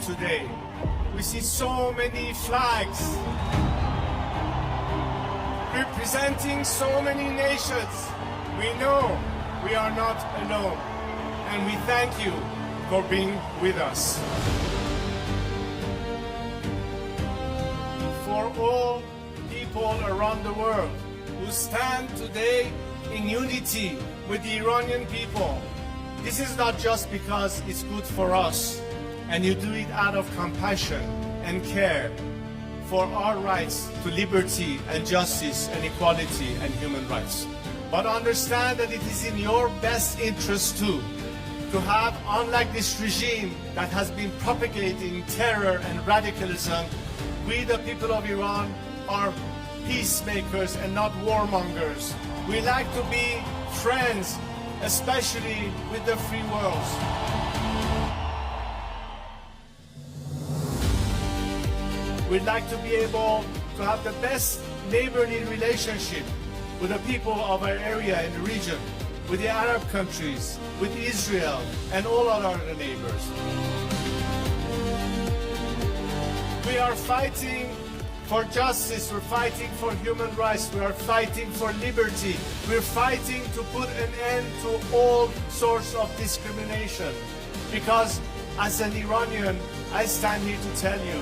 today. We see so many flags representing so many nations. We know we are not alone, and we thank you for being with us. For all people around the world who stand today in unity with the Iranian people, this is not just because it's good for us, and you do it out of compassion and care for our rights to liberty and justice and equality and human rights. But understand that it is in your best interest too, to have, unlike this regime that has been propagating terror and radicalism, we the people of Iran are peacemakers and not warmongers. We like to be friends, especially with the free world. We'd like to be able to have the best neighborly relationship with the people of our area and the region, with the Arab countries, with Israel, and all our other neighbors. We are fighting for justice, we're fighting for human rights, we are fighting for liberty, we're fighting to put an end to all sorts of discrimination. Because as an Iranian, I stand here to tell you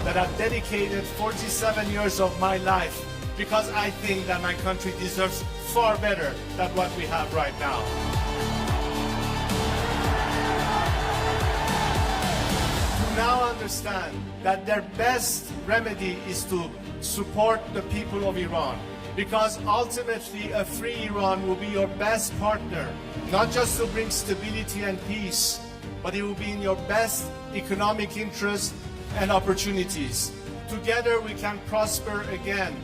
that I've dedicated 47 years of my life because I think that my country deserves far better than what we have right now. To now understand that their best remedy is to support the people of Iran, because ultimately a free Iran will be your best partner, not just to bring stability and peace, but it will be in your best economic interest and opportunities. Together we can prosper again,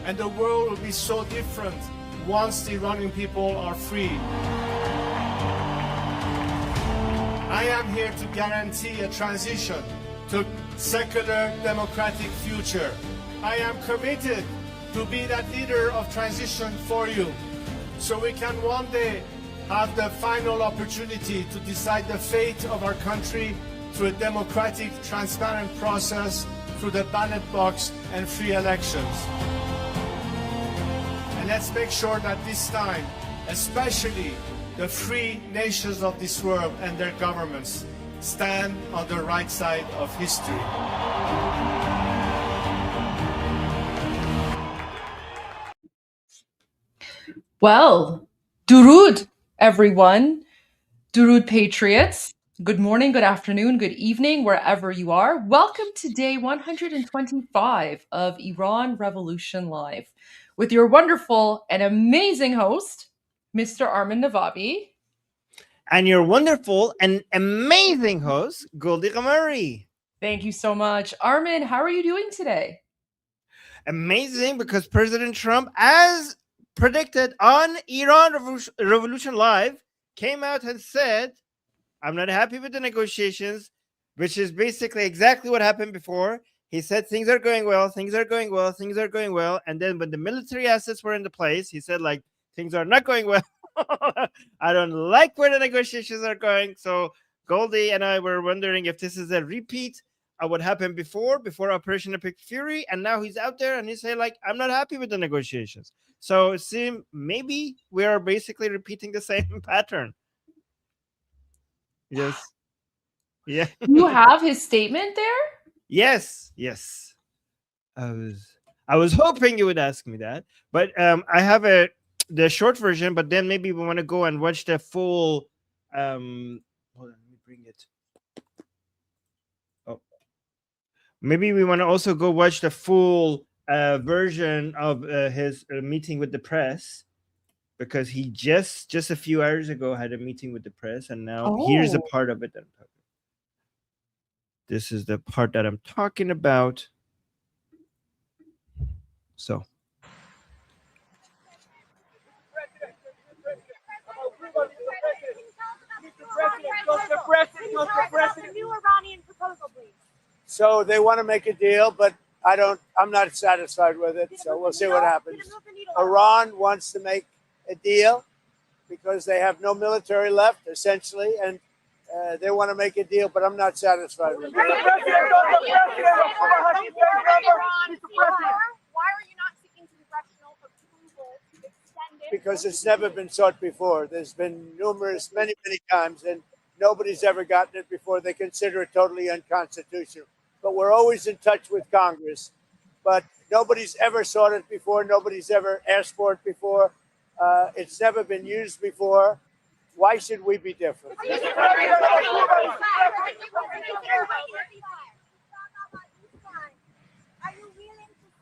and the world will be so different once the Iranian people are free. I am here to guarantee a transition to a secular democratic future. I am committed to be that leader of transition for you, so we can one day have the final opportunity to decide the fate of our country through a democratic, transparent process, through the ballot box and free elections. And let's make sure that this time, especially the free nations of this world and their governments, stand on the right side of history. Well, Durud, everyone. Durud Patriots. Good morning, good afternoon, good evening, wherever you are. Welcome to day 125 of Iran Revolution Live with your wonderful and amazing host, Mr. Armin Navabi. And your wonderful and amazing host, Goldie Ghamari. Thank you so much. Armin, how are you doing today? Amazing, because President Trump, as predicted on Iran Revolution Live, came out and said, I'm not happy with the negotiations, which is basically exactly what happened before. He said things are going well, things are going well, things are going well. And then when the military assets were in the place, he said, like, things are not going well. I don't like where the negotiations are going. So Goldie and I were wondering if this is a repeat of what happened before Operation Epic Fury. And now he's out there and he's saying, like, I'm not happy with the negotiations. So it seems maybe we are basically repeating the same pattern. Yes. Yeah. You have his statement there? Yes. I was hoping you would ask me that, but I have the short version. But then maybe we want to go and watch the full. Hold on, let me bring it. Oh, maybe we want to also go watch the full version of his meeting with the press. Because he just a few hours ago had a meeting with the press, and now here's a part of it that I'm talking about. This is the part that I'm talking about. So. The new Iranian proposal, please. So they want to make a deal, but I'm not satisfied with it. So we'll see what happens. Iran wants to make a deal because they have no military left, essentially, and They want to make a deal, but I'm not satisfied with it. Why are you not seeking congressional approval to extend it? Because it's never been sought before. There's been many times, and nobody's ever gotten it before. They consider it totally unconstitutional. But we're always in touch with Congress. But nobody's ever sought it before. Nobody's ever asked for it before. It's never been used before. Why should we be different? Are you willing to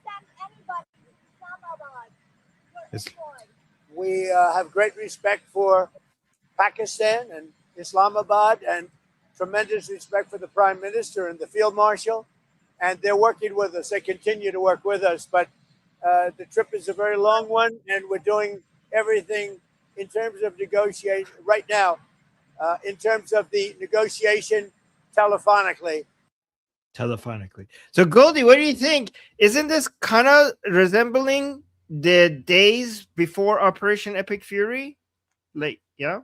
send anybody to Islamabad? We have great respect for Pakistan and Islamabad, and tremendous respect for the Prime Minister and the Field Marshal. And they're working with us. They continue to work with us. But the trip is a very long one, and we're doing everything in terms of negotiation right now, in terms of the negotiation telephonically. So, Goldie, what do you think? Isn't this kind of resembling the days before Operation Epic Fury? Like, yeah?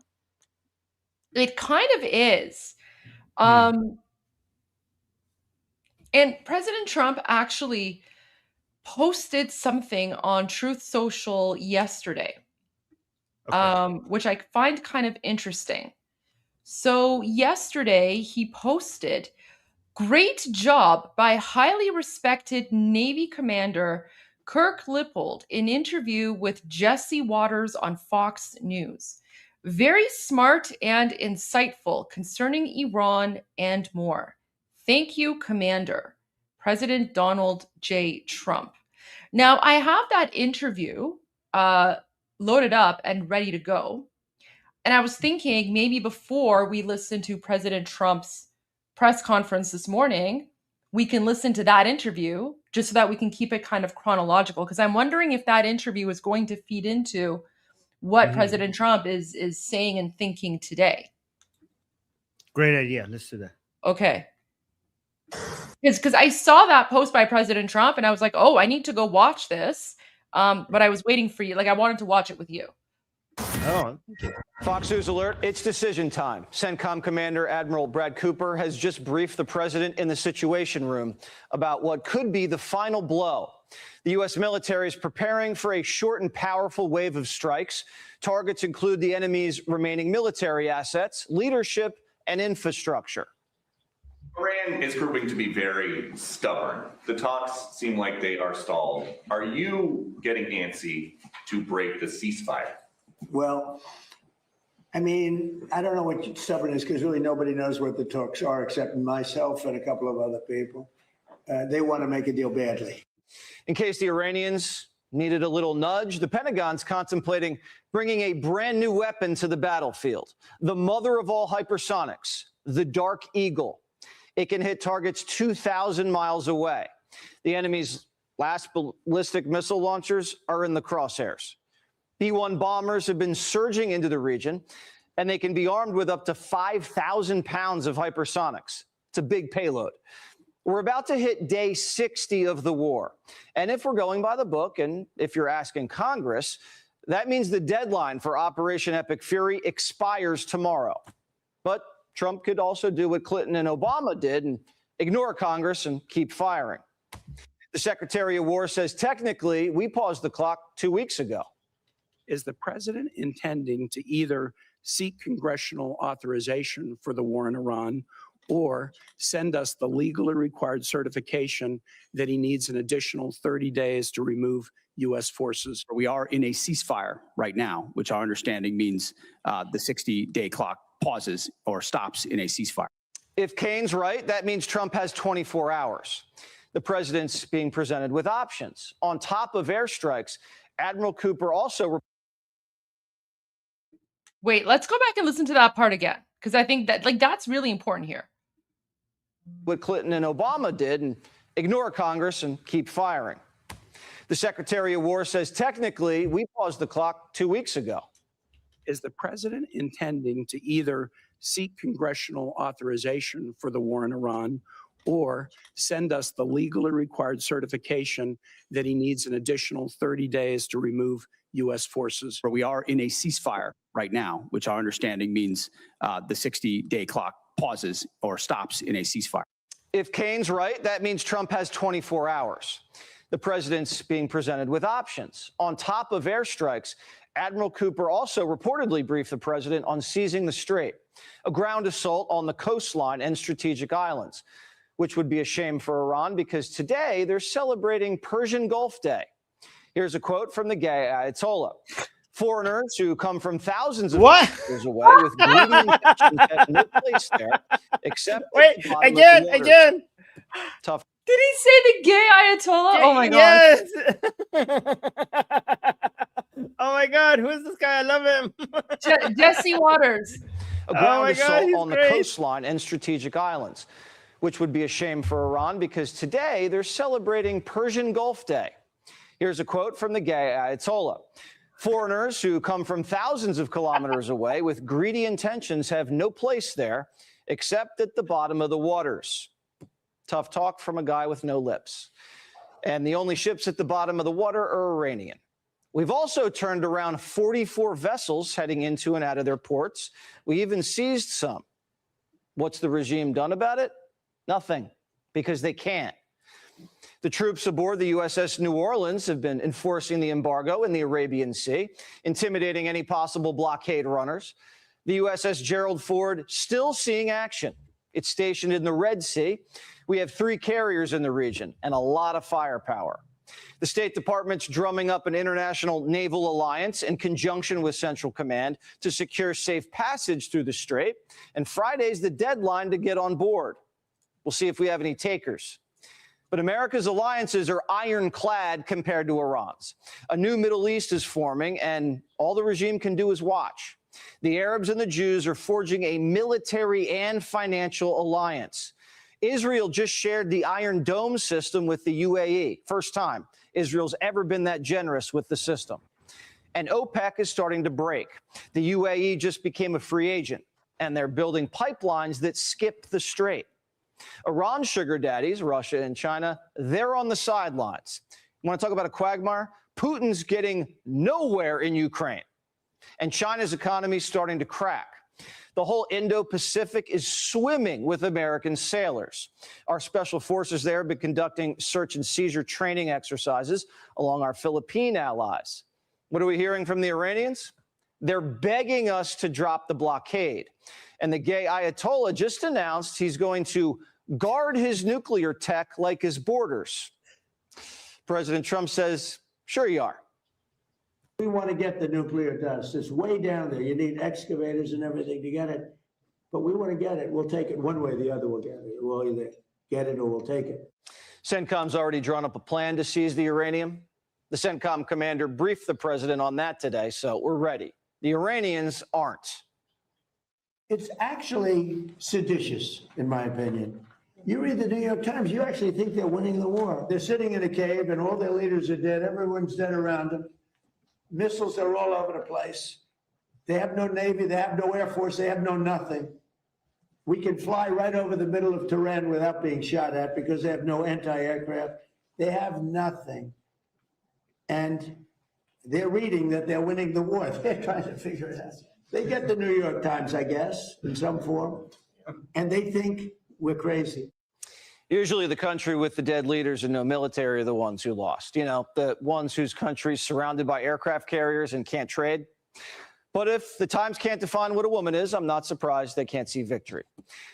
It kind of is. And President Trump actually posted something on Truth Social yesterday, which I find kind of interesting. So yesterday he posted, "Great job by highly respected Navy Commander Kirk Lippold in interview with Jesse Waters on Fox News. Very smart and insightful concerning Iran and more. Thank you, Commander. President Donald J. Trump." Now, I have that interview loaded up and ready to go. And I was thinking maybe before we listen to President Trump's press conference this morning, we can listen to that interview just so that we can keep it kind of chronological. Because I'm wondering if that interview is going to feed into what President Trump is saying and thinking today. Great idea. Let's do that. Okay. Because I saw that post by President Trump and I was like, oh, I need to go watch this. But I was waiting for you. Like, I wanted to watch it with you. Oh, okay. Fox News alert, it's decision time. CENTCOM Commander Admiral Brad Cooper has just briefed the president in the Situation Room about what could be the final blow. The U.S. military is preparing for a short and powerful wave of strikes. Targets include the enemy's remaining military assets, leadership, and infrastructure. Iran is proving to be very stubborn. The talks seem like they are stalled. Are you getting antsy to break the ceasefire? Well, I mean, I don't know what stubborn is because really nobody knows what the talks are except myself and a couple of other people. They want to make a deal badly. In case the Iranians needed a little nudge, the Pentagon's contemplating bringing a brand new weapon to the battlefield, the mother of all hypersonics, the Dark Eagle. It can hit targets 2,000 miles away. The enemy's last ballistic missile launchers are in the crosshairs. B-1 bombers have been surging into the region, and they can be armed with up to 5,000 pounds of hypersonics. It's a big payload. We're about to hit day 60 of the war. And if we're going by the book, and if you're asking Congress, that means the deadline for Operation Epic Fury expires tomorrow. But Trump could also do what Clinton and Obama did and ignore Congress and keep firing. The Secretary of War says technically we paused the clock 2 weeks ago. Is the president intending to either seek congressional authorization for the war in Iran or send us the legally required certification that he needs an additional 30 days to remove U.S. forces? We are in a ceasefire right now, which our understanding means the 60-day clock pauses or stops in a ceasefire. If Kane's right, that means Trump has 24 hours. The president's being presented with options. On top of airstrikes, Admiral Cooper also... Wait, let's go back and listen to that part again, because I think that that's really important here. What Clinton and Obama did and ignore Congress and keep firing. The Secretary of War says technically we paused the clock 2 weeks ago. Is the president intending to either seek congressional authorization for the war in Iran or send us the legally required certification that he needs an additional 30 days to remove U.S. forces. Where we are in a ceasefire right now, which our understanding means the 60-day clock pauses or stops in a ceasefire. If Kane's right, that means Trump has 24 hours. The president's being presented with options. On top of airstrikes, Admiral Cooper also reportedly briefed the president on seizing the strait, a ground assault on the coastline and strategic islands, which would be a shame for Iran because today they're celebrating Persian Gulf Day. Here's a quote from the gay Ayatollah. Foreigners who come from thousands of kilometers away with greedy intentions have no place there, except Wait, again. Tough. Did he say the gay Ayatollah? Oh my God. Yes. Oh my God, who is this guy? I love him. Jesse Waters. A ground assault he's on the great. coastline and strategic islands, which would be a shame for Iran because today they're celebrating Persian Gulf Day. Here's a quote from the gay Ayatollah. Foreigners who come from thousands of kilometers away with greedy intentions have no place there except at the bottom of the waters. Tough talk from a guy with no lips. And the only ships at the bottom of the water are Iranian. We've also turned around 44 vessels heading into and out of their ports. We even seized some. What's the regime done about it? Nothing, because they can't. The troops aboard the USS New Orleans have been enforcing the embargo in the Arabian Sea, intimidating any possible blockade runners. The USS Gerald Ford still seeing action. It's stationed in the Red Sea. We have 3 carriers in the region and a lot of firepower. The State Department's drumming up an international naval alliance in conjunction with Central Command to secure safe passage through the strait. And Friday's the deadline to get on board. We'll see if we have any takers. But America's alliances are ironclad compared to Iran's. A new Middle East is forming, and all the regime can do is watch. The Arabs and the Jews are forging a military and financial alliance. Israel just shared the Iron Dome system with the UAE. First time Israel's ever been that generous with the system. And OPEC is starting to break. The UAE just became a free agent, and they're building pipelines that skip the strait. Iran's sugar daddies, Russia and China, they're on the sidelines. You want to talk about a quagmire? Putin's getting nowhere in Ukraine, and China's economy is starting to crack. The whole Indo-Pacific is swimming with American sailors. Our special forces there have been conducting search and seizure training exercises along our Philippine allies. What are we hearing from the Iranians? They're begging us to drop the blockade. And the gay Ayatollah just announced he's going to guard his nuclear tech like his borders. President Trump says, sure you are. We want to get the nuclear dust. It's way down there. You need excavators and everything to get it. But we want to get it. We'll take it one way or the other. We'll get it. We'll either get it or we'll take it. CENTCOM's already drawn up a plan to seize the uranium. The CENTCOM commander briefed the president on that today, so we're ready. The Iranians aren't. It's actually seditious, in my opinion. You read the New York Times, you actually think they're winning the war. They're sitting in a cave and all their leaders are dead. Everyone's dead around them. Missiles are all over the place. They have no Navy. They have no Air Force. They have no nothing. We can fly right over the middle of Tehran without being shot at because they have no anti-aircraft. They have nothing. And they're reading that they're winning the war. They're trying to figure it out. They get the New York Times, I guess, in some form, and they think we're crazy. Usually the country with the dead leaders and no military are the ones who lost. You know, the ones whose country's surrounded by aircraft carriers and can't trade. But if the Times can't define what a woman is, I'm not surprised they can't see victory.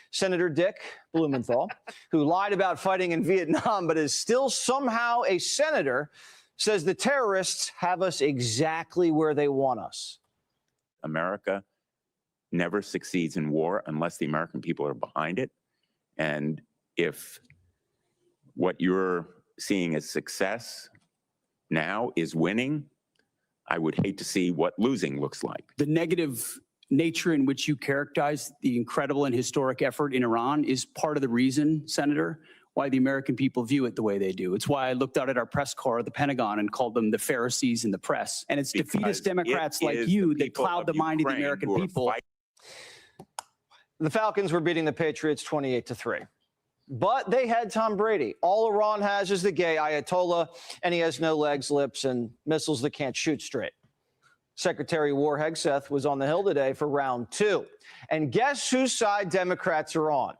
Senator Dick Blumenthal, who lied about fighting in Vietnam but is still somehow a senator, says the terrorists have us exactly where they want us. America never succeeds in war unless the American people are behind it. And if what you're seeing as success now is winning, I would hate to see what losing looks like. The negative nature in which you characterize the incredible and historic effort in Iran is part of the reason, Senator, why the American people view it the way they do. It's why I looked out at our press corps at the Pentagon and called them the Pharisees in the press. And it's defeatist Democrats like you that cloud the mind of the American people. The Falcons were beating the Patriots 28-3. But they had Tom Brady. All Iran has is the gay Ayatollah, and he has no legs, lips, and missiles that can't shoot straight. Secretary of War Hegseth was on the Hill today for round 2. And guess whose side Democrats are on?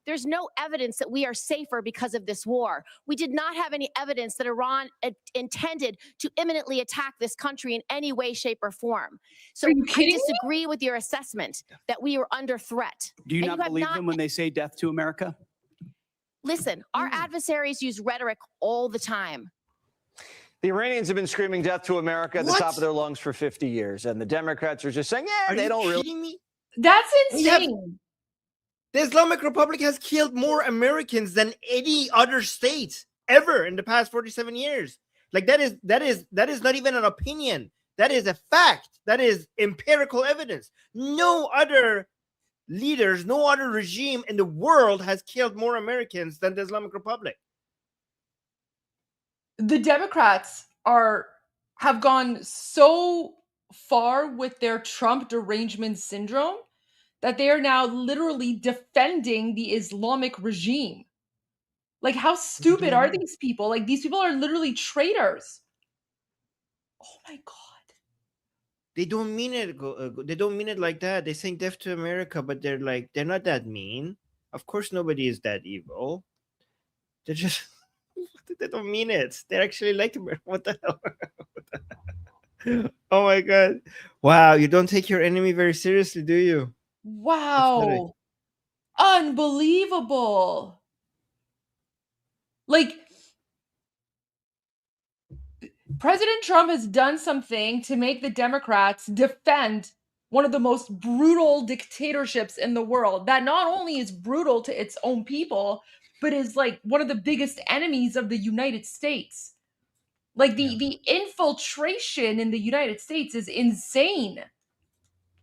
There's no evidence that we are safer because of this war. We did not have any evidence that Iran intended to imminently attack this country in any way, shape, or form. So I disagree with your assessment that we are under threat. Do you not believe them when they say death to America? Listen, our adversaries use rhetoric all the time. The Iranians have been screaming death to America at the top of their lungs for 50 years. And the Democrats are just saying, yeah, they don't really. Kidding me? That's insane. The Islamic Republic has killed more Americans than any other state ever in the past 47 years. Like that is not even an opinion. That is a fact. That is empirical evidence. No other leaders, no other regime in the world has killed more Americans than the Islamic Republic. The Democrats have gone so far with their Trump derangement syndrome that they are now literally defending the Islamic regime. Like, how stupid are these people? Like, these people are literally traitors. Oh my God. They don't mean it. They don't mean it like that. They're saying death to America, but they're not that mean. Of course, nobody is that evil. They're just, they don't mean it. They actually like America. What the hell? Oh my God. Wow. You don't take your enemy very seriously, do you? Wow. Unbelievable. Like, President Trump has done something to make the Democrats defend one of the most brutal dictatorships in the world that not only is brutal to its own people, but is like one of the biggest enemies of the United States. Like the infiltration in the United States is insane.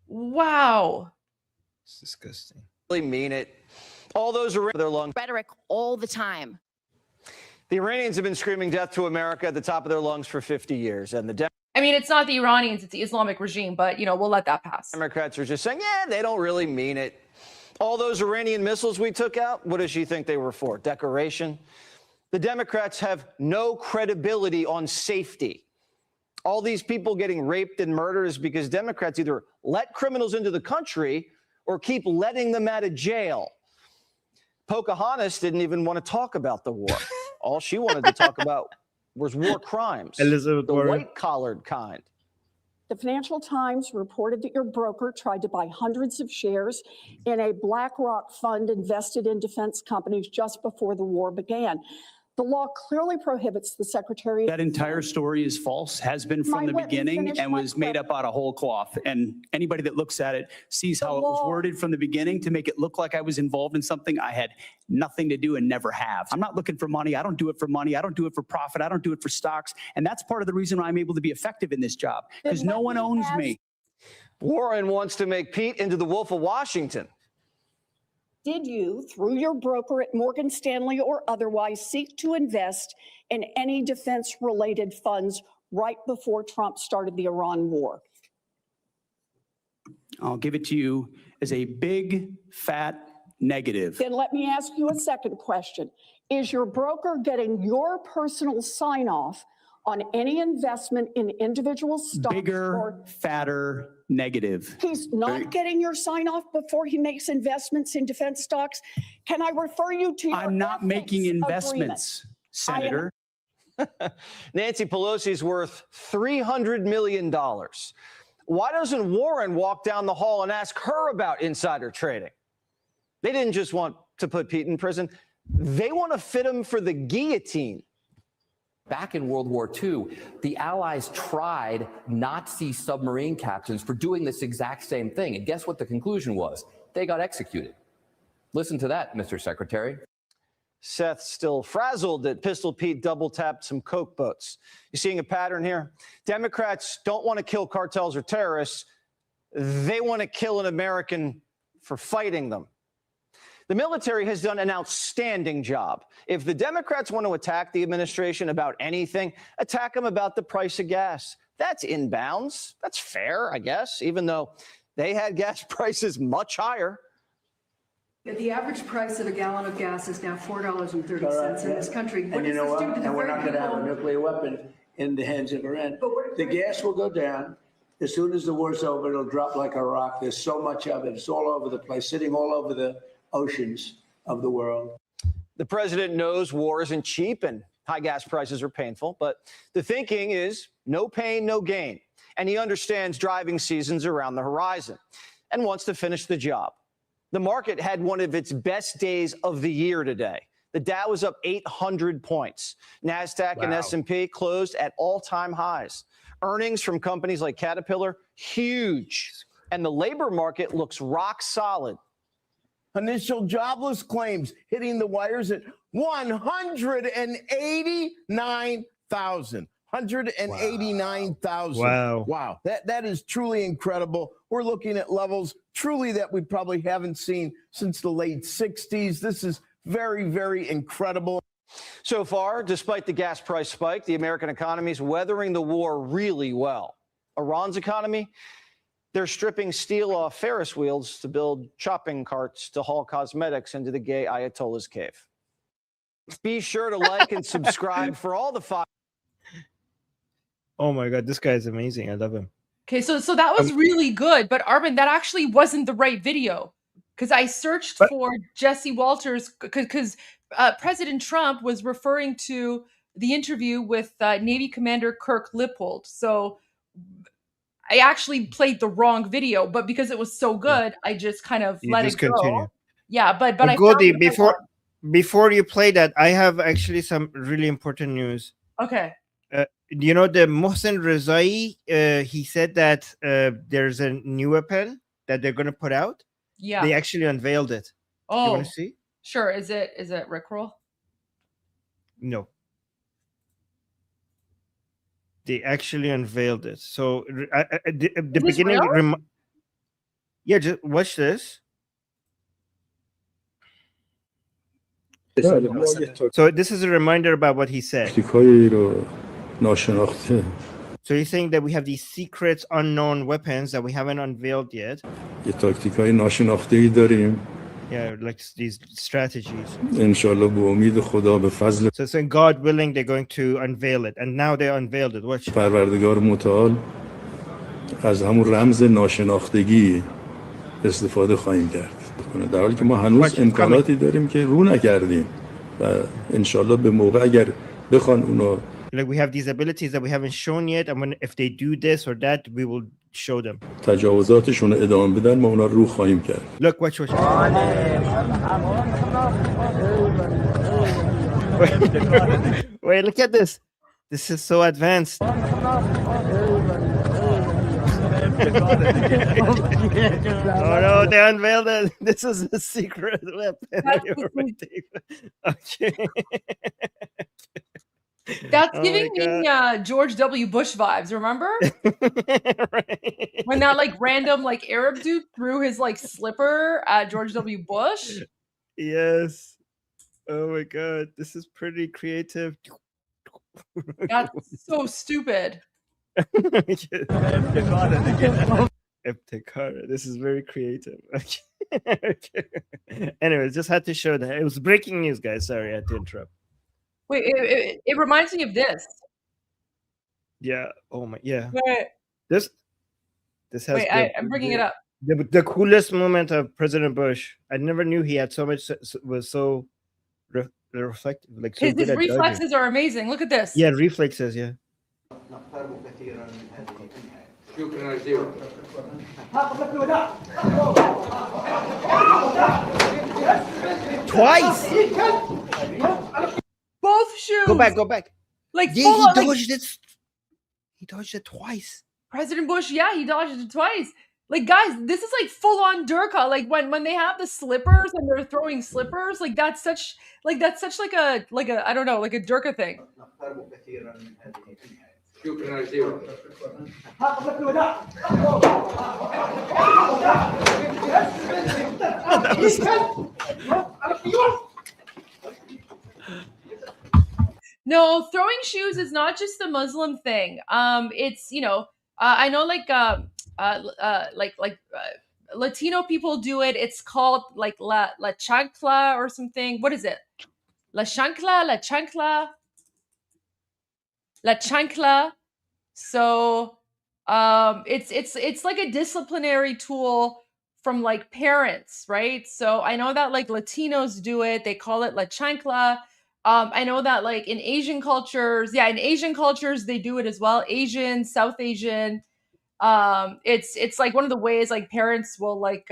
Wow. It's disgusting. Really mean it. All those are their lungs. Rhetoric all the time. The Iranians have been screaming death to America at the top of their lungs for 50 years. And the I mean, it's not the Iranians, it's the Islamic regime, but, you know, we'll let that pass. Democrats are just saying, yeah, they don't really mean it. All those Iranian missiles we took out, what does she think they were for? Decoration? The Democrats have no credibility on safety. All these people getting raped and murdered is because Democrats either let criminals into the country or keep letting them out of jail. Pocahontas didn't even want to talk about the war. All she wanted to talk about was war crimes, Elizabeth the Warren. white-collared kind. The Financial Times reported that your broker tried to buy hundreds of shares in a BlackRock fund invested in defense companies just before the war began. The law clearly prohibits the Secretary. That entire story is false, has been from the beginning, and was made up out of whole cloth. And anybody that looks at it sees how it was worded from the beginning to make it look like I was involved in something I had nothing to do and never have. I'm not looking for money. I don't do it for money. I don't do it for profit. I don't do it for stocks. And that's part of the reason why I'm able to be effective in this job, because no one owns me. Warren wants to make Pete into the Wolf of Washington. Did you, through your broker at Morgan Stanley or otherwise, seek to invest in any defense-related funds right before Trump started the Iran war? I'll give it to you as a big, fat negative. Then let me ask you a second question. Is your broker getting your personal sign-off on any investment in individual stocks? Bigger, fatter, negative. He's not getting your sign-off before he makes investments in defense stocks? Can I refer you to your I'm not making ethics investments, Senator. Nancy Pelosi's worth $300 million. Why doesn't Warren walk down the hall and ask her about insider trading? They didn't just want to put Pete in prison. They want to fit him for the guillotine. Back in World War II, the Allies tried Nazi submarine captains for doing this exact same thing. And guess what the conclusion was? They got executed. Listen to that, Mr. Secretary. Seth's still frazzled that Pistol Pete double-tapped some coke boats. You seeing a pattern here? Democrats don't want to kill cartels or terrorists. They want to kill an American for fighting them. The military has done an outstanding job. If the Democrats want to attack the administration about anything, attack them about the price of gas. That's in bounds. That's fair, I guess, even though they had gas prices much higher. The average price of a gallon of gas is now $4.30 in this country. And you know what? And we're not going to have a nuclear weapon in the hands of Iran. The gas will go down. As soon as the war's over, it'll drop like a rock. There's so much of it. It's all over the place, sitting all over the oceans of the world. The president knows war isn't cheap and high gas prices are painful, but the thinking is no pain, no gain. And he understands driving seasons around the horizon and wants to finish the job. The market had one of its best days of the year today. The Dow was up 800 points. NASDAQ and S&P closed at all-time highs. Earnings from companies like Caterpillar, huge. And the labor market looks rock solid. Initial jobless claims hitting the wires at 189,000. 189,000. Wow. Wow. That is truly incredible. We're looking at levels truly that we probably haven't seen since the late 60s. This is very, very incredible. So far, despite the gas price spike, the American economy is weathering the war really well. Iran's economy, they're stripping steel off Ferris wheels to build shopping carts to haul cosmetics into the gay Ayatollah's cave. Be sure to like and subscribe for all the five. Oh my God, this guy is amazing. I love him. Okay, so that was really good, but Armin, that actually wasn't the right video because I searched for Jesse Walters because President Trump was referring to the interview with Navy Commander Kirk Lippold. So I actually played the wrong video, but because it was so good, I just kind of let it go. Yeah, but I Goldie, before you play that, I have actually some really important news. Okay. You know, the Mohsen Rezai, he said that there's a new weapon that they're going to put out. Yeah. They actually unveiled it. Oh, you want to see? Sure. Is it Rickroll? No. They actually unveiled it. So at the beginning, yeah, just watch this. So this is a reminder about what he said. So he's saying that we have these secret, unknown weapons that we haven't unveiled yet. Yeah, like these strategies. So saying, God willing, they're going to unveil it. And now they unveiled it. Watch. از همون رمز ناشناختگی استفاده خواهیم کرد در حالی که ما هنوز امکاناتی داریم که رو نکردیم و انشالله به موقع اگر بخوان اونو Like we have these abilities that we haven't shown yet, and when if they do this or that, we will show them. تجاوزاتشون رو ادامه بدن ما اونا رو خواهیم کرد. Look, watch. Wait, look at this. This is so advanced. Oh no, they unveiled it. This is a secret weapon. Okay. That's giving me George W. Bush vibes, remember? Right. When that like random like Arab dude threw his like slipper at George W. Bush. Yes. Oh my God, this is pretty creative. That's so stupid. Epticara. This is very creative. Okay. Anyways, just had to show that. It was breaking news, guys. Sorry, I had to interrupt. Wait, it reminds me of this. Yeah. Oh my. Yeah. Wait. This has. Wait, I'm bringing it up. The coolest moment of President Bush. I never knew he had so much. Was so reflective. Like so his reflexes are amazing. Look at this. Yeah, reflexes. Yeah. Twice. Both shoes. Go back. Like yeah, full he on, dodged it. He dodged it twice. President Bush, yeah, he dodged it twice. Like guys, this is like full on Durka. Like when they have the slippers and they're throwing slippers, like that's such like a I don't know, like a Durka thing. No, throwing shoes is not just a Muslim thing. It's I know like Latino people do it. It's called like la chancla or something. What is it? La chancla. la chancla. So it's like a disciplinary tool from like parents, right? So I know that like Latinos do it. They call it la chancla. I know that like in Asian cultures, in Asian cultures they do it as well. Asian, South Asian. It's like one of the ways like parents will like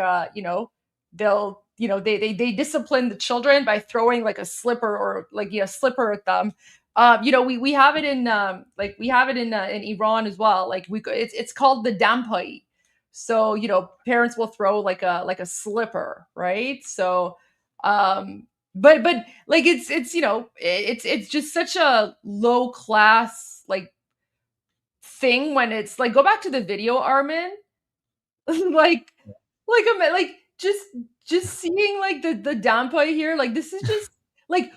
they'll they discipline the children by throwing like a slipper or like slipper at them. We have it in like we have it in Iran as well. Like it's called the dampai. So parents will throw like a slipper, right? So but like it's just such a low class like thing when it's like go back to the video, Armin. Like just seeing like the dampa here, like this is just like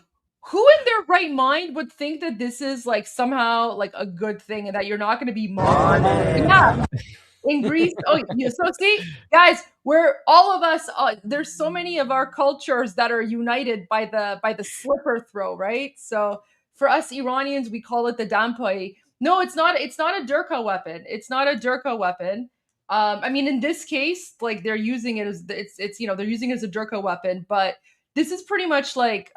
who in their right mind would think that this is like somehow like a good thing and that you're not going to be mocked? Yeah, in Greece. Oh, yeah. So see, guys, we're all of us. There's so many of our cultures that are united by the slipper throw, right? So for us Iranians, we call it the dampai. No, it's not. It's not a Durka weapon. It's not a Durka weapon. I mean, in this case, like they're using it as it's they're using it as a Durka weapon, but this is pretty much like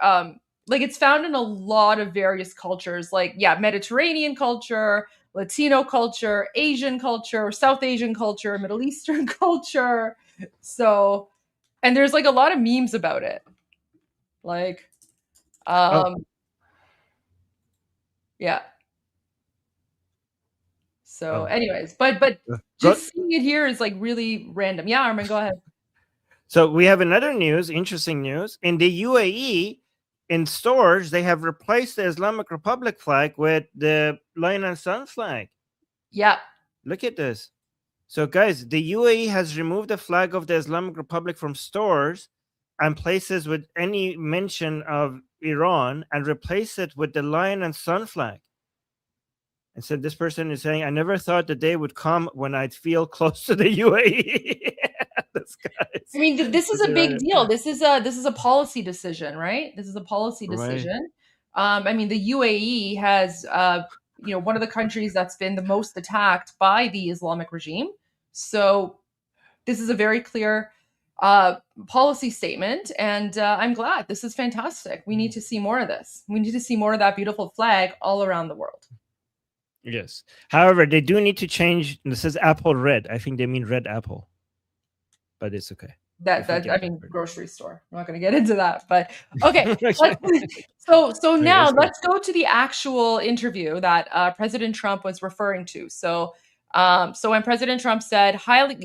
it's found in a lot of various cultures, like Mediterranean culture, Latino culture, Asian culture, South Asian culture, Middle Eastern culture. So, and there's like a lot of memes about it. Like, yeah. So, anyways, but just seeing it here is like really random. Yeah, Armin, go ahead. So we have another news, interesting news. In the UAE, in stores, they have replaced the Islamic Republic flag with the Lion and Sun flag. Yeah. Look at this. So, guys, the UAE has removed the flag of the Islamic Republic from stores and places with any mention of Iran and replace it with the Lion and Sun flag. And so this person is saying, I never thought the day would come when I'd feel close to the UAE. I mean, this is a big deal. This is a policy decision, right? This is a policy decision. I mean, the UAE has, one of the countries that's been the most attacked by the Islamic regime. So this is a very clear policy statement, and I'm glad. This is fantastic. We need to see more of this. We need to see more of that beautiful flag all around the world. Yes. However, they do need to change. This is apple red. I think they mean red apple, but it's okay. I mean, grocery store. I'm not going to get into that, but okay. So now let's go to the actual interview that President Trump was referring to. So when President Trump said,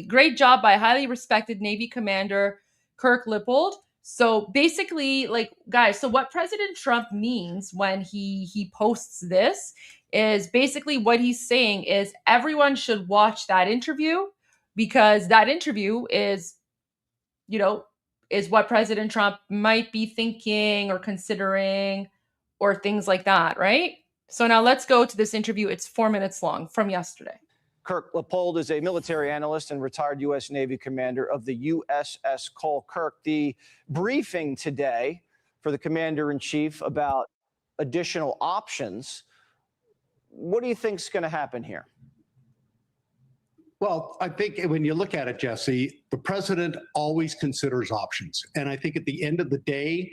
great job by highly respected Navy Commander Kirk Lippold. So basically, like, guys, so what President Trump means when he posts this is basically what he's saying is everyone should watch that interview because that interview is what President Trump might be thinking or considering or things like that, right? So now let's go to this interview. It's 4 minutes long from yesterday. Kirk Lippold is a military analyst and retired U.S. Navy commander of the USS Cole Kirk. The briefing today for the commander-in-chief about additional options. What do you think is going to happen here? Well, I think when you look at it, Jesse, the president always considers options. And I think at the end of the day,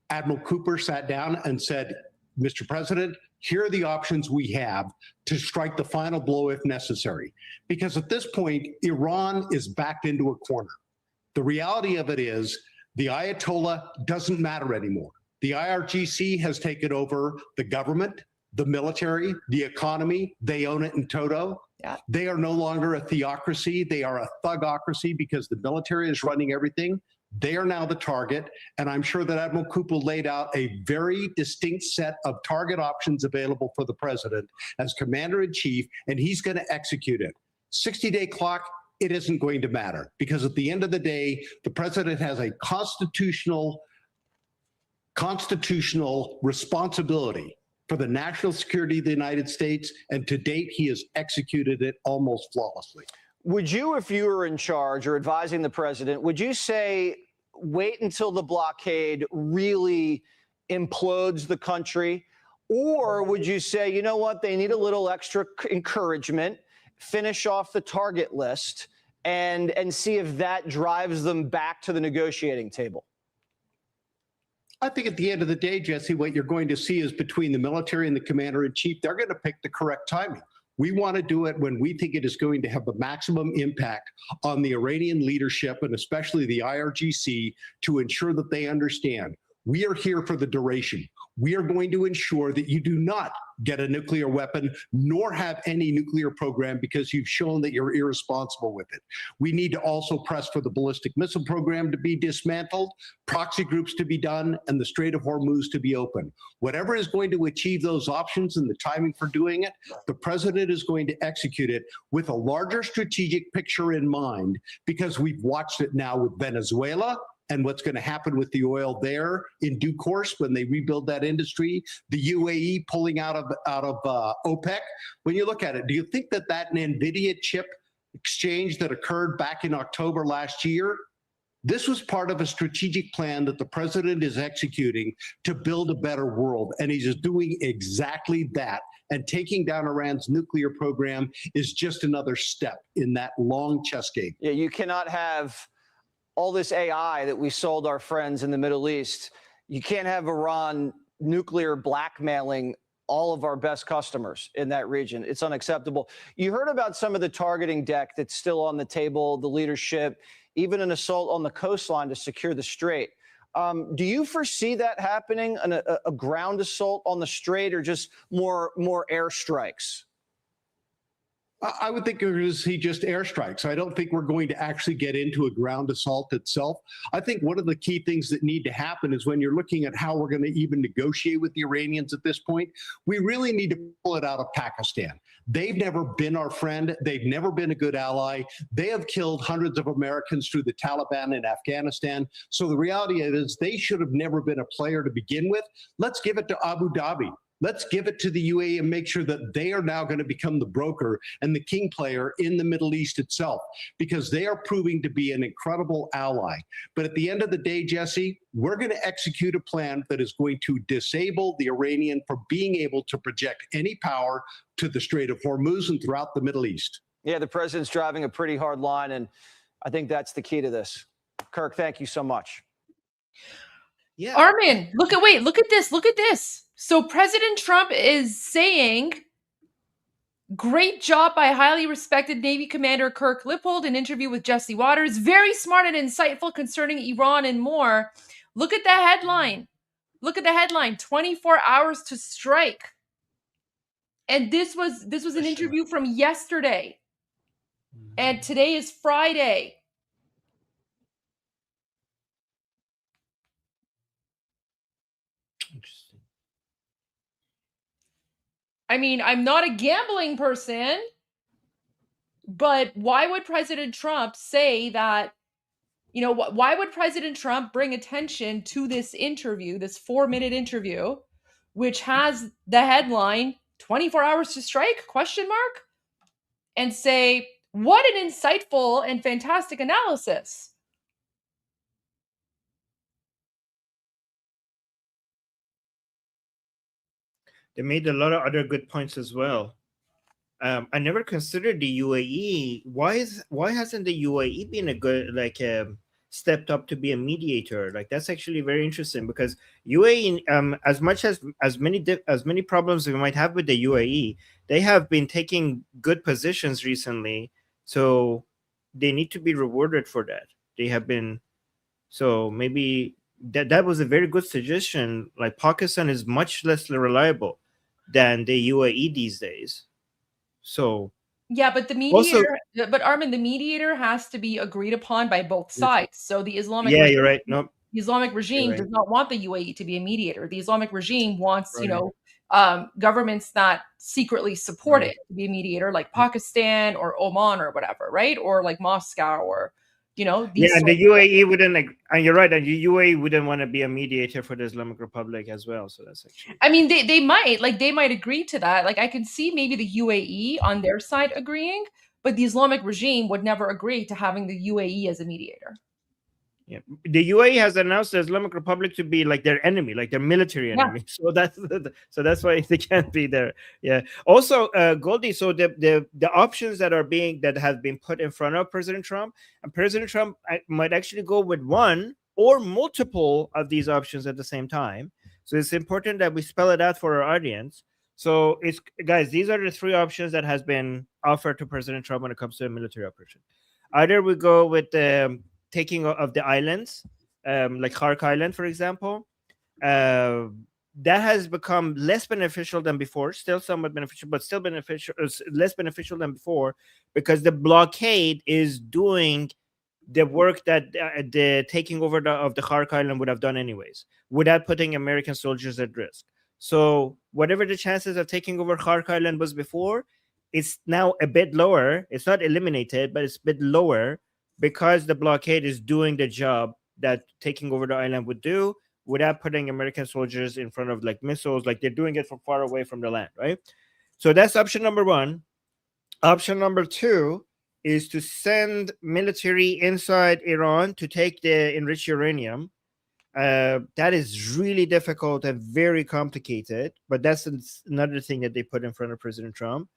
Admiral Cooper sat down and said, Mr. President, here are the options we have to strike the final blow if necessary. Because at this point, Iran is backed into a corner. The reality of it is the Ayatollah doesn't matter anymore. The IRGC has taken over the government, the military, the economy. They own it in toto. Yeah. They are no longer a theocracy. They are a thugocracy because the military is running everything. They are now the target. And I'm sure that Admiral Cooper laid out a very distinct set of target options available for the president as commander-in-chief, and he's going to execute it. 60-day clock, it isn't going to matter because at the end of the day, the president has a constitutional responsibility for the national security of the United States, and to date, he has executed it almost flawlessly. Would you, if you were in charge or advising the president, would you say wait until the blockade really implodes the country, Or would you say, you know what, they need a little extra encouragement, finish off the target list, and see if that drives them back to the negotiating table? I think at the end of the day, Jesse, what you're going to see is between the military and the commander-in-chief, they're going to pick the correct timing. We want to do it when we think it is going to have the maximum impact on the Iranian leadership and especially the IRGC to ensure that they understand we are here for the duration. We are going to ensure that you do not get a nuclear weapon nor have any nuclear program because you've shown that you're irresponsible with it. We need to also press for the ballistic missile program to be dismantled, proxy groups to be done, and the Strait of Hormuz to be open. Whatever is going to achieve those options and the timing for doing it, the president is going to execute it with a larger strategic picture in mind because we've watched it now with Venezuela and what's going to happen with the oil there in due course when they rebuild that industry, the UAE pulling out of OPEC. When you look at it, do you think that NVIDIA chip exchange that occurred back in October last year, this was part of a strategic plan that the president is executing to build a better world, and he's just doing exactly that. And taking down Iran's nuclear program is just another step in that long chess game. Yeah, you cannot have all this AI that we sold our friends in the Middle East. You can't have Iran nuclear blackmailing all of our best customers in that region. It's unacceptable. You heard about some of the targeting deck that's still on the table, the leadership, even an assault on the coastline to secure the strait. Do you foresee that happening, a ground assault on the strait, or just more airstrikes? I would think we're going to see just airstrikes. I don't think we're going to actually get into a ground assault itself. I think one of the key things that need to happen is when you're looking at how we're going to even negotiate with the Iranians at this point, we really need to pull it out of Pakistan. They've never been our friend. They've never been a good ally. They have killed hundreds of Americans through the Taliban in Afghanistan. So the reality is they should have never been a player to begin with. Let's give it to Abu Dhabi. Let's give it to the UAE and make sure that they are now going to become the broker and the king player in the Middle East itself, because they are proving to be an incredible ally. But at the end of the day, Jesse, we're going to execute a plan that is going to disable the Iranian from being able to project any power to the Strait of Hormuz and throughout the Middle East. Yeah, the president's driving a pretty hard line, and I think that's the key to this. Kirk, thank you so much. Yeah. Armin, look at this. So President Trump is saying, great job by highly respected Navy Commander Kirk Lippold, an interview with Jesse Waters. Very smart and insightful concerning Iran and more. Look at the headline. 24 hours to strike. And this was an interview from yesterday. And today is Friday. I mean, I'm not a gambling person, but why would President Trump say that, why would President Trump bring attention to this interview, this 4-minute interview, which has the headline, 24 hours to strike, ? And say, what an insightful and fantastic analysis. They made a lot of other good points as well. I never considered the UAE. Why hasn't the UAE been a good stepped up to be a mediator? That's actually very interesting, because UAE, as many problems we might have with the UAE, they have been taking good positions recently. So they need to be rewarded for that. They have been. So maybe that was a very good suggestion. Like, Pakistan is much less reliable than the UAE these days. So yeah, but the mediator, but Armin, the mediator has to be agreed upon by both sides. So the Islamic regime, you're right. No, the Islamic regime does not want the UAE to be a mediator. The Islamic regime wants, governments that secretly support it to be a mediator, like Pakistan or Oman or whatever, right? Or like Moscow or and the UAE wouldn't, and you're right, and the UAE wouldn't want to be a mediator for the Islamic Republic as well. So that's actually. I mean, they might agree to that. Like, I can see maybe the UAE on their side agreeing, but the Islamic regime would never agree to having the UAE as a mediator. Yeah. The UAE has announced the Islamic Republic to be like their enemy, like their military enemy. So that's why they can't be there. Yeah. Also, Goldie. So the options that have been put in front of President Trump, and President Trump might actually go with one or multiple of these options at the same time. So it's important that we spell it out for our audience. So it's guys, these are the three options that has been offered to President Trump when it comes to a military operation. Either we go with the taking of the islands, like Khark Island, for example. That has become less beneficial than before, still somewhat beneficial, but still less beneficial than before, because the blockade is doing the work that the taking over of the Khark Island would have done anyways, without putting American soldiers at risk. So whatever the chances of taking over Khark Island was before, it's now a bit lower. It's not eliminated, but it's a bit lower, because the blockade is doing the job that taking over the island would do without putting American soldiers in front of like missiles, like they're doing it from far away from the land, right? So that's option number one. Option number two is to send military inside Iran to take the enriched uranium. That is really difficult and very complicated, but that's another thing that they put in front of President Trump.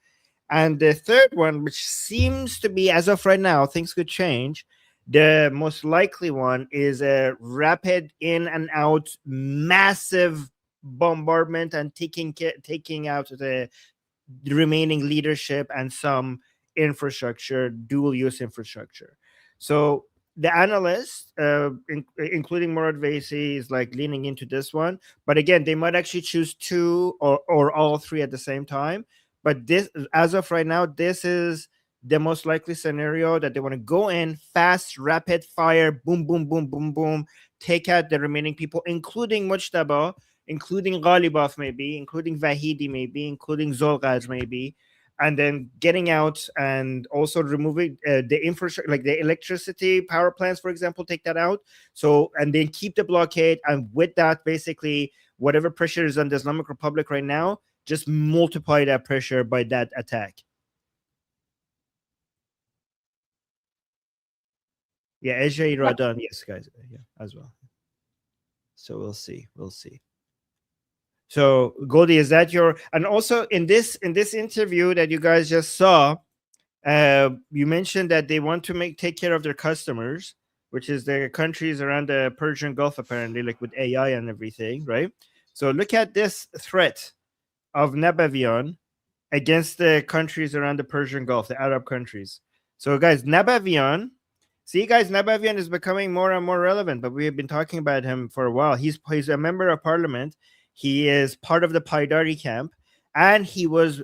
And the third one, which seems to be, as of right now, things could change. The most likely one is a rapid in and out, massive bombardment and taking out the remaining leadership and some infrastructure, dual use infrastructure. So the analysts, including Murad Vaisi, is like leaning into this one. But again, they might actually choose two or all three at the same time. But this, as of right now, this is the most likely scenario, that they want to go in fast, rapid fire, boom, boom, boom, boom, boom, take out the remaining people, including Mujtaba, including Ghalibaf maybe, including Vahidi maybe, including Zolghaz maybe, and then getting out and also removing the infrastructure, like the electricity power plants, for example, take that out. So, and then keep the blockade. And with that, basically, whatever pressure is on the Islamic Republic right now, just multiply that pressure by that attack. Yeah, Asia Radan, yes, guys, yeah, as well. So we'll see. So Goldie, is that your? And also in this interview that you guys just saw, you mentioned that they want to take care of their customers, which is the countries around the Persian Gulf, apparently, like with AI and everything, right? So look at this threat of NAVABI against the countries around the Persian Gulf, the Arab countries. So guys, NAVABI, see guys, NAVABI is becoming more and more relevant, but we have been talking about him for a while. He's a member of parliament. He is part of the Paidari camp, and he was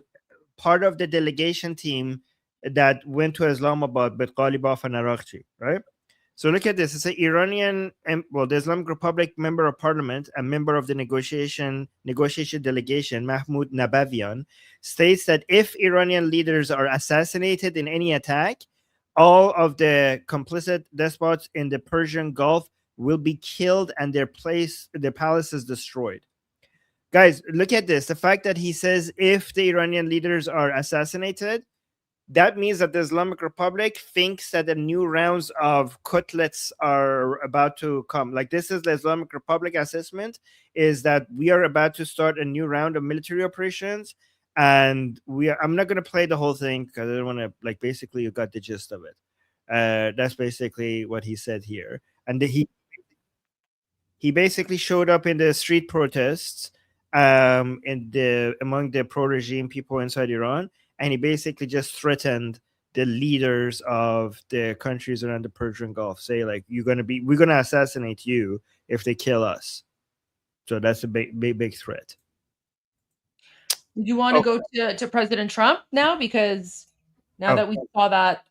part of the delegation team that went to Islamabad with Ghalibaf and Arakchi, right? So look at this. It's an Iranian, the Islamic Republic member of parliament and member of the negotiation delegation, Mahmoud NAVABI, states that if Iranian leaders are assassinated in any attack, all of the complicit despots in the Persian Gulf will be killed and their palaces destroyed. Guys, look at this. The fact that he says if the Iranian leaders are assassinated, that means that the Islamic Republic thinks that the new rounds of cutlets are about to come. Like, this is the Islamic Republic assessment, is that we are about to start a new round of military operations. And I'm not going to play the whole thing because I don't want to, like, basically you got the gist of it. That's basically what he said here. And he basically showed up in the street protests among the pro-regime people inside Iran. And he basically just threatened the leaders of the countries around the Persian Gulf, say like, we're going to assassinate you if they kill us. So that's a big threat. Do you want to go to President Trump now? Because now that we saw that,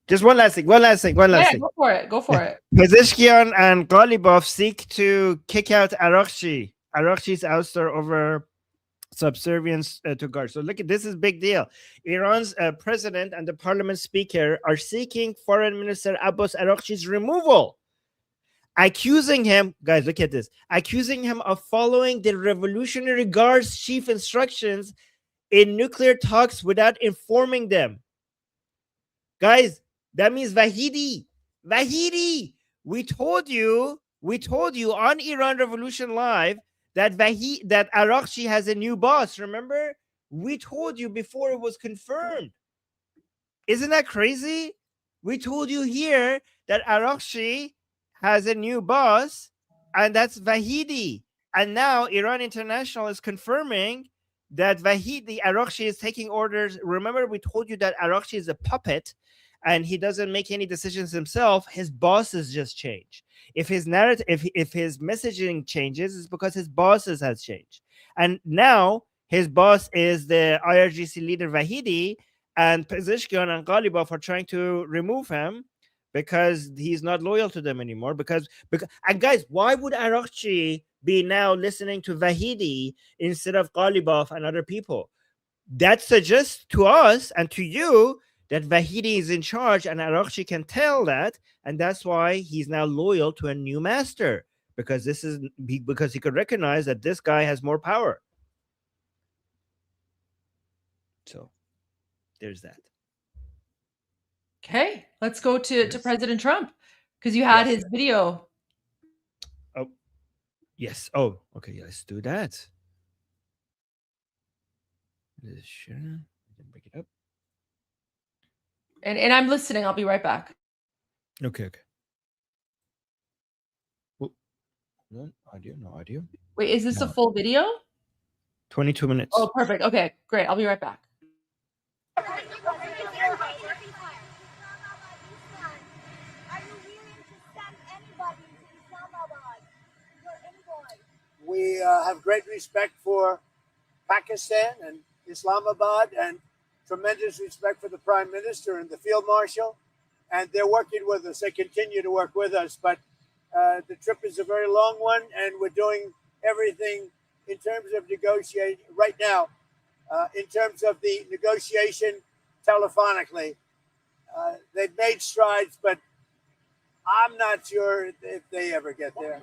just one last thing. Go for it. Pezeshkian and Ghalibaf seek to kick out Arakchi's ouster over subservience to guard. So look at this, is big deal. Iran's president and the parliament speaker are seeking Foreign Minister Abbas Arakchi's removal, accusing him, guys, look at this, accusing him of following the Revolutionary Guard's chief instructions in nuclear talks without informing them. Guys, that means Vahidi Vahidi, we told you on Iran Revolution Live that Arakshi has a new boss. Remember? We told you before it was confirmed. Isn't that crazy? We told you here that Arakshi has a new boss, and that's Vahidi. And now Iran International is confirming that Vahidi, Arakshi, is taking orders. Remember, we told you that Arakshi is a puppet and he doesn't make any decisions himself. His bosses just change. If his narrative, if his messaging changes, it's because his bosses has changed. And now his boss is the IRGC leader Vahidi, and Pezeshkian and Ghalibaf are trying to remove him because he's not loyal to them anymore. Because and guys, why would Arakchi be now listening to Vahidi instead of Ghalibaf and other people? That suggests to us and to you that Vahidi is in charge, and Arakchi can tell that, and that's why he's now loyal to a new master, because because he could recognize that this guy has more power. So there's that. Okay, let's go to President Trump, because you had his video. Oh, yes. Oh, okay. Let's do that. Sure. Break it up. And I'm listening. I'll be right back. Okay. No audio. Wait, is this a full video? 22 minutes. Oh, perfect. Okay, great. I'll be right back. We have great respect for Pakistan and Islamabad, and tremendous respect for the Prime Minister and the Field Marshal. And they're working with us. They continue to work with us. But the trip is a very long one, and we're doing everything in terms of negotiating right now, in terms of the negotiation telephonically. They've made strides, but I'm not sure if they ever get there.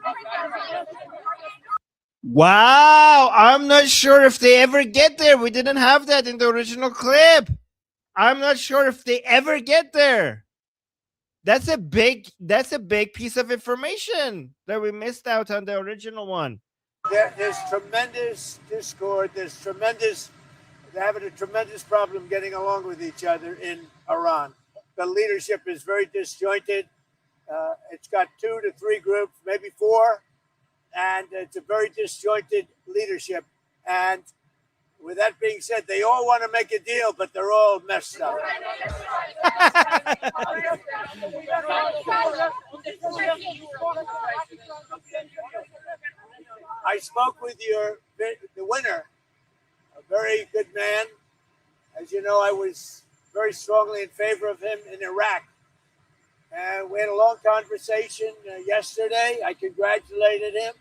Wow, I'm not sure if they ever get there. We didn't have that in the original clip. I'm not sure if they ever get there. That's a big piece of information that we missed out on the original one. There's tremendous discord. They're having a tremendous problem getting along with each other in Iran. The leadership is very disjointed. It's got 2 to 3 groups, maybe 4. And it's a very disjointed leadership. And with that being said, they all want to make a deal, but they're all messed up. I spoke with the winner, a very good man. As you know, I was very strongly in favor of him in Iraq. And we had a long conversation yesterday. I congratulated him.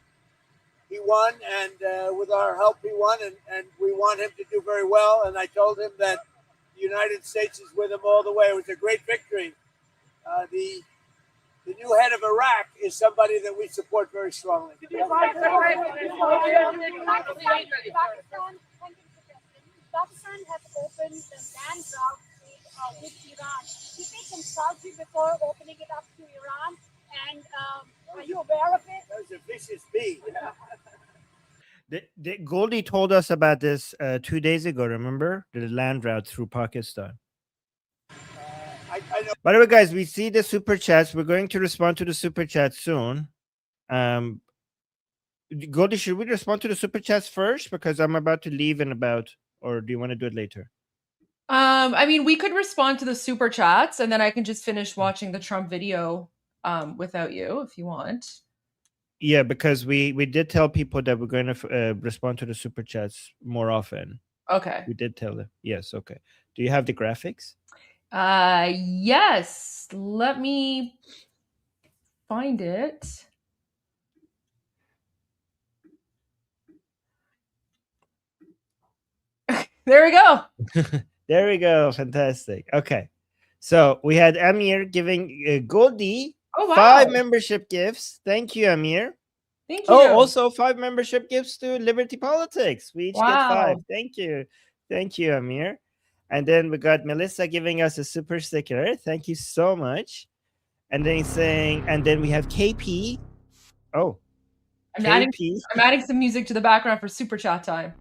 He won, and with our help, he won, and we want him to do very well. And I told him that the United States is with him all the way. It was a great victory. The new head of Iraq is somebody that we support very strongly. Pakistan has opened the land route with Iran. Did they consult you before opening it up to Iran? And are you aware of it? That was a vicious bee. Goldie told us about this 2 days ago, remember? The land route through Pakistan. I know. By the way, guys, we see the super chats. We're going to respond to the super chats soon. Goldie, should we respond to the super chats first? Because I'm about to leave in about, or do you want to do it later? I mean, we could respond to the super chats, and then I can just finish watching the Trump video without you if you want. Yeah, because we did tell people that we're going to respond to the super chats more often. Okay. We did tell them. Yes. Okay. Do you have the graphics? Yes. Let me find it. There we go. There we go. Fantastic. Okay. So we had Amir giving Goldie 5 membership gifts. Thank you, Amir. Thank you. Oh, also 5 membership gifts to Liberty Politics. We each get 5. Thank you. Thank you, Amir. And then we got Melissa giving us a super sticker. Thank you so much. And then he's saying, and then we have KP. Oh, I'm KP. adding some music to the background for super chat time.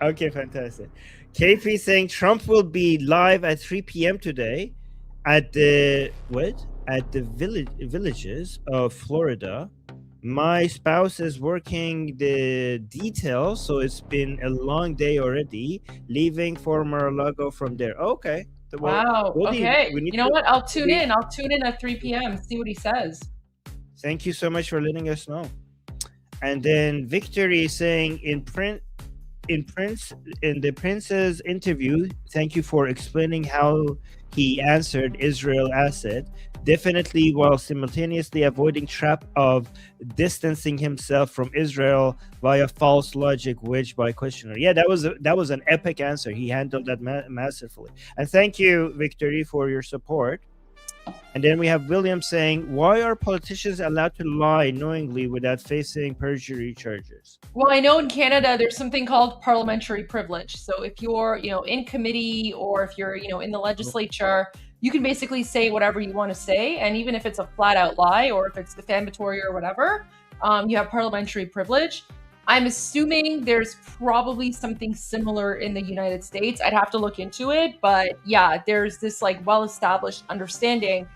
Okay, fantastic. KP saying Trump will be live at 3 p.m. today at the villages of Florida. My spouse is working the details, so it's been a long day already. Leaving for Mar-a-Lago from there. Okay. Well, Wow. Goldie, Okay. we need You know to- what? I'll tune Goldie, in. I'll tune in at 3 p.m. See what he says. Thank you so much for letting us know. And then Victory is saying in the prince's interview, thank you for explaining how he answered Israel asset, definitely while simultaneously avoiding trap of distancing himself from Israel via false logic, which by questioner. Yeah, that was an epic answer. He handled that masterfully. And thank you, Victory, for your support. And then we have William saying, why are politicians allowed to lie knowingly without facing perjury charges? Well, I know in Canada there's something called parliamentary privilege. So if you're, in committee or if you're, in the legislature, you can basically say whatever you want to say. And even if it's a flat out lie or if it's defamatory or whatever, you have parliamentary privilege. I'm assuming there's probably something similar in the United States. I'd have to look into it. But yeah, there's this well-established understanding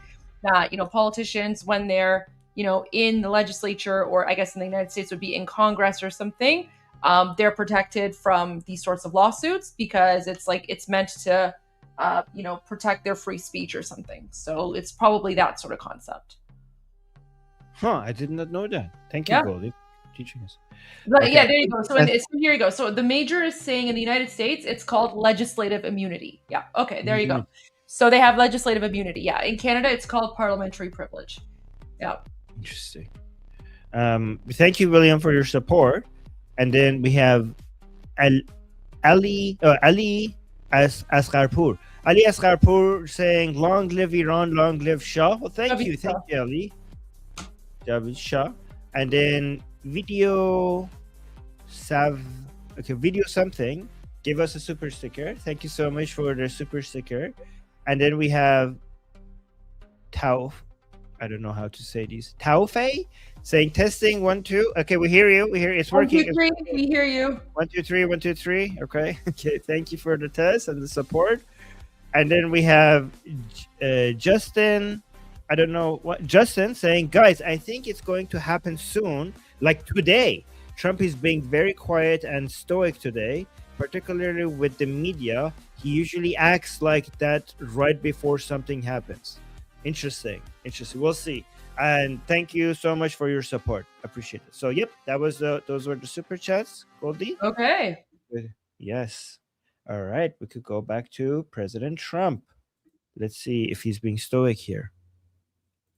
that, politicians, when they're, in the legislature, or I guess in the United States would be in Congress or something, they're protected from these sorts of lawsuits because it's meant to, protect their free speech or something. So it's probably that sort of concept. Huh, I did not know that. Thank you, Yeah. Goldie, for teaching us. But Okay. yeah, there you go. So here you go. So the major is saying in the United States, it's called legislative immunity. Yeah. Okay. There you go. So they have legislative immunity. Yeah. In Canada, it's called parliamentary privilege. Yeah. Interesting. Thank you, William, for your support. And then we have Ali Asgharpur. Ali Asgharpur saying, long live Iran, long live Shah. Well, thank you, Ali. Javid Shah. And then video something, give us a super sticker. Thank you so much for the super sticker. And then we have Tauf, I don't know how to say these. Taufe saying testing 1 2. Okay, we hear you. It's working. 1 2 3. We hear you. 1 2 3. 1 2 3. Okay. Okay. Thank you for the test and the support. And then we have Justin. I don't know what Justin saying, guys, I think it's going to happen soon, like today. Trump is being very quiet and stoic today, particularly with the media. He usually acts like that right before something happens. Interesting. We'll see. And thank you so much for your support. Appreciate it. So, yep, those were the super chats, Goldie. Okay. Yes. All right. We could go back to President Trump. Let's see if he's being stoic here.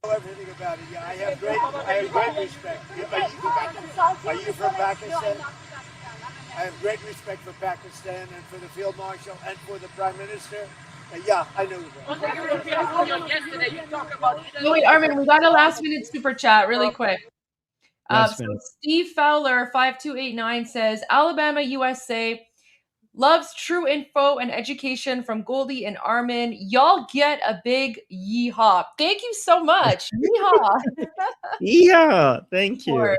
Everything about it. Yeah, I have great respect. Are you from Pakistan? I have great respect for Pakistan and for the Field Marshal and for the Prime Minister. Yeah, I know that. Wait, Armin, we got a last-minute super chat really quick. So Steve Fowler 5289 says, Alabama, USA loves true info and education from Goldie and Armin. Y'all get a big yeehaw. Thank you so much. Yeehaw. Yeah, thank you.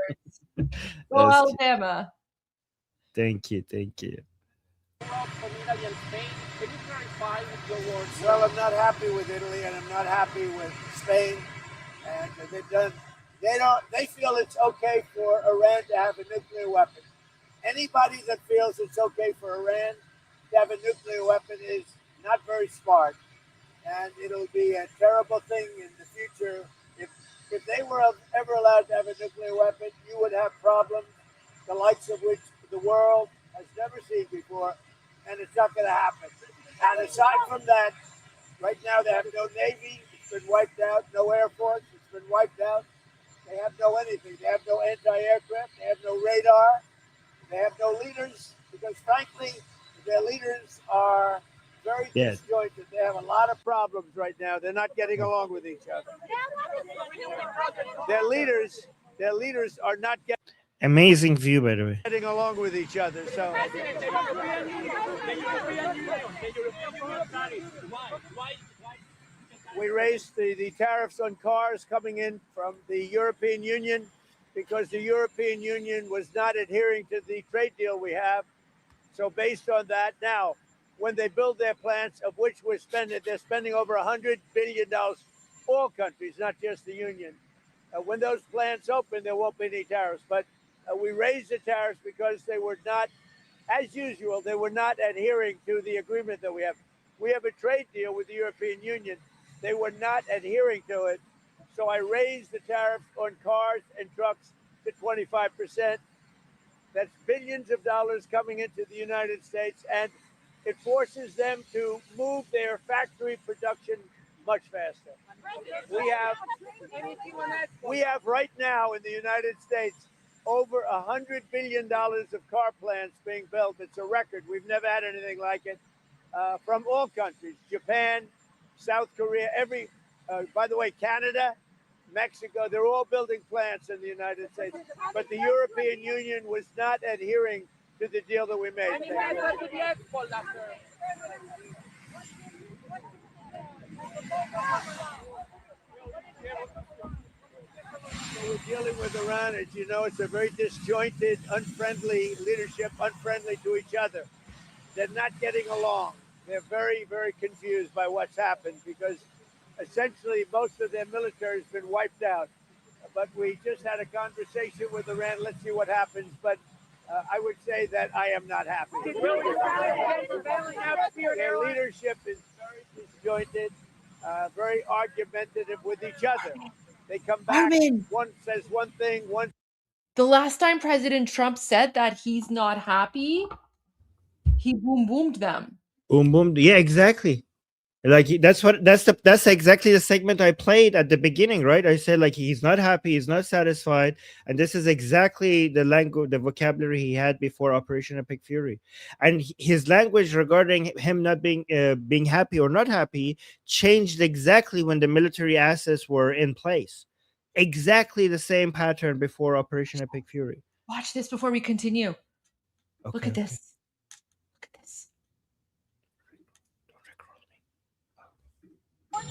Go Alabama. Thank you. Well, I'm not happy with Italy and I'm not happy with Spain. And they feel it's okay for Iran to have a nuclear weapon. Anybody that feels it's okay for Iran to have a nuclear weapon is not very smart. And it'll be a terrible thing in the future. If they were ever allowed to have a nuclear weapon, you would have problems the likes of which the world has never seen before, and it's not going to happen. And aside from that, right now they have no Navy, it's been wiped out, no Air Force, it's been wiped out. They have no anything. They have no anti-aircraft, they have no radar, they have no leaders, because frankly, their leaders are very disjointed. They have a lot of problems right now. They're not getting along with each other. Their leaders are not getting amazing view, by the way. Getting along with each other. So we raised the tariffs on cars coming in from the European Union because the European Union was not adhering to the trade deal we have. So based on that, now, when they build their plants, of which they're spending over $100 billion, all countries, not just the Union. When those plants open, there won't be any tariffs. But we raised the tariffs because they were not, as usual, they were not adhering to the agreement that we have. We have a trade deal with the European Union. They were not adhering to it. So I raised the tariffs on cars and trucks to 25%. That's billions of dollars coming into the United States, and it forces them to move their factory production much faster. We have right now in the United States over $100 billion of car plants being built. It's a record. We've never had anything like it from all countries, Japan, South Korea, by the way, Canada, Mexico, they're all building plants in the United States. But the European Union was not adhering to the deal that we made. We're dealing with Iran. As you know, it's a very disjointed, unfriendly leadership, unfriendly to each other. They're not getting along. They're very, very confused by what's happened because essentially most of their military has been wiped out. But we just had a conversation with Iran. Let's see what happens. But I would say that I am not happy. Their leadership is very disjointed, very argumentative with each other. They come back, Armin. one says one thing, one. The last time President Trump said that he's not happy, he boomed them. Boom, boom. Yeah, exactly. Like that's exactly the segment I played at the beginning, right? I said like he's not happy, he's not satisfied, and this is exactly the language, the vocabulary he had before Operation Epic Fury, and his language regarding him not being happy or not happy changed exactly when the military assets were in place. Exactly the same pattern before Operation Epic Fury. Watch this before we continue. Okay. Look at this.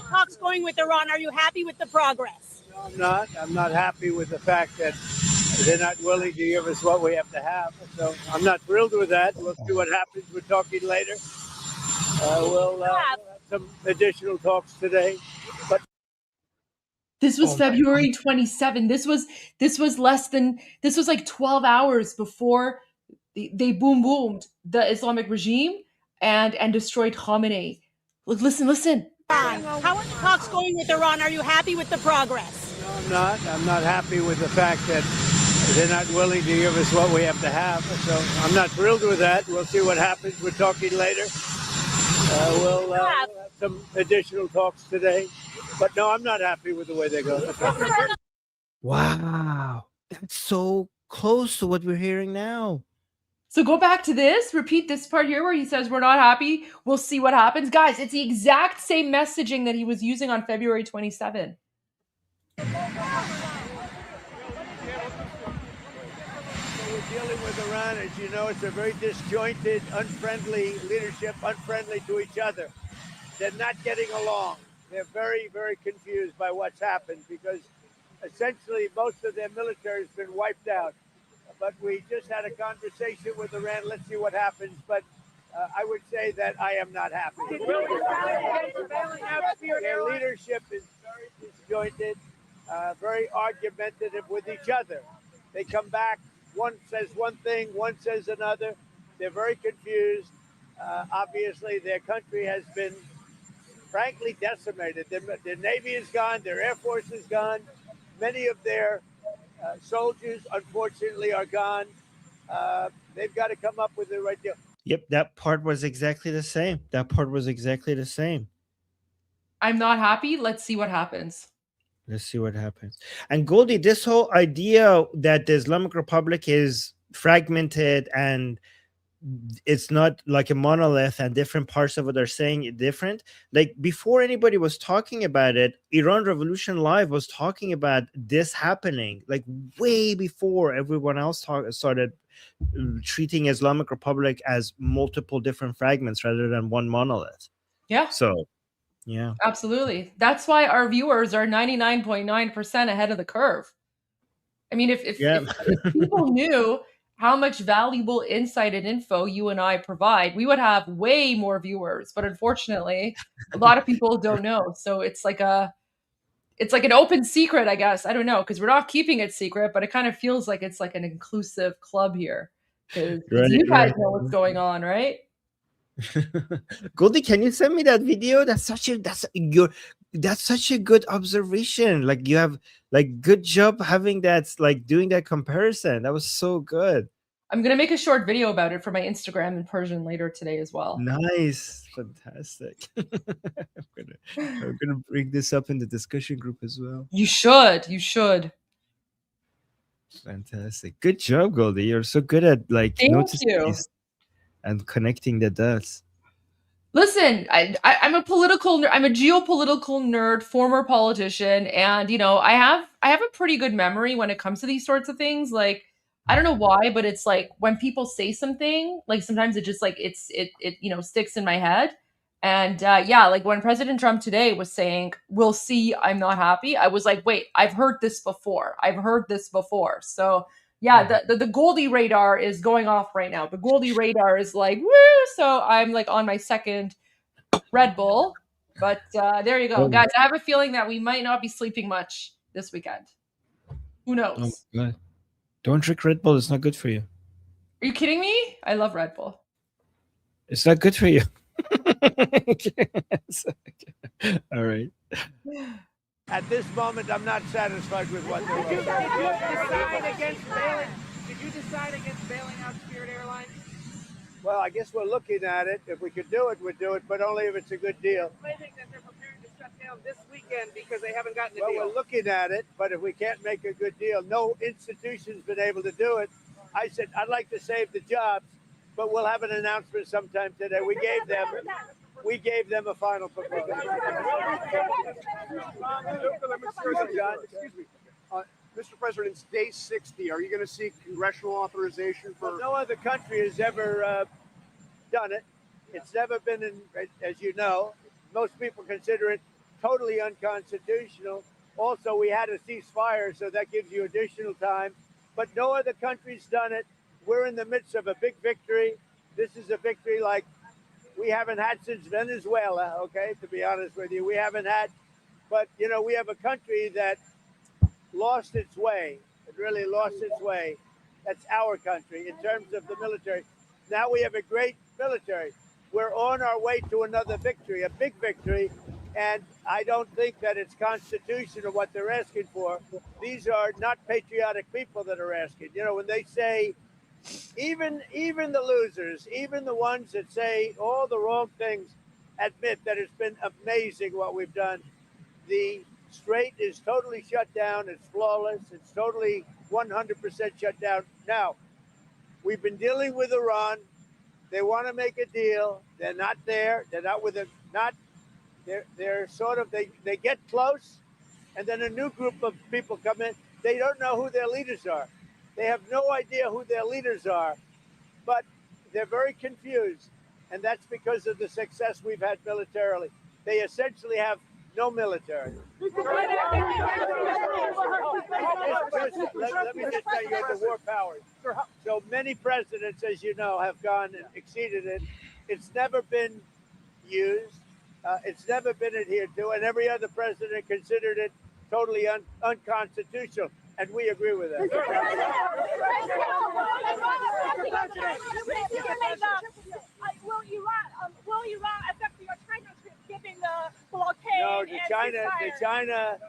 Talks going with Iran. Are you happy with the progress? No, I'm not. I'm not happy with the fact that they're not willing to give us what we have to have. So I'm not thrilled with that. We'll see what happens. We're talking later. We'll have some additional talks today. But this was February 27. This was like 12 hours before they boomed the Islamic regime and destroyed Ghamari. Look, listen. How are the talks going with Iran? Are you happy with the progress? No, I'm not. I'm not happy with the fact that they're not willing to give us what we have to have. So I'm not thrilled with that. We'll see what happens. We're talking later. We'll have some additional talks today. But no, I'm not happy with the way they go. Wow. That's so close to what we're hearing now. So go back to this, repeat this part here where he says, we're not happy. We'll see what happens. Guys, it's the exact same messaging that he was using on February 27. We're dealing with Iran. As you know, it's a very disjointed, unfriendly leadership, unfriendly to each other. They're not getting along. They're very, very confused by what's happened because essentially most of their military has been wiped out. But we just had a conversation with Iran. Let's see what happens. But I would say that I am not happy. Their leadership is very disjointed, very argumentative with each other. They come back, one says one thing, one says another. They're very confused. Obviously, their country has been, frankly, decimated. Their Navy is gone. Their Air Force is gone. Many of their soldiers, unfortunately, are gone. They've got to come up with the right deal. Yep, that part was exactly the same. I'm not happy. Let's see what happens. And Goldie, this whole idea that the Islamic Republic is fragmented and it's not like a monolith and different parts of what they're saying is different. Like before anybody was talking about it, Iran Revolution Live was talking about this happening, like way before everyone else started treating Islamic Republic as multiple different fragments rather than one monolith. Yeah. So Yeah. Absolutely. That's why our viewers are 99.9% ahead of the curve. I mean, if people knew how much valuable insight and info you and I provide, we would have way more viewers. But unfortunately, a lot of people don't know. So it's like an open secret, I guess. I don't know, because we're not keeping it secret, but it kind of feels like it's like an inclusive club here. Because you guys know what's going on, right? Goldie, can you send me that video? That's such a good observation. Like you have like good job having that, like doing that comparison. That was so good. I'm gonna make a short video about it for my Instagram in Persian later today as well. Nice, fantastic. I'm gonna bring this up in the discussion group as well. You should. You should. Fantastic. Good job, Goldie. You're so good at like Thank noticing you. these and connecting the dots. Listen, I'm a geopolitical nerd, former politician, and I have a pretty good memory when it comes to these sorts of things. Like, I don't know why, but it's like when people say something, like sometimes it just like it sticks in my head. And yeah, like when President Trump today was saying, "We'll see, I'm not happy," I was like, "Wait, I've heard this before. I've heard this before." So yeah, the Goldie radar is going off right now. The Goldie radar is like, woo! So I'm like on my second Red Bull. But there you go. Oh. Guys, I have a feeling that we might not be sleeping much this weekend. Who knows? Oh, God. Don't drink Red Bull. It's not good for you. Are you kidding me? I love Red Bull. It's not good for you. All right. At this moment, I'm not satisfied with what they're doing. Did you decide against bailing out Spirit Airlines? Well, I guess we're looking at it. If we could do it, we'd do it, but only if it's a good deal. Claiming that they're preparing to shut down this weekend because they haven't gotten a Well, deal. we're looking at it, but if we can't make a good deal, no institution's been able to do it. I said, I'd like to save the jobs, but we'll have an announcement sometime today. We gave them a final proposal. Excuse me. Mr. President, it's day 60. Are you going to seek congressional authorization for? Well, no other country has ever done it. It's never been in, as you know, most people consider it totally unconstitutional. Also, we had a ceasefire, so that gives you additional time. But no other country's done it. We're in the midst of a big victory. This is a victory like we haven't had since Venezuela, okay, to be honest with you. We haven't had, but, we have a country that lost its way. It really lost its way. That's our country in terms of the military. Now we have a great military. We're on our way to another victory, a big victory. And I don't think that it's constitutional what they're asking for. These are not patriotic people that are asking. When they say, even the losers, even the ones that say all the wrong things, admit that it's been amazing what we've done. The Strait is totally shut down. It's flawless. It's totally 100% shut down. Now, we've been dealing with Iran. They want to make a deal. They're not there. They're not with it. They're sort of, they get close, and then a new group of people come in. They don't know who their leaders are. They have no idea who their leaders are, but they're very confused. And that's because of the success we've had militarily. They essentially have no military. Let me just tell you the war powers. So many presidents, as you know, have gone and exceeded it. It's never been used. It's never been adhered to, and every other president considered it totally unconstitutional, and we agree with that. Will Iran affect your China trip given the blockade? No, China,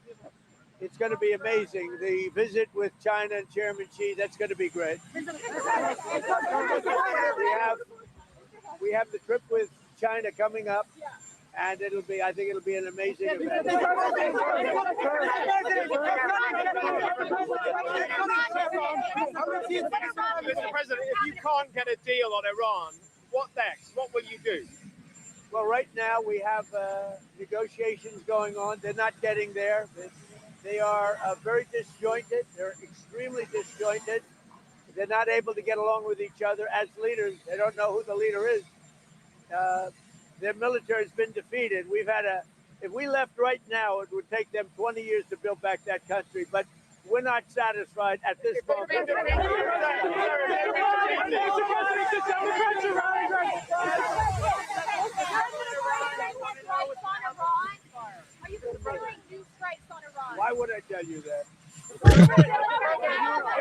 it's going to be amazing. The visit with China and Chairman Xi, that's going to be great. We have the trip with China coming up. And I think it'll be an amazing event. Mr. President, if you can't get a deal on Iran, what next? What will you do? Well, right now we have negotiations going on. They're not getting there. They are very disjointed. They're extremely disjointed. They're not able to get along with each other as leaders. They don't know who the leader is. Their military has been defeated. We've had If we left right now, it would take them 20 years to build back that country. But we're not satisfied at this moment. Why would I tell you that?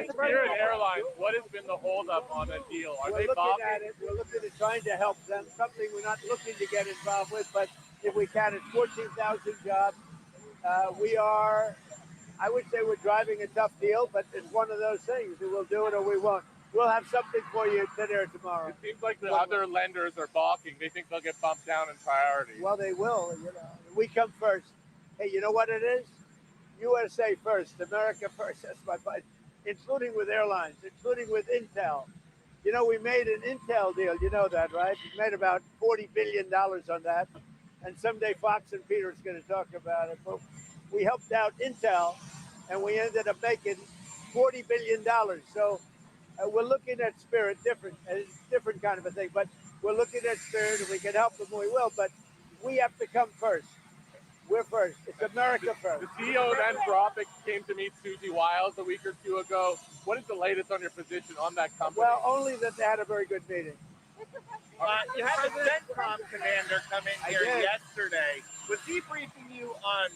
Spirit Airlines, what has been the holdup on a deal? Are they looking balking? at it. We're looking at trying to help them. Something we're not looking to get involved with, but if we can, it's 14,000 jobs. We are, I would say we're driving a tough deal, but it's one of those things. We'll do it or we won't. We'll have something for you today or tomorrow. It seems like the other lenders are balking. They think they'll get bumped down in priority. Well, they will. You know, we come first. Hey, you know what it is? USA first, America first. That's my point. Including with airlines, including with Intel. You know, we made an Intel deal. You know that, right? We made about $40 billion on that. And someday Fox and Peter is going to talk about it. But we helped out Intel, and we ended up making $40 billion. So we're looking at Spirit different. It's a different kind of a thing. But we're looking at Spirit, and we can help them. We will. But we have to come first. We're first. It's America first. The CEO of Anthropic came to meet Susie Wiles a week or two ago. What is the latest on your position on that company? Well, only that they had a very good meeting. You had the CENTCOM commander come in here yesterday. Was he briefing you on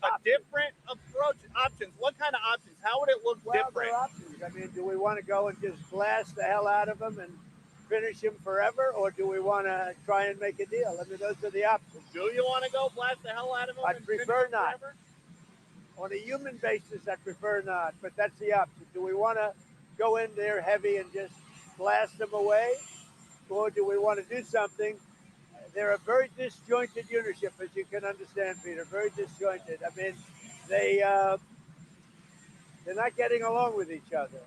a different approach, options? What kind of options? How would it look different? There are options. I mean, do we want to go and just blast the hell out of them and finish him forever, or do we want to try and make a deal? I mean, those are the options. Do you want to go blast the hell out of him? I prefer not. On a human basis, I prefer not, but that's the option. Do we want to go in there heavy and just blast them away, or do we want to do something? They're a very disjointed unitship, as you can understand, Peter, very disjointed. I mean, they're not getting along with each other,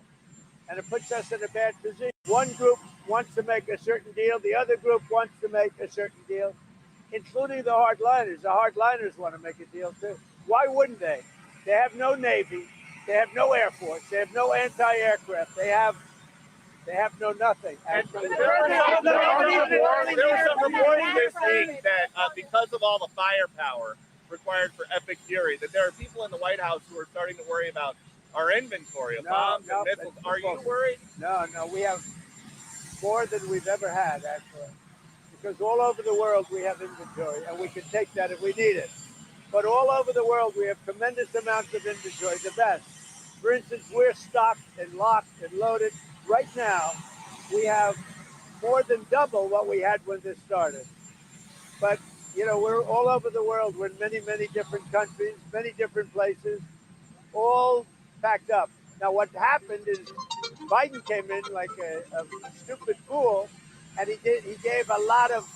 and it puts us in a bad position. One group wants to make a certain deal. The other group wants to make a certain deal, including the hardliners. The hardliners want to make a deal, too. Why wouldn't they? They have no Navy. They have no Air Force. They have no anti-aircraft. They have no nothing. There was some reporting this week that because of all the firepower required for Epic Fury, that there are people in the White House who are starting to worry about our inventory of bombs and missiles. Are you worried? No, we have more than we've ever had, actually. Because all over the world we have inventory, and we can take that if we need it. But all over the world we have tremendous amounts of inventory, the best. For instance, we're stocked and locked and loaded. Right now, we have more than double what we had when this started. But, you know, we're all over the world. We're in many, many different countries, many different places, all packed up. Now, what happened is Biden came in like a stupid fool, and he gave a lot of...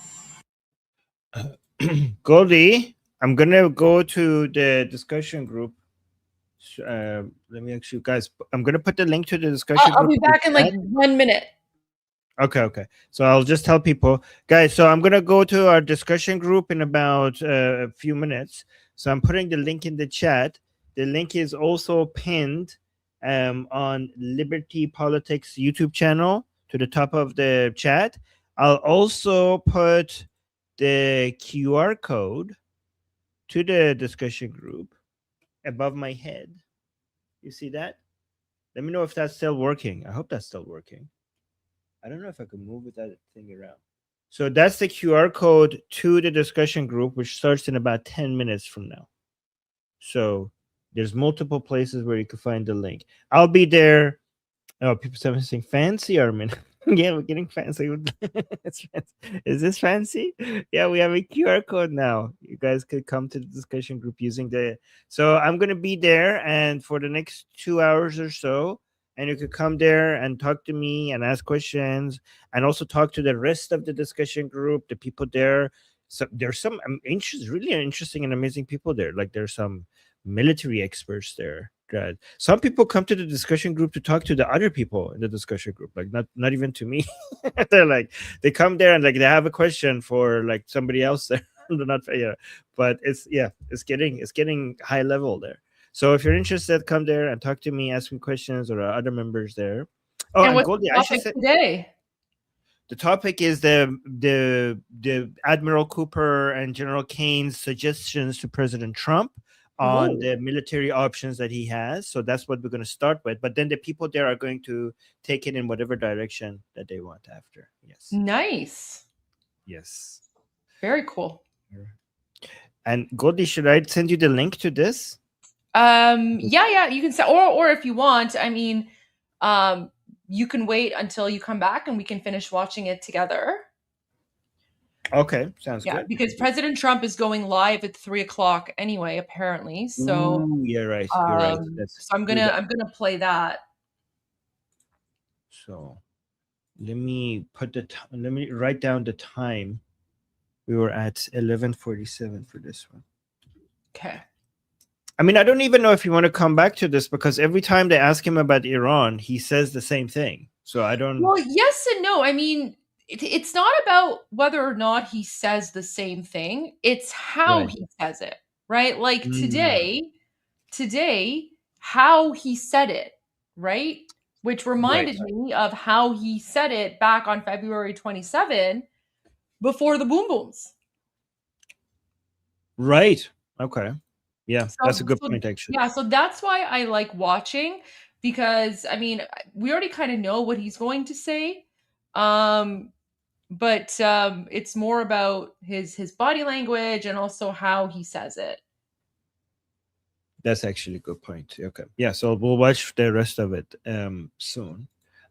Goldie, I'm going to go to the discussion group. Let me actually, guys, I'm going to put the link to the discussion group. I'll be back in like 1 minute. Okay. So I'll just tell people, guys, so I'm going to go to our discussion group in about a few minutes. So I'm putting the link in the chat. The link is also pinned on Liberty Politics YouTube channel to the top of the chat. I'll also put the QR code to the discussion group above my head. You see that? Let me know if that's still working. I hope that's still working. I don't know if I can move that thing around. So that's the QR code to the discussion group, which starts in about 10 minutes from now. So there's multiple places where you can find the link. I'll be there. Oh, people are saying fancy, Armin. Yeah, we're getting fancy. It's fancy. Is this fancy? Yeah, we have a QR code now. You guys could come to the discussion group using the... So I'm going to be there, and for the next 2 hours or so, and you could come there and talk to me and ask questions, and also talk to the rest of the discussion group, the people there. So there's some really interesting and amazing people there. Like there's some military experts there. Good. Some people come to the discussion group to talk to the other people in the discussion group, like not even to me. They're like, they come there and like they have a question for like somebody else there. They're not, yeah, but it's getting high level there. So if you're interested, come there and talk to me, ask me questions, or other members there. Oh, and what's Goldie, the topic today? The topic is the Admiral Cooper and General Kane's suggestions to President Trump on the military options that he has. So that's what we're going to start with. But then the people there are going to take it in whatever direction that they want after. Yes. Nice. Yes. Very cool. And Goldie, should I send you the link to this? Yeah, you can say, or if you want, I mean, you can wait until you come back and we can finish watching it together. Okay, sounds good. Because President Trump is going live at 3:00 anyway, apparently. So Ooh, you're right. You're right. So I'm gonna play that. So let me let me write down the time. We were at 11:47 for this one. Okay. I mean, I don't even know if you want to come back to this because every time they ask him about Iran, he says the same thing. So I don't. Well, yes and no. I mean, it's not about whether or not he says the same thing. It's how he says it, right? Like today, how he said it, right? Which reminded me of how he said it back on February 27 before the boom booms. Right. Okay. Yeah, that's a good point, actually. Yeah, so that's why I like watching, because I mean, we already kind of know what he's going to say. But it's more about his body language and also how he says it. That's actually a good point. Okay. Yeah, so we'll watch the rest of it soon.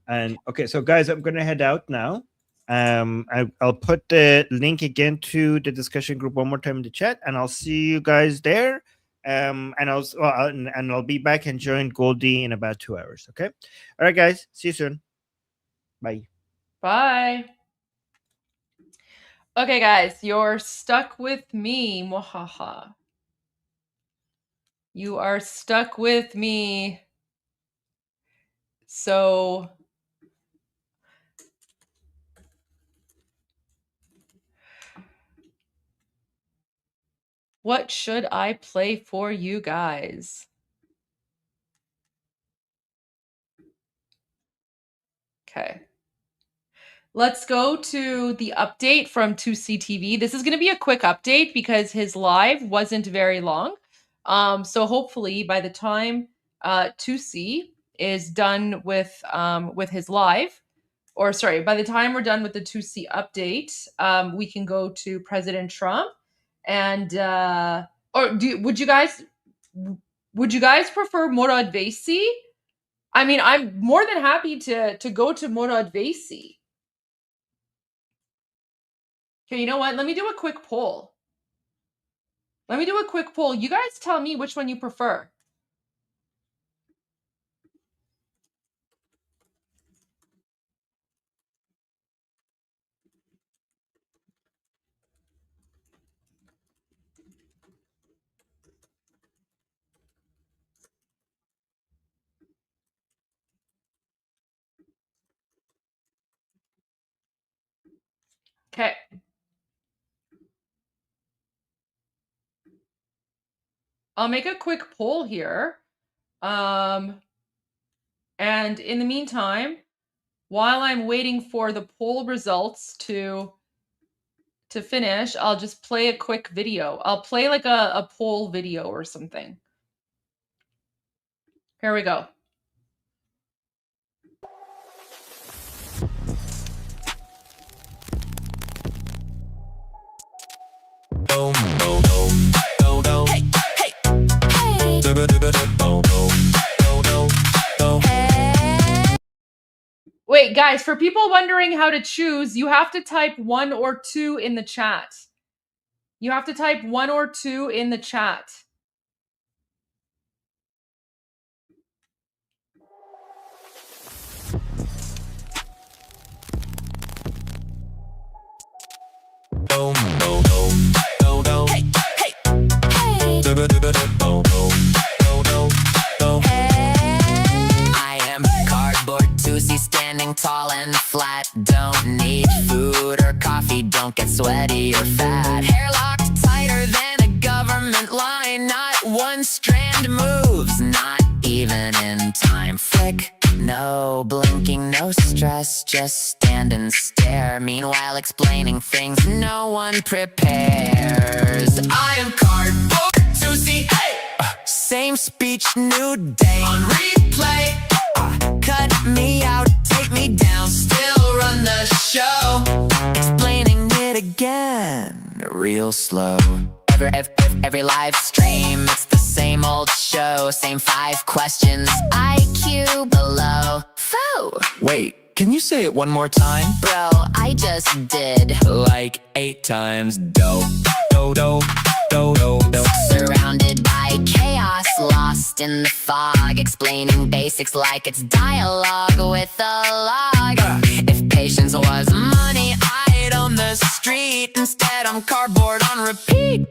And okay, so guys, I'm gonna head out now. I'll put the link again to the discussion group one more time in the chat, and I'll see you guys there. And I'll be back and join Goldie in about 2 hours. Okay. All right, guys. See you soon. Bye. Bye. Okay, guys, you're stuck with me. Mwahaha. You are stuck with me. So what should I play for you guys? Okay. Let's go to the update from 2C TV. This is going to be a quick update because his live wasn't very long. So hopefully by the time 2C is done with his live, or sorry, by the time we're done with the 2C update, we can go to President Trump. And would you guys prefer Murad Vaisi? I mean, I'm more than happy to go to Murad Vaisi. Okay, you know what? Let me do a quick poll. You guys tell me which one you prefer. Okay. I'll make a quick poll here. And in the meantime, while I'm waiting for the poll results to finish, I'll just play a quick video. I'll play like a poll video or something. Here we go. Wait, guys, for people wondering how to choose, you have to type 1 or 2 in the chat. You have to type 1 or 2 in the chat. I am cardboard Tusi, standing tall and flat. Don't need food or coffee, don't get sweaty or fat. Hair locked tighter than a government line. Not one strand moves, not even in time. Flick, no blinking, no stress, just stand and stare. Meanwhile, explaining things no one prepares. I am cardboard to see. Same speech, new day on replay. Cut me out, take me down, still run the show. Explaining it again, real slow. Every live stream, it's the same old show. Same 5 questions, IQ below. Faux. Wait, can you say it one more time? Bro, I just did. Like 8 times. Dope. Surrounded by chaos, lost in the fog. Explaining basics like it's dialogue with a log. If patience was money, I'd own the street. Instead, I'm cardboard on repeat.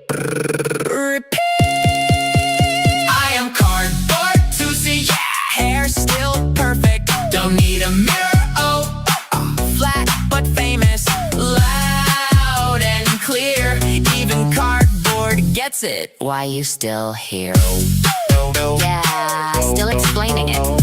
I am cardboard to see, yeah. Hair still perfect, don't need a mirror, oh. Flat but famous, loud and clear. Even cardboard gets it, why you still here? Yeah, still explaining it. What?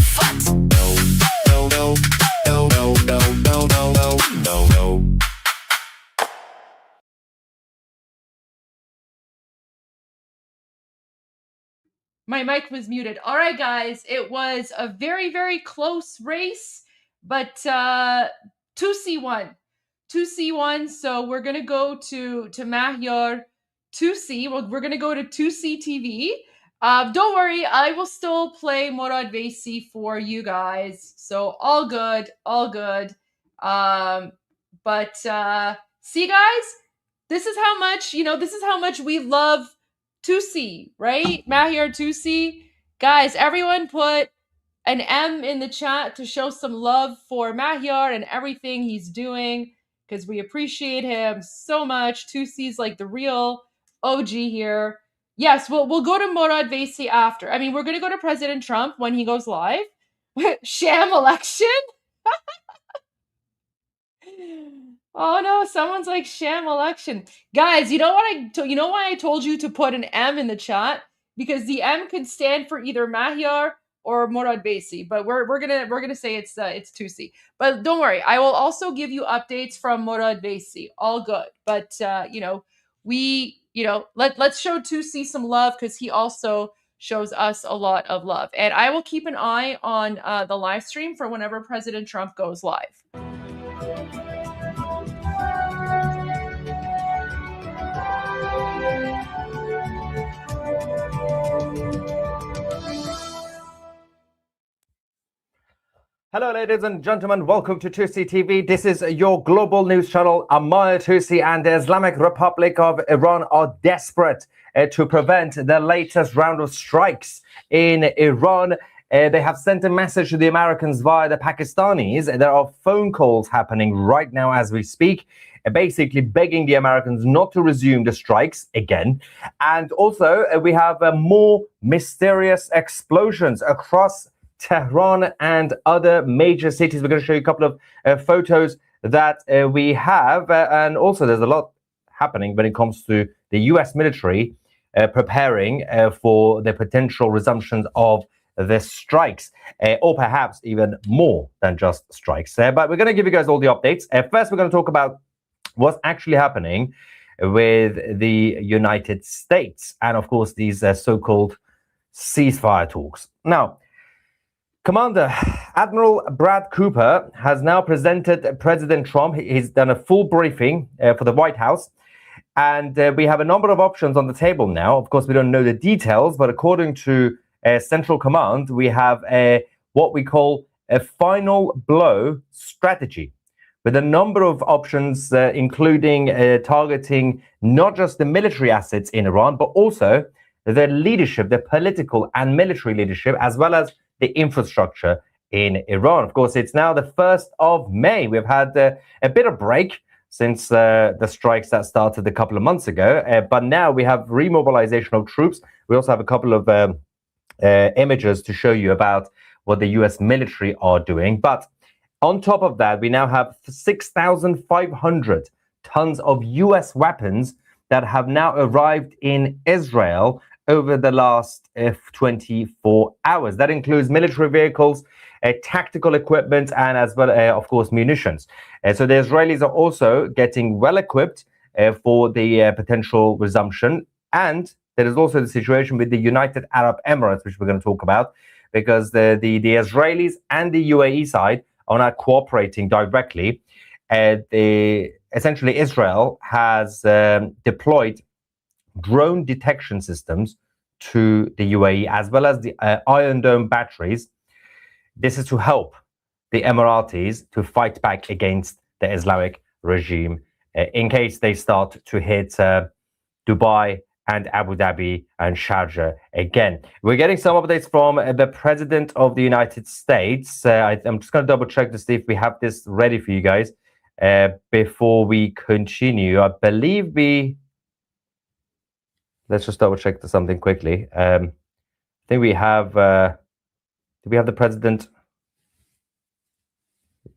My mic was muted. All right, guys, it was a very, very close race, but 2C1. 2C1, so we're going to go to Mahyar 2C. We're going to go to 2C TV. Don't worry, I will still play Morad Vaisi for you guys. So all good, all good. But see, guys, this is how much, this is how much we love 2C, right? Mahyar 2C. Guys, everyone put an M in the chat to show some love for Mahyar and everything he's doing, because we appreciate him so much. 2C's like the real OG here. Yes, we'll go to Morad Vaisi after. I mean, we're going to go to President Trump when he goes live. Sham election? Oh no, someone's like sham election. Guys, you know why I told you to put an M in the chat? Because the M could stand for either Mahyar or Morad Vaisi, but we're gonna say it's 2C. But don't worry, I will also give you updates from Morad Vaisi. All good. But let's show 2C some love, because he also shows us a lot of love. And I will keep an eye on the live stream for whenever President Trump goes live. Hello, ladies and gentlemen. Welcome to 2C TV. This is your global news channel. Ammar 2C and the Islamic Republic of Iran are desperate to prevent the latest round of strikes in Iran. They have sent a message to the Americans via the Pakistanis. There are phone calls happening right now as we speak, basically begging the Americans not to resume the strikes again. And also, we have more mysterious explosions across Tehran and other major cities. We're going to show you a couple of photos that we have. And also, there's a lot happening when it comes to the US military preparing for the potential resumptions of the strikes, or perhaps even more than just strikes. But we're going to give you guys all the updates. First, we're going to talk about what's actually happening with the United States and, of course, these so-called ceasefire talks. Now, Commander Admiral Brad Cooper has now presented President Trump. He's done a full briefing for the White House. And we have a number of options on the table now. Of course, we don't know the details, but according to Central Command, we have what we call a final blow strategy, with a number of options, including targeting not just the military assets in Iran, but also the leadership, the political and military leadership, as well as the infrastructure in Iran. Of course, it's now the 1st of May. We've had a bit of break since the strikes that started a couple of months ago, but now we have remobilization of troops. We also have a couple of images to show you about what the US military are doing. But on top of that, we now have 6,500 tons of US weapons that have now arrived in Israel over the last 24 hours. That includes military vehicles, tactical equipment, and as well, of course, munitions. So the Israelis are also getting well equipped for the potential resumption. And there is also the situation with the United Arab Emirates, which we're going to talk about, because the Israelis and the UAE side are not cooperating directly. Essentially, Israel has deployed drone detection systems to the UAE, as well as the Iron Dome batteries. This is to help the Emiratis to fight back against the Islamic regime in case they start to hit Dubai and Abu Dhabi and Sharjah again. We're getting some updates from the President of the United States. I'm just going to double check to see if we have this ready for you guys before we continue. I believe let's just double check something quickly. I think we have, do we have the President?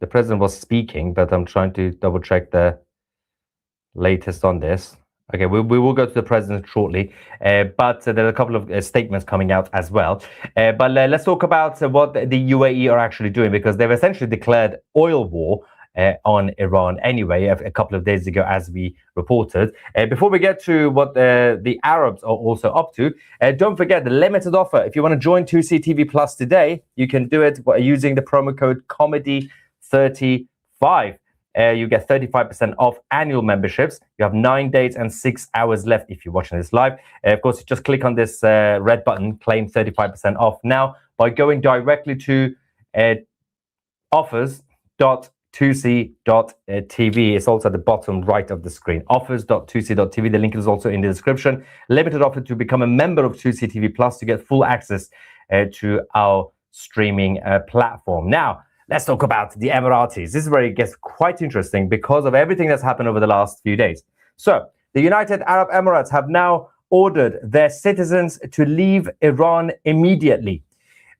The President was speaking, but I'm trying to double check the latest on this. Okay, we will go to the President shortly, but there are a couple of statements coming out as well. But let's talk about what the UAE are actually doing, because they've essentially declared oil war on Iran anyway, a couple of days ago, as we reported. Before we get to what the Arabs are also up to, don't forget the limited offer. If you want to join 2CTV Plus today, you can do it using the promo code COMEDY35. You get 35% off annual memberships. You have 9 days and 6 hours left if you're watching this live. Of course, just click on this red button, claim 35% off now by going directly to offers.2c.tv. It's also at the bottom right of the screen. Offers.2c.tv. The link is also in the description. Limited offer to become a member of 2CTV Plus to get full access to our streaming platform. Now, let's talk about the Emiratis. This is where it gets quite interesting because of everything that's happened over the last few days. So, the United Arab Emirates have now ordered their citizens to leave Iran immediately.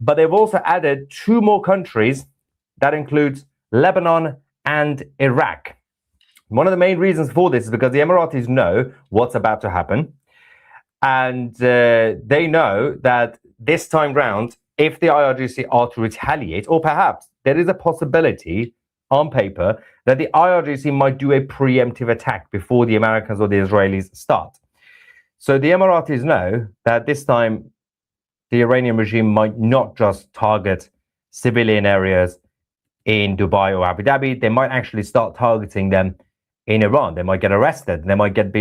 But they've also added 2 more countries. That includes Lebanon and Iraq. One of the main reasons for this is because the Emiratis know what's about to happen. And they know that this time round, if the IRGC are to retaliate, or perhaps there is a possibility on paper that the IRGC might do a preemptive attack before the Americans or the Israelis start. So the Emiratis know that this time the Iranian regime might not just target civilian areas in Dubai or Abu Dhabi. They might actually start targeting them in Iran. They might get arrested. They might get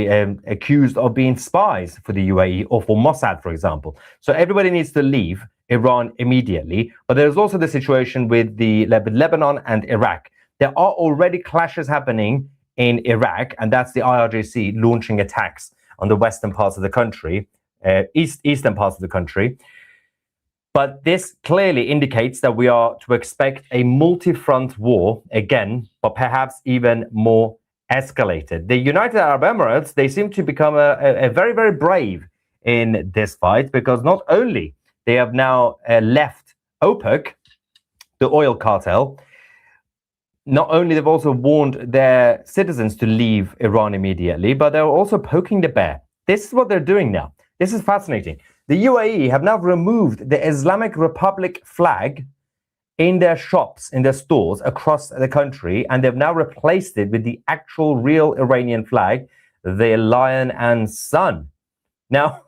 accused of being spies for the UAE or for Mossad, for example. So everybody needs to leave Iran immediately. But there's also the situation with Lebanon and Iraq. There are already clashes happening in Iraq, and that's the IRGC launching attacks on the western parts of the country, eastern parts of the country. But this clearly indicates that we are to expect a multi-front war again, but perhaps even more escalated. The United Arab Emirates, they seem to become a very, very brave in this fight, because not only they have now left OPEC, the oil cartel, not only they've also warned their citizens to leave Iran immediately, but they're also poking the bear. This is what they're doing now. This is fascinating. The UAE have now removed the Islamic Republic flag in their shops, in their stores across the country, and they've now replaced it with the actual real Iranian flag, the lion and sun. Now,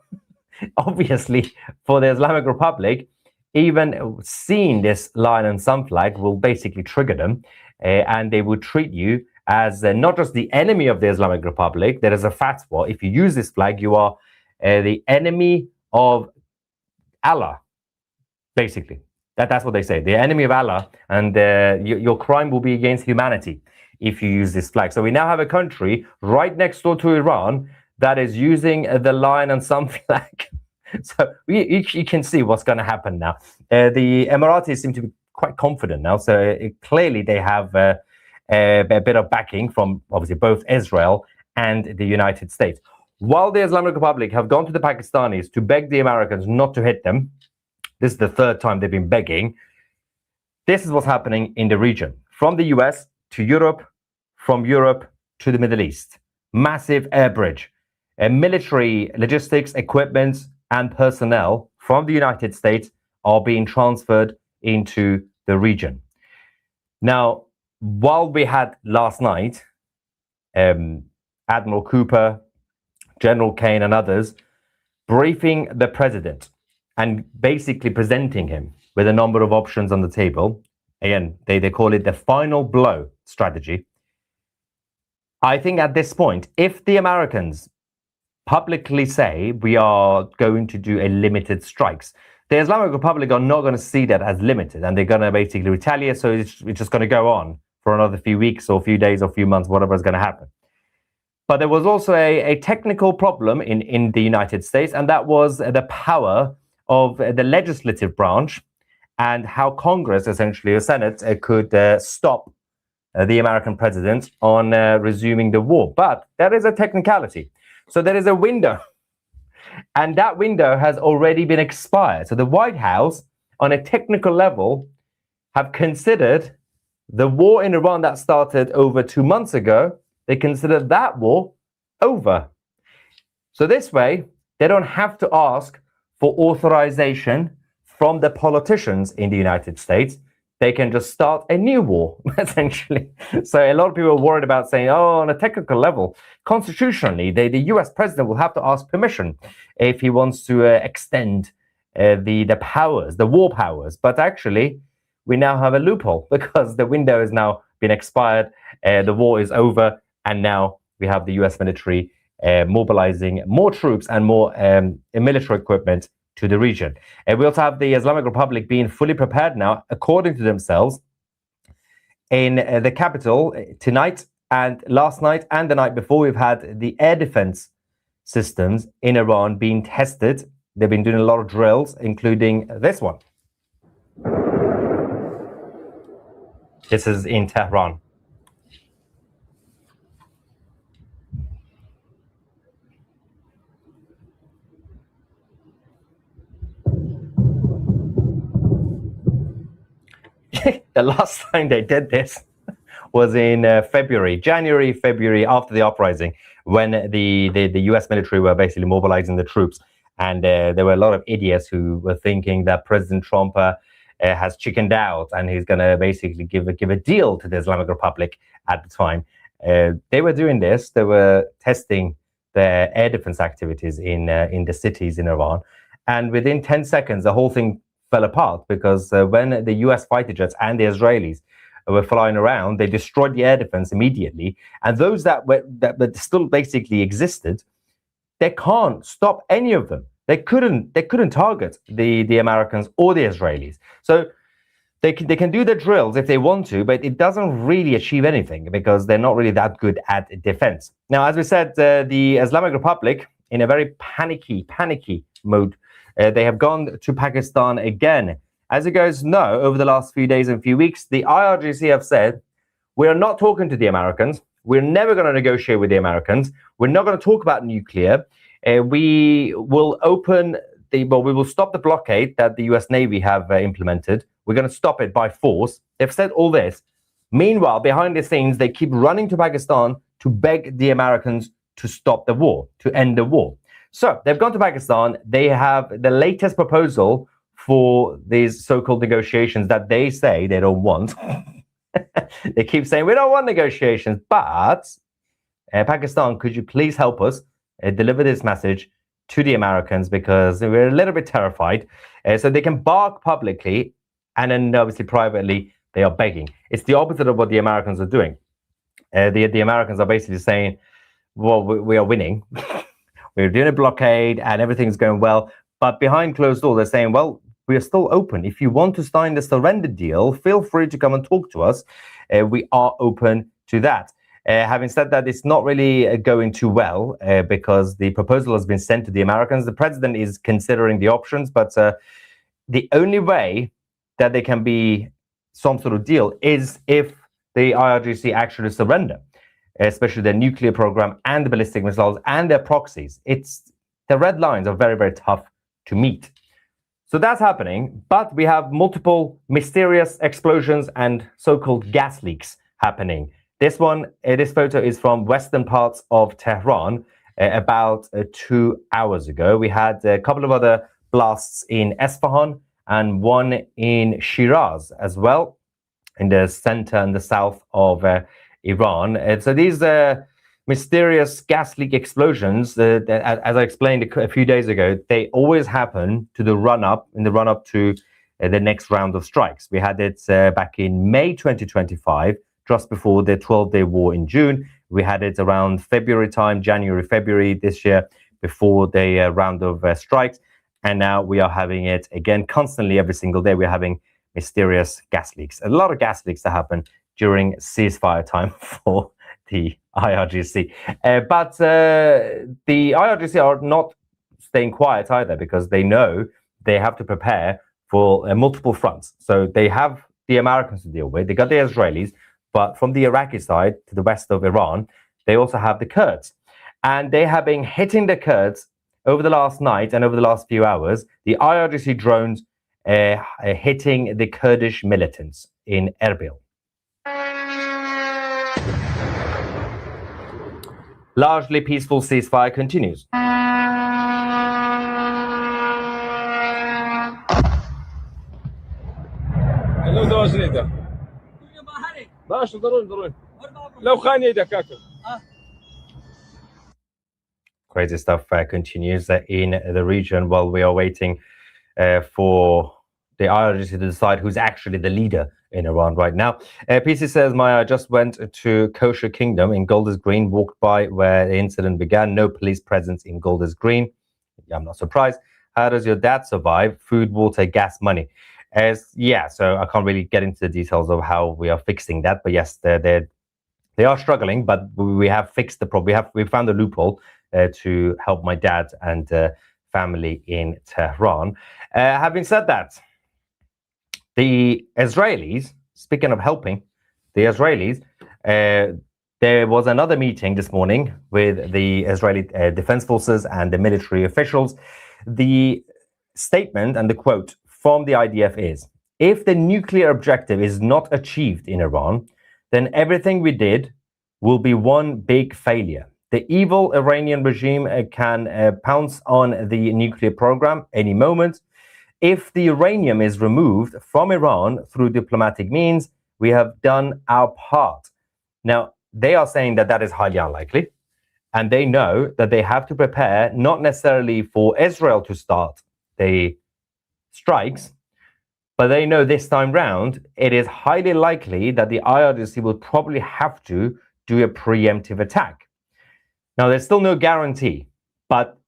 obviously, for the Islamic Republic, even seeing this lion and sun flag will basically trigger them, and they will treat you as not just the enemy of the Islamic Republic. There is a fatwa. If you use this flag, you are the enemy of Allah, basically. That's what they say, the enemy of Allah, and your crime will be against humanity if you use this flag. So we now have a country right next door to Iran that is using the lion and sun flag. So you can see what's going to happen now. The Emiratis seem to be quite confident now, so clearly they have a bit of backing from obviously both Israel and the United States. While the Islamic Republic have gone to the Pakistanis to beg the Americans not to hit them, this is the 3rd time they've been begging. This is what's happening in the region. From the US to Europe, from Europe to the Middle East. Massive air bridge. Military logistics, equipment, and personnel from the United States are being transferred into the region. Now, while we had last night, Admiral Cooper, General Kane, and others briefing the president and basically presenting him with a number of options on the table. Again, they call it the final blow strategy. I think at this point, if the Americans publicly say we are going to do a limited strikes, the Islamic Republic are not going to see that as limited, and they're going to basically retaliate. So it's just going to go on for another few weeks or few days or few months, whatever is going to happen. But there was also a technical problem in the United States, and that was the power of the legislative branch and how Congress, essentially the Senate, could stop the American president on resuming the war. But there is a technicality. So there is a window, and that window has already been expired. So the White House, on a technical level, have considered the war in Iran that started over 2 months ago, they considered that war over. So this way, they don't have to ask for authorization from the politicians in the United States. They can just start a new war, essentially. So a lot of people are worried about saying, oh, on a technical level, constitutionally, the US president will have to ask permission if he wants to extend the powers, the war powers. But actually, we now have a loophole because the window has now been expired. The war is over. And now we have the US military mobilizing more troops and more military equipment to the region. We also have the Islamic Republic being fully prepared now, according to themselves, in the capital tonight and last night and the night before. We've had the air defense systems in Iran being tested. They've been doing a lot of drills, including this one. This is in Tehran. The last time they did this was in January, February, after the uprising, when the US military were basically mobilizing the troops. And there were a lot of idiots who were thinking that President Trump has chickened out and he's going to basically give a deal to the Islamic Republic at the time. They were doing this. They were testing their air defense activities in the cities in Iran. And within 10 seconds, the whole thing fell apart because when the US fighter jets and the Israelis were flying around, they destroyed the air defense immediately. And those that still basically existed, they can't stop any of them. They couldn't target the Americans or the Israelis. So they can do the drills if they want to, but it doesn't really achieve anything because they're not really that good at defense. Now, as we said, the Islamic Republic, in a very panicky mode, they have gone to Pakistan again. As you guys know, over the last few days and few weeks, the IRGC have said, we're not talking to the Americans. We're never going to negotiate with the Americans. We're not going to talk about nuclear. We will stop the blockade that the US Navy have implemented. We're going to stop it by force. They've said all this. Meanwhile, behind the scenes, they keep running to Pakistan to beg the Americans to stop the war, to end the war. So they've gone to Pakistan. They have the latest proposal for these so-called negotiations that they say they don't want. They keep saying, we don't want negotiations, but Pakistan, could you please help us deliver this message to the Americans because we're a little bit terrified. So they can bark publicly and then obviously privately they are begging. It's the opposite of what the Americans are doing. The Americans are basically saying, well, we are winning. We're doing a blockade and everything's going well. But behind closed doors, they're saying, well, we are still open. If you want to sign the surrender deal, feel free to come and talk to us. We are open to that. Having said that, it's not really going too well because the proposal has been sent to the Americans. The president is considering the options, but the only way that there can be some sort of deal is if the IRGC actually surrender, especially their nuclear program and the ballistic missiles and their proxies. The red lines are very, very tough to meet. So that's happening, but we have multiple mysterious explosions and so-called gas leaks happening. This photo is from western parts of Tehran. about 2 hours ago. We had a couple of other blasts in Esfahan and one in Shiraz as well, in the center and the south of Iran. And so these mysterious gas leak explosions, as I explained a few days ago, they always happen in the run up to the next round of strikes. We had it back in May 2025, just before the 12-day war in June. We had it around February time, January, February this year, before the round of strikes. And now we are having it again constantly every single day. We're having mysterious gas leaks. A lot of gas leaks that happen during ceasefire time for the IRGC. But the IRGC are not staying quiet either, because they know they have to prepare for multiple fronts. So they have the Americans to deal with, they got the Israelis, but from the Iraqi side to the west of Iran, they also have the Kurds. And they have been hitting the Kurds over the last night and over the last few hours. The IRGC drones hitting the Kurdish militants in Erbil. Largely peaceful ceasefire continues. Crazy stuff continues in the region while we are waiting for the IRGC to decide who's actually the leader in Iran right now. PC says, Maya just went to Kosher Kingdom in Golders Green, walked by where the incident began. No police presence in Golders Green. I'm not surprised. How does your dad survive? Food, water, gas, money. Yeah, so I can't really get into the details of how we are fixing that. But yes, they are struggling, but we have fixed the problem. We found a loophole to help my dad and family in Tehran. Having said that, the Israelis, speaking of helping, the Israelis, there was another meeting this morning with the Israeli Defense Forces and the military officials. The statement and the quote from the IDF is, if the nuclear objective is not achieved in Iran, then everything we did will be one big failure. The evil Iranian regime can pounce on the nuclear program any moment. If the uranium is removed from Iran through diplomatic means, we have done our part. Now, they are saying that that is highly unlikely, and they know that they have to prepare not necessarily for Israel to start the strikes, but they know this time round it is highly likely that the IRGC will probably have to do a preemptive attack. Now, there's still no guarantee, but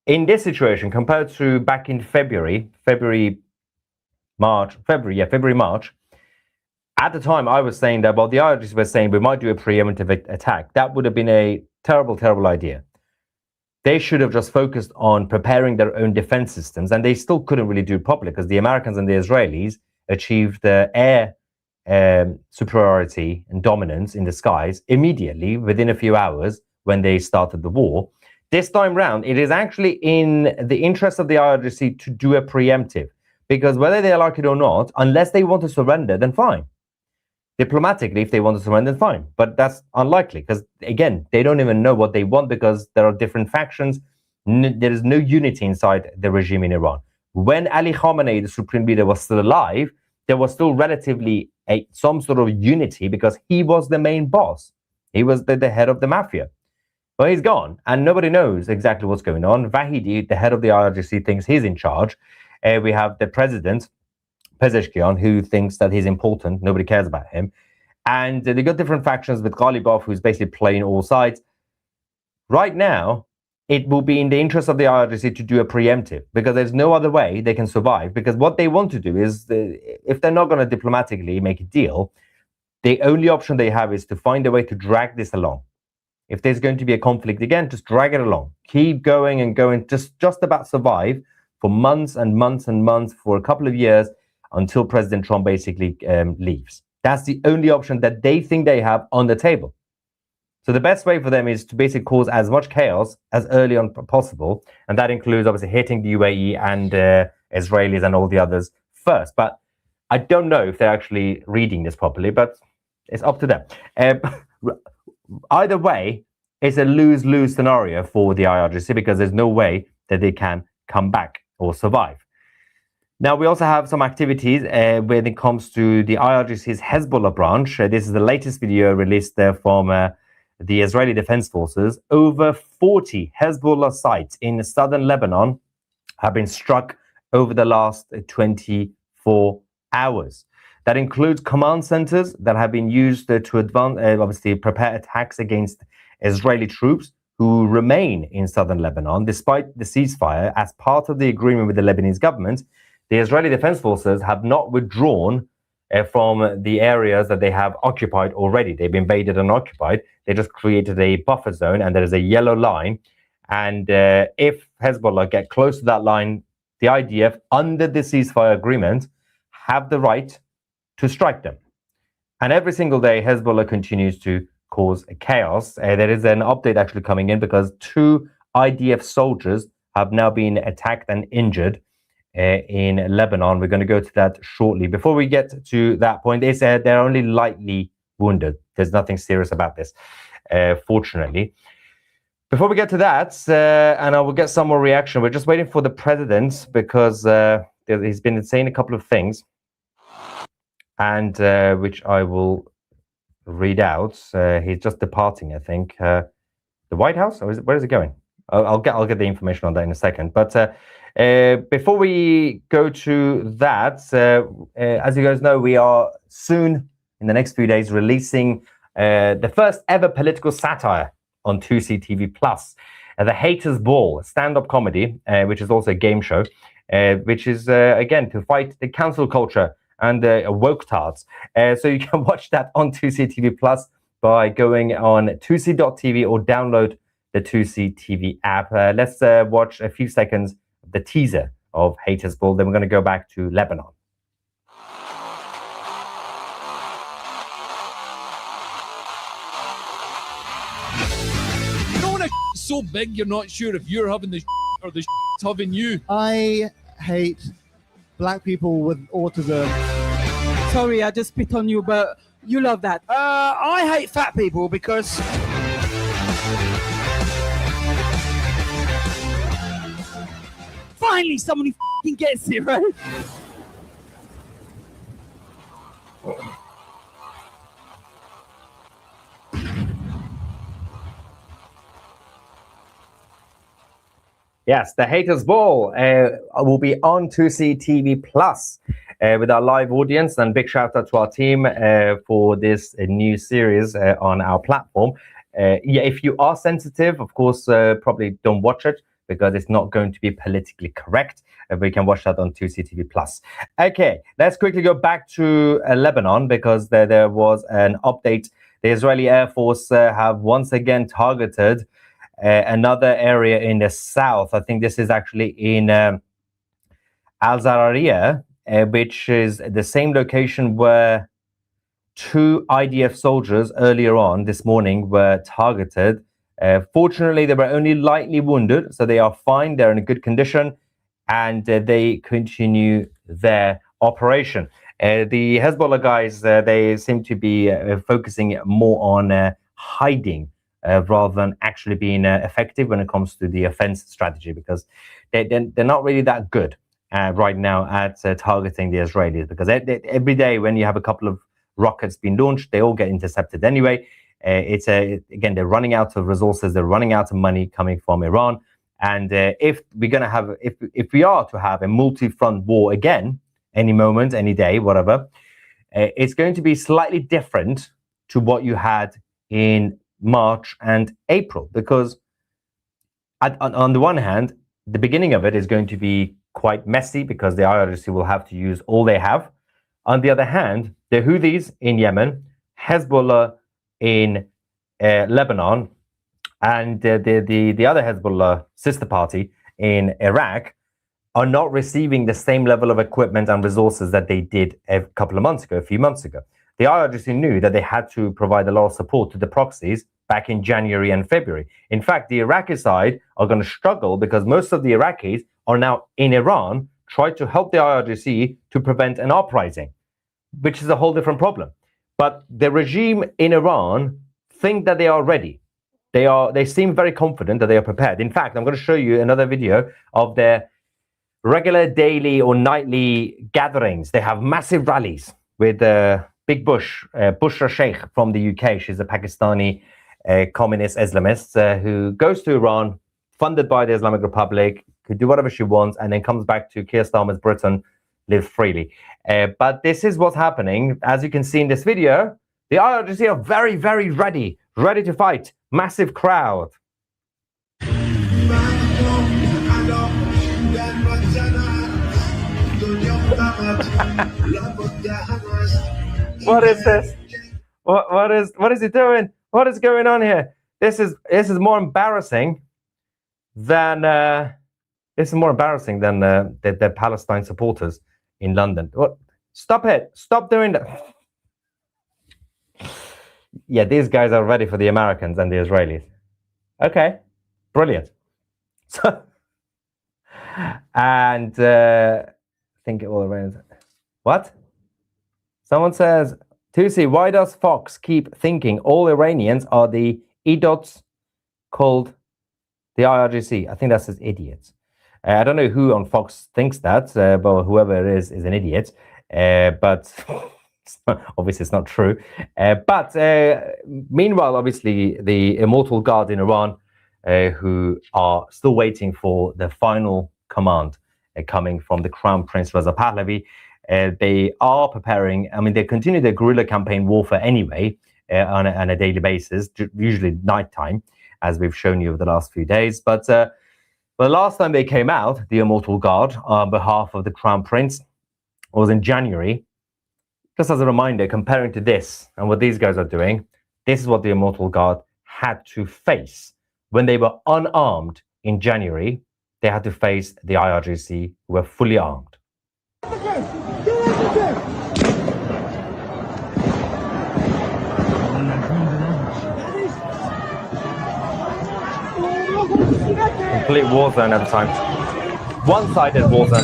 in this situation, compared to back in February, March, at the time I was saying that, well, the IRGC was saying we might do a preemptive attack. That would have been a terrible, terrible idea. They should have just focused on preparing their own defense systems, and they still couldn't really do it properly because the Americans and the Israelis achieved the air superiority and dominance in the skies immediately within a few hours when they started the war. This time round, it is actually in the interest of the IRGC to do a preemptive, because whether they like it or not, unless they want to surrender, then fine. Diplomatically, if they want to surrender, then fine. But that's unlikely because, again, they don't even know what they want because there are different factions. There is no unity inside the regime in Iran. When Ali Khamenei, the supreme leader, was still alive, there was still relatively some sort of unity because he was the main boss. He was the head of the mafia. Well, he's gone, and nobody knows exactly what's going on. Vahidi, the head of the IRGC, thinks he's in charge. We have the president, Pezeshkian, who thinks that he's important. Nobody cares about him. And they got different factions with Ghalibaf, who's basically playing all sides. Right now, it will be in the interest of the IRGC to do a preemptive, because there's no other way they can survive. Because what they want to do is, if they're not going to diplomatically make a deal, the only option they have is to find a way to drag this along. If there's going to be a conflict again, just drag it along. Keep going and going, just about survive for months and months and months, for a couple of years, until President Trump basically leaves. That's the only option that they think they have on the table. So the best way for them is to basically cause as much chaos as early on possible. And that includes obviously hitting the UAE and Israelis and all the others first. But I don't know if they're actually reading this properly, but it's up to them. Either way, it's a lose-lose scenario for the IRGC because there's no way that they can come back or survive. Now, we also have some activities when it comes to the IRGC's Hezbollah branch. This is the latest video released from the Israeli Defense Forces. Over 40 Hezbollah sites in southern Lebanon have been struck over the last 24 hours. That includes command centers that have been used to advance, obviously prepare attacks against Israeli troops who remain in southern Lebanon despite the ceasefire. As part of the agreement with the Lebanese government, the Israeli Defense Forces have not withdrawn from the areas that they have occupied already. They've invaded and occupied. They just created a buffer zone, and there is a yellow line. And if Hezbollah get close to that line, the IDF, under the ceasefire agreement, have the right to strike them. And every single day, Hezbollah continues to cause chaos. There is an update actually coming in because 2 IDF soldiers have now been attacked and injured in Lebanon. We're going to go to that shortly. Before we get to that point, they said they're only lightly wounded. There's nothing serious about this, fortunately. Before we get to that, and I will get some more reaction, we're just waiting for the president because he's been saying a couple of things, and which I will read out. He's just departing, I think. The White House? Or where is he going? I'll get the information on that in a second. But before we go to that, as you guys know, we are soon, in the next few days, releasing the first ever political satire on 2CTV Plus, the Haters Ball, stand-up comedy, which is also a game show, which is, again, to fight the cancel culture and woke tards. So you can watch that on 2CTV Plus by going on 2c.tv or download the 2CTV app. Let's watch a few seconds of the teaser of Haters Ball. Then we're going to go back to Lebanon. You know when a so big you're not sure if you're having the or the having you? I hate black people with autism. Sorry, I just spit on you, but you love that. I hate fat people because finally someone who f***ing gets it, right? Yes, the Haters Ball will be on 2CTV Plus with our live audience, and big shout out to our team for this new series on our platform. Yeah, if you are sensitive, of course, probably don't watch it because it's not going to be politically correct. We can watch that on 2CTV Plus. Okay, let's quickly go back to Lebanon because there was an update. The Israeli Air Force have once again targeted another area in the south. I think this is actually in Al-Zarariya, which is the same location where 2 IDF soldiers earlier on this morning were targeted. Fortunately, they were only lightly wounded, so they are fine. They're in a good condition, and they continue their operation. The Hezbollah guys, they seem to be focusing more on hiding rather than actually being effective when it comes to the offense strategy, because they're not really that good right now at targeting the Israelis, because every day when you have a couple of rockets being launched, they all get intercepted anyway. Again, they're running out of resources, they're running out of money coming from Iran, and if we are to have a multi-front war again, any moment, any day, whatever, it's going to be slightly different to what you had in March and April, because on the one hand, the beginning of it is going to be quite messy because the IRGC will have to use all they have. On the other hand, the Houthis in Yemen, Hezbollah in Lebanon, and the other Hezbollah sister party in Iraq are not receiving the same level of equipment and resources that they did a few months ago. The IRGC knew that they had to provide a lot of support to the proxies back in January and February. In fact, the Iraqi side are going to struggle because most of the Iraqis are now in Iran, trying to help the IRGC to prevent an uprising, which is a whole different problem. But the regime in Iran think that they are ready. They seem very confident that they are prepared. In fact, I'm going to show you another video of their regular daily or nightly gatherings. They have massive rallies with Big Bushra Sheikh from the UK. She's a Pakistani communist Islamist who goes to Iran, funded by the Islamic Republic, could do whatever she wants, and then comes back to Keir Starmer's Britain, live freely. But this is what's happening. As you can see in this video, the IRGC are very, very ready to fight. Massive crowd. What is this? What is he doing? What is going on here? This is more embarrassing than the Palestine supporters in London. What? Stop it! Stop doing that. Yeah, these guys are ready for the Americans and the Israelis. Okay, brilliant. So, and think it all around. What? Someone says, Tusi, why does Fox keep thinking all Iranians are the idiots called the IRGC? I think that says idiots. I don't know who on Fox thinks that, but whoever it is an idiot. But obviously it's not true. But meanwhile, obviously, the Immortal Guard in Iran, who are still waiting for the final command coming from the Crown Prince Reza Pahlavi, they are preparing. I mean, they continue their guerrilla campaign warfare anyway on a daily basis, usually nighttime, as we've shown you over the last few days. But the last time they came out, the Immortal Guard, on behalf of the Crown Prince, was in January. Just as a reminder, comparing to this and what these guys are doing, this is what the Immortal Guard had to face. When they were unarmed in January, they had to face the IRGC, who were fully armed. Complete war zone at the time. One-sided war zone.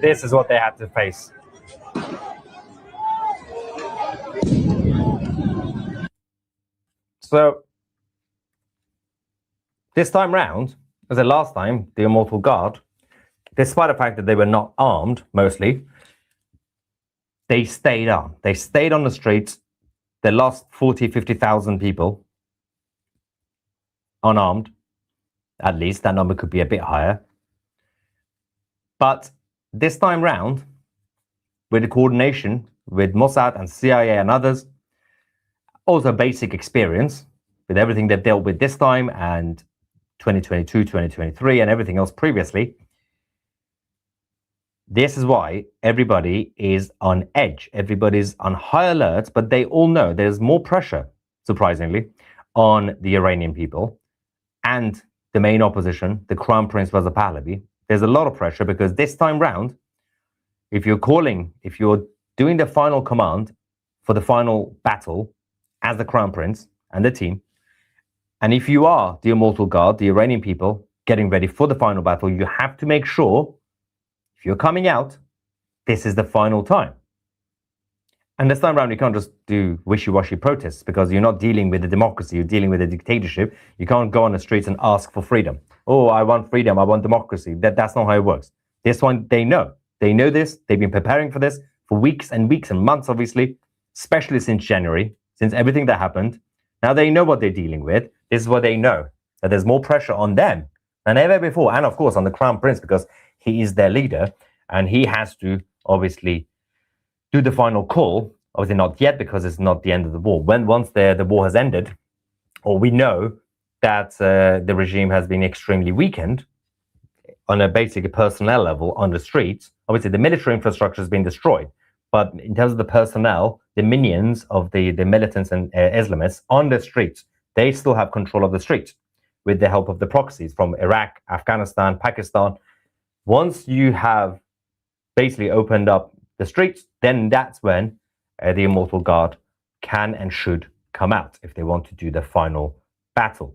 This is what they had to face. So this time round, as the last time, the Immortal Guard, despite the fact that they were not armed, mostly, they stayed on. They stayed on the streets. They lost 40, 50,000 people unarmed. At least that number could be a bit higher. But this time round, with the coordination with Mossad and CIA and others, also basic experience with everything they've dealt with this time and 2022, 2023, and everything else previously, this is why everybody is on edge. Everybody's on high alert, but they all know there's more pressure, surprisingly, on the Iranian people and the main opposition, the Crown Prince Reza Pahlavi. There's a lot of pressure because this time round, if you're doing the final command for the final battle as the Crown Prince and the team, and if you are the Immortal Guard, the Iranian people getting ready for the final battle, you have to make sure, if you're coming out, this is the final time. And this time around, you can't just do wishy-washy protests because you're not dealing with a democracy, you're dealing with a dictatorship. You can't go on the streets and ask for freedom. Oh, I want freedom, I want democracy. That's not how it works. This one, they know. They know this. They've been preparing for this for weeks and months, obviously, especially since January, since everything that happened. Now they know what they're dealing with. This is what they know, that there's more pressure on them than ever before. And of course, on the Crown Prince, because he is their leader and he has to obviously do the final call. Obviously not yet, because it's not the end of the war. Once the war has ended, or we know that the regime has been extremely weakened, on a basic personnel level on the streets. Obviously, the military infrastructure has been destroyed, but in terms of the personnel, the minions of the militants and Islamists on the streets, they still have control of the streets with the help of the proxies from Iraq, Afghanistan, Pakistan. Once you have basically opened up the streets, then that's when the Immortal Guard can and should come out if they want to do the final battle.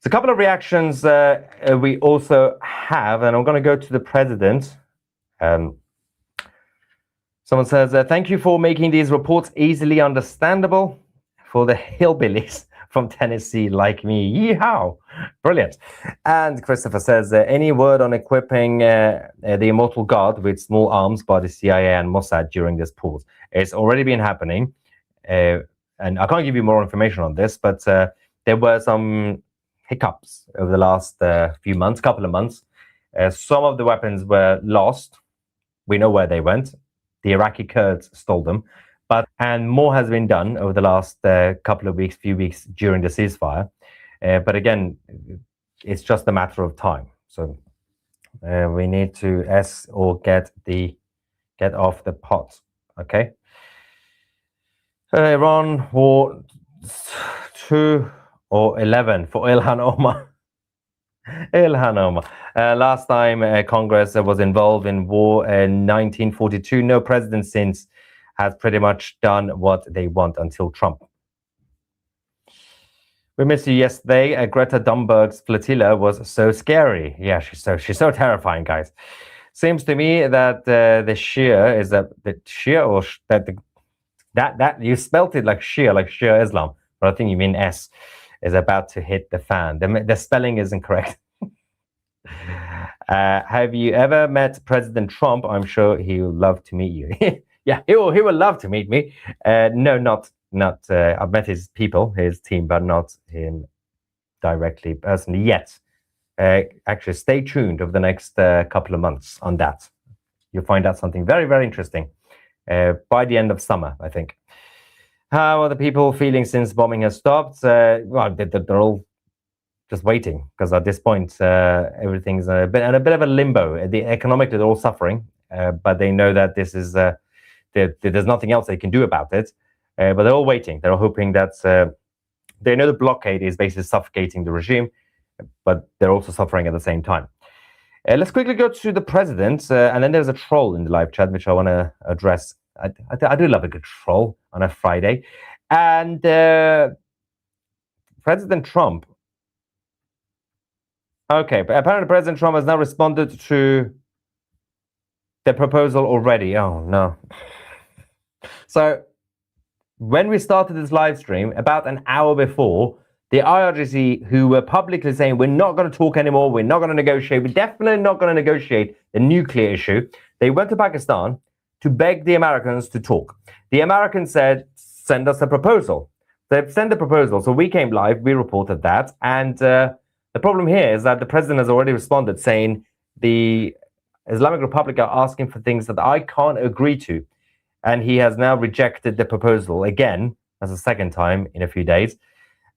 So a couple of reactions we also have, and I'm going to go to the president. Someone says, thank you for making these reports easily understandable for the hillbillies from Tennessee like me. Yeehaw! Brilliant. And Christopher says, any word on equipping the Immortal Guard with small arms by the CIA and Mossad during this pause? It's already been happening. And I can't give you more information on this, but there were some hiccups over the last couple of months. Some of the weapons were lost. We know where they went. The Iraqi Kurds stole them. And more has been done over the last few weeks during the ceasefire. But again, it's just a matter of time. So we need to get off the pot. Okay. Iran war 2 or 11 for Ilhan Omar. Ilhan Omar. Last time Congress was involved in war in 1942, no president since has pretty much done what they want until Trump. We missed you yesterday. Greta Thunberg's flotilla was so scary. Yeah, she's so terrifying, guys. Seems to me that the Shia is that you spelt it like Shia Islam, but I think you mean S, is about to hit the fan. The spelling isn't correct. Have you ever met President Trump? I'm sure he would love to meet you. Yeah, he will love to meet me. No, not. I've met his people, his team, but not him directly, personally yet. Actually, stay tuned over the next couple of months on that. You'll find out something very, very interesting by the end of summer, I think. How are the people feeling since bombing has stopped? Well, they're all just waiting, because at this point, everything's in a bit of a limbo. Economically, they're all suffering, but they know that this is there's nothing else they can do about it. But they're all waiting. They're hoping that they know the blockade is basically suffocating the regime, but they're also suffering at the same time. Let's quickly go to the president, and then there's a troll in the live chat, which I want to address. I do love a good troll on a Friday. And President Trump. Okay, but apparently President Trump has now responded to the proposal already. Oh, no. So when we started this live stream, about an hour before, the IRGC, who were publicly saying, we're not going to talk anymore, we're not going to negotiate, we're definitely not going to negotiate the nuclear issue, they went to Pakistan to beg the Americans to talk. The Americans said, send us a proposal. They've sent a proposal. So we came live, we reported that. And the problem here is that the president has already responded, saying the Islamic Republic are asking for things that I can't agree to. And he has now rejected the proposal again, as a second time in a few days,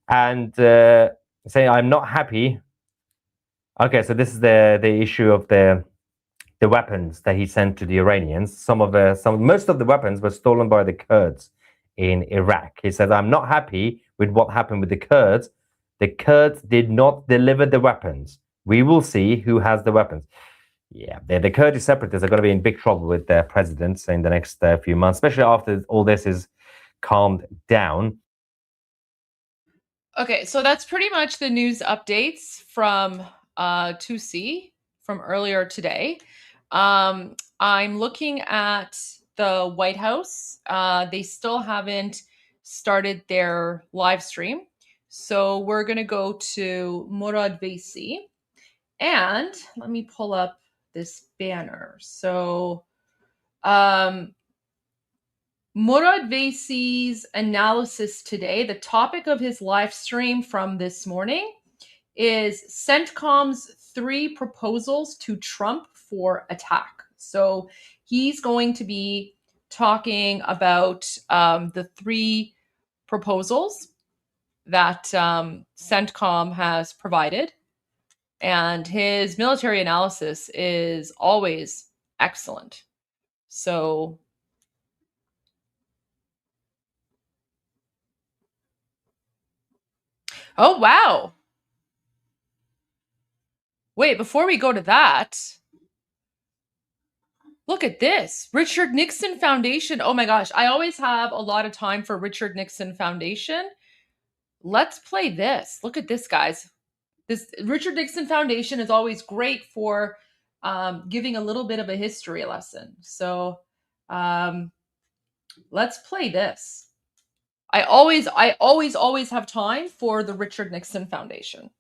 and saying, I'm not happy. Okay, so this is the issue of the weapons that he sent to the Iranians. Most of the weapons were stolen by the Kurds in Iraq. He says, I'm not happy with what happened with the Kurds. The Kurds did not deliver the weapons. We will see who has the weapons. Yeah, the Kurdish separatists are going to be in big trouble with their presidents in the next few months, especially after all this is calmed down. Okay, so that's pretty much the news updates from 2C from earlier today. I'm looking at the White House. They still haven't started their live stream. So we're going to go to Murad Vaisi. And let me pull up this banner. So Murad Vaisi's analysis today, the topic of his live stream from this morning is CENTCOM's 3 proposals to Trump for attack. So he's going to be talking about the 3 proposals that CENTCOM has provided. And his military analysis is always excellent. So oh, wow. Wait, before we go to that, look at this. Richard Nixon Foundation. Oh my gosh, I always have a lot of time for Richard Nixon Foundation. Let's play this. Look at this, guys. This Richard Nixon Foundation is always great for giving a little bit of a history lesson. So let's play this. I always have time for the Richard Nixon Foundation.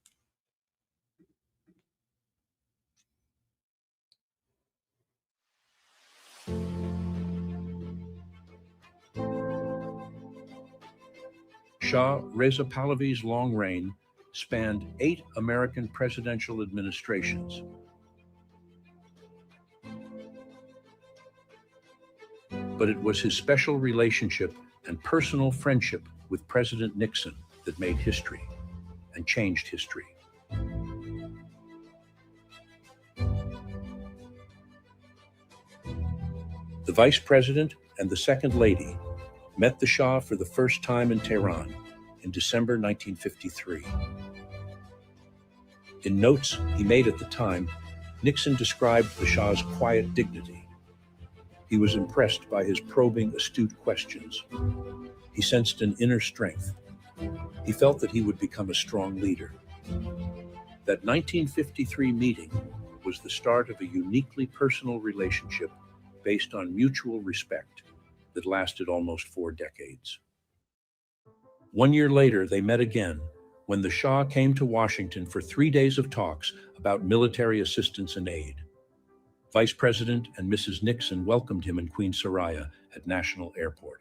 Shah Reza Pahlavi's long reign spanned 8 American presidential administrations. But it was his special relationship and personal friendship with President Nixon that made history and changed history. The Vice President and the Second Lady met the Shah for the first time in Tehran in December 1953. In notes he made at the time, Nixon described the Shah's quiet dignity. He was impressed by his probing, astute questions. He sensed an inner strength. He felt that he would become a strong leader. That 1953 meeting was the start of a uniquely personal relationship based on mutual respect that lasted almost 4 decades. 1 year later, they met again when the Shah came to Washington for 3 days of talks about military assistance and aid. Vice President and Mrs. Nixon welcomed him in Queen Soraya at National Airport.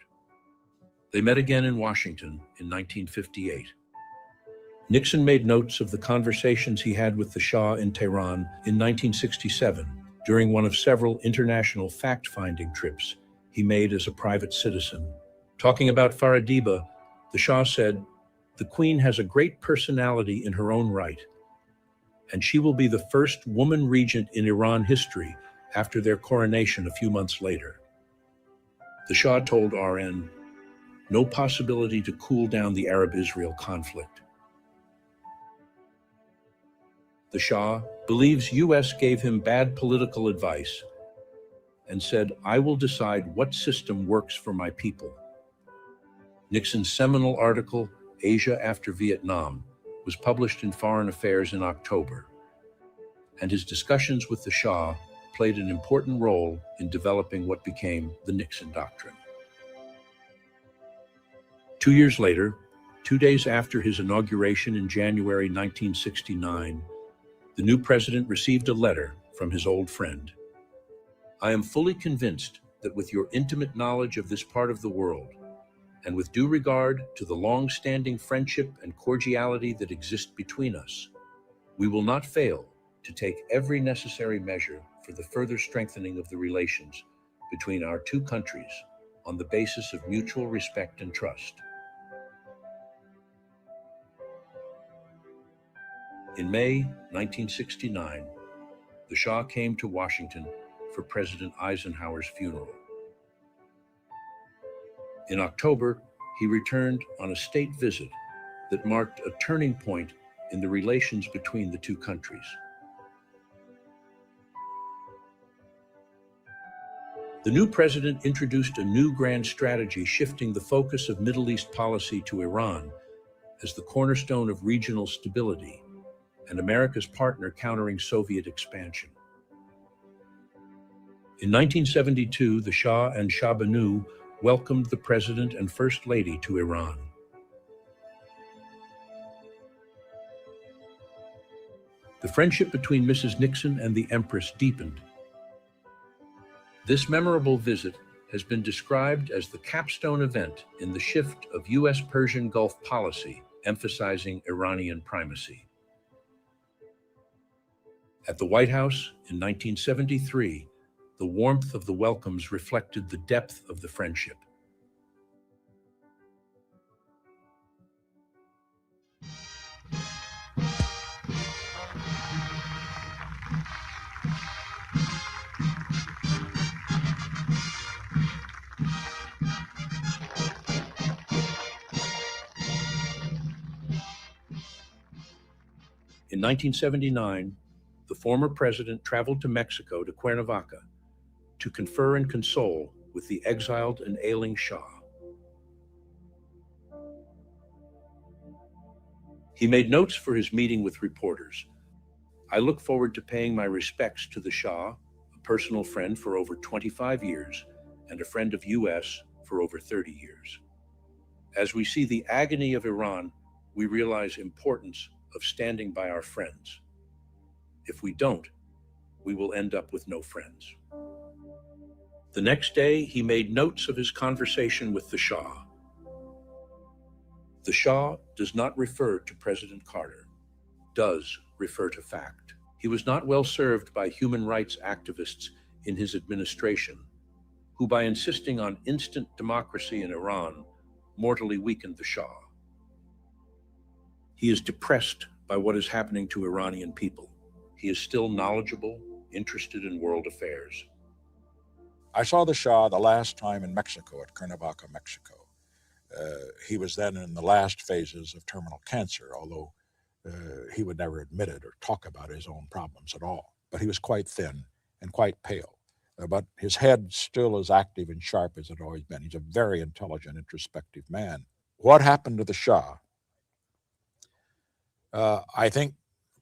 They met again in Washington in 1958. Nixon made notes of the conversations he had with the Shah in Tehran in 1967 during one of several international fact-finding trips he made as a private citizen. Talking about Faradiba, the Shah said, "The Queen has a great personality in her own right, and she will be the first woman regent in Iran history after their coronation a few months later." The Shah told RN, "No possibility to cool down the Arab-Israel conflict." The Shah believes US gave him bad political advice and said, "I will decide what system works for my people." Nixon's seminal article, Asia After Vietnam, was published in Foreign Affairs in October, and his discussions with the Shah played an important role in developing what became the Nixon Doctrine. 2 years later, 2 days after his inauguration in January 1969, the new president received a letter from his old friend. "I am fully convinced that with your intimate knowledge of this part of the world, and with due regard to the long-standing friendship and cordiality that exist between us, we will not fail to take every necessary measure for the further strengthening of the relations between our two countries on the basis of mutual respect and trust." In May 1969, the Shah came to Washington for President Eisenhower's funeral. In October, he returned on a state visit that marked a turning point in the relations between the two countries. The new president introduced a new grand strategy shifting the focus of Middle East policy to Iran as the cornerstone of regional stability and America's partner countering Soviet expansion. In 1972, the Shah and Shah Banu welcomed the President and First Lady to Iran. The friendship between Mrs. Nixon and the Empress deepened. This memorable visit has been described as the capstone event in the shift of U.S.-Persian Gulf policy, emphasizing Iranian primacy. At the White House in 1973, the warmth of the welcomes reflected the depth of the friendship. In 1979, the former president traveled to Mexico, to Cuernavaca, to confer and console with the exiled and ailing Shah. He made notes for his meeting with reporters. I look forward to paying my respects to the Shah, a personal friend for over 25 years and a friend of U.S. for over 30 years. As we see the agony of Iran, we realize importance of standing by our friends. If we don't, we will end up with no friends. The next day, he made notes of his conversation with the Shah. The Shah does not refer to President Carter, does refer to fact. He was not well served by human rights activists in his administration, who by insisting on instant democracy in Iran, mortally weakened the Shah. He is depressed by what is happening to Iranian people. He is still knowledgeable, interested in world affairs. I saw the Shah the last time in Mexico, at Cuernavaca, Mexico. He was then in the last phases of terminal cancer, although he would never admit it or talk about his own problems at all. But he was quite thin and quite pale. But his head still as active and sharp as it had always been. He's a very intelligent, introspective man. What happened to the Shah, I think,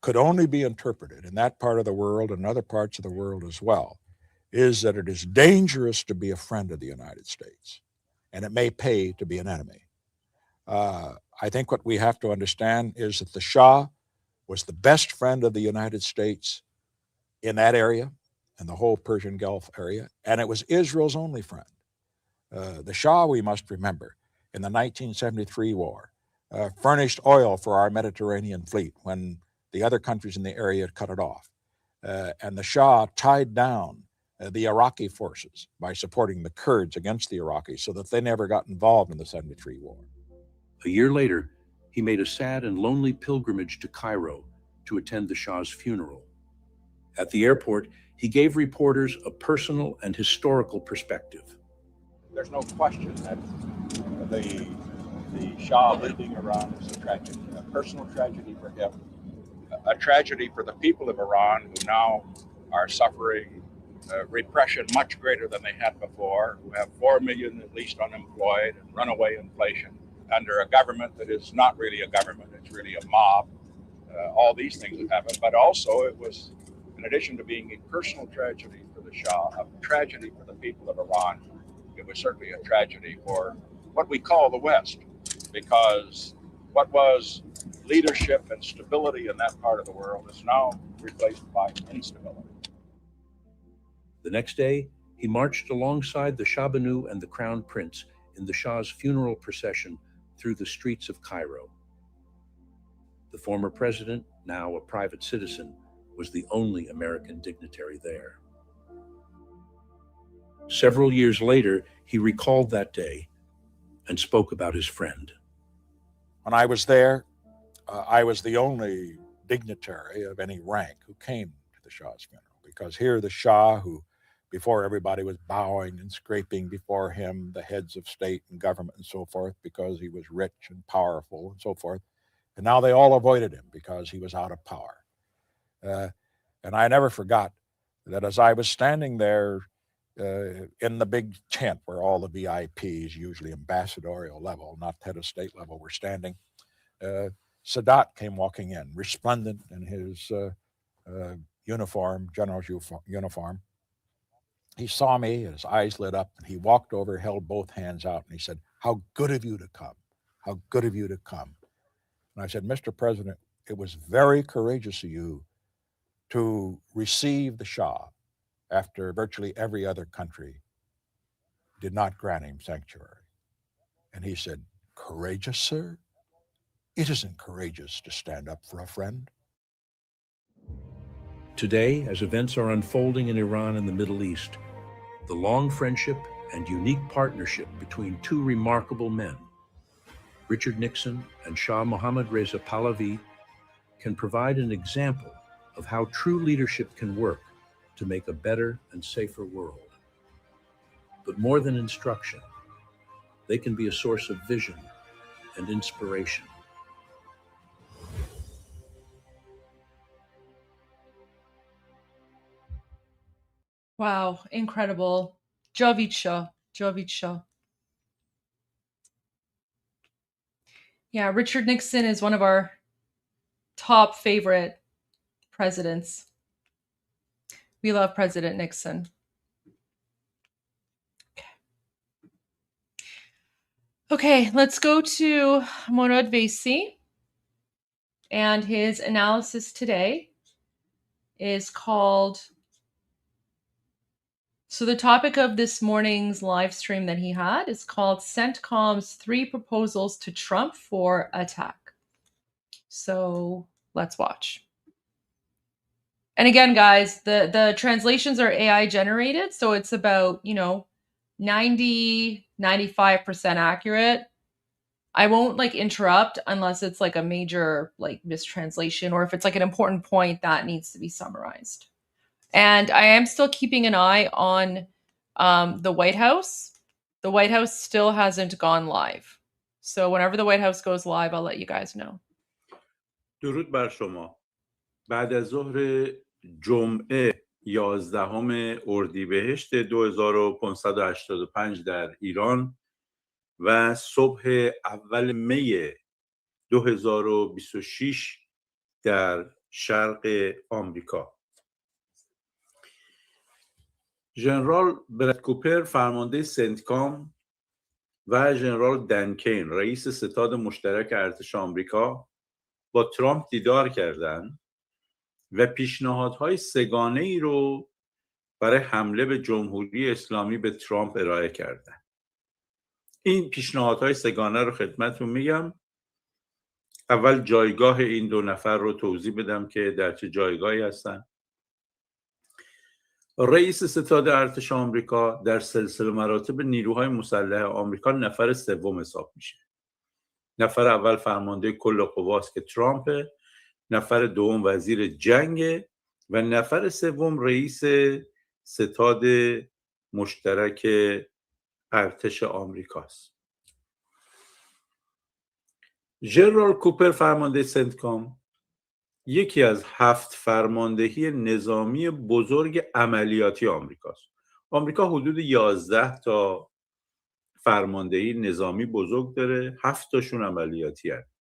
could only be interpreted in that part of the world and other parts of the world as well, is that it is dangerous to be a friend of the United States, and it may pay to be an enemy. I think what we have to understand is that the Shah was the best friend of the United States in that area, in the whole Persian Gulf area, and it was Israel's only friend. The Shah, we must remember, in the 1973 war, furnished oil for our Mediterranean fleet when the other countries in the area had cut it off. And the Shah tied down the Iraqi forces by supporting the Kurds against the Iraqis so that they never got involved in the 73 war. A year later, he made a sad and lonely pilgrimage to Cairo to attend the Shah's funeral. At the airport, he gave reporters a personal and historical perspective. There's no question that the Shah leaving Iran is a tragedy, a personal tragedy for him, a tragedy for the people of Iran who now are suffering repression much greater than they had before, who have 4 million at least unemployed and runaway inflation under a government that is not really a government, it's really a mob. All these things have happened, but also it was, in addition to being a personal tragedy for the Shah, a tragedy for the people of Iran, it was certainly a tragedy for what we call the West, because what was leadership and stability in that part of the world is now replaced by instability. The next day, he marched alongside the Shah Banu and the Crown Prince in the Shah's funeral procession through the streets of Cairo. The former president, now a private citizen, was the only American dignitary there. Several years later, he recalled that day and spoke about his friend. When I was there, I was the only dignitary of any rank who came to the Shah's funeral, because here the Shah, who before everybody was bowing and scraping before him, the heads of state and government and so forth, because he was rich and powerful and so forth. And now they all avoided him because he was out of power. And I never forgot that as I was standing there in the big tent where all the VIPs, usually ambassadorial level, not head of state level, were standing, Sadat came walking in, resplendent in his uniform, general's uniform. He saw me, his eyes lit up, and he walked over, held both hands out, and he said, "How good of you to come. How good of you to come." And I said, "Mr. President, it was very courageous of you to receive the Shah after virtually every other country did not grant him sanctuary." And he said, "Courageous, sir? It isn't courageous to stand up for a friend." Today, as events are unfolding in Iran and the Middle East, the long friendship and unique partnership between two remarkable men, Richard Nixon and Shah Mohammad Reza Pahlavi, can provide an example of how true leadership can work to make a better and safer world. But more than instruction, they can be a source of vision and inspiration. Wow, incredible. Jovica. Yeah, Richard Nixon is one of our top favorite presidents. We love President Nixon. Okay, let's go to Morad Vesi. And his analysis today is called... So the topic of this morning's live stream that he had is called CENTCOM's 3 Proposals to Trump for Attack. So let's watch. And again, guys, the translations are AI generated. So it's about, 90, 95% accurate. I won't interrupt unless it's a major mistranslation, or if it's an important point that needs to be summarized. And I am still keeping an eye on the White House. The White House still hasn't gone live. So whenever the White House goes live, I'll let you guys know. درود بر شما. بعد از ظهر جمعه 11 اردیبهشت 2585 در ایران و صبح اول می 2026 در شرق آمریکا. ژنرال براد کوپر فرمانده سنتکام و ژنرال دن کین رئیس ستاد مشترک ارتش آمریکا با ترامپ دیدار کردند و پیشنهادهای سه‌گانه‌ای رو برای حمله به جمهوری اسلامی به ترامپ ارائه کردند. این پیشنهادهای سه‌گانه رو خدمتتون میگم. اول جایگاه این 2 نفر رو توضیح بدم که در چه جایگاهی هستن. رئیس ستاد ارتش آمریکا در سلسله مراتب نیروهای مسلح آمریکا نفر 3 حساب میشه. نفر اول فرمانده کل قواست که ترامپ، نفر دوم وزیر جنگ و نفر 3 رئیس ستاد مشترک ارتش آمریکاست. ژنرال کوپر فرمانده سنتکام یکی از 7 فرماندهی نظامی بزرگ عملیاتی آمریکاست. آمریکا حدود 11 تا فرماندهی نظامی بزرگ داره، 7 تاشون عملیاتی هست.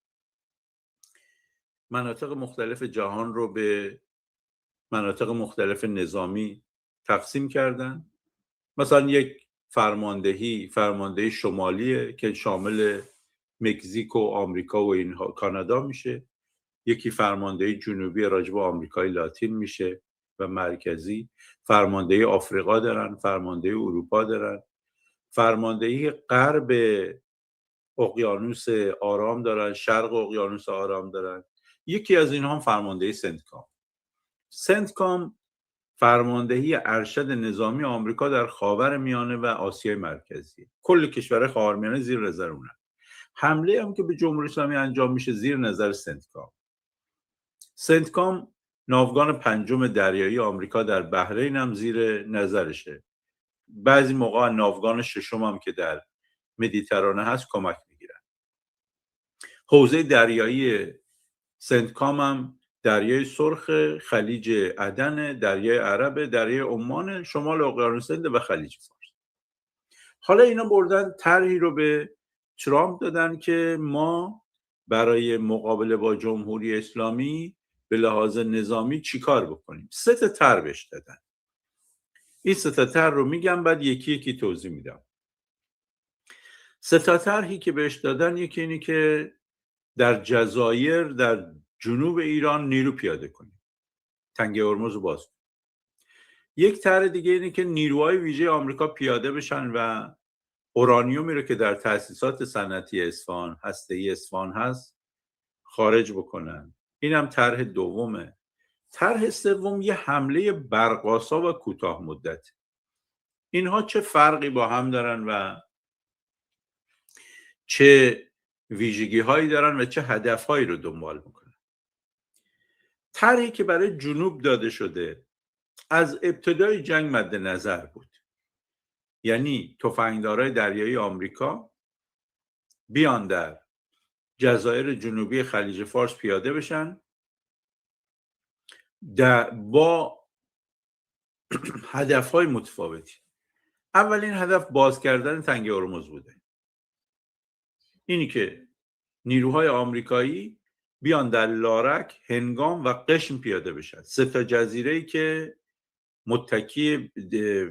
مناطق مختلف جهان رو به مناطق مختلف نظامی تقسیم کردن. مثلا یک فرماندهی شمالیه که شامل مکزیک و آمریکا و اینها، کانادا میشه. یکی فرماندهی جنوبی راجع به آمریکای لاتین میشه و مرکزی. فرماندهی آفریقا دارن، فرماندهی اروپا دارن، فرماندهی غرب اقیانوس آرام دارن، شرق اقیانوس آرام دارن. یکی از اینها هم فرماندهی سنتکام. سنتکام فرماندهی ارشد نظامی آمریکا در خاورمیانه و آسیای مرکزی. کل کشورهای خاورمیانه زیر نظر اونه. حمله هم که به جمهوری اسلامی انجام میشه زیر نظر سنتکام. سنتکام ناوگان 5 دریایی آمریکا در بحرین هم زیر نظرشه. بعضی موقع ناوگان 6 هم که در مدیترانه هست کمک میگیرن. حوزه دریایی سنتکام هم دریای سرخ، خلیج عدن، دریای عرب، دریای عمان، شمال اقیانوس هند و خلیج فارس. حالا اینا بردن طرحی رو به ترامپ دادن که ما برای مقابله با جمهوری اسلامی به لحاظ نظامی چیکار بکنیم. 3 تا طرح بهش دادن. این 3 تا طرح رو میگم، بعد یکی یکی توضیح میدم. 3 تا طرحی که بهش دادن، یکی اینه که در جزایر در جنوب ایران نیرو پیاده کنیم، تنگه هرمز رو باز کنیم. یک طرح دیگه اینه که نیروهای ویژه آمریکا پیاده بشن و اورانیومی رو که در تأسیسات صنعتی اصفهان، هسته‌ای اصفهان هست، خارج بکنن. اینم طرح دومه. طرح سوم یه حمله برق‌آسا و کوتاه مدت. اینها چه فرقی با هم دارن و چه ویژگی هایی دارن و چه هدف هایی رو دنبال میکنن. طرحی که برای جنوب داده شده از ابتدای جنگ مد نظر بود. یعنی تفنگدارای دریایی آمریکا بیان در جزایر جنوبی خلیج فارس پیاده بشن، با هدف‌های متفاوتی. اولین هدف باز کردن تنگه هرمز بوده. اینی که نیروهای آمریکایی بیان در لارک، هنگام و قشم پیاده بشن. 3 تا جزیره‌ای که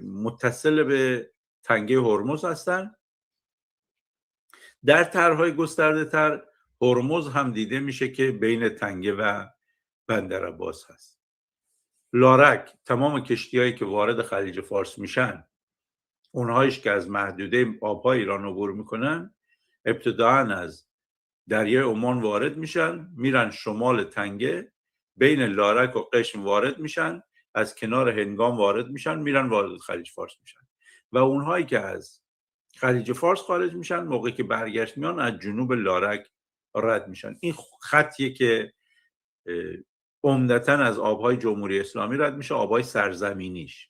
متصل به تنگه هرمز هستن. در طرح‌های گسترده تر هرمز هم دیده میشه که بین تنگه و بندر عباس هست. لارک، تمام کشتی‌هایی که وارد خلیج فارس میشن، اونهایش که از محدوده آب‌های ایران عبور میکنن، ابتداعاً از دریای عمان وارد میشن، میرن شمال تنگه، بین لارک و قشم وارد میشن، از کنار هنگام وارد میشن، میرن وارد خلیج فارس میشن. و اونهایی که از خلیج فارس خارج میشن، موقعی که برگشت میان از جنوب لارک رد میشن. این خطیه که عمدتاً از آبهای جمهوری اسلامی رد میشه، آبهای سرزمینیش،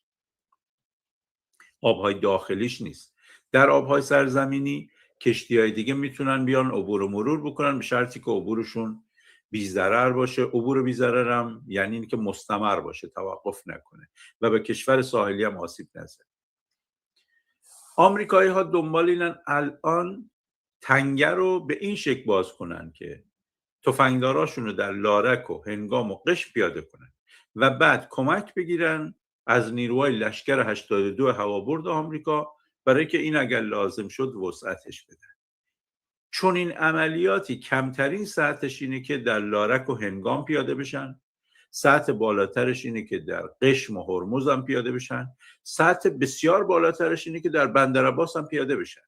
آبهای داخلیش نیست. در آبهای سرزمینی کشتی‌های دیگه میتونن بیان عبور و مرور بکنن، به شرطی که عبورشون بی ضرر باشه. عبور بی ضرر هم یعنی این که مستمر باشه، توقف نکنه و به کشور ساحلی هم آسیب نزنه. آمریکایی ها دنبال اینن الان تنگه رو به این شکل باز کنن که تفنگداراشون رو در لارک و هنگام و قشم پیاده کنن و بعد کمک بگیرن از نیروهای لشکر 82 هوابرد آمریکا برای که این اگر لازم شد وسعتش بدن. چون این عملیاتی کمترین سطحش اینه که در لارک و هنگام پیاده بشن، سطح بالاترش اینه که در قشم و هرمز هم پیاده بشن، سطح بسیار بالاترش اینه که در بندر عباس هم پیاده بشن.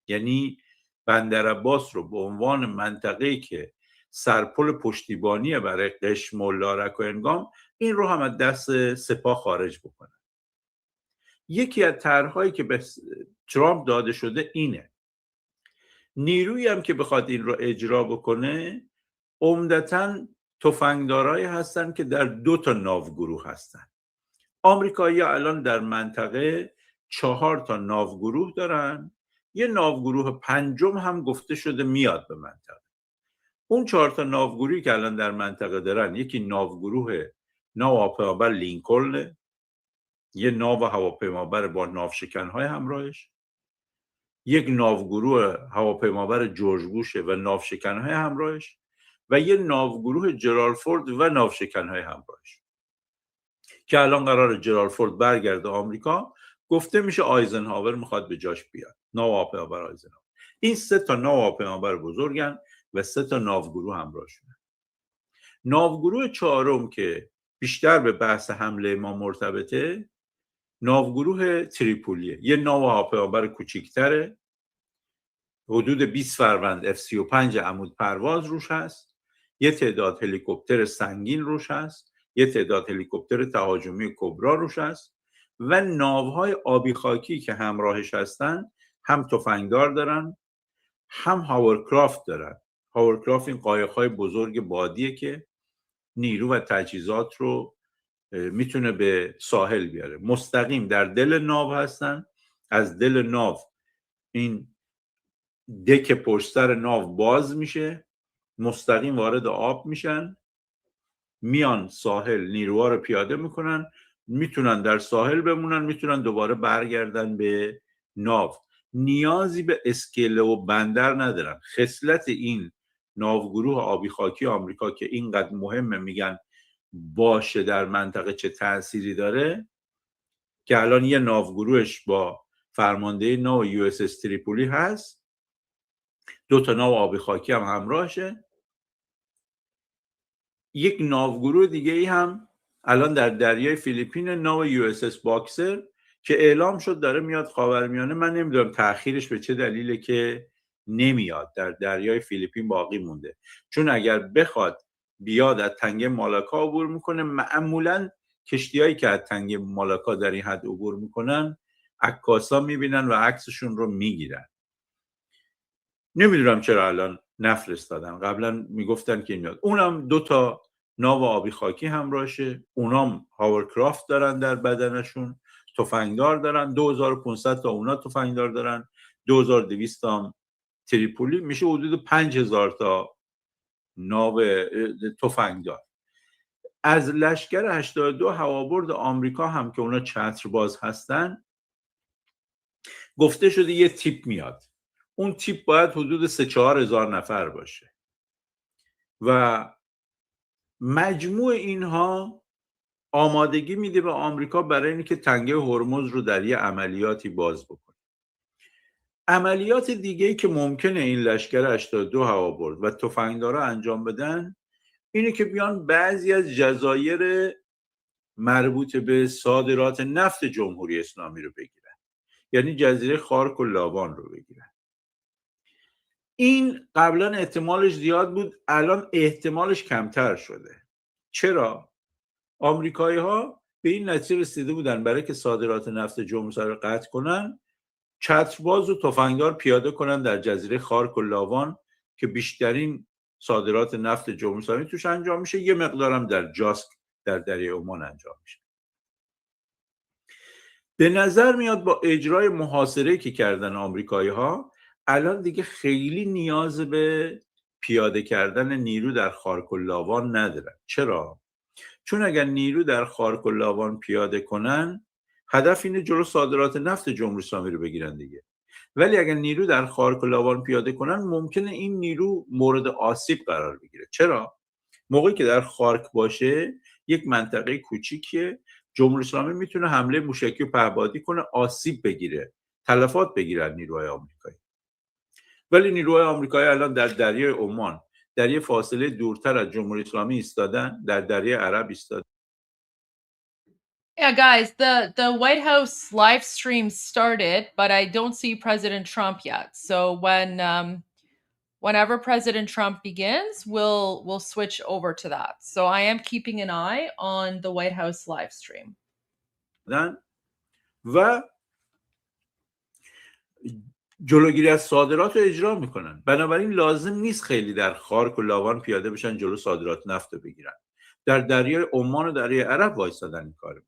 یعنی بندر عباس رو به عنوان منطقه‌ای که سرپل پشتیبانی برای قشم و لارک و هنگام، این رو هم از دست سپاه خارج بکنن. یکی از طرح‌هایی که به ترامپ داده شده اینه. نیرویی هم که بخواد این رو اجرا بکنه عمدتاً تفنگدارایی هستن که در 2 تا ناوگروه هستن. آمریکایی‌ها الان در منطقه 4 تا ناوگروه دارن. یه ناوگروه پنجم هم گفته شده میاد به منطقه. اون 4 تا ناوگروهی که الان در منطقه دارن، یکی ناوگروه هواپیمابر لینکلن، یه ناو هواپیمابر با ناوشکن‌های همراهش، یک ناوگروه هواپیمابر جورج بوشه و ناوشکن‌های همراهش و یه ناوگروه جرالفورد و ناوشکن‌های همراهش که الان قرار جرالفورد برگرده آمریکا. گفته میشه آیزنهاور میخواد به جاش بیاد، ناوهواپیمابر آیزنهاور. این 3 تا ناوهواپیمابر بزرگن و 3 تا ناوگروه همراهشونه. ناوگروه 4م که بیشتر به بحث حمله ما مرتبطه، ناوگروه تریپولیه. یه ناوهواپیمابر کوچیک‌تره، حدود 20 فروند F-35 عمود پرواز روش هست، یه تعداد هلیکوپتر سنگین روش هست، یه تعداد هلیکوپتر تهاجمی کبرا روش هست و ناوهای آبی خاکی که همراهش هستن هم تفنگدار دارن هم هاورکرافت دارن. هاورکرافت این قایق‌های بزرگ بادیه که نیرو و تجهیزات رو میتونه به ساحل بیاره. مستقیم در دل ناو هستن. از دل ناو این دک پشت سر ناو باز میشه، مستقیم وارد آب میشن، میان ساحل، نیروها رو پیاده میکنن، میتونن در ساحل بمونن، میتونن دوباره برگردن به ناو. نیازی به اسکله و بندر ندارن. خصلت این ناوگروه آبی خاکی آمریکا که اینقدر مهمه، میگن باشه در منطقه چه تأثیری داره، که الان یه ناوگروهش با فرمانده ناو USS تریپولی هست، 2 تا ناو آبی خاکی هم همراهشه. یک ناوگروه دیگه ای هم الان در دریای فیلیپین، ناو USS باکسر که اعلام شد داره میاد خاورمیانه. من نمیدونم تأخیرش به چه دلیله که نمیاد، در دریای فیلیپین باقی مونده. چون اگر بخواد بیاد از تنگه مالاکا عبور میکنه، معمولا کشتیایی که از تنگه مالاکا در این حد عبور میکنن عکاسا میبینن و عکسشون رو میگیرن. نمیدونم چرا الان نفرستادن، قبلا میگفتن که میاد. اونم 2 تا ناو آبی خاکی همراهشه، اونام هاورکرافت دارن در بدنشون، تفنگدار دارن، 2500 تا اونا تفنگدار دارن، 2200 تا تریپولی، میشه حدود 5000 تا ناو تفنگدار. از لشکر 82 هوابرد آمریکا هم که اونا چترباز هستن گفته شده یه تیپ میاد. اون تیپ باید حدود 3-4 هزار نفر باشه و مجموع اینها آمادگی میده به آمریکا برای اینکه تنگه هرمز رو در یه عملیاتی باز بکنه. عملیات دیگه‌ای که ممکنه این لشکر 82 هوابرد و تفنگدارا انجام بدن اینه که بیان بعضی از جزایر مربوط به صادرات نفت جمهوری اسلامی رو بگیرن، یعنی جزیره خارک و لاوان رو بگیرن. این قبلا احتمالش زیاد بود، الان احتمالش کمتر شده. چرا؟ آمریکایی ها به این نتیجه رسیده بودن برای که صادرات نفت جمهوری رو قطع کنن چترباز و تفنگدار پیاده کنن در جزیره خارک و لاوان که بیشترین صادرات نفت جمهوری اسلامی توش انجام میشه، یه مقدارم در جاسک در دریای عمان انجام میشه. به نظر میاد با اجرای محاصره که کردن آمریکایی ها الان دیگه خیلی نیاز به پیاده کردن نیرو در خارک و لاوان ندارن. چرا؟ چون اگر نیرو در خارک و لاوان پیاده کنن هدف اینه جلو صادرات نفت جمهوری اسلامی رو بگیرن دیگه. ولی اگر نیرو در خارک و لاوان پیاده کنن ممکنه این نیرو مورد آسیب قرار بگیره. چرا؟ موقعی که در خارک باشه یک منطقه کوچیکیه، جمهوری اسلامی میتونه حمله موشکی و پهپادی کنه، آسیب بگیره، تلفات بگیرن نیروهای آمریکایی. ولی نیروهای آمریکایی الان در دریای عمان در یه فاصله دورتر از جمهوری اسلامی ایستادن، در دریای عرب ایستادن. Yeah, guys, the White House live stream started, but I don't see President Trump yet. So whenever President Trump begins, we'll switch over to that. So I am keeping an eye on the White House live stream. و جلوگیری از صادرات رو اجرا میکنن. بنابراین لازم نیست خیلی در خارک و لاوان پیاده بشن جلو صادرات نفت رو بگیرن. در دریای عمان و دریای عرب وایسادن این کارو.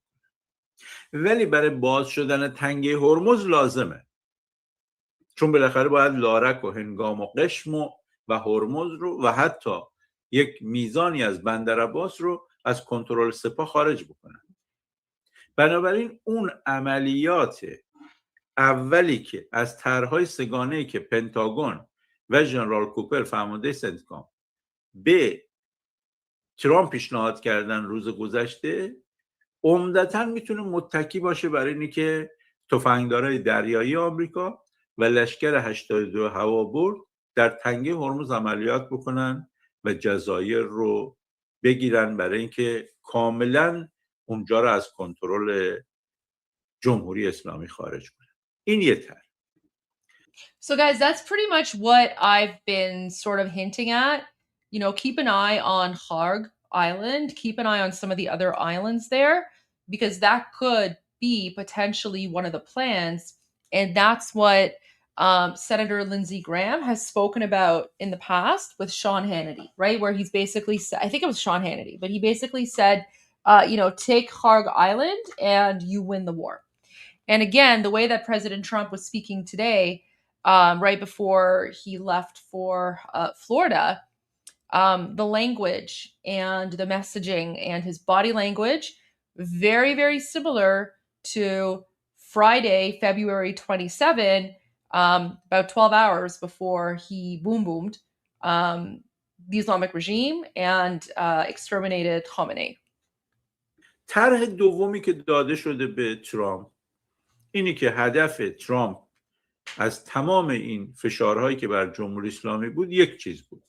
ولی برای باز شدن تنگه هرمز لازمه، چون بالاخره باید لارک و هنگام و قشم و هرمز رو و حتی یک میزانی از بندر عباس رو از کنترل سپاه خارج بکنن. بنابراین اون عملیات اولی که از طرح‌های سگانه‌ای که پنتاگون و ژنرال کوپر فرمانده سنتکام به ترامپ پیشنهاد کردن روز گذشته عمدتاً میتونه متکی باشه برای اینی که تفنگدارای دریایی آمریکا و لشکر 82 هوابرد در تنگه هرمز عملیات بکنن و جزایر رو بگیرن برای اینکه کاملاً اونجا رو از کنترل جمهوری اسلامی خارج کنن. این یه طرح. So guys, that's pretty much what I've been sort of hinting at. You know, keep an eye on Harg Island, keep an eye on some of the other islands there, because that could be potentially one of the plans. And that's what Senator Lindsey Graham has spoken about in the past with Sean Hannity, right? Where he's basically said, I think it was Sean Hannity, but he basically said, you know, take Harg Island and you win the war. And again, the way that President Trump was speaking today, right before he left for Florida, the language and the messaging and his body language, very, very similar to Friday, February 27, about 12 hours before he boomed the Islamic regime and exterminated Khamenei. طرح دومی که داده شده به ترامپ اینی که هدف ترامپ از تمام این فشارهایی که بر جمهوری اسلامی بود یک چیز بود،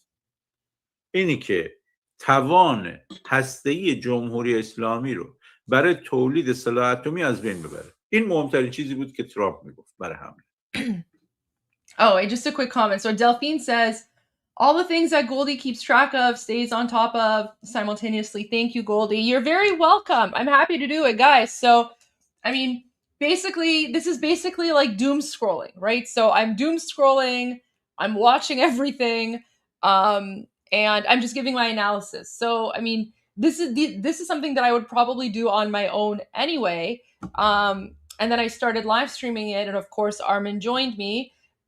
اینی که توان هسته‌ای جمهوری اسلامی رو برای تولید سلاح اتمی از بین ببره. این مهمترین چیزی بود که ترامپ میگفت برای حمله. Oh, and just a quick comment. So Delphine says, all the things that Goldie keeps track of, stays on top of simultaneously. Thank you, Goldie. You're very welcome. I'm happy to do it, guys. So, I mean, basically, this is basically like doom scrolling, right? So I'm doom scrolling, I'm watching everything, and I'm just giving my analysis. So, I mean, this is something that I would probably do on my own anyway. And then I started live streaming it, and of course, Armin joined me.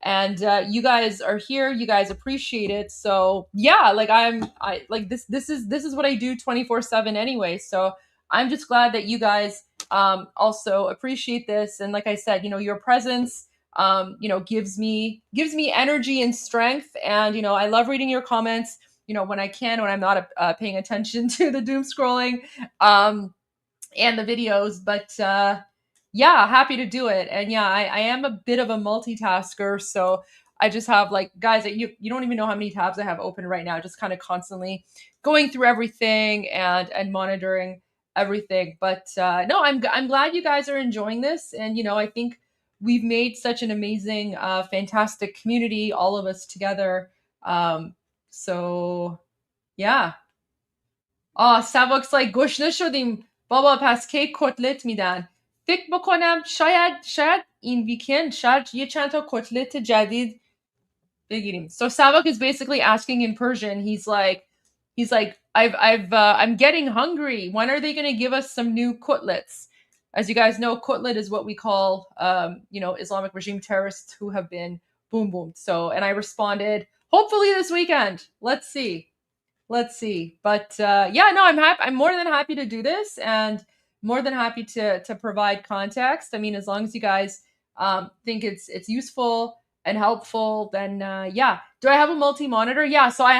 and you guys are here. You guys appreciate it. So yeah, like I like this is what I do 24/7 anyway. So I'm just glad that you guys also appreciate this. And like I said, you know, your presence you know, gives me energy and strength. And you know, I love reading your comments, you know, when I can, when I'm not paying attention to the doom scrolling and the videos. But yeah, happy to do it. And yeah, I am a bit of a multitasker, so I just have like, guys, you don't even know how many tabs I have open right now, just kind of constantly going through everything and monitoring everything. But no, I'm glad you guys are enjoying this. And you know, I think we've made such an amazing fantastic community, all of us together. So yeah. سواکس like گوش نشدیم بابا پس کی کتلت میدن. فکر بکنم شاید این ویکند شاید یه چند تا کتلت جدید بگیریم. So Savok is basically asking in Persian. He's like I'm getting hungry. When are they going to give us some new cutlets? As you guys know, cutlet is what we call you know, Islamic regime terrorists who have been boom boomed. So, and I responded, hopefully this weekend. Let's see. But yeah, no, I'm more than happy to do this, and more than happy to provide context. I mean, as long as you guys think it's useful and helpful, then yeah. Do I have a multi-monitor? Yeah, so I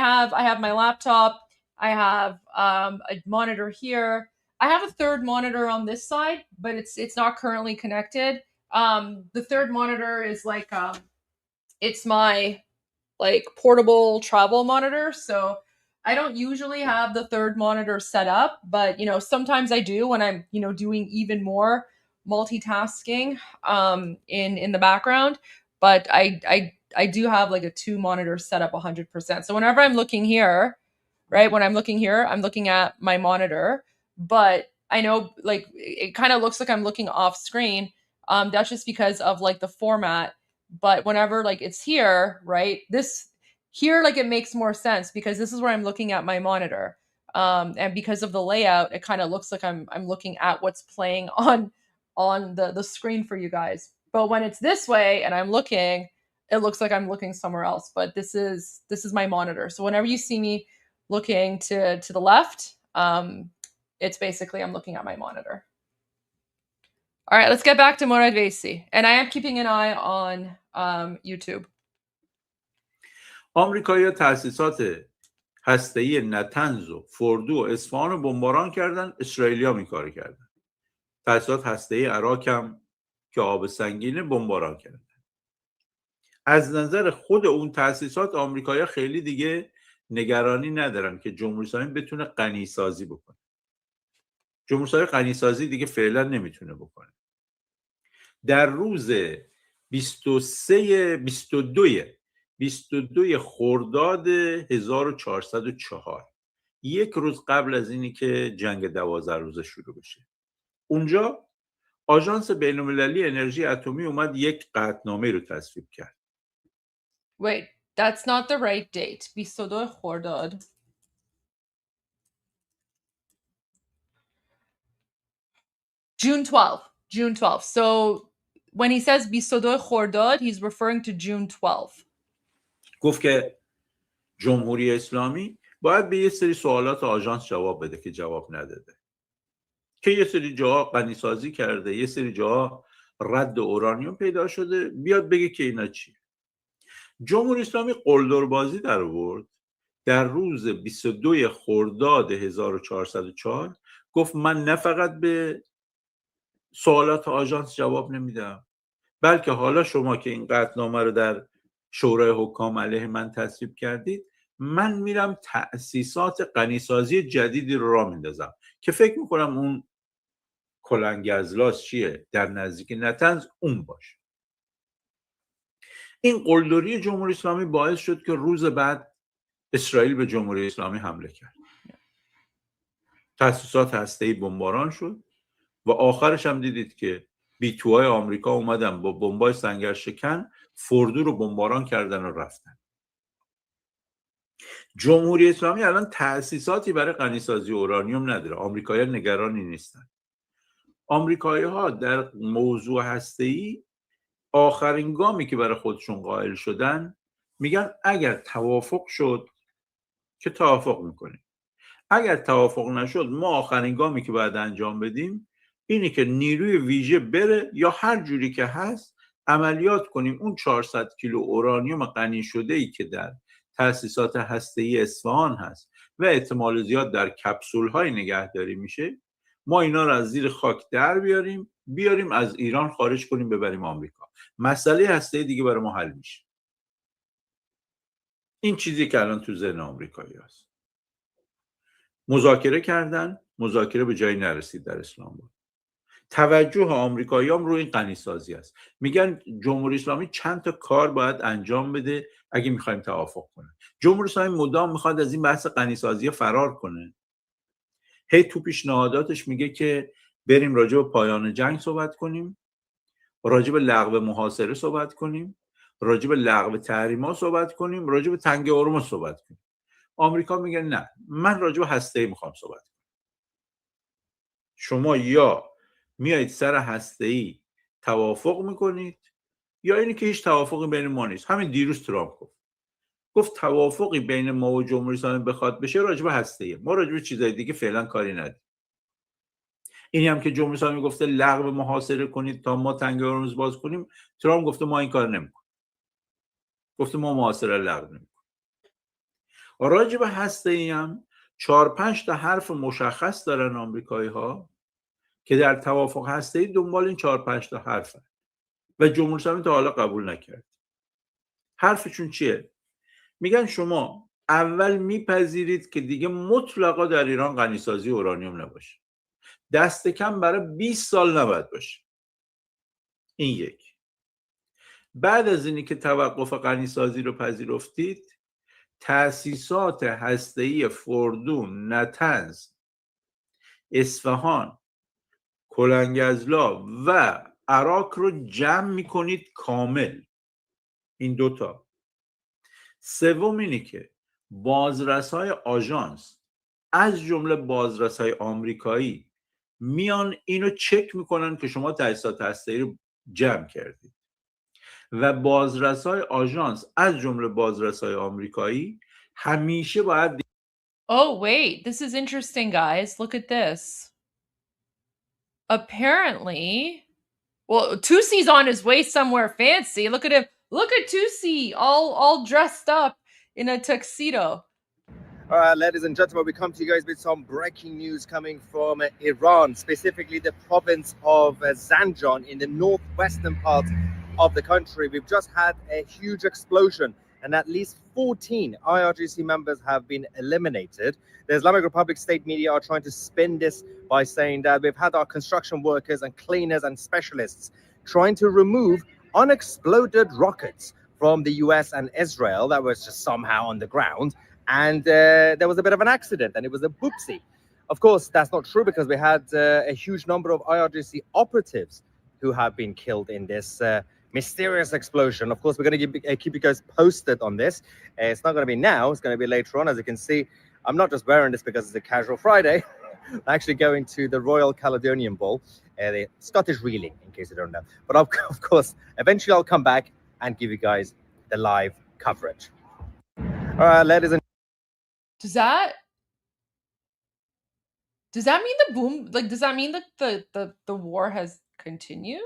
have my laptop, I have a monitor here, I have a third monitor on this side, but it's not currently connected. The third monitor is like it's my like portable travel monitor. So I don't usually have the third monitor set up, but you know, sometimes I do when I'm, you know, doing even more multitasking in the background. But I do have like a 2 monitor setup 100%. So whenever I'm looking here, right, when I'm looking here, I'm looking at my monitor, but I know like it kind of looks like I'm looking off screen. That's just because of like the format. But whenever like it's here, right, this here, like it makes more sense because this is where I'm looking at my monitor. And because of the layout, it kind of looks like I'm looking at what's playing on the screen for you guys. But when it's this way and I'm looking, it looks like I'm looking somewhere else. But this is my monitor. So whenever you see me looking to the left, it's basically I'm looking at my monitor. All right, let's get back to Morad Vaisi. And I am keeping an eye on YouTube. آمریکایی‌ها تأسیسات هسته‌ای نتنز و فوردو و اصفهان رو بمباران کردن، اسرائیلی‌ها این کارو کردن. تأسیسات هسته‌ای عراق هم که آب سنگینه بمباران کردن. از نظر خود اون تأسیسات آمریکایی‌ها خیلی دیگه نگرانی ندارن که جمهوری اسلامی بتونه غنی‌سازی بکنه. جمهوری اسلامی غنی‌سازی دیگه فعلا نمیتونه بکنه. در روز 22 خرداد 1404، یک روز قبل از اینی که جنگ 12 روزه شروع بشه، اونجا آژانس بین‌المللی انرژی اتمی اومد یک قطعنامه رو تصویب کرد. Wait, that's not the right date. 22 خرداد. June 12. So when he says 22 خرداد, he's referring to June 12. گفت که جمهوری اسلامی باید به یه سری سوالات آژانس جواب بده که جواب نداده، که یه سری جاها غنی‌سازی کرده، یه سری جاها رد اورانیوم پیدا شده، بیاد بگه که اینا چیه. جمهوری اسلامی قلدربازی در آورد. در روز 22 خرداد 1404 گفت من نه فقط به سوالات آژانس جواب نمیدم، بلکه حالا شما که این قطعنامه رو در شورای حکام علیه من تصویب کردید، من میرم تأسیسات غنی‌سازی جدیدی رو راه میندازم که فکر میکنم اون کلنگزلاس چیه در نزدیک نتنز اون باشه. این قلدری جمهوری اسلامی باعث شد که روز بعد اسرائیل به جمهوری اسلامی حمله کرد. تأسیسات هسته‌ای بمباران شد و آخرش هم دیدید که بیتوهای آمریکا اومدن با بمبای سنگر شکن فوردو رو بمباران کردن و رفتن. جمهوری اسلامی الان تأسیساتی برای غنی‌سازی اورانیوم نداره. آمریکایی‌ها نگرانی نیستن. آمریکایی‌ها در موضوع هسته‌ای آخرین گامی که برای خودشون قائل شدن میگن اگر توافق شد که توافق میکنیم، اگر توافق نشد ما آخرین گامی که باید انجام بدیم اینی که نیروی ویژه بره یا هر جوری که هست عملیات کنیم اون 400 کیلو اورانیوم غنی شده ای که در تأسیسات هسته‌ای اصفهان هست و احتمال زیاد در کپسول های نگهداری میشه، ما اینا رو از زیر خاک در بیاریم از ایران خارج کنیم ببریم آمریکا. مسئله هسته‌ای دیگه برای ما حل میشه. این چیزی که الان تو ذهن آمریکایی هست. مذاکره کردن، مذاکره به جایی نرسید در اسلام آباد. توجه آمریکایی هم روی این غنیسازی است. میگن جمهوری اسلامی چند تا کار باید انجام بده اگه میخوایم توافق کنه. جمهوری اسلامی مدام میخواد از این بحث غنیسازی فرار کنه. هی تو پیشنهاداتش میگه که بریم راجع به پایان جنگ صحبت کنیم، راجع به لغو محاصره صحبت کنیم، راجع به لغو تحریم‌ها صحبت کنیم، راجع به تنگ هرمز صحبت کنیم. آمریکا میگه نه، من راجع به هسته‌ای میخوام صحبت کنم. شما یا میایید سر هسته‌ای توافق میکنید یا اینی که هیچ توافقی بین ما نیست. همین دیروز ترامپ گفت توافقی بین ما و جمهوری اسلامی بخواد بشه راجع به هسته‌ای، ما راجع به چیزای دیگه فعلا کاری نداریم. اینی هم که جمهوری اسلامی گفته لغو محاصره کنید تا ما تنگ هرمز باز کنیم، ترامپ گفته ما این کار نمیکنیم. گفته ما محاصره لغو نمیکنیم. راجع به هسته‌ای هم 4-5 تا حرف مشخص دارن آمریکایی‌ها که در توافق هسته‌ای دنبال این 4-5 تا حرفن و جمهوری اسلامی تا حالا قبول نکرد. حرفشون چیه؟ میگن شما اول میپذیرید که دیگه مطلقا در ایران غنیسازی اورانیوم نباشه. دست کم برای 20 سال نباید باشه. این یک. بعد از اینی که توقف غنیسازی رو پذیرفتید، تأسیسات هسته‌ای فردون، نطنز، اصفهان، کلنگزلا و عراق رو جمع میکنید کامل. این دوتا. سوم اینی که بازرسای آژانس از جمله بازرسای آمریکایی میان اینو چک میکنن که شما تأسیسات هسته‌ای رو جمع کردید و بازرسای آژانس از جمله بازرسای آمریکایی همیشه باید Oh, wait, this is interesting, guys. Look at this. Apparently, well, Tusi's on his way somewhere fancy. Look at him. Look at Tusi, all dressed up in a tuxedo. All right, ladies and gentlemen, we come to you guys with some breaking news coming from Iran, specifically the province of Zanjan in the northwestern part of the country. We've just had a huge explosion and at least 14 IRGC members have been eliminated. The Islamic Republic state media are trying to spin this by saying that we've had our construction workers and cleaners and specialists trying to remove unexploded rockets from the US and Israel that was just somehow on the ground. And there was a bit of an accident and it was a boopsie. Of course, that's not true because we had a huge number of IRGC operatives who have been killed in this mysterious explosion. Of course, we're going to keep you guys posted on this. It's not going to be now, it's going to be later on. As you can see, I'm not just wearing this because it's a casual Friday. I'm actually going to the Royal Caledonian Ball, the Scottish reeling, in case you don't know. But of course, eventually I'll come back and give you guys the live coverage. All right, ladies and Does that mean the boom? Like, does that mean that the war has continued?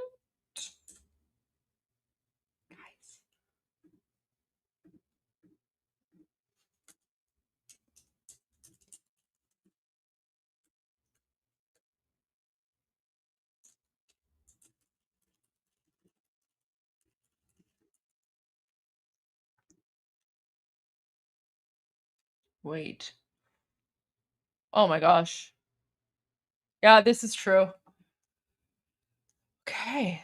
Wait. Oh my gosh. Yeah, this is true. Okay.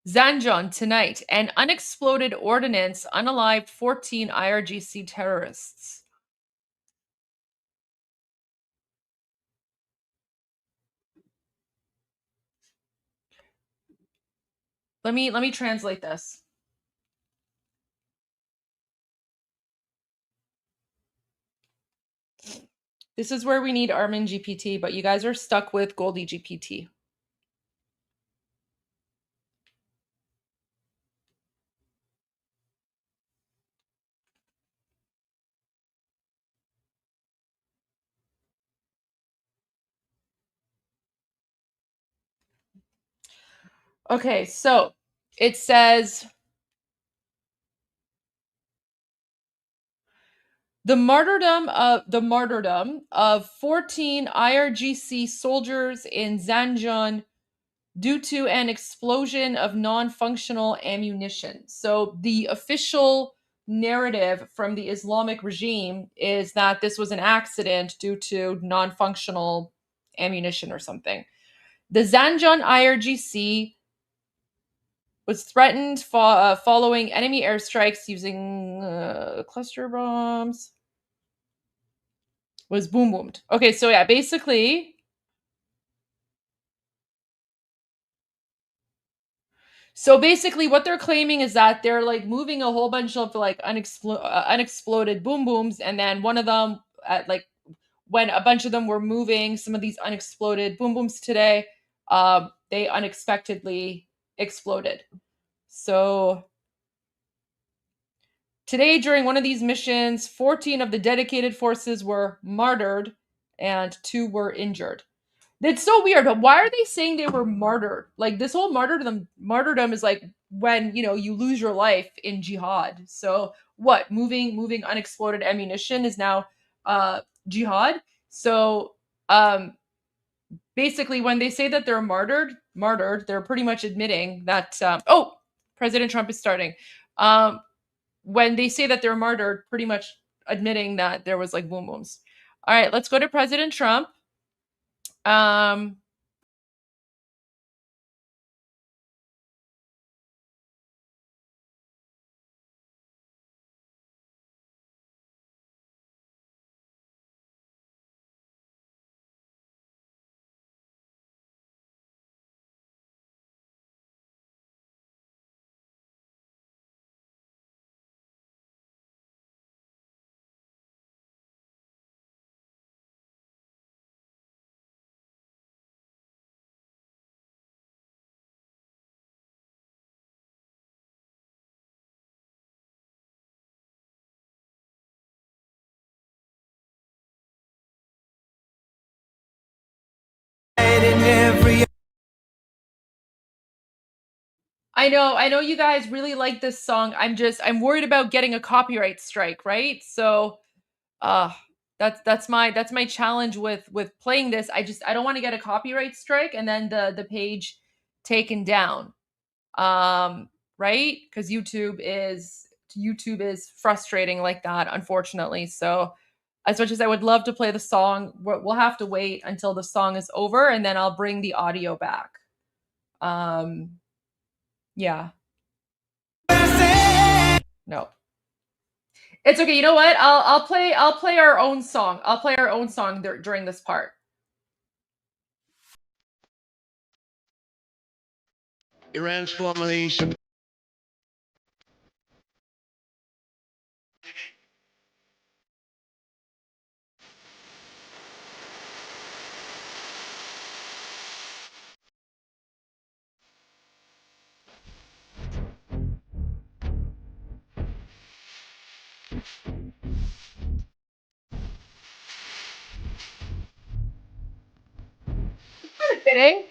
Zanjan tonight, an unexploded ordnance unalived 14 IRGC terrorists. Let me translate this. This is where we need ARMIN GPT, but you guys are stuck with Goldie GPT. Okay, so it says the martyrdom of 14 IRGC soldiers in Zanjan due to an explosion of non-functional ammunition. So the official narrative from the Islamic regime is that this was an accident due to non-functional ammunition or something. The Zanjan IRGC was threatened following enemy airstrikes using cluster bombs. Was boom boomed. Okay, so yeah, basically what they're claiming is that they're like moving a whole bunch of like unexploded boom booms, and then one of them like when a bunch of them were moving some of these unexploded boom booms today, they unexpectedly exploded. So today, during one of these missions, 14 of the dedicated forces were martyred and 2 were injured. It's so weird, but why are they saying they were martyred? Like this whole martyrdom is like when, you lose your life in jihad. So what? Moving unexploded ammunition is now jihad. So basically when they say that they're martyred, they're pretty much admitting that President Trump is starting. When they say that they're martyred, pretty much admitting that there was like boom booms. All right, let's go to President Trump. I know you guys really like this song. I'm worried about getting a copyright strike, right? So that's my challenge with playing this. I don't want to get a copyright strike and then the page taken down. Right? Because YouTube is frustrating like that, unfortunately. So as much as I would love to play the song, we'll have to wait until the song is over and then I'll bring the audio back. Yeah. No. It's okay. You know what? I'll play our own song. I'll play our own song during this part. Iran's formation. Kind of fitting.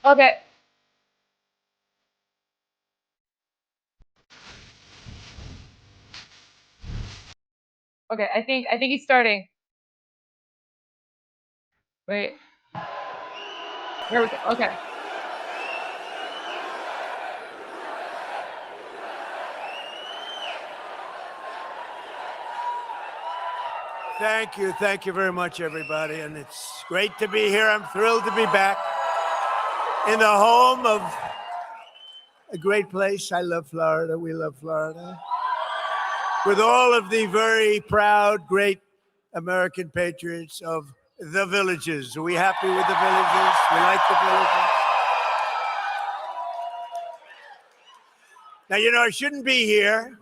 Okay. Okay, I think he's starting. Wait. There we go. Okay. Thank you very much, everybody. And it's great to be here. I'm thrilled to be back in the home of a great place. I love Florida. We love Florida. With all of the very proud, great American patriots of the villages. Are we happy with the villages? We like the villages. Now, I shouldn't be here.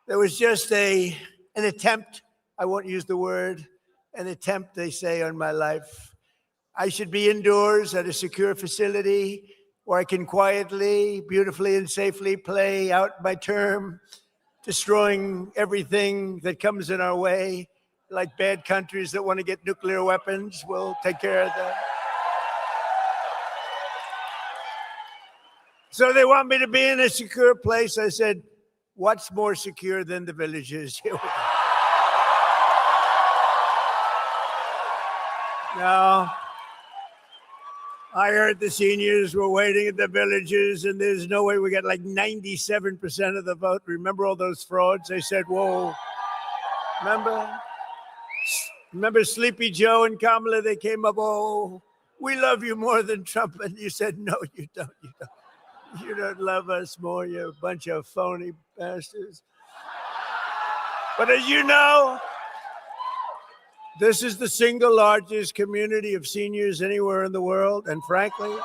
There was just an attempt. I won't use the word, an attempt, they say, on my life. I should be indoors at a secure facility where I can quietly, beautifully, and safely play out my term, destroying everything that comes in our way. like bad countries that want to get nuclear weapons. We'll take care of that. So they want me to be in a secure place. I said, what's more secure than the villages? Here we go. No. I heard the seniors were waiting at the villages, and there's no way we got like 97% of the vote. Remember all those frauds? They said, whoa. Remember Sleepy Joe and Kamala? They came up, oh, we love you more than Trump. And you said, no, you don't. You don't. You don't love us more. You're a bunch of phony bastards. But as you know, this is the single largest community of seniors anywhere in the world. And frankly,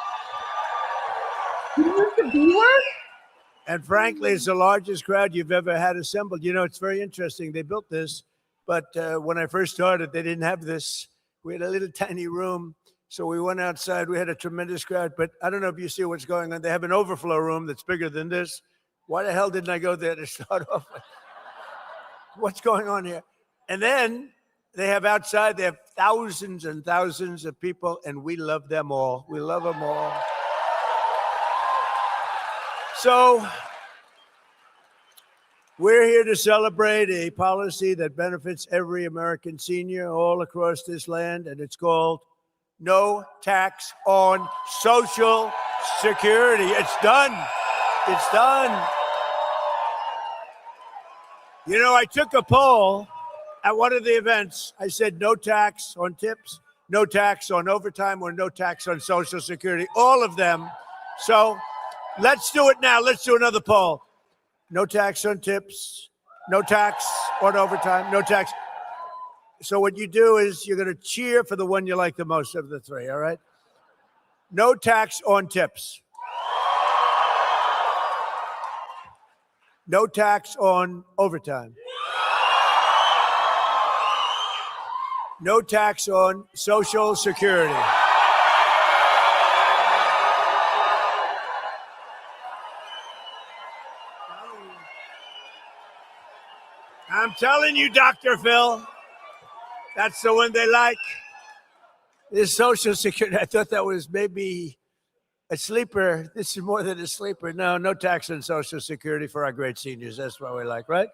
it's the largest crowd you've ever had assembled. You know, it's very interesting. They built this, but when I first started, they didn't have this. We had a little tiny room. So we went outside. We had a tremendous crowd. But I don't know if you see what's going on. They have an overflow room that's bigger than this. Why the hell didn't I go there to start off with? What's going on here? And then they have outside, they have thousands and thousands of people, and we love them all. We love them all. So we're here to celebrate a policy that benefits every American senior all across this land, and it's called No Tax on Social Security. It's done. It's done. You know, I took a poll at one of the events. I said no tax on tips, no tax on overtime, or no tax on Social Security, all of them. So let's do it now. Let's do another poll. No tax on tips, no tax on overtime, no tax. So what you do is you're going to cheer for the one you like the most of the three, all right? No tax on tips. No tax on overtime. No tax on Social Security. I'm telling you, Dr. Phil, that's the one they like. This Social Security, I thought that was maybe a sleeper. This is more than a sleeper. No tax on Social Security for our great seniors. That's what we like, right?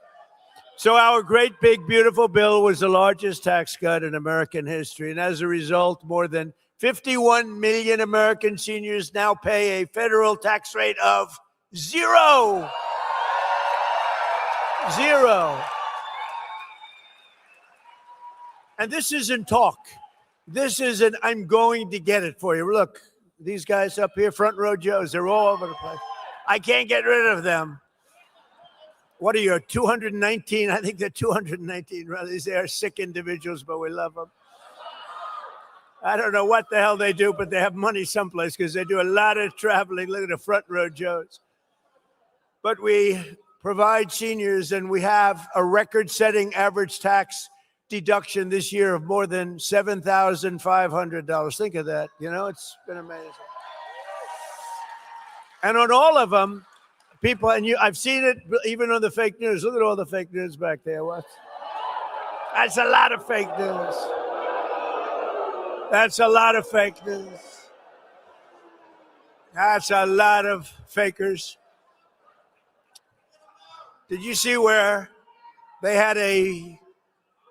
So our great, big, beautiful bill was the largest tax cut in American history. And as a result, more than 51 million American seniors now pay a federal tax rate of 0. 0. And this isn't talk. This isn't, I'm going to get it for you. Look, these guys up here, front row Joes, they're all over the place. I can't get rid of them. What are you, 219? I think they're 219. They are sick individuals, but we love them. I don't know what the hell they do, but they have money someplace because they do a lot of traveling. Look at the front row Joes. But we provide seniors, and we have a record-setting average tax deduction this year of more than $7,500. Think of that. You know, it's been amazing. And on all of them, people, and I've seen it even on the fake news. Look at all the fake news back there. What? That's a lot of fake news. That's a lot of fake news. That's a lot of fakers. Did you see where they had a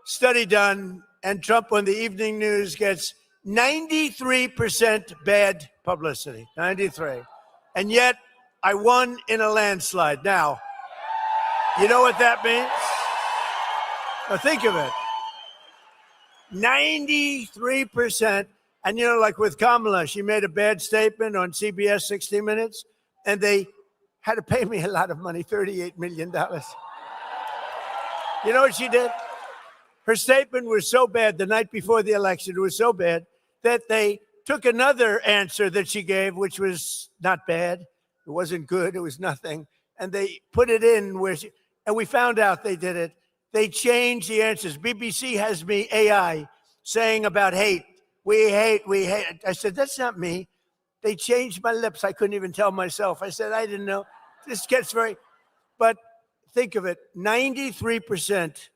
study done, and Trump on the evening news gets 93% bad publicity, 93. And yet I won in a landslide. Now, you know what that means? Now think of it. 93%. And you know, like with Kamala, she made a bad statement on CBS 60 Minutes, and they had to pay me a lot of money, $38 million. You know what she did? Her statement was so bad the night before the election, it was so bad that they took another answer that she gave, which was not bad. It wasn't good. It was nothing. And they put it in where she, and we found out they did it. They changed the answers. BBC has me AI saying about hate. We hate. I said, that's not me. They changed my lips. I couldn't even tell myself. I said, I didn't know. This gets very, but think of it, 93%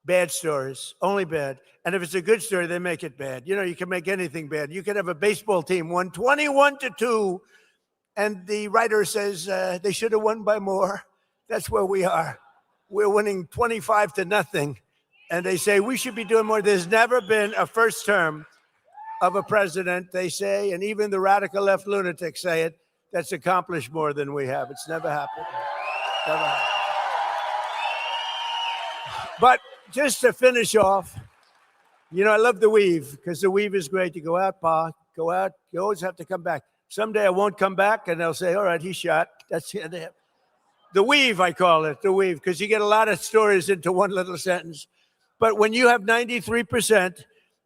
bad stories, only bad. And if it's a good story, they make it bad. You know, you can make anything bad. You could have a baseball team won 21-2, and the writer says they should have won by more. That's where we are. We're winning 25-0, and they say we should be doing more. There's never been a first term of a president, they say, and even the radical left lunatics say it, that's accomplished more than we have. It's never happened. Never happened. But just to finish off, you know, I love the weave because the weave is great. You go out, Pa, go out. You always have to come back. Someday I won't come back, and they'll say, all right, he's shot. That's it. The weave, I call it, the weave, because you get a lot of stories into one little sentence. But when you have 93%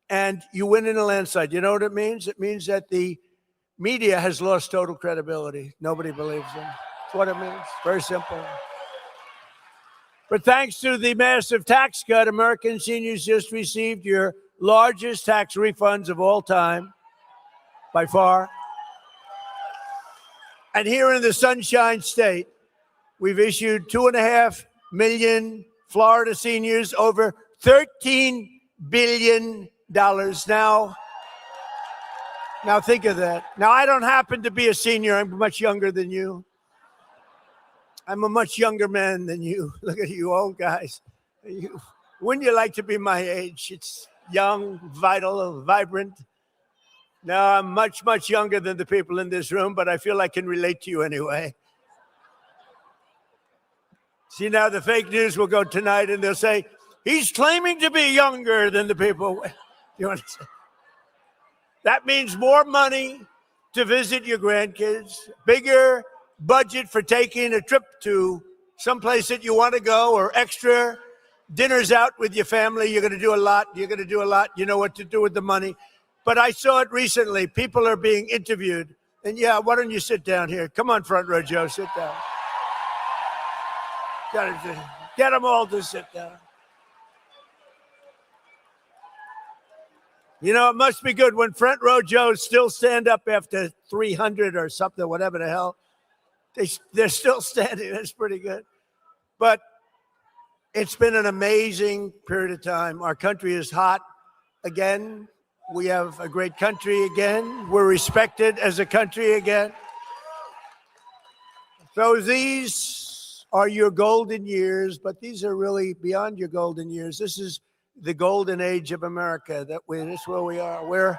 and you win in a landslide, you know what it means? It means that the media has lost total credibility. Nobody believes them. That's what it means. Very simple. But thanks to the massive tax cut, American seniors just received your largest tax refunds of all time, by far. And here in the Sunshine State, we've issued 2.5 million Florida seniors over $13 billion. Now think of that. Now, I don't happen to be a senior. I'm much younger than you. I'm a much younger man than you. Look at you old guys. Wouldn't you like to be my age? It's young, vital, vibrant. No, I'm much, much younger than the people in this room, but I feel I can relate to you anyway. See, now the fake news will go tonight and they'll say, he's claiming to be younger than the people. You understand? That means more money to visit your grandkids, bigger budget for taking a trip to someplace that you want to go, or extra dinners out with your family. You're going to do a lot. You're going to do a lot. You know what to do with the money. But I saw it recently. People are being interviewed. And yeah, why don't you sit down here? Come on, front row, Joe, sit down. Get them all to sit down. You know, it must be good when front row Joes still stand up after 300 or something, whatever the hell. They're still standing. That's pretty good. But it's been an amazing period of time. Our country is hot again. We have a great country again. We're respected as a country again. So these are your golden years, but these are really beyond your golden years. This is the golden age of America. This is where we are. We're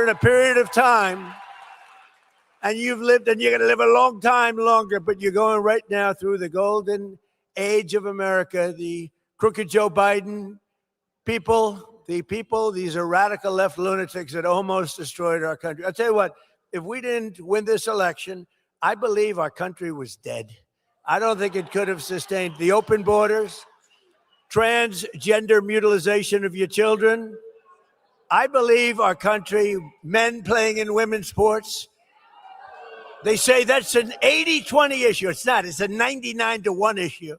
in a period of time, and you've lived, and you're going to live a long time longer, but you're going right now through the golden age of America. The crooked Joe Biden people, these are radical left lunatics that almost destroyed our country. I'll tell you what, if we didn't win this election, I believe our country was dead. I don't think it could have sustained the open borders, transgender mutilization of your children. I believe our country, men playing in women's sports, they say that's an 80-20 issue. It's not. It's a 99-1 issue.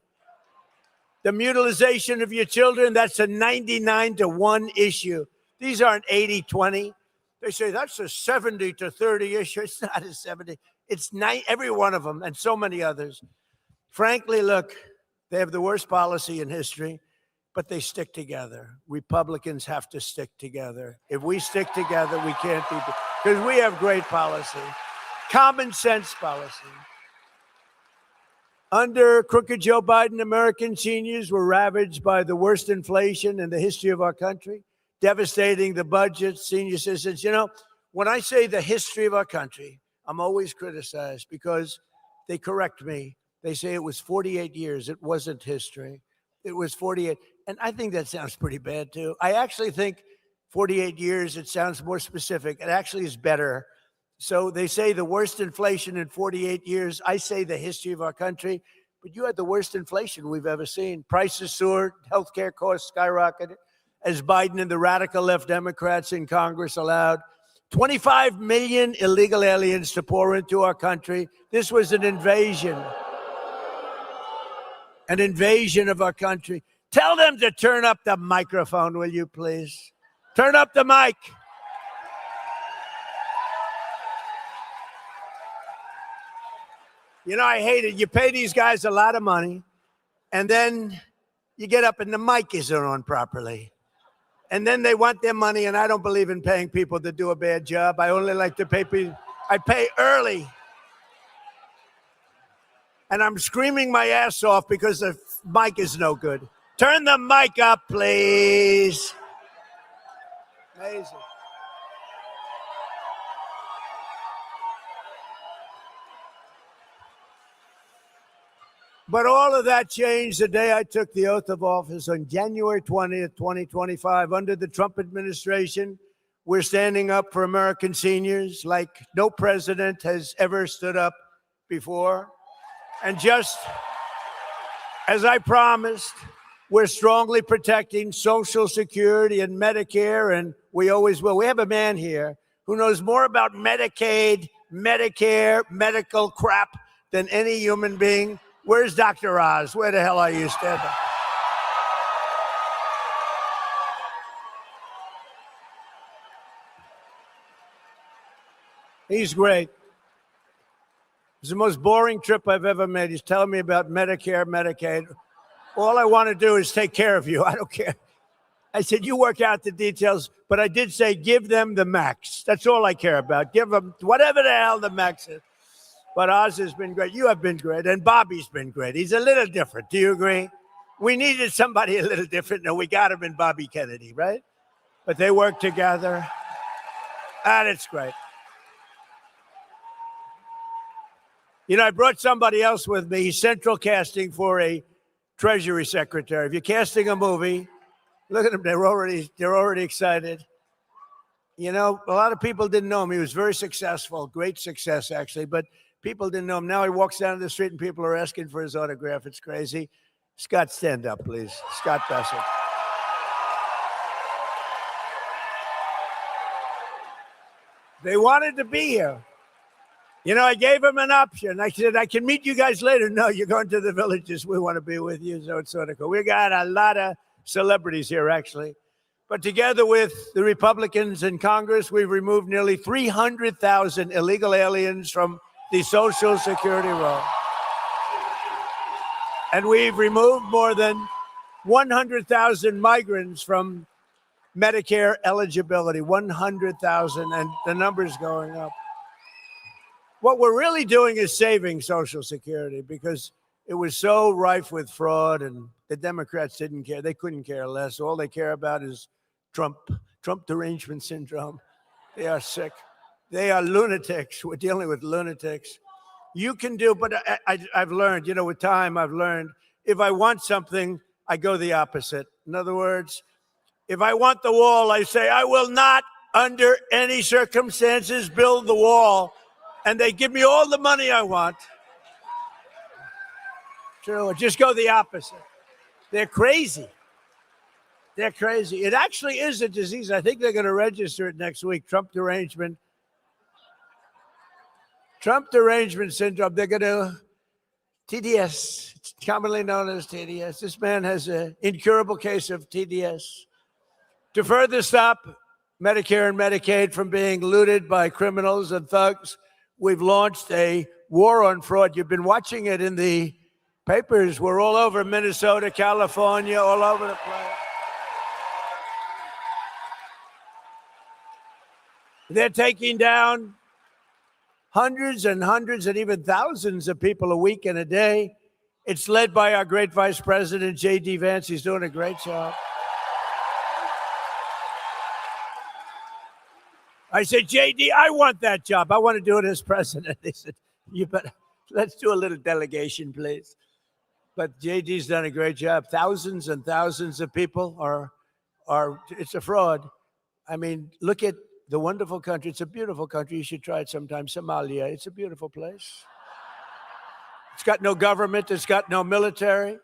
The mutilization of your children, that's a 99-1 issue. These aren't 80-20. They say that's a 70-30 issue. It's not a 70. It's every one of them, and so many others. Frankly, look, they have the worst policy in history, but they stick together. Republicans have to stick together. If we stick together, we can't be, because we have great policy. Common sense policy. Under crooked Joe Biden, American seniors were ravaged by the worst inflation in the history of our country, devastating the budget, senior citizens. You know, when I say the history of our country, I'm always criticized because they correct me. They say it was 48 years. It wasn't history. It was 48. And I think that sounds pretty bad, too. I actually think 48 years, it sounds more specific. It actually is better. So they say the worst inflation in 48 years. I say the history of our country. But you had the worst inflation we've ever seen. Prices soared. Healthcare costs skyrocketed as Biden and the radical left Democrats in Congress allowed 25 million illegal aliens to pour into our country. This was an invasion of our country. Tell them to turn up the microphone, will you please? Turn up the mic. You know, I hate it. You pay these guys a lot of money, and then you get up and the mic isn't on properly. And then they want their money, and I don't believe in paying people to do a bad job. I only like to pay people. I pay early. And I'm screaming my ass off because the mic is no good. Turn the mic up, please. Amazing. But all of that changed the day I took the oath of office on January 20th, 2025. Under the Trump administration, we're standing up for American seniors like no president has ever stood up before. And just as I promised, we're strongly protecting Social Security and Medicare, and we always will. We have a man here who knows more about Medicaid, Medicare, medical crap than any human being. Where's Dr. Oz? Where the hell are you, stand up? He's great. It's the most boring trip I've ever made. He's telling me about Medicare, Medicaid. All I want to do is take care of you. I don't care. I said, you work out the details, but I did say, give them the max. That's all I care about. Give them whatever the hell the max is. But Oz has been great. You have been great. And Bobby's been great. He's a little different. Do you agree? We needed somebody a little different, and we got him in Bobby Kennedy, right? But they work together. And it's great. You know, I brought somebody else with me. He's central casting for a Treasury Secretary. If you're casting a movie, look at them. They're already excited. You know, a lot of people didn't know him. He was very successful, great success, actually. But people didn't know him. Now he walks down the street and people are asking for his autograph. It's crazy. Scott, stand up, please. Scott Bassett. They wanted to be here. You know, I gave him an option. I said, I can meet you guys later. No, you're going to the villages. We want to be with you. So it's sort of cool. We got a lot of celebrities here, actually. But together with the Republicans in Congress, we've removed nearly 300,000 illegal aliens from the Social Security roll. And we've removed more than 100,000 migrants from Medicare eligibility. 100,000, and the number's going up. What we're really doing is saving Social Security because it was so rife with fraud, and the Democrats didn't care. They couldn't care less. All they care about is Trump derangement syndrome. They are sick. They are lunatics. We're dealing with lunatics. You can do, but I've learned, you know, with time, I've learned if I want something, I go the opposite. In other words, if I want the wall, I say, I will not, under any circumstances, build the wall. And they give me all the money I want. True, just go the opposite. They're crazy. They're crazy. It actually is a disease. I think they're going to register it next week. Trump derangement syndrome. They're going to, TDS, it's commonly known as TDS. This man has an incurable case of TDS. To further stop Medicare and Medicaid from being looted by criminals and thugs, we've launched a war on fraud. You've been watching it in the papers. We're all over Minnesota, California, all over the place. They're taking down hundreds and hundreds and even thousands of people a week and a day. It's led by our great Vice President, J.D. Vance. He's doing a great job. I said, JD, I want that job. I want to do it as president. They said, you better, let's do a little delegation, please. But JD's done a great job. Thousands and thousands of people are, it's a fraud. I mean, look at the wonderful country. It's a beautiful country. You should try it sometime. Somalia, it's a beautiful place. It's got no government. It's got no military.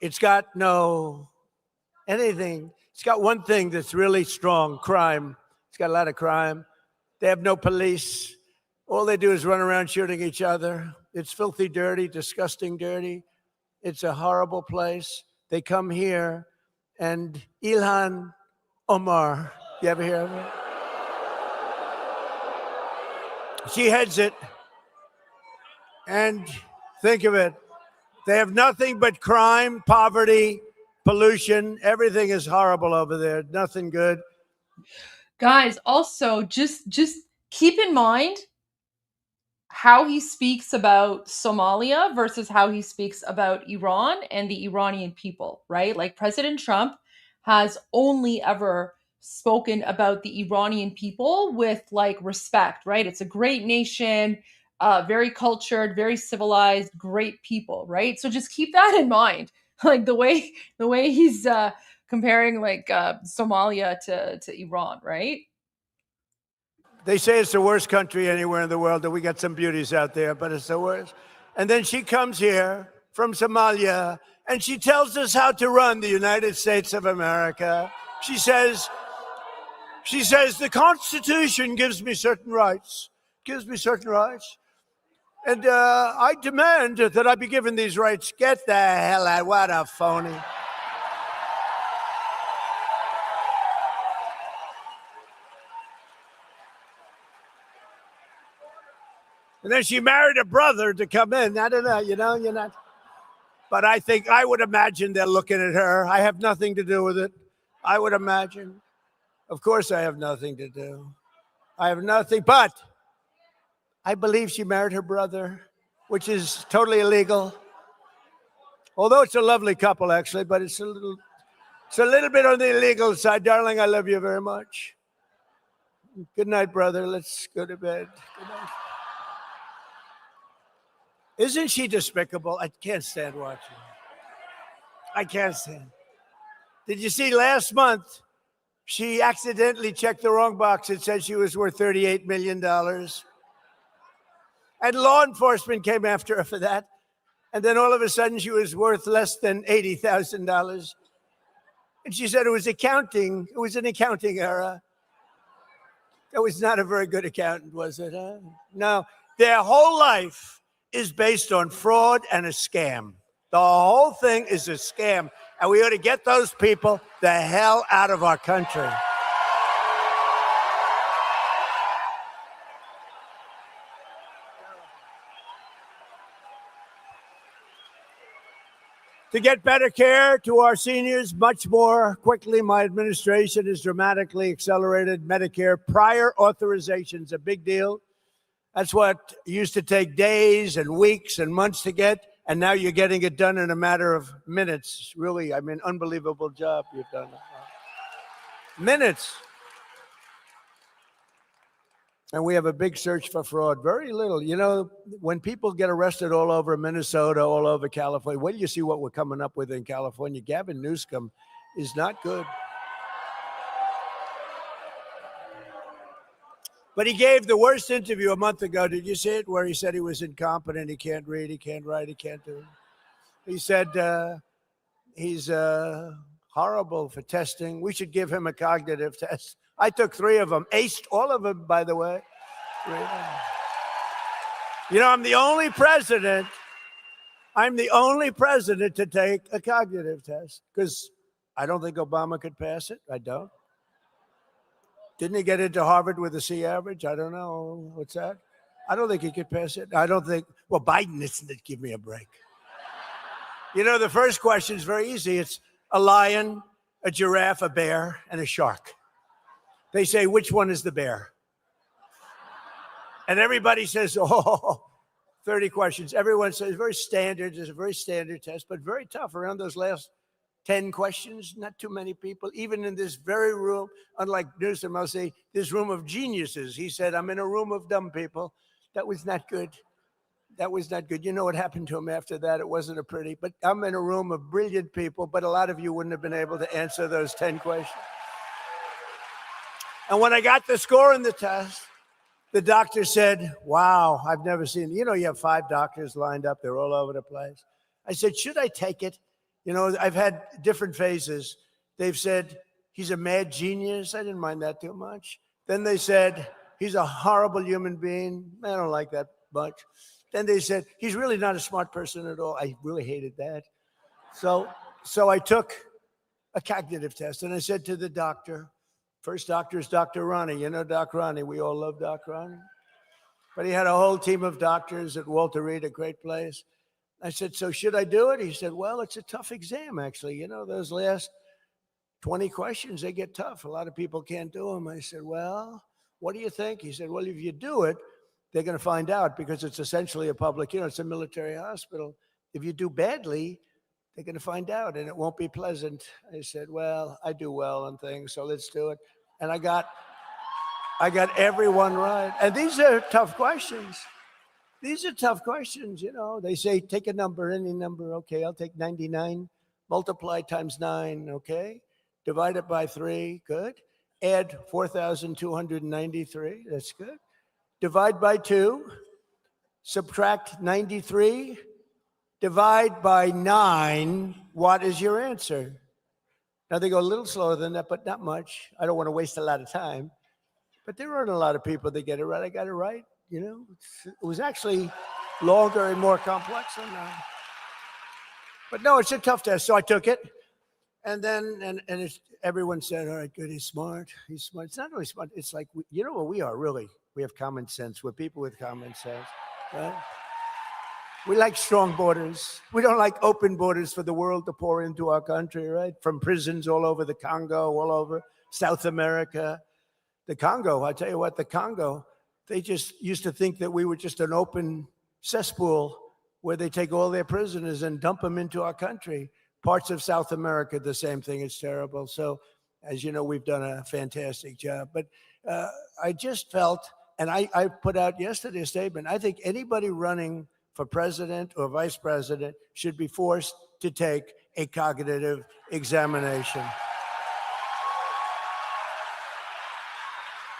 It's got no anything. It's got one thing that's really strong, crime. It's got a lot of crime. They have no police. All they do is run around shooting each other. It's filthy dirty, disgusting dirty. It's a horrible place. They come here, and Ilhan Omar, you ever hear of her? She heads it. And think of it. They have nothing but crime, poverty, pollution. Everything is horrible over there. Nothing good. Guys, also just keep in mind how he speaks about Somalia versus how he speaks about Iran and the Iranian people, right? Like President Trump has only ever spoken about the Iranian people with like respect, right? It's a great nation, very cultured, very civilized, great people, right? So just keep that in mind. Like the way he's comparing like Somalia to Iran, right? They say it's the worst country anywhere in the world, that we got some beauties out there, but it's the worst. And then she comes here from Somalia and she tells us how to run the United States of America. She says, the Constitution gives me certain rights, And I demand that I be given these rights. Get the hell out. What a phony. And then she married a brother to come in. I don't know, you're not. But I would imagine they're looking at her. I have nothing to do with it. I would imagine. Of course I have nothing to do. I have nothing, but I believe she married her brother, which is totally illegal. Although it's a lovely couple, actually, but it's a little bit on the illegal side. Darling, I love you very much. Good night, brother. Let's go to bed. Good night. Isn't she despicable? I can't stand watching. I can't stand. Did you see last month, she accidentally checked the wrong box. It said she was worth $38 million. And law enforcement came after her for that. And then all of a sudden, she was worth less than $80,000. And she said it was accounting. It was an accounting error. That was not a very good accountant, was it? Huh? No, their whole life is based on fraud and a scam. The whole thing is a scam. And we ought to get those people the hell out of our country. To get better care to our seniors much more quickly, my administration has dramatically accelerated Medicare prior authorizations, a big deal. That's what used to take days and weeks and months to get, and now you're getting it done in a matter of minutes. Really, unbelievable job you've done. Minutes. And we have a big search for fraud. Very little. You know, when people get arrested all over Minnesota, all over California, wait till you see what we're coming up with in California. Gavin Newsom is not good. But he gave the worst interview a month ago. Did you see it? Where he said he was incompetent. He can't read. He can't write. He can't do it. He said he's horrible for testing. We should give him a cognitive test. I took 3 of them. Aced all of them, by the way. You know, I'm the only president to take a cognitive test because I don't think Obama could pass it. I don't. Didn't he get into Harvard with a C average? I don't know. What's that? I don't think he could pass it. I don't think. Well, Biden isn't. Give me a break. You know, the first question is very easy. It's a lion, a giraffe, a bear, and a shark. They say, which one is the bear? And everybody says, 30 questions. Everyone says, very standard. It's a very standard test, but very tough around those last 10 questions. Not too many people, even in this very room, unlike Newsom, I'll say, this room of geniuses. He said, I'm in a room of dumb people. That was not good. That was not good. You know what happened to him after that? It wasn't a pretty, but I'm in a room of brilliant people, but a lot of you wouldn't have been able to answer those 10 questions. And when I got the score in the test, the doctor said, wow, I've never seen, you know, you have 5 doctors lined up. They're all over the place. I said, should I take it? You know, I've had different phases. They've said, he's a mad genius. I didn't mind that too much. Then they said, he's a horrible human being. I don't like that much. Then they said, he's really not a smart person at all. I really hated that. So I took a cognitive test, and I said to the doctor, first doctor is Dr. Ronnie. You know Doc Ronnie. We all love Doc Ronnie. But he had a whole team of doctors at Walter Reed, a great place. I said, so should I do it? He said, well, it's a tough exam, actually. You know, those last 20 questions, they get tough. A lot of people can't do them. I said, well, what do you think? He said, well, if you do it, they're going to find out because it's essentially a public, it's a military hospital. If you do badly, they're going to find out and it won't be pleasant. I said, well, I do well on things, so let's do it. And I got everyone right. And these are tough questions. These are tough questions, They say, take a number, any number. Okay, I'll take 99. Multiply times 9, okay? Divide it by 3, good. Add 4,293, that's good. Divide by 2. Subtract 93. Divide by 9. What is your answer? Now, they go a little slower than that, but not much. I don't want to waste a lot of time. But there aren't a lot of people that get it right. I got it right. It was actually longer and more complex than that. But no, it's a tough test. So I took it. And then, everyone said, all right, good, he's smart. He's smart. It's not really smart. It's like, you know what we are, really? We have common sense. We're people with common sense, right? We like strong borders. We don't like open borders for the world to pour into our country, right? From prisons all over the Congo, all over South America. The Congo, I tell you what, the Congo, they just used to think that we were just an open cesspool where they take all their prisoners and dump them into our country. Parts of South America, the same thing. It's terrible. So, as you know, we've done a fantastic job. But I just felt, and I put out yesterday a statement, I think anybody running for president or vice president should be forced to take a cognitive examination.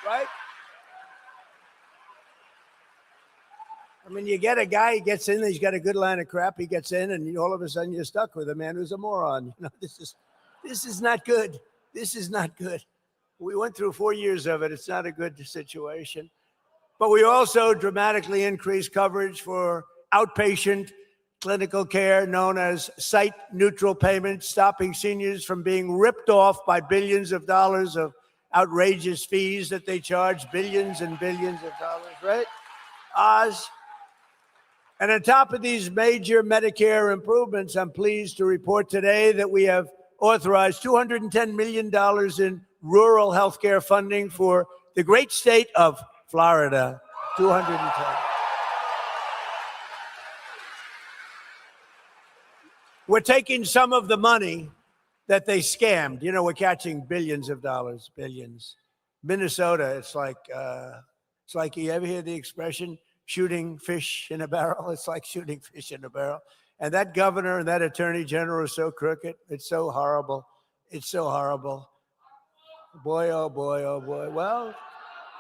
Right? I mean, you get a guy, he gets in, he's got a good line of crap, he gets in, and all of a sudden you're stuck with a man who's a moron. This is not good. This is not good. We went through 4 years of it. It's not a good situation. But we also dramatically increased coverage for outpatient clinical care known as site-neutral payments, stopping seniors from being ripped off by billions of dollars of outrageous fees that they charge, billions and billions of dollars, right? Oz. And on top of these major Medicare improvements, I'm pleased to report today that we have authorized $210 million in rural health care funding for the great state of Florida. 210. We're taking some of the money that they scammed. We're catching billions of dollars, billions. Minnesota, it's like you ever hear the expression, shooting fish in a barrel? It's like shooting fish in a barrel. And that governor and that attorney general are so crooked. It's so horrible. It's so horrible. Boy, oh boy, oh boy. Well,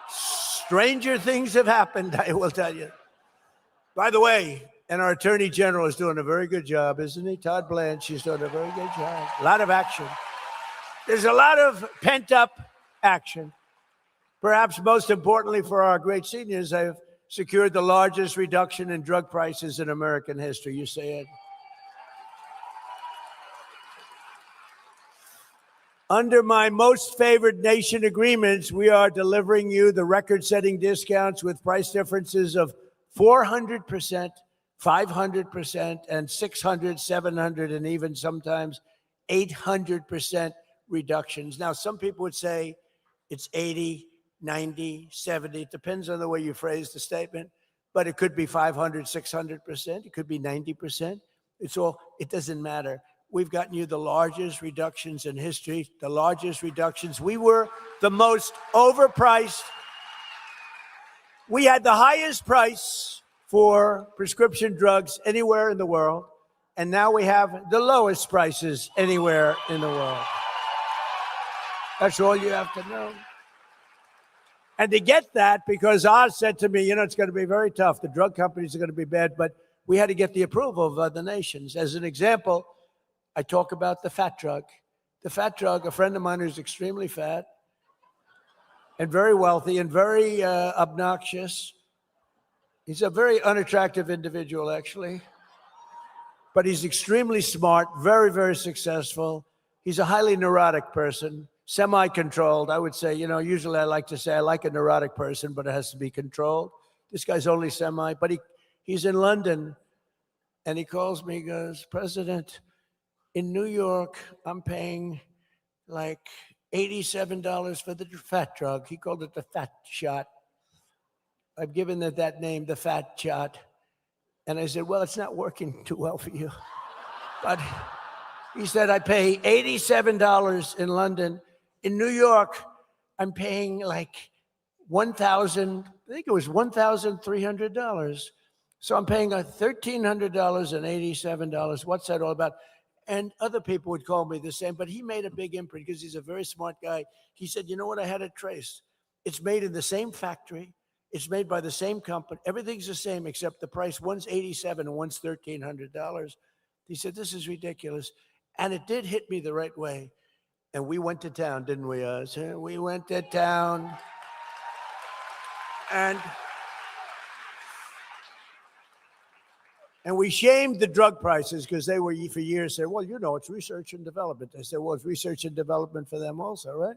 stranger things have happened, I will tell you. By the way, and our attorney general is doing a very good job, isn't he? Todd Blanche, she's doing a very good job. A lot of action. There's a lot of pent-up action. Perhaps most importantly for our great seniors, I've secured the largest reduction in drug prices in American history. You say it. Under my most favored nation agreements, we are delivering you the record-setting discounts with price differences of 400%, 500%, and 600, 700, and even sometimes 800% reductions. Now, some people would say it's 80, 90, 70. It depends on the way you phrase the statement, but it could be 500, 600%. It could be 90%. It doesn't matter. We've gotten you the largest reductions in history, the largest reductions. We were the most overpriced. We had the highest price for prescription drugs anywhere in the world, and now we have the lowest prices anywhere in the world. That's all you have to know. And to get that, because Oz said to me, it's going to be very tough. The drug companies are going to be bad, but we had to get the approval of other nations. As an example, I talk about the fat drug. The fat drug, a friend of mine who's extremely fat and very wealthy and very obnoxious. He's a very unattractive individual, actually. But he's extremely smart, very, very successful. He's a highly neurotic person, semi-controlled. I would say, usually I like to say I like a neurotic person, but it has to be controlled. This guy's only semi, but he's in London And he calls me, he goes, President, in New York, I'm paying like $87 for the fat drug. He called it the fat shot. I've given it that name, the fat shot. And I said, well, it's not working too well for you. But he said, I pay $87 in London. In New York, I'm paying like $1,300. So I'm paying $1,300 and $87. What's that all about? And other people would call me the same, but he made a big imprint because he's a very smart guy. He said, you know what, I had it traced. It's made in the same factory. It's made by the same company. Everything's the same except the price. One's $87 and one's $1,300. He said, this is ridiculous. And it did hit me the right way. And we went to town, didn't we, Oz? We went to town. And we shamed the drug prices because they were for years said, well, you know, it's research and development. I said, well, it's research and development for them also, right?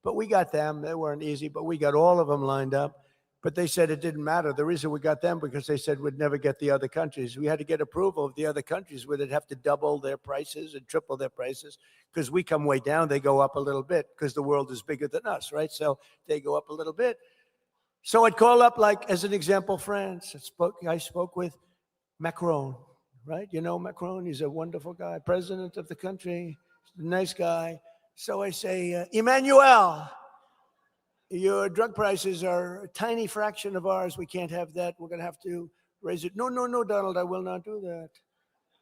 But we got them. They weren't easy, but we got all of them lined up. But they said it didn't matter. The reason we got them because they said we'd never get the other countries. We had to get approval of the other countries where they'd have to double their prices and triple their prices because we come way down. They go up a little bit because the world is bigger than us, right? So they go up a little bit. So I'd call up, like, as an example, France. I spoke with Macron, right? You know Macron, he's a wonderful guy, president of the country, nice guy. So I say, Emmanuel, your drug prices are a tiny fraction of ours. We can't have that. We're going to have to raise it. No, Donald, I will not do that.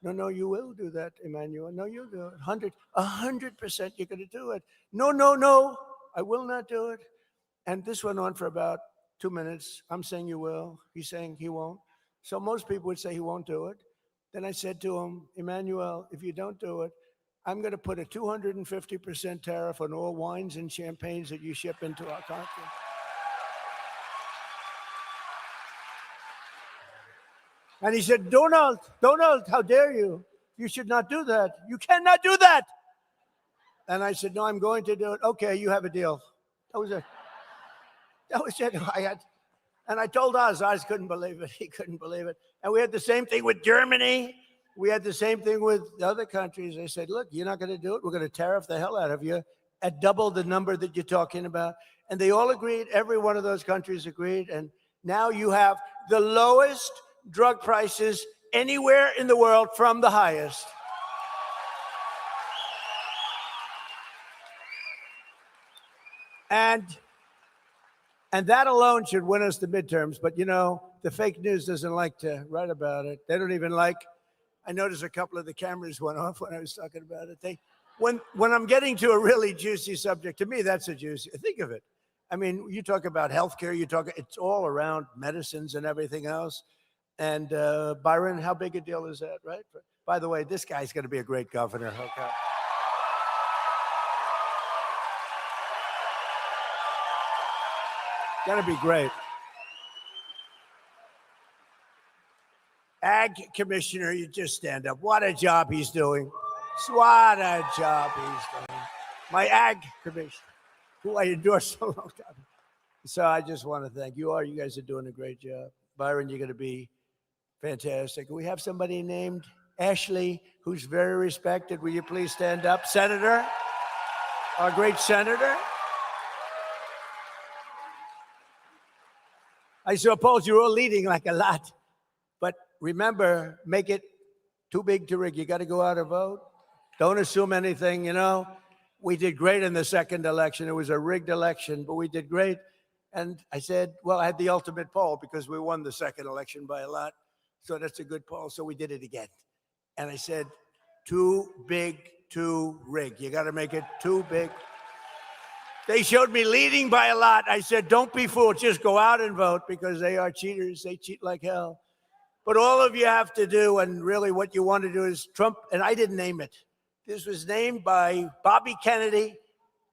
No, you will do that, Emmanuel. No, you'll do it. 100% you're going to do it. No, I will not do it. And this went on for about 2 minutes. I'm saying you will. He's saying he won't. So most people would say he won't do it. Then I said to him, Emmanuel, if you don't do it, I'm going to put a 250% tariff on all wines and champagnes that you ship into our country. And he said, Donald, how dare you? You should not do that. You cannot do that. And I said, no, I'm going to do it. Okay, you have a deal. That was it. And I told Oz couldn't believe it. He couldn't believe it. And we had the same thing with Germany. We had the same thing with other countries. They said, look, you're not going to do it. We're going to tariff the hell out of you at double the number that you're talking about. And they all agreed. Every one of those countries agreed. And now you have the lowest drug prices anywhere in the world from the highest. And that alone should win us the midterms. But, you know, the fake news doesn't like to write about it. They don't even like, I noticed a couple of the cameras went off when I was talking about it. When I'm getting to a really juicy subject, to me, that's a juicy, think of it. I mean, you talk about healthcare, it's all around medicines and everything else. And Byron, how big a deal is that, right? By the way, this guy's going to be a great governor, okay? Gonna be great. Ag commissioner, you just stand up. What a job he's doing. What a job he's doing. My ag commissioner, who I endorse a long time. So I just want to thank you all. You guys are doing a great job. Byron, you're going to be fantastic. We have somebody named Ashley, who's very respected. Will you please stand up? Senator, our great senator. I suppose you're all leading like a lot, but remember, make it too big to rig. You got to go out and vote. Don't assume anything, you know. We did great in the second election. It was a rigged election, but we did great. And I said, well, I had the ultimate poll because we won the second election by a lot. So that's a good poll. So we did it again. And I said, too big to rig. You got to make it too big. They showed me leading by a lot. I said, don't be fooled. Just go out and vote because they are cheaters. They cheat like hell. But all of you have to do, and really what you want to do is Trump, and I didn't name it. This was named by Bobby Kennedy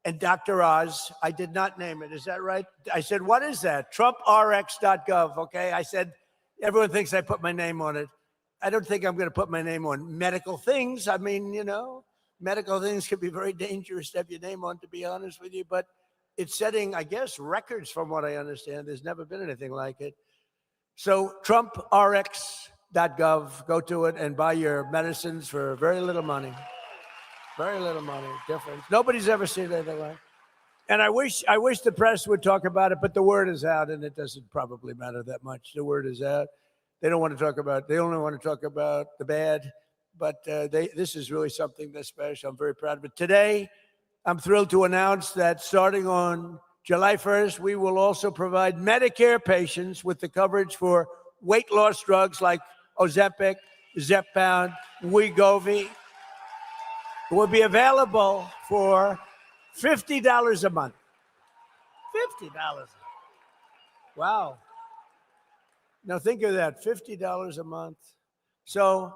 and Dr. Oz. I did not name it. Is that right? I said, what is that? TrumpRx.gov, okay? I said, everyone thinks I put my name on it. I don't think I'm going to put my name on medical things. I mean, you know, medical things can be very dangerous to have your name on, to be honest with you. But it's setting, I guess, records from what I understand. There's never been anything like it. So TrumpRx .gov. Go to it and buy your medicines for very little money. Very little money. Difference. Nobody's ever seen anything like. And I wish the press would talk about it, but the word is out, and it doesn't probably matter that much. The word is out. They don't want to talk about. They only want to talk about the bad. But this is really something that's special. I'm very proud of it. Today, I'm thrilled to announce that starting on July 1st, we will also provide Medicare patients with the coverage for weight loss drugs like Ozempic, Zepbound, Wegovy. It will be available for $50 a month. $50. Wow. Now think of that, $50 a month. So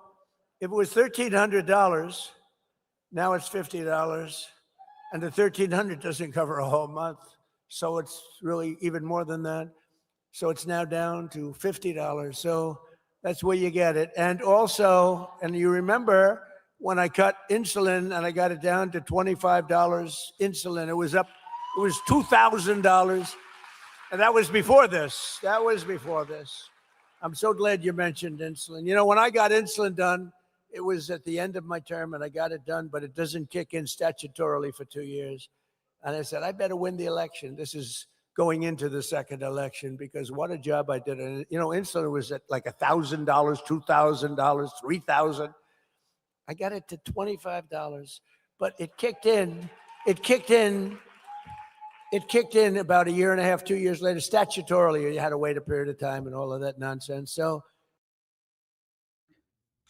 if it was $1,300, now it's $50, and the $1,300 doesn't cover a whole month. So it's really even more than that. So it's now down to $50. So that's where you get it. And also, and you remember when I cut insulin and I got it down to $25 insulin, it was $2,000. And that was before this. That was before this. I'm so glad you mentioned insulin. You know, when I got insulin done, it was at the end of my term and I got it done, but it doesn't kick in statutorily for 2 years. And I said, I better win the election. This is going into the second election because what a job I did. And, you know, insulin was at like $1,000, $2,000, $3,000. I got it to $25, but it kicked in about a year and a half, 2 years later. Statutorily, you had to wait a period of time and all of that nonsense. So,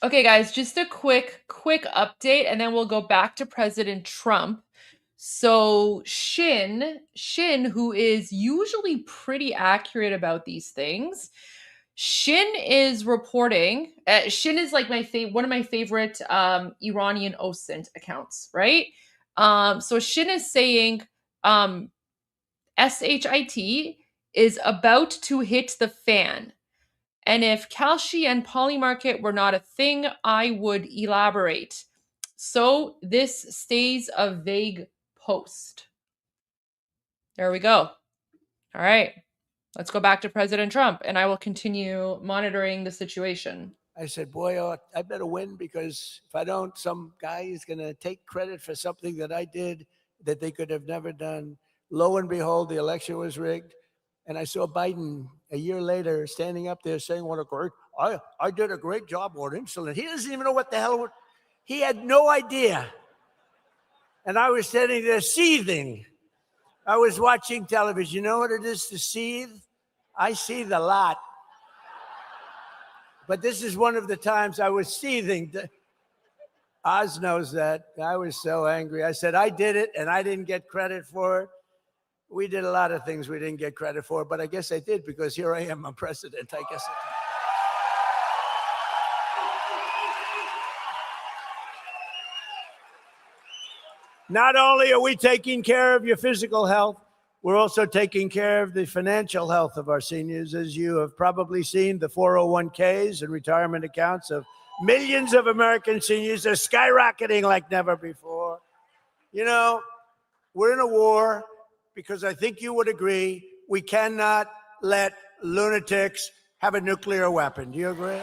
Okay, guys, just a quick update, and then we'll go back to President Trump. So Shin, who is usually pretty accurate about these things, Shin is reporting. Shin is like one of my favorite Iranian OSINT accounts, right? So Shin is saying SHIT is about to hit the fan. And if Kalshi and Polymarket were not a thing, I would elaborate. So this stays a vague post. There we go. All right. Let's go back to President Trump, and I will continue monitoring the situation. I said, boy, I better win because if I don't, some guy is going to take credit for something that I did that they could have never done. Lo and behold, the election was rigged. And I saw Biden a year later standing up there saying, I did a great job on insulin. He doesn't even know what the hell, he had no idea. And I was standing there seething. I was watching television. You know what it is to seethe? I seethe a lot. But this is one of the times I was seething. Oz knows that. I was so angry. I said, I did it, and I didn't get credit for it. We did a lot of things we didn't get credit for, but I guess I did because here I am, I'm president. I guess I did. Not only are we taking care of your physical health, we're also taking care of the financial health of our seniors. As you have probably seen, the 401ks and retirement accounts of millions of American seniors are skyrocketing like never before. You know, we're in a war because I think you would agree we cannot let lunatics have a nuclear weapon. Do you agree?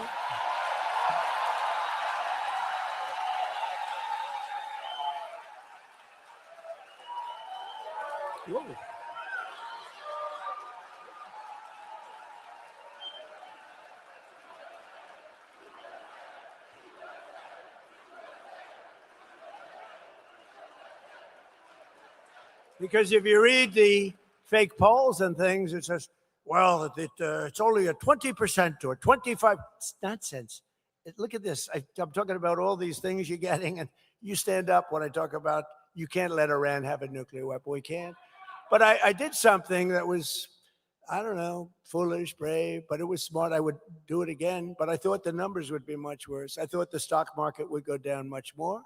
Whoa. Because if you read the fake polls and things, it says, well, it's only a 20% or 25%. It's nonsense. Look at this. I'm talking about all these things you're getting, and you stand up when I talk about you can't let Iran have a nuclear weapon. We can't. But I did something that was, I don't know, foolish, brave, but it was smart. I would do it again, but I thought the numbers would be much worse. I thought the stock market would go down much more.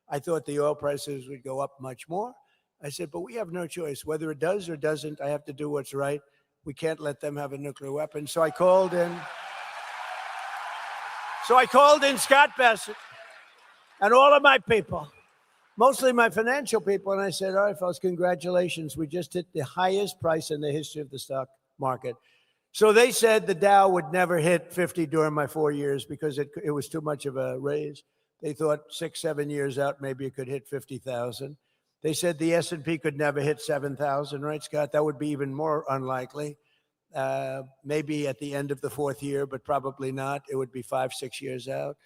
I thought the oil prices would go up much more. I said, but we have no choice. Whether it does or doesn't, I have to do what's right. We can't let them have a nuclear weapon. So I called in. Scott Bassett and all of my people, mostly my financial people. And I said, all right, folks, congratulations. We just hit the highest price in the history of the stock market. So they said the Dow would never hit 50 during my 4 years because it was too much of a raise. They thought 6, 7 years out, maybe it could hit 50,000. They said the S&P could never hit 7,000, right, Scott? That would be even more unlikely. Maybe at the end of the 4th year, but probably not. It would be 5, 6 years out.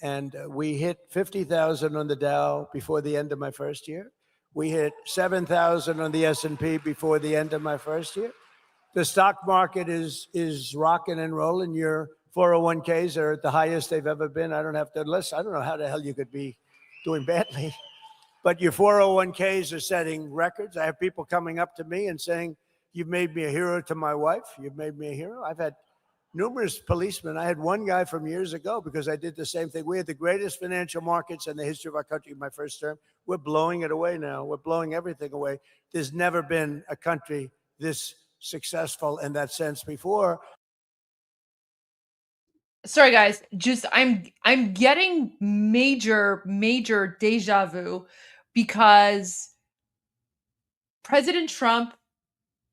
And we hit 50,000 on the Dow before the end of my first year. We hit 7,000 on the S&P before the end of my first year. The stock market is rocking and rolling. Your 401ks are at the highest they've ever been. I don't have to list. I don't know how the hell you could be doing badly. But your 401ks are setting records. I have people coming up to me and saying, "You've made me a hero to my wife. You've made me a hero." I've had numerous policemen. I had one guy from years ago because I did the same thing. We had the greatest financial markets in the history of our country in my first term. We're blowing it away now. We're blowing everything away. There's never been a country this successful in that sense before. Sorry guys, just I'm getting major deja vu because President Trump,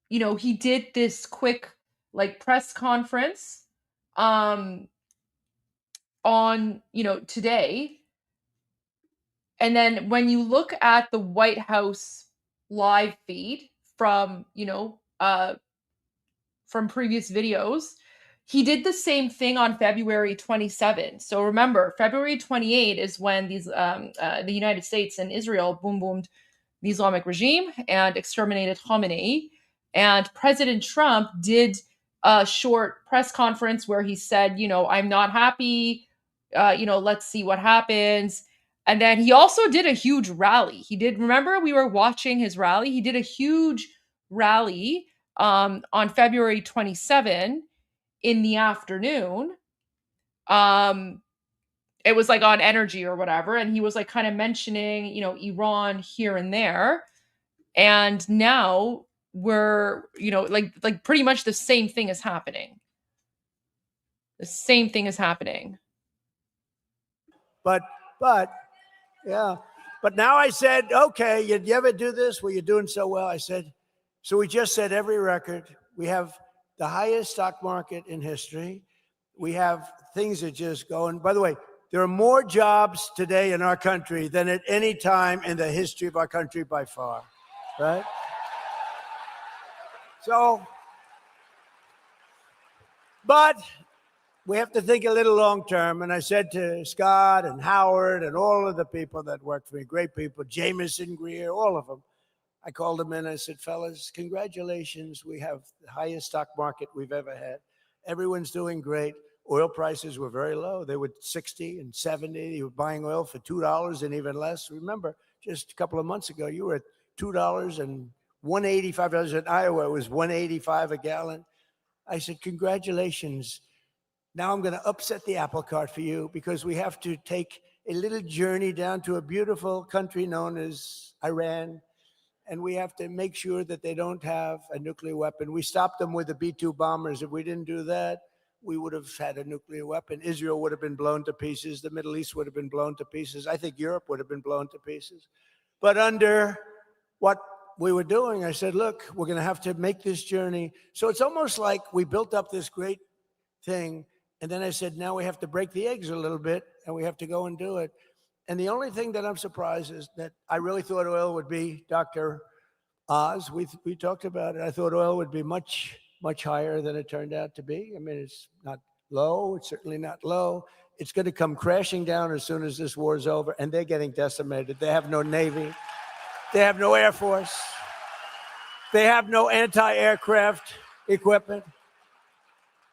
you know, he did this quick like press conference on, you know, today. And then when you look at the White House live feed from, you know, from previous videos, he did the same thing on February 27. So remember, February 28 is when these the United States and Israel boomed the Islamic regime and exterminated Khamenei. And President Trump did a short press conference where he said, you know, I'm not happy. You know, let's see what happens. And then he also did a huge rally. He did, remember, we were watching his rally. He did a huge rally on February 27 in the afternoon. It was like on energy or whatever. And he was like kind of mentioning, you know, Iran here and there. And now we're, you know, like pretty much the same thing is happening. The same thing is happening. But yeah. But now I said, okay, you ever do this? Well, you're doing so well. I said, so we just set every record. We have the highest stock market in history. We have things that just go. And by the way, there are more jobs today in our country than at any time in the history of our country by far, right? So, but we have to think a little long term. And I said to Scott and Howard and all of the people that worked for me, great people, Jameson, Greer, all of them. I called them in and I said, fellas, congratulations. We have the highest stock market we've ever had. Everyone's doing great. Oil prices were very low. They were 60 and 70. You were buying oil for $2 and even less. Remember, just a couple of months ago, you were at $2 and $1.85 in Iowa. It was $1.85 a gallon. I said, congratulations. Now I'm going to upset the apple cart for you because we have to take a little journey down to a beautiful country known as Iran. And we have to make sure that they don't have a nuclear weapon. We stopped them with the B-2 bombers. If we didn't do that, we would have had a nuclear weapon. Israel would have been blown to pieces. The Middle East would have been blown to pieces. I think Europe would have been blown to pieces. But under what we were doing, I said, look, we're going to have to make this journey. So it's almost like we built up this great thing. And then I said, now we have to break the eggs a little bit and we have to go and do it. And the only thing that I'm surprised is that I really thought oil would be, Dr. Oz, we talked about it. I thought oil would be much higher than it turned out to be. I mean, it's not low. It's certainly not low. It's going to come crashing down as soon as this war is over. And they're getting decimated. They have no Navy. They have no Air Force. They have no anti-aircraft equipment.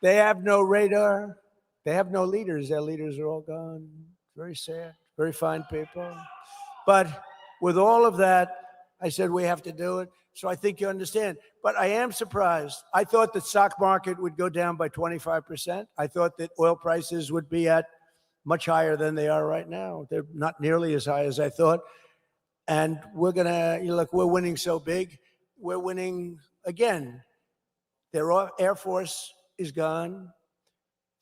They have no radar. They have no leaders. Their leaders are all gone. Very sad. Very fine people. But with all of that, I said, we have to do it. So I think you understand. But I am surprised. I thought the stock market would go down by 25%. I thought that oil prices would be at much higher than they are right now. They're not nearly as high as I thought. And we're going to, look, we're winning so big. We're winning again. Their Air Force is gone.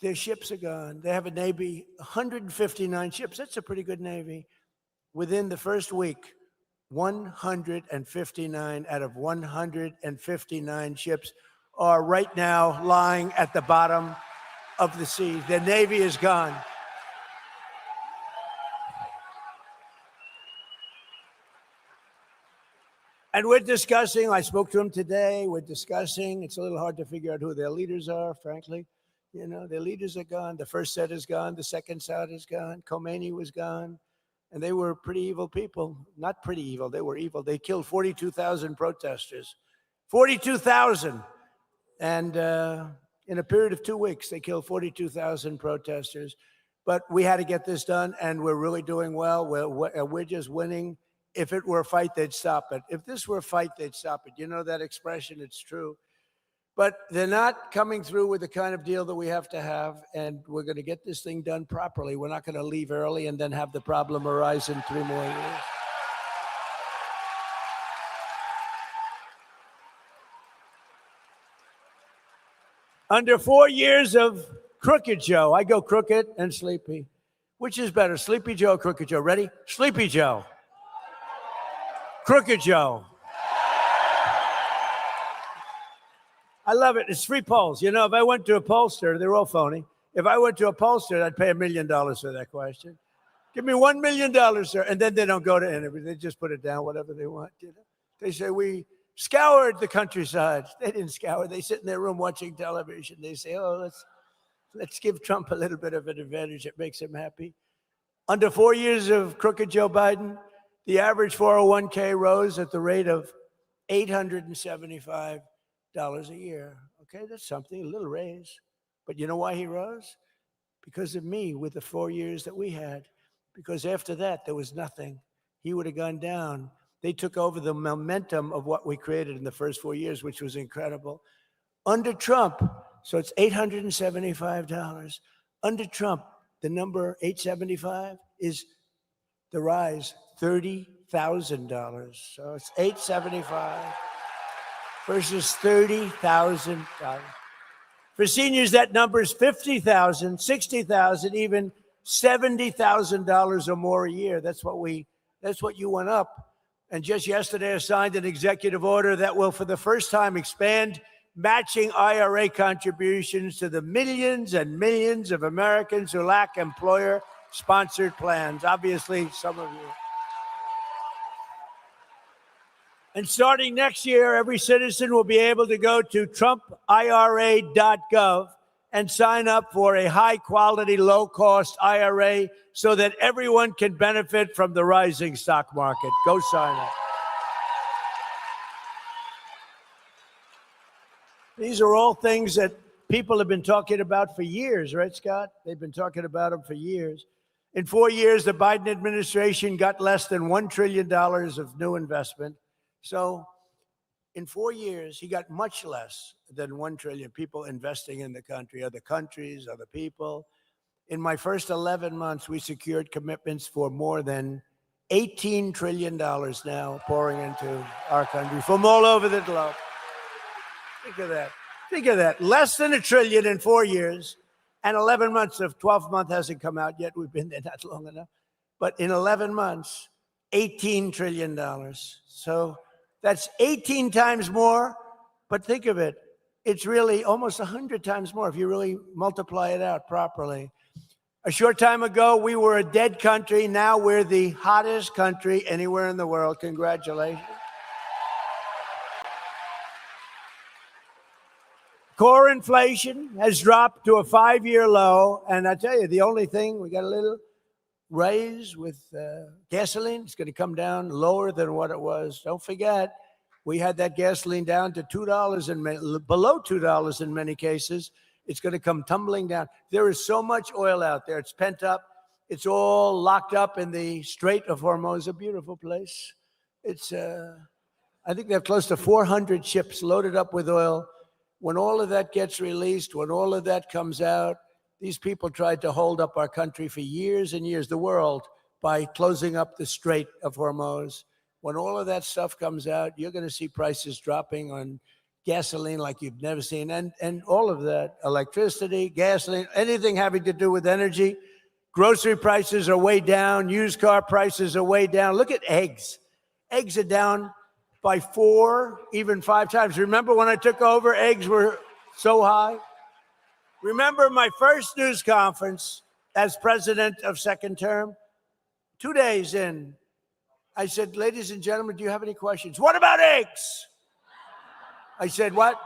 Their ships are gone. They have a Navy, 159 ships. That's a pretty good Navy. Within the first week, 159 out of 159 ships are right now lying at the bottom of the sea. The Navy is gone. And we're discussing, I spoke to him today, we're discussing, it's a little hard to figure out who their leaders are, frankly. You know, their leaders are gone. The first set is gone. The second set is gone. Khomeini was gone. And they were pretty evil people. Not pretty evil, they were evil. They killed 42,000 protesters. 42,000. And in a period of 2 weeks, they killed 42,000 protesters. But we had to get this done, and we're really doing well. We're just winning. If it were a fight, they'd stop it. If this were a fight, they'd stop it. You know that expression, it's true. But they're not coming through with the kind of deal that we have to have, and we're going to get this thing done properly. We're not going to leave early and then have the problem arise in 3 more years. Under 4 years of Crooked Joe, I go crooked and sleepy. Which is better, Sleepy Joe or Crooked Joe? Ready? Sleepy Joe. Crooked Joe. I love it. It's free polls. You know, if I went to a pollster, they're all phony. If I went to a pollster, I'd pay $1 million for that question. Give me $1 million, sir. And then they don't go to interview. They just put it down, whatever they want. You know? They say, we scoured the countryside. They didn't scour. They sit in their room watching television. They say, oh, let's give Trump a little bit of an advantage. It makes him happy. Under 4 years of Crooked Joe Biden, the average 401k rose at the rate of $875 a year. Okay, that's something, a little raise. But you know why he rose? Because of me with the 4 years that we had. Because after that, there was nothing. He would have gone down. They took over the momentum of what we created in the first 4 years, which was incredible. Under Trump, so it's $875. Under Trump, the number 875 is the rise, $30,000. So it's 875 versus $30,000. For seniors, that number is $50,000, $60,000, even $70,000 or more a year. That's what you went up. And just yesterday, I signed an executive order that will, for the first time, expand matching IRA contributions to the millions and millions of Americans who lack employer-sponsored plans. Obviously, some of you. And starting next year, every citizen will be able to go to TrumpIRA.gov and sign up for a high-quality, low-cost IRA so that everyone can benefit from the rising stock market. Go sign up. These are all things that people have been talking about for years, right, Scott? They've been talking about them for years. In 4 years, the Biden administration got less than $1 trillion of new investment. So in 4 years, he got much less than $1 trillion people investing in the country, other countries, other people. In my first 11 months, we secured commitments for more than $18 trillion now pouring into our country from all over the globe. Think of that. Think of that. Less than $1 trillion in 4 years and 11 months of 12th month hasn't come out yet. We've been there not long enough. But in 11 months, $18 trillion. So that's 18 times more. But think of it. It's really almost 100 times more if you really multiply it out properly. A short time ago, we were a dead country. Now we're the hottest country anywhere in the world. Congratulations. Core inflation has dropped to a 5-year low. And I tell you, the only thing, we got a little raise with gasoline. It's going to come down lower than what it was. Don't forget, we had that gasoline down to $2 and below $2 in many cases. It's going to come tumbling down. There is so much oil out there. It's pent up. It's all locked up in the Strait of Hormuz, a beautiful place. It's, I think they have close to 400 ships loaded up with oil. When all of that gets released, when all of that comes out, these people tried to hold up our country for years and years, the world, by closing up the Strait of Hormuz. When all of that stuff comes out, you're going to see prices dropping on gasoline like you've never seen, and all of that, electricity, gasoline, anything having to do with energy. Grocery prices are way down. Used car prices are way down. Look at eggs. Eggs are down by 4, even 5 times. Remember when I took over, eggs were so high? Remember my first news conference as president of second term? 2 days in, I said, ladies and gentlemen, do you have any questions? What about eggs? I said, what?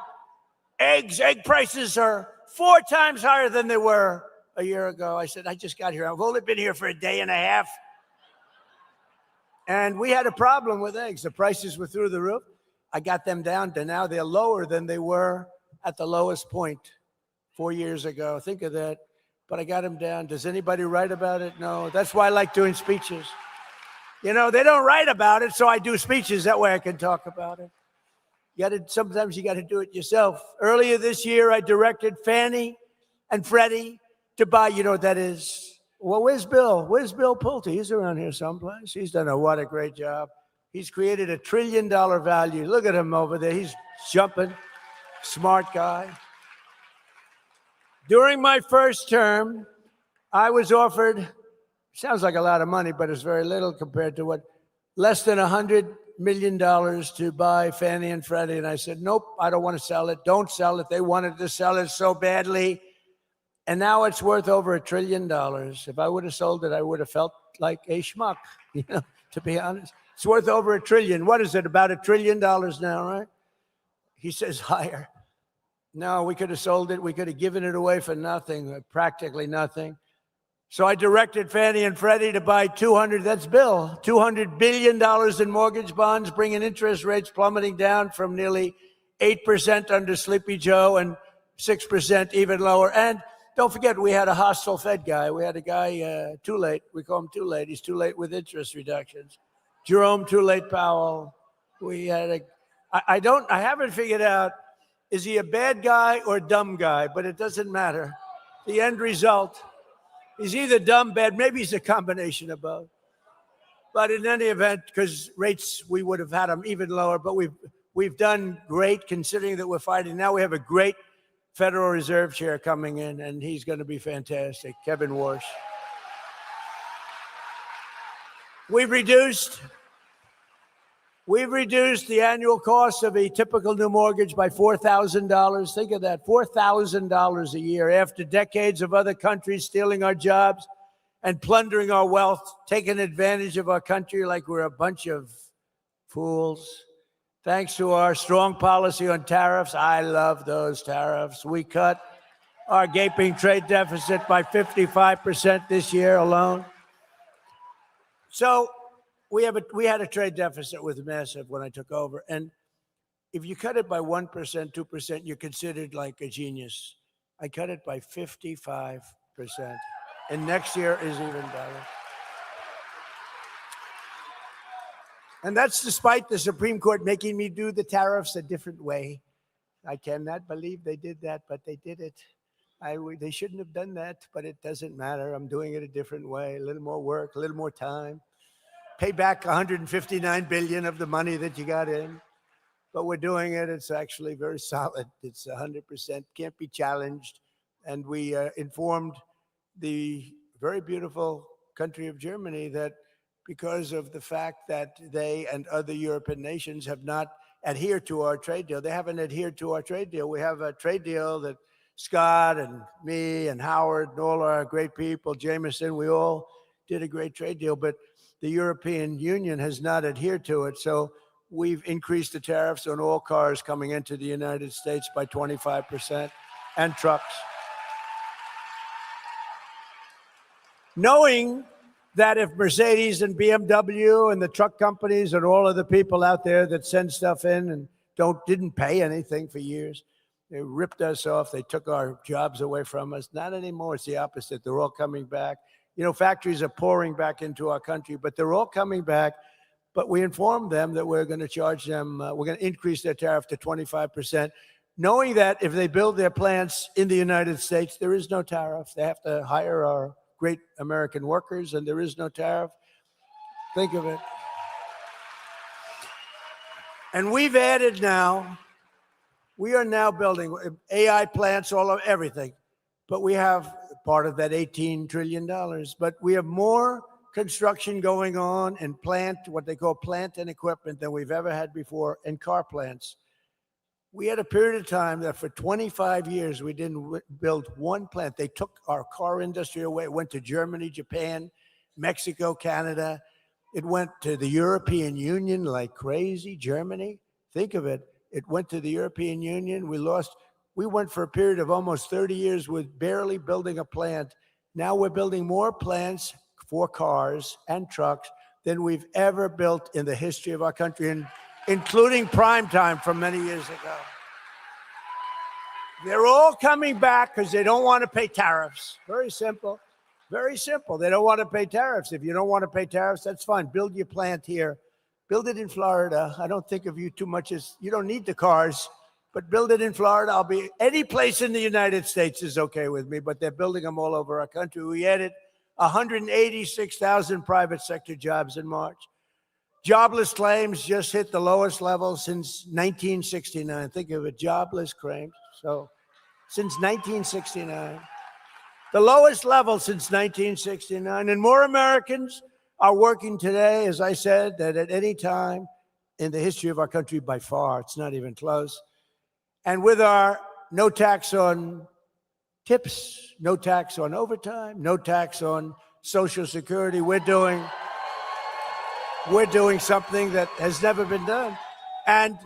Egg prices are 4 times higher than they were a year ago. I said, I just got here. I've only been here for a day and a half. And we had a problem with eggs. The prices were through the roof. I got them down to now they're lower than they were at the lowest point 4 years ago. Think of that. But I got them down. Does anybody write about it? No. That's why I like doing speeches. You know, they don't write about it, so I do speeches. That way I can talk about it. Sometimes you got to do it yourself. Earlier this year, I directed Fannie and Freddie to buy, you know what that is? Well, where's Bill? Where's Bill Pulte? He's around here someplace. He's done what a great job. He's created $1 trillion value. Look at him over there. He's jumping. Smart guy. During my first term, I was offered, sounds like a lot of money, but it's very little compared to what, less than $100 million to buy Fannie and Freddie. And I said, nope, I don't want to sell it. Don't sell it. They wanted to sell it so badly. And now it's worth over $1 trillion. If I would have sold it, I would have felt like a schmuck, you know, to be honest. It's worth over $1 trillion. What is it, about $1 trillion now, right? He says higher. No, we could have sold it. We could have given it away for nothing, practically nothing. So I directed Fannie and Freddie to buy $200 billion in mortgage bonds, bringing interest rates plummeting down from nearly 8% under Sleepy Joe and 6% even lower. And don't forget, we had a hostile Fed guy. We had a guy too late. We call him too late. He's too late with interest reductions. Jerome Too Late Powell. We had I haven't figured out, is he a bad guy or a dumb guy? But it doesn't matter. The end result, he's either dumb, bad, maybe he's a combination of both. But in any event, because rates, we would have had them even lower, but we've done great considering that we're fighting. Now we have a great Federal Reserve chair coming in, and he's going to be fantastic, Kevin Warsh. We've reduced the annual cost of a typical new mortgage by $4,000. Think of that, $4,000 a year after decades of other countries stealing our jobs and plundering our wealth, taking advantage of our country like we're a bunch of fools. Thanks to our strong policy on tariffs, I love those tariffs. We cut our gaping trade deficit by 55% this year alone. So we had a trade deficit with massive when I took over. And if you cut it by 1%, 2%, you're considered like a genius. I cut it by 55%. And next year is even better. And that's despite the Supreme Court making me do the tariffs a different way. I cannot believe they did that, but they did it. They shouldn't have done that, but it doesn't matter. I'm doing it a different way, a little more work, a little more time. Pay back $159 billion of the money that you got in. But we're doing it. It's actually very solid. It's 100%, can't be challenged. And we informed the very beautiful country of Germany that because of the fact that they and other European nations have not adhered to our trade deal. They haven't adhered to our trade deal. We have a trade deal that Scott and me and Howard and all our great people, Jameson, we all did a great trade deal, but the European Union has not adhered to it. So we've increased the tariffs on all cars coming into the United States by 25% and trucks. Knowing that if Mercedes and BMW and the truck companies and all of the people out there that send stuff in and didn't pay anything for years, they ripped us off. They took our jobs away from us. Not anymore. It's the opposite. They're all coming back. You know, factories are pouring back into our country, but they're all coming back. But we informed them that we're going to charge them, we're going to increase their tariff to 25%, knowing that if they build their plants in the United States, there is no tariff. They have to hire our great American workers, and there is no tariff. Think of it. And we've added now, we are now building AI plants all over everything, but we have part of that $18 trillion, but we have more construction going on and what they call plant and equipment than we've ever had before in car plants. We had a period of time that for 25 years, we didn't build one plant. They took our car industry away. It went to Germany, Japan, Mexico, Canada. It went to the European Union like crazy. Germany, think of it. It went to the European Union. We went for a period of almost 30 years with barely building a plant. Now we're building more plants for cars and trucks than we've ever built in the history of our country, including prime time from many years ago. They're all coming back because they don't want to pay tariffs. Very simple. Very simple. They don't want to pay tariffs. If you don't want to pay tariffs, that's fine. Build your plant here. Build it in Florida. I don't think of you too much as you don't need the cars, but build it in Florida. Any place in the United States is okay with me, but they're building them all over our country. We added 186,000 private sector jobs in March. Jobless claims just hit the lowest level since 1969. Think of it, jobless claims. So since 1969, the lowest level since 1969. And more Americans are working today, as I said, than at any time in the history of our country by far. It's not even close. And with our no tax on tips, no tax on overtime, no tax on Social Security, we're doing something that has never been done. And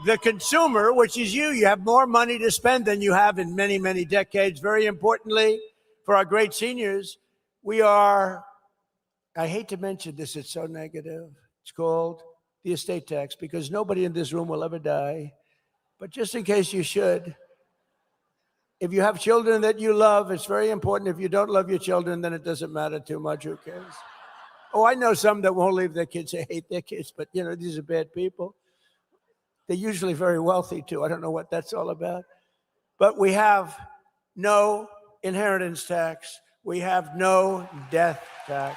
the consumer, which is you have more money to spend than you have in many, many decades. Very importantly, for our great seniors, I hate to mention this, it's so negative. It's called the estate tax, because nobody in this room will ever die. But just in case you should, if you have children that you love, it's very important. If you don't love your children, then it doesn't matter too much. Who cares? Oh, I know some that won't leave their kids. They hate their kids, but these are bad people. They're usually very wealthy too. I don't know what that's all about. But we have no inheritance tax. We have no death tax.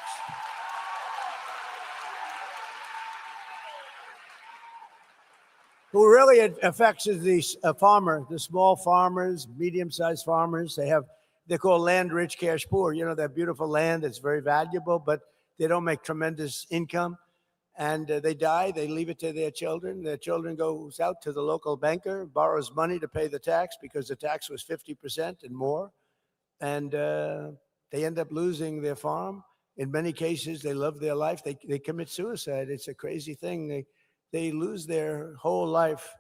Who really affects is the farmer, the small farmers, medium-sized farmers. They're called land-rich, cash-poor. That beautiful land that's very valuable, but they don't make tremendous income. And they die, they leave it to their children. Their children goes out to the local banker, borrows money to pay the tax because the tax was 50% and more. And they end up losing their farm. In many cases, they love their life. They commit suicide. It's a crazy thing. They lose their whole life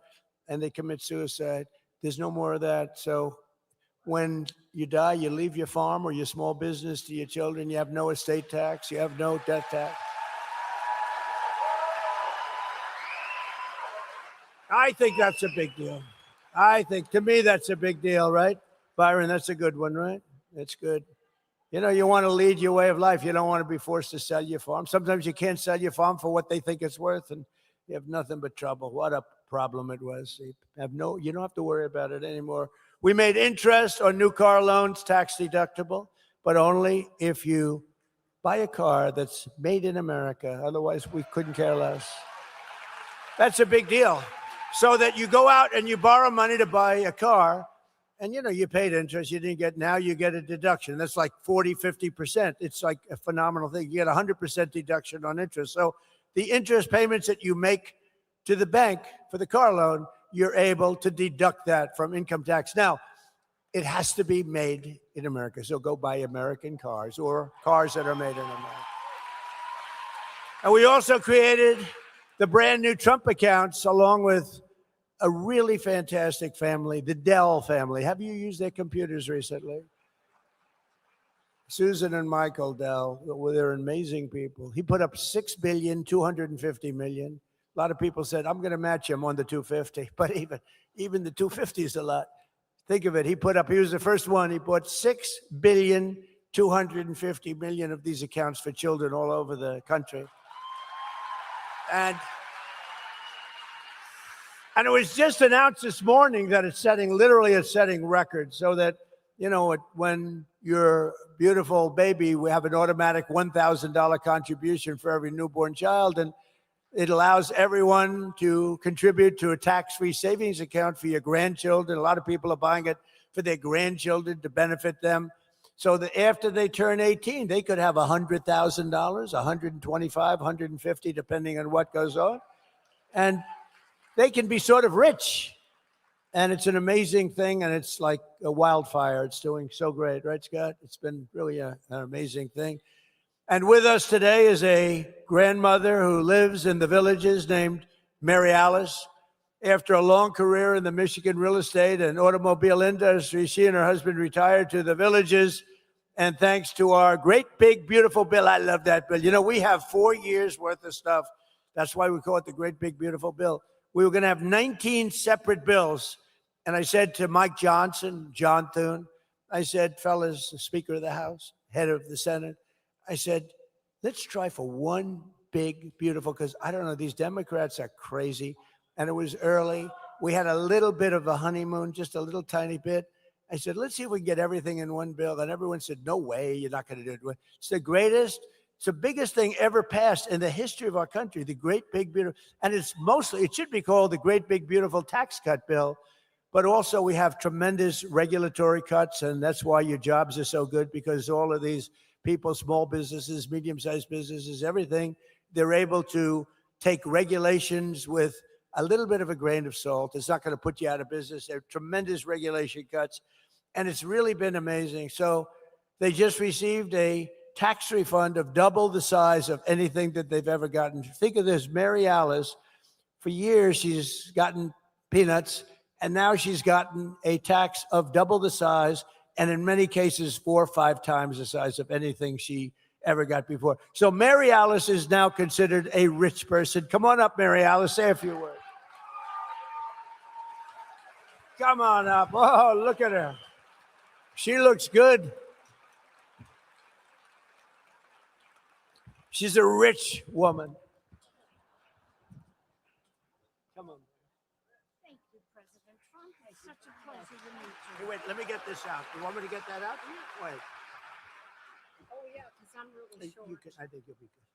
and they commit suicide. There's no more of that. So when you die, you leave your farm or your small business to your children. You have no estate tax. You have no death tax. I think that's a big deal. To me, that's a big deal, right? Byron, that's a good one, right? That's good. You want to lead your way of life. You don't want to be forced to sell your farm. Sometimes you can't sell your farm for what they think it's worth, and you have nothing but trouble. What a problem it was. You don't have to worry about it anymore. We made interest on new car loans tax deductible, but only if you buy a car that's made in America. Otherwise, we couldn't care less. That's a big deal. So that you go out and you borrow money to buy a car, and you paid interest, you didn't get, now you get a deduction. That's like 40, 50%. It's like a phenomenal thing. You get 100% deduction on interest. So the interest payments that you make to the bank for the car loan, you're able to deduct that from income tax. Now, it has to be made in America. So go buy American cars or cars that are made in America. And we also created the brand new Trump accounts along with a really fantastic family, the Dell family. Have you used their computers recently? Susan and Michael Dell, they're amazing people. He put up $6.25 billion. A lot of people said, I'm going to match him on the 250, but even the 250 is a lot. Think of it. He was the first one. He bought $6.25 billion of these accounts for children all over the country. And it was just announced this morning that it's setting records so that, when your beautiful baby, we have an automatic $1,000 contribution for every newborn child. And it allows everyone to contribute to a tax-free savings account for your grandchildren. A lot of people are buying it for their grandchildren to benefit them. so that after they turn 18, they could have $100,000, $125, $150, depending on what goes on. And they can be sort of rich. And it's an amazing thing, and it's like a wildfire. It's doing so great, right, Scott? It's been really an amazing thing. And with us today is a grandmother who lives in the Villages named Mary Alice. After a long career in the Michigan real estate and automobile industry, she and her husband retired to the Villages. And thanks to our great, big, beautiful bill, I love that bill. You know, we have 4 years worth of stuff. That's why we call it the great, big, beautiful bill. We were going to have 19 separate bills. And I said to Mike Johnson, John Thune, I said, fellas, the Speaker of the House, head of the Senate, I said, let's try for one big, beautiful, because I don't know, these Democrats are crazy. And it was early. We had a little bit of a honeymoon, just a little tiny bit. I said, let's see if we can get everything in one bill. And everyone said, no way, you're not going to do it. It's the greatest, it's the biggest thing ever passed in the history of our country, the great, big, beautiful. And it's mostly, it should be called the great, big, beautiful tax cut bill. But also we have tremendous regulatory cuts. And that's why your jobs are so good, because all of these people, small businesses, medium-sized businesses, everything, they're able to take regulations with a little bit of a grain of salt. It's not going to put you out of business. There are tremendous regulation cuts, and it's really been amazing. So they just received a tax refund of double the size of anything that they've ever gotten. Think of this, Mary Alice, for years she's gotten peanuts, and now she's gotten a tax of double the size, and in many cases, 4 or 5 times the size of anything she ever got before. So Mary Alice is now considered a rich person. Come on up, Mary Alice, say a few words. Come on up. Oh, look at her. She looks good. She's a rich woman. Come on. Thank you, President Trump. It's such a pleasure to meet you. Hey, wait, let me get this out. You want me to get that out? Wait. Oh, yeah, because I'm really short. I think you'll be good.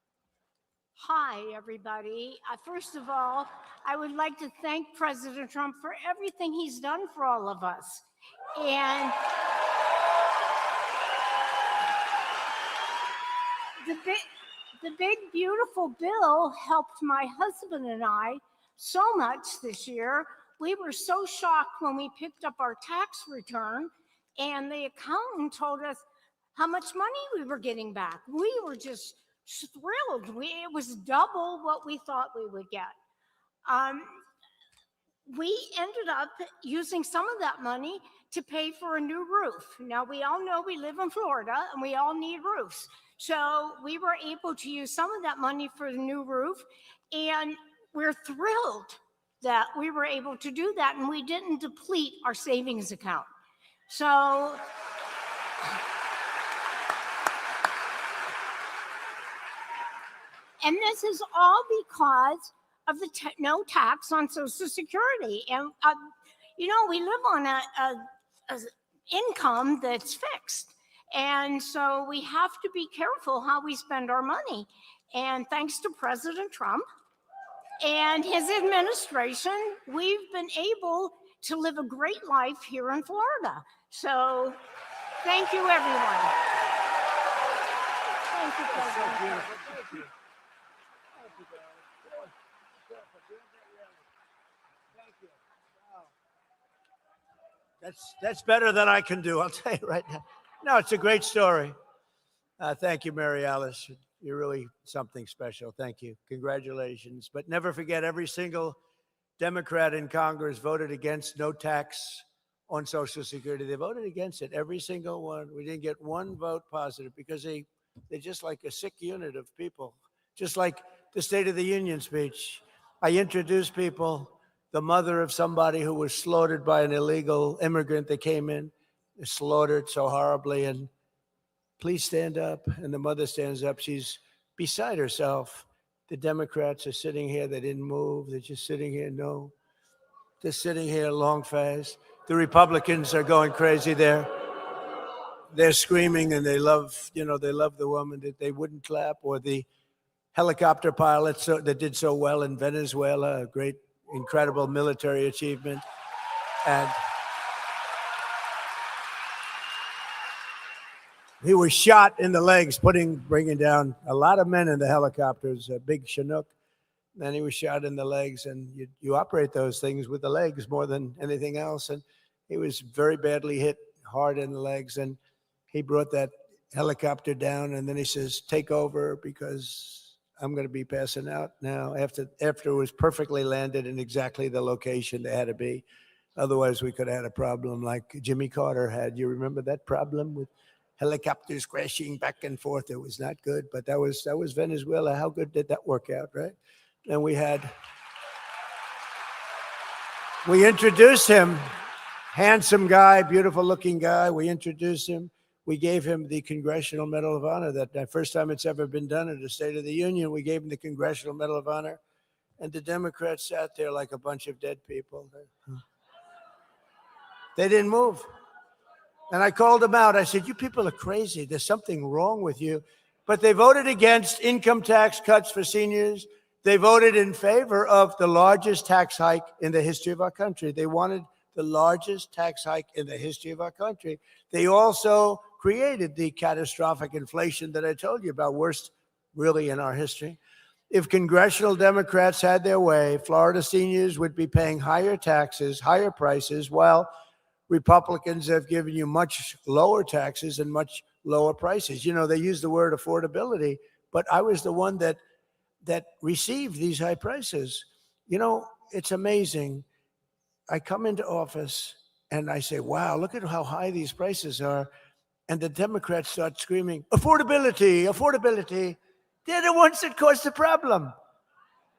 Hi, everybody. First of all, I would like to thank President Trump for everything he's done for all of us. And the big, beautiful bill helped my husband and I so much this year. We were so shocked when we picked up our tax return and the accountant told us how much money we were getting back. We were just thrilled. It was double what we thought we would get. We ended up using some of that money to pay for a new roof. Now, we all know we live in Florida and we all need roofs. So we were able to use some of that money for the new roof, and we're thrilled that we were able to do that, and we didn't deplete our savings account. So and this is all because of the no tax on Social Security. And, you know, we live on a income that's fixed. And so we have to be careful how we spend our money. And thanks to President Trump and his administration, we've been able to live a great life here in Florida. So thank you, everyone. Thank you, President. Thank you. That's better than I can do, I'll tell you right now. No, it's a great story. Thank you, Mary Alice. You're really something special. Thank you. Congratulations. But never forget, every single Democrat in Congress voted against no tax on Social Security. They voted against it, every single one. We didn't get one vote positive because they're just like a sick unit of people. Just like the State of the Union speech. I introduced people, the mother of somebody who was slaughtered by an illegal immigrant that came in, slaughtered so horribly, and please stand up. And the mother stands up. She's beside herself. The Democrats are sitting here. They didn't move. They're just sitting here. No, they're sitting here long fast. The Republicans are going crazy there. They're screaming, and they love, they love the woman that they wouldn't clap, or the helicopter pilots that did so well in Venezuela, a great, incredible military achievement. He was shot in the legs, bringing down a lot of men in the helicopters, a big Chinook. And he was shot in the legs, and you operate those things with the legs more than anything else. And he was very badly hit hard in the legs, and he brought that helicopter down, and then he says, take over because I'm going to be passing out now after it was perfectly landed in exactly the location they had to be. Otherwise, we could have had a problem like Jimmy Carter had. You remember that problem with helicopters crashing back and forth? It was not good, but that was Venezuela. How good did that work out, right? And we introduced him, handsome guy, beautiful looking guy. We introduced him. We gave him the Congressional Medal of Honor. That first time it's ever been done in the State of the Union. We gave him the Congressional Medal of Honor. And the Democrats sat there like a bunch of dead people. They didn't move. And I called them out. I said, you people are crazy. There's something wrong with you. But they voted against income tax cuts for seniors. They voted in favor of the largest tax hike in the history of our country. They wanted the largest tax hike in the history of our country. They also created the catastrophic inflation that I told you about, worst really in our history. If congressional Democrats had their way, Florida seniors would be paying higher taxes, higher prices, while Republicans have given you much lower taxes and much lower prices. You know, they use the word affordability, but I was the one that received these high prices. You know, it's amazing. I come into office and I say, wow, look at how high these prices are. And the Democrats start screaming, affordability, affordability. They're the ones that caused the problem.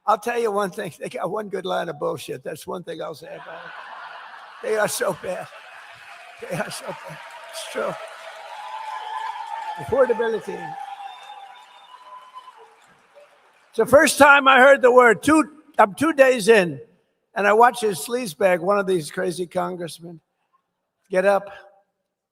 I'll tell you one thing. They got one good line of bullshit. That's one thing I'll say about it. They are so bad. They are so bad. It's true. Affordability. It's the first time I heard the word. I'm 2 days in, and I watch this sleazebag, one of these crazy congressmen, get up,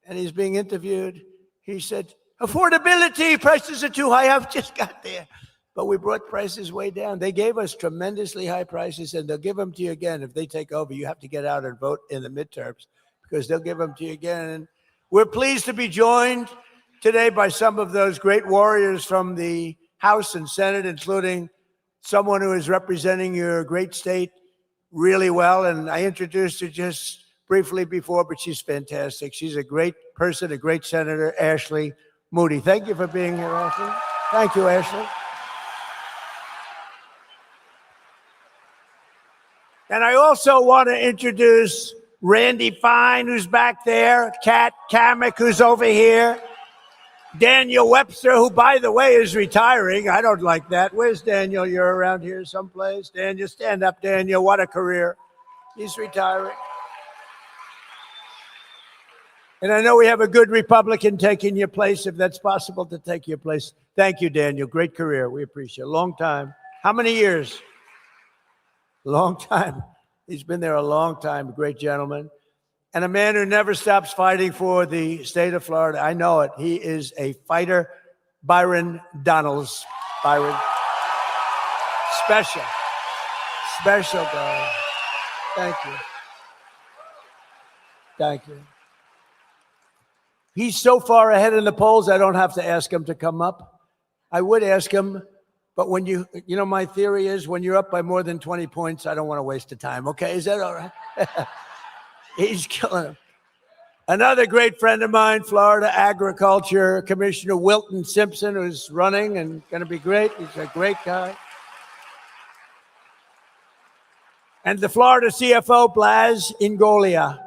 and he's being interviewed. He said, affordability, prices are too high. I've just got there. But we brought prices way down. They gave us tremendously high prices, and they'll give them to you again. If they take over, you have to get out and vote in the midterms because they'll give them to you again. And we're pleased to be joined today by some of those great warriors from the House and Senate, including someone who is representing your great state really well. And I introduced her just briefly before, but she's fantastic. She's a great person, a great senator, Ashley Moody. Thank you for being here, Ashley. Thank you, Ashley. And I also want to introduce Randy Fine, who's back there, Kat Kamek, who's over here, Daniel Webster, who, by the way, is retiring. I don't like that. Where's Daniel? You're around here someplace. Daniel, stand up, Daniel. What a career. He's retiring. And I know we have a good Republican taking your place, if that's possible to take your place. Thank you, Daniel. Great career. We appreciate it. Long time. How many years? Long time. He's been there a long time. A great gentleman. And a man who never stops fighting for the state of Florida. I know it. He is a fighter. Byron Donalds. Byron. Special. Special guy. Thank you. Thank you. He's so far ahead in the polls, I don't have to ask him to come up. I would ask him, but when you know, my theory is when you're up by more than 20 points, I don't want to waste the time. Okay, is that all right? He's killing him. Another great friend of mine, Florida Agriculture Commissioner Wilton Simpson, who's running and going to be great. He's a great guy. And the Florida CFO, Blas Ingolia.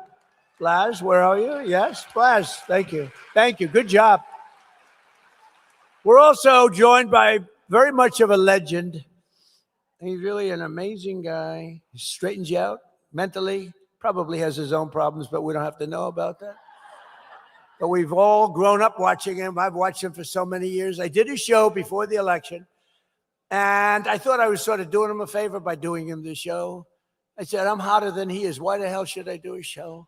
Blas, where are you? Yes, Blas, thank you. Thank you, good job. We're also joined by very much of a legend. He's really an amazing guy. He straightens you out mentally. Probably has his own problems, but we don't have to know about that. But we've all grown up watching him. I've watched him for so many years. I did a show before the election, and I thought I was sort of doing him a favor by doing him the show. I said, I'm hotter than he is. Why the hell should I do a show?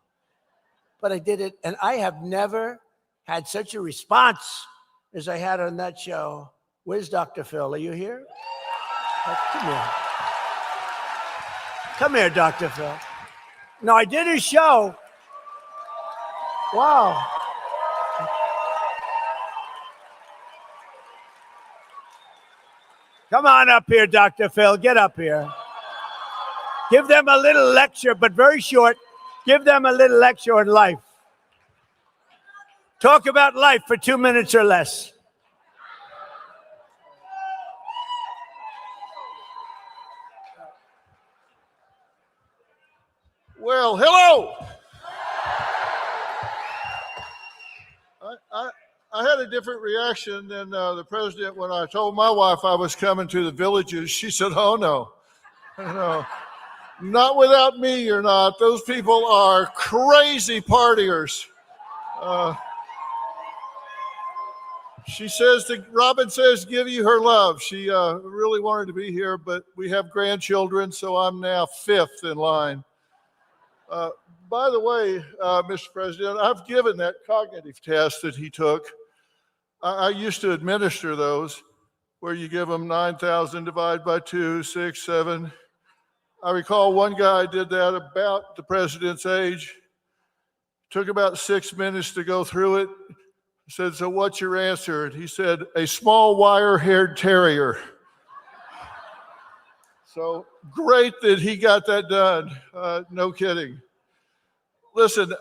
But I did it, and I have never had such a response as I had on that show. Where's Dr. Phil? Are you here? Come here. Come here, Dr. Phil. No, I did a show. Wow. Come on up here, Dr. Phil. Get up here. Give them a little lecture, but very short. Give them a little lecture on life. Talk about life for 2 minutes or less. Well, hello. I had a different reaction than the president when I told my wife I was coming to the villages. She said, "Oh no, no, not without me. You're not. Those people are crazy partiers." She says, Robin says, give you her love. She really wanted to be here, but we have grandchildren, so I'm now 5th in line. By the way, Mr. President, I've given that cognitive test that he took. I used to administer those where you give them 9,000 divided by 2, 6, 7. I recall one guy did that about the president's age. Took about 6 minutes to go through it. I said, so what's your answer? And he said, a small wire-haired terrier. So great that he got that done. No kidding. Listen,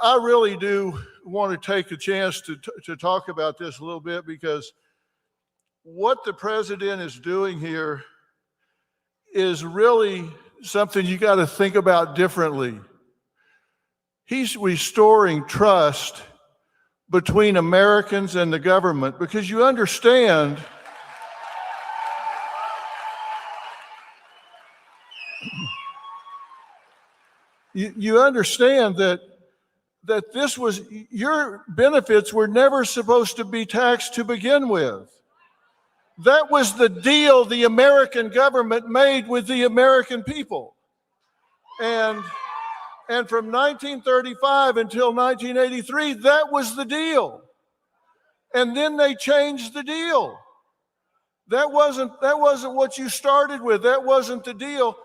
I really do want to take a chance to talk about this a little bit, because what the president is doing here is really something you got to think about differently. He's restoring trust between Americans and the government, because you understand you understand that this was, your benefits were never supposed to be taxed to begin with. That was the deal the American government made with the American people. And from 1935 until 1983, that was the deal. And then they changed the deal. That wasn't what you started with. That wasn't the deal.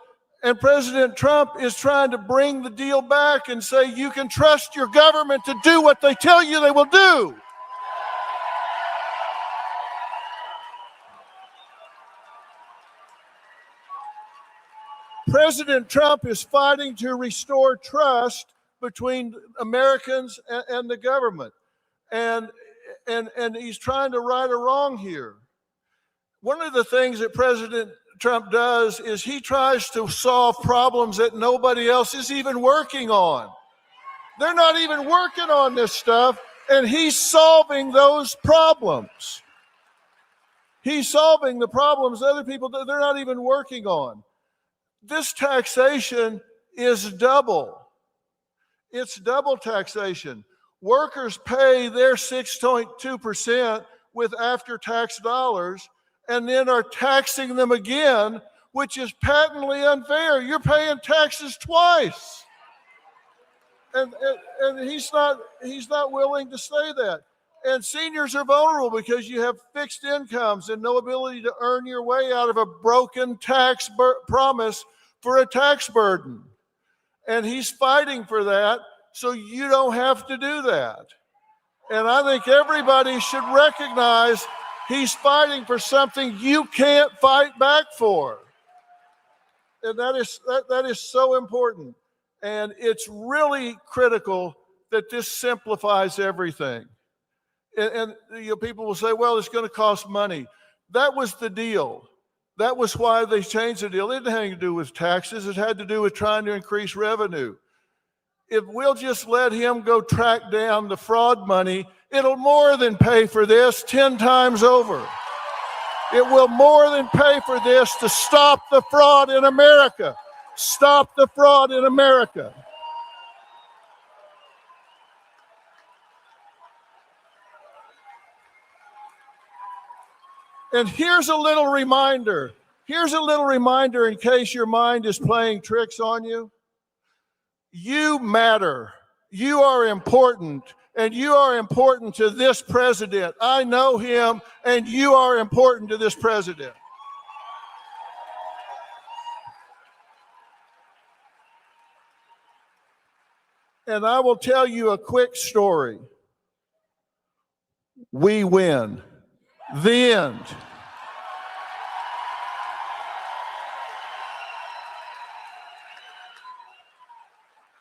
And President Trump is trying to bring the deal back and say you can trust your government to do what they tell you they will do. President Trump is fighting to restore trust between Americans and the government. And he's trying to right a wrong here. One of the things that President Trump does is he tries to solve problems that nobody else is even working on. They're not even working on this stuff, and he's solving those problems. He's solving the problems other people, they're not even working on. This taxation is double. It's double taxation. Workers pay their 6.2% with after-tax dollars and then are taxing them again, which is patently unfair. You're paying taxes twice. And he's not willing to say that. And seniors are vulnerable because you have fixed incomes and no ability to earn your way out of a broken tax promise for a tax burden. And he's fighting for that so you don't have to do that. And I think everybody should recognize he's fighting for something you can't fight back for. And that is so important. And it's really critical that this simplifies everything. And you know, people will say, well, it's going to cost money. That was the deal. That was why they changed the deal. It didn't have anything to do with taxes. It had to do with trying to increase revenue. If we'll just let him go track down the fraud money, it'll more than pay for this 10 times over. It will more than pay for this to stop the fraud in America. Stop the fraud in America. And here's a little reminder. Here's a little reminder in case your mind is playing tricks on you. You matter. You are important. And you are important to this president. I know him, and you are important to this president. And I will tell you a quick story. We win. The end.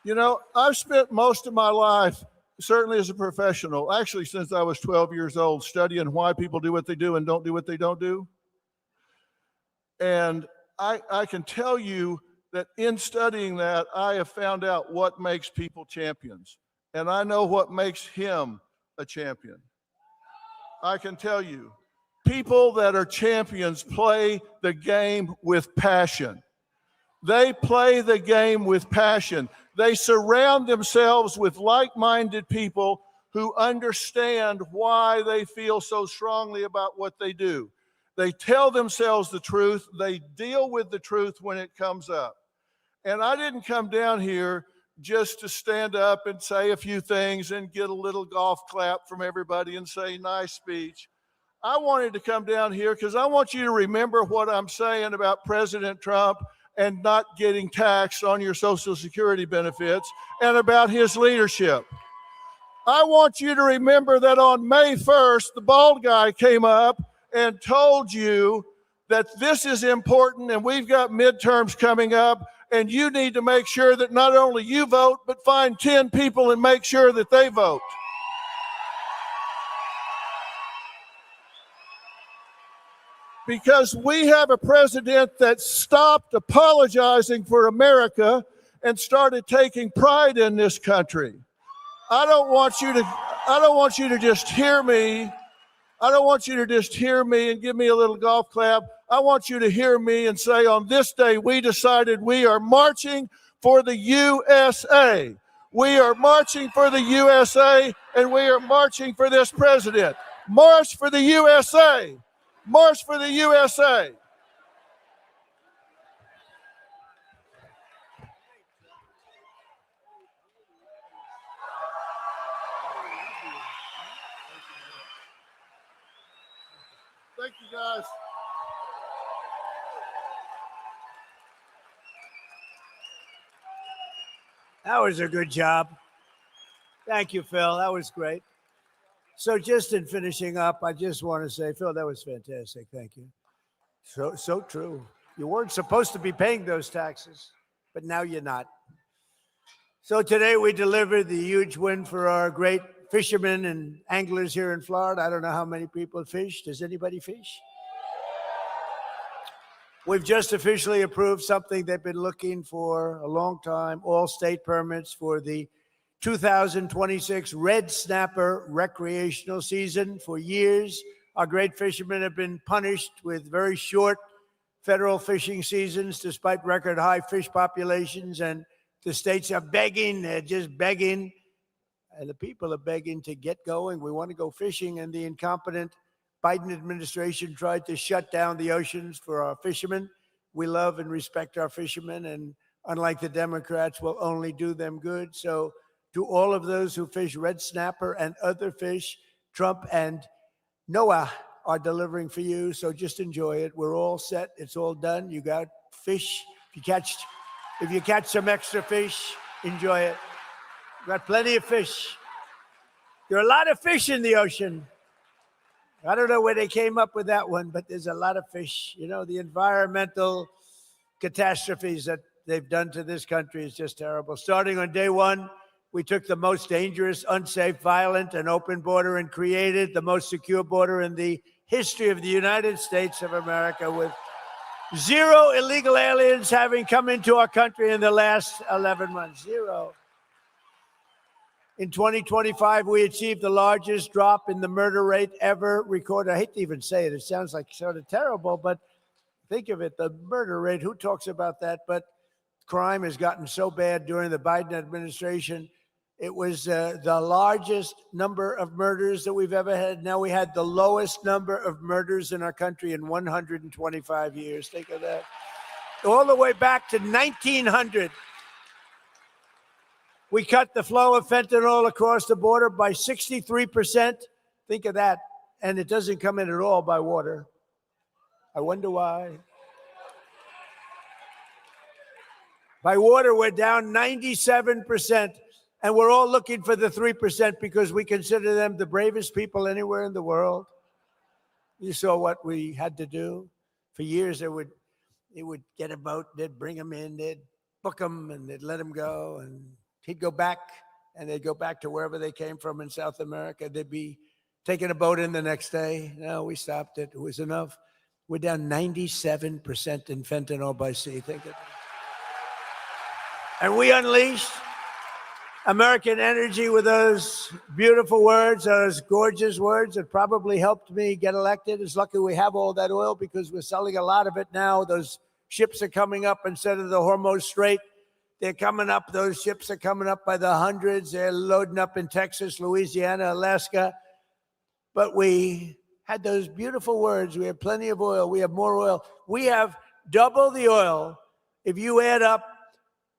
You know, I've spent most of my life, certainly as a professional, actually since I was 12 years old, studying why people do what they do and don't do what they don't do. And I can tell you that in studying that, I have found out what makes people champions. And I know what makes him a champion. I can tell you, people that are champions play the game with passion. They play the game with passion. They surround themselves with like-minded people who understand why they feel so strongly about what they do. They tell themselves the truth. They deal with the truth when it comes up. And I didn't come down here just to stand up and say a few things and get a little golf clap from everybody and say nice speech. I wanted to come down here because I want you to remember what I'm saying about President Trump and not getting taxed on your Social Security benefits and about his leadership. I want you to remember that on May 1st, the bald guy came up and told you that this is important and we've got midterms coming up and you need to make sure that not only you vote, but find 10 people and make sure that they vote. Because we have a president that stopped apologizing for America and started taking pride in this country. I don't want you to just hear me. I don't want you to just hear me and give me a little golf clap. I want you to hear me and say, on this day, we decided we are marching for the USA. We are marching for the USA, and we are marching for this president. March for the USA. March for the USA. Thank you, guys. That was a good job. Thank you, Phil. That was great. So just in finishing up, I just want to say, Phil, that was fantastic. Thank you. So true. You weren't supposed to be paying those taxes, but now you're not. So today we delivered the huge win for our great fishermen and anglers here in Florida. I don't know how many people fish. Does anybody fish? We've just officially approved something they've been looking for a long time, all state permits for the 2026 red snapper recreational season. For years, our great fishermen have been punished with very short federal fishing seasons despite record high fish populations, and the states are begging, they're just begging, and the people are begging to get going. We want to go fishing, and the incompetent Biden administration tried to shut down the oceans for our fishermen. We love and respect our fishermen, and unlike the Democrats, will only do them good. So to all of those who fish red snapper and other fish, Trump and Noah are delivering for you. So just enjoy it. We're all set. It's all done. You got fish. If you catch some extra fish, enjoy it. Got plenty of fish. There are a lot of fish in the ocean. I don't know where they came up with that one, but there's a lot of fish. You know, the environmental catastrophes that they've done to this country is just terrible. Starting on day one, we took the most dangerous, unsafe, violent, and open border and created the most secure border in the history of the United States of America, with 0 illegal aliens having come into our country in the last 11 months. 0. In 2025, we achieved the largest drop in the murder rate ever recorded. I hate to even say it. It sounds like sort of terrible, but think of it, the murder rate. Who talks about that? But crime has gotten so bad during the Biden administration. It was the largest number of murders that we've ever had. Now we had the lowest number of murders in our country in 125 years. Think of that. All the way back to 1900. We cut the flow of fentanyl across the border by 63%. Think of that. And it doesn't come in at all by water. I wonder why. By water, we're down 97%. And we're all looking for the 3% because we consider them the bravest people anywhere in the world. You saw what we had to do. For years, they would get a boat, they'd bring them in, they'd book them, and they'd let them go. And he'd go back, and they'd go back to wherever they came from in South America. They'd be taking a boat in the next day. No, we stopped it. It was enough. We're down 97% in fentanyl by sea. Think of it. And we unleashed American energy with those beautiful words, those gorgeous words that probably helped me get elected. It's lucky we have all that oil because we're selling a lot of it now. Those ships are coming up instead of the Hormuz Strait. They're coming up. Those ships are coming up by the hundreds. They're loading up in Texas, Louisiana, Alaska. But we had those beautiful words. We have plenty of oil. We have more oil. We have double the oil. If you add up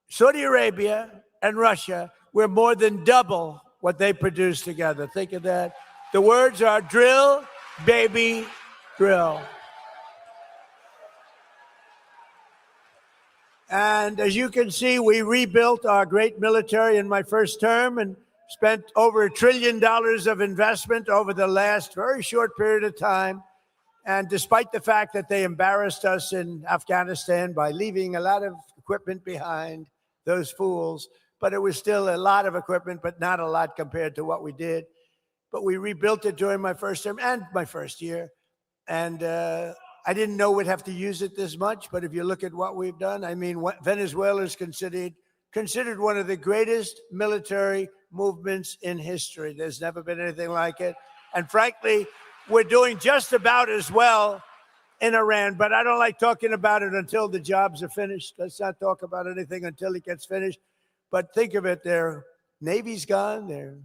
Saudi Arabia and Russia, we're more than double what they produce together. Think of that. The words are drill, baby, drill. And as you can see, we rebuilt our great military in my first term and spent over $1 trillion of investment over the last very short period of time. And despite the fact that they embarrassed us in Afghanistan by leaving a lot of equipment behind, those fools, but it was still a lot of equipment, but not a lot compared to what we did. But we rebuilt it during my first term and my first year. And I didn't know we'd have to use it this much, but if you look at what we've done, I mean, Venezuela is considered one of the greatest military movements in history. There's never been anything like it. And frankly, we're doing just about as well in Iran, but I don't like talking about it until the jobs are finished. Let's not talk about anything until it gets finished. But think of it, their Navy's gone, their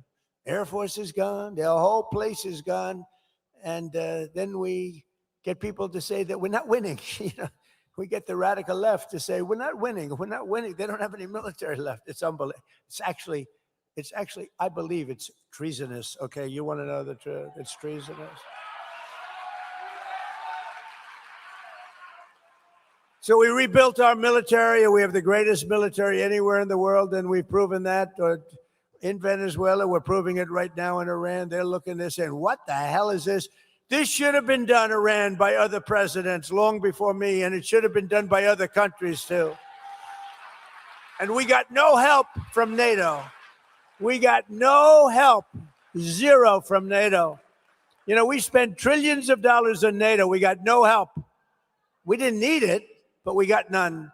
Air Force is gone, their whole place is gone. And then we get people to say that we're not winning. You know, we get the radical left to say, we're not winning. We're not winning. They don't have any military left. It's unbelievable. It's actually, I believe it's treasonous. Okay, you want to know the truth? It's treasonous. So we rebuilt our military. We have the greatest military anywhere in the world, and we've proven that. In Venezuela, we're proving it right now in Iran. They're looking at this saying, what the hell is this? This should have been done, Iran, by other presidents long before me, and it should have been done by other countries too. And we got no help from NATO. We got no help, zero from NATO. You know, we spent trillions of dollars on NATO. We got no help. We didn't need it, but we got none.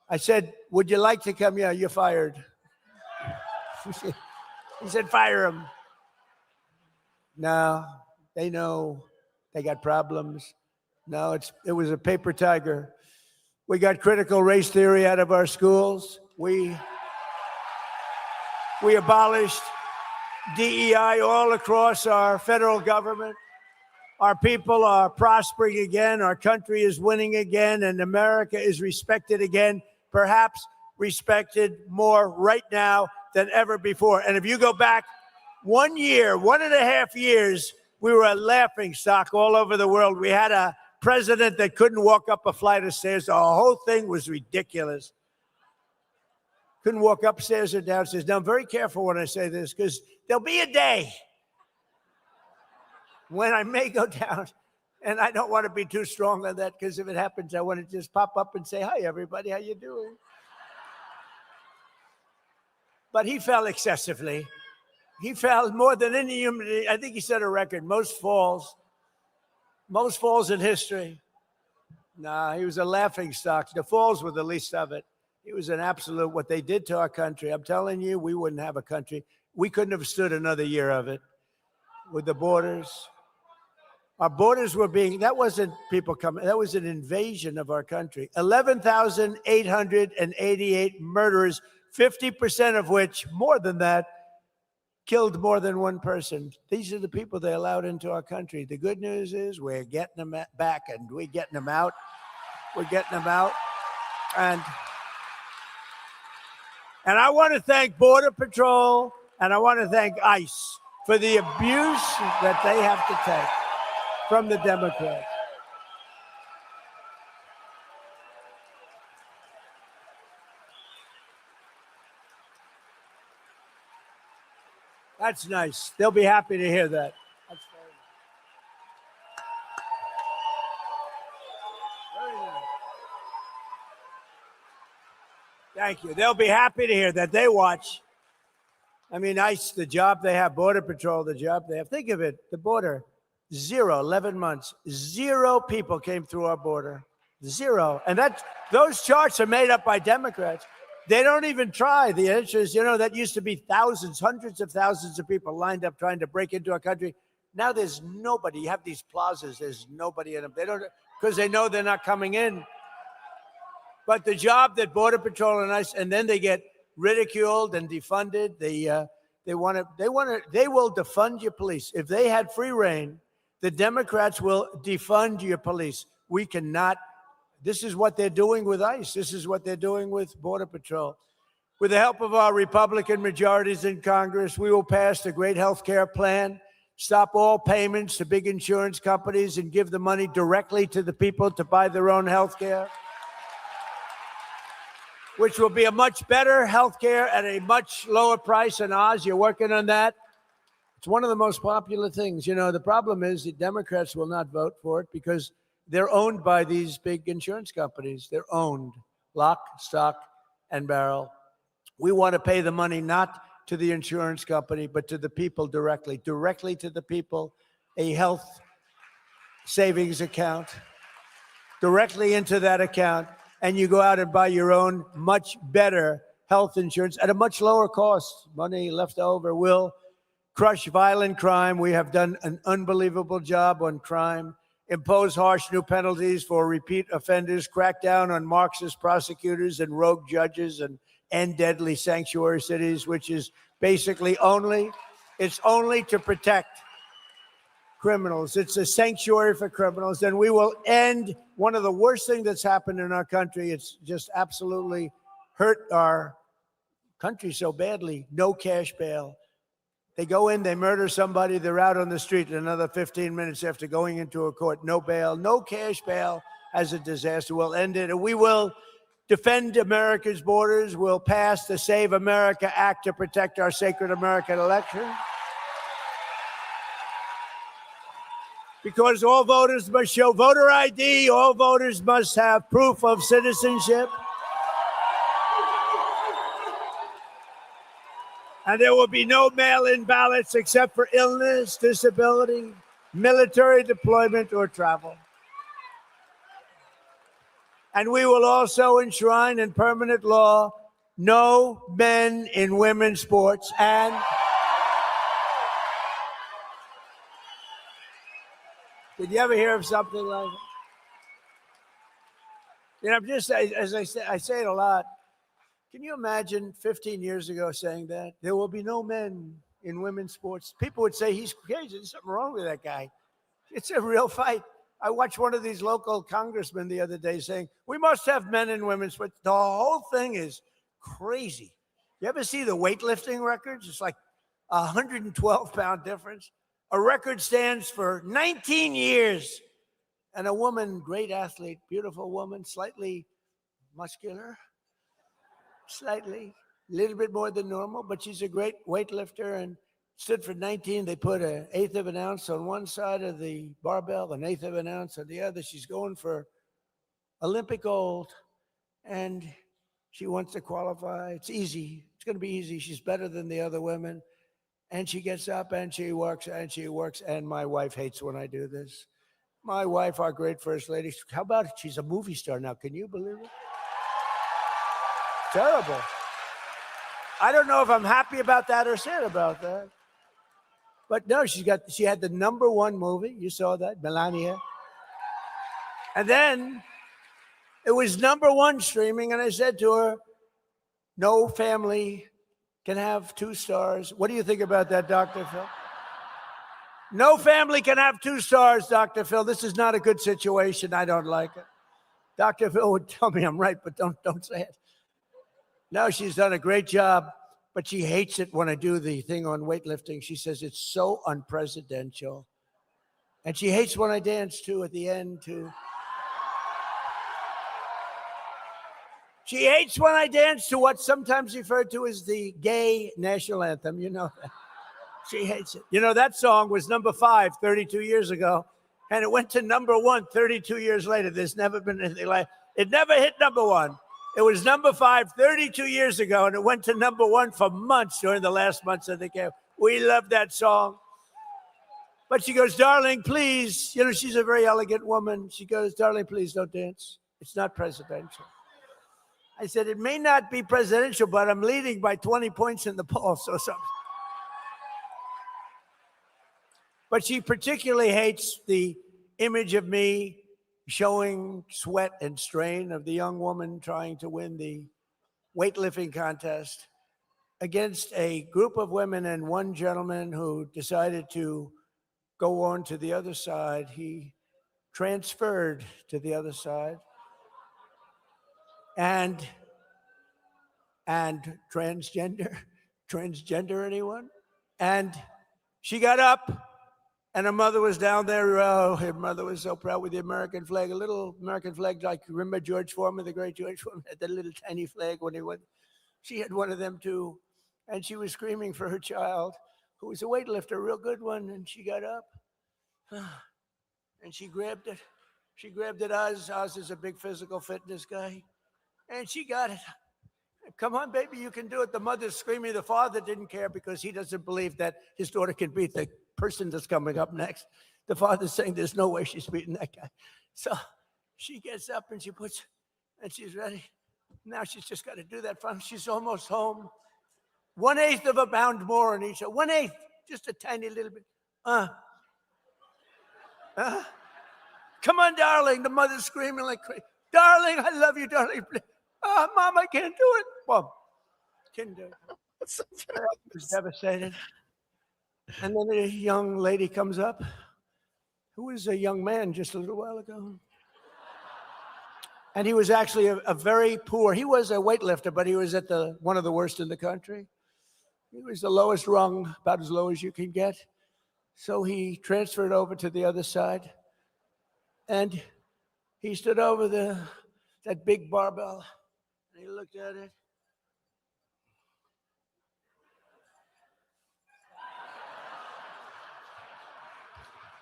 I said, would you like to come? Yeah, you're fired. He said, fire him. No, they know they got problems. No, it was a paper tiger. We got critical race theory out of our schools. We abolished DEI all across our federal government. Our people are prospering again. Our country is winning again, and America is respected again, perhaps respected more right now than ever before. And if you go back 1 year, 1.5 years, we were a laughingstock all over the world. We had a president that couldn't walk up a flight of stairs. The whole thing was ridiculous. Couldn't walk upstairs or downstairs. Now, I'm very careful when I say this because there'll be a day when I may go down, and I don't want to be too strong on that because if it happens, I want to just pop up and say, hi, everybody, how you doing? But he fell excessively. He fell more than any human. I think he set a record, most falls in history. Nah, he was a laughingstock. The falls were the least of it. It was an absolute, what they did to our country. I'm telling you, we wouldn't have a country. We couldn't have stood another year of it with the borders. Our borders were that wasn't people coming, that was an invasion of our country. 11,888 murderers, 50% of which, more than that, killed more than one person. These are the people they allowed into our country. The good news is we're getting them back, and we're getting them out. We're getting them out. And I want to thank Border Patrol, and I want to thank ICE for the abuse that they have to take from the Democrats. That's nice. They'll be happy to hear that. That's very nice. Thank you. They'll be happy to hear that. They watch. I mean, ICE, the job they have, Border Patrol, the job they have. Think of it, the border, 11 months. 0 people came through our border. 0. And those charts are made up by Democrats. They don't even try. The answer is, that used to be thousands, hundreds of thousands of people lined up trying to break into our country. Now there's nobody. You have these plazas, there's nobody in them. They don't, because they know they're not coming in. But the job that Border Patrol and ICE, and then they get ridiculed and defunded. They will defund your police. If they had free reign, the Democrats will defund your police. We cannot. This is what they're doing with ICE. This is what they're doing with Border Patrol. With the help of our Republican majorities in Congress, we will pass the great health care plan, stop all payments to big insurance companies, and give the money directly to the people to buy their own health care, which will be a much better health care at a much lower price than ours. You're working on that. It's one of the most popular things. The problem is the Democrats will not vote for it because they're owned by these big insurance companies. They're owned, lock, stock, and barrel. We want to pay the money not to the insurance company, but to the people directly to the people, a health savings account, directly into that account, and you go out and buy your own much better health insurance at a much lower cost. Money left over will crush violent crime. We have done an unbelievable job on crime. Impose harsh new penalties for repeat offenders, crack down on Marxist prosecutors and rogue judges, and end deadly sanctuary cities, which is basically only to protect criminals. It's a sanctuary for criminals. And we will end one of the worst things that's happened in our country. It's just absolutely hurt our country so badly. No cash bail. They go in, they murder somebody, they're out on the street in another 15 minutes after going into a court. No bail, no cash bail as a disaster. We'll end it. And we will defend America's borders. We'll pass the Save America Act to protect our sacred American election. Because all voters must show voter ID, all voters must have proof of citizenship. And there will be no mail-in ballots except for illness, disability, military deployment, or travel. And we will also enshrine in permanent law no men in women's sports. And did you ever hear of something like that? I'm just, as I say it a lot. Can you imagine 15 years ago saying that? There will be no men in women's sports. People would say he's crazy. There's something wrong with that guy. It's a real fight. I watched one of these local congressmen the other day saying, we must have men in women's sports. The whole thing is crazy. You ever see the weightlifting records? It's like a 112-pound difference. A record stands for 19 years. And a woman, great athlete, beautiful woman, slightly muscular, slightly, a little bit more than normal, but she's a great weightlifter and stood for 19. They put an eighth of an ounce on one side of the barbell, an eighth of an ounce on the other. She's going for Olympic gold, and she wants to qualify. It's easy. It's going to be easy. She's better than the other women. And she gets up and she works and she works. And my wife hates when I do this. My wife, our great first lady, how about it? She's a movie star now. Can you believe it? Terrible. I don't know if I'm happy about that or sad about that. But no, she had the #1 movie. You saw that, Melania. And then it was #1 streaming, and I said to her, no family can have 2 stars. What do you think about that, Dr. Phil? No family can have 2 stars, Dr. Phil. This is not a good situation. I don't like it. Dr. Phil would tell me I'm right, but don't say it. No, she's done a great job, but she hates it when I do the thing on weightlifting. She says it's so unpresidential. And she hates when I dance, too, at the end, too. She hates when I dance to what's sometimes referred to as the gay national anthem. You know that. She hates it. You know, that song was #5 32 years ago, and it went to #1 32 years later. There's never been anything like it. It never hit #1. It was number 5 32 years ago, and it went to number 1 for months during the last months of the game. We love that song. But she goes, darling, please. You know, she's a very elegant woman. She goes, darling, please don't dance. It's not presidential. I said, it may not be presidential, but I'm leading by 20 points in the polls or something. But she particularly hates the image of me showing sweat and strain of the young woman trying to win the weightlifting contest against a group of women and one gentleman who decided to go on to the other side. He transferred to the other side. And transgender anyone? And she got up, and her mother was down there. Oh, her mother was so proud with the American flag, a little American flag, like, remember George Foreman, the great George Foreman, had that little tiny flag when he went. She had one of them too, and she was screaming for her child, who was a weightlifter, a real good one, and she got up, and she grabbed it. She grabbed it. Oz is a big physical fitness guy, and she got it. Come on, baby, you can do it. The mother's screaming. The father didn't care because he doesn't believe that his daughter can beat the person that's coming up next. The father's saying there's no way she's beating that guy. So she gets up and she puts, and she's ready. Now she's just got to do that fun. She's almost home. 1/8 of a pound more on each. 1/8, just a tiny little bit. Come on, darling. The mother's screaming like crazy. Darling, I love you, darling. Mom, I can't do it. Well, couldn't do it. I was devastated. And then a young lady comes up who was a young man just a little while ago. And he was actually a very poor, he was a weightlifter, but he was at one of the worst in the country. He was the lowest rung, about as low as you can get. So he transferred over to the other side. And he stood over that big barbell. And he looked at it.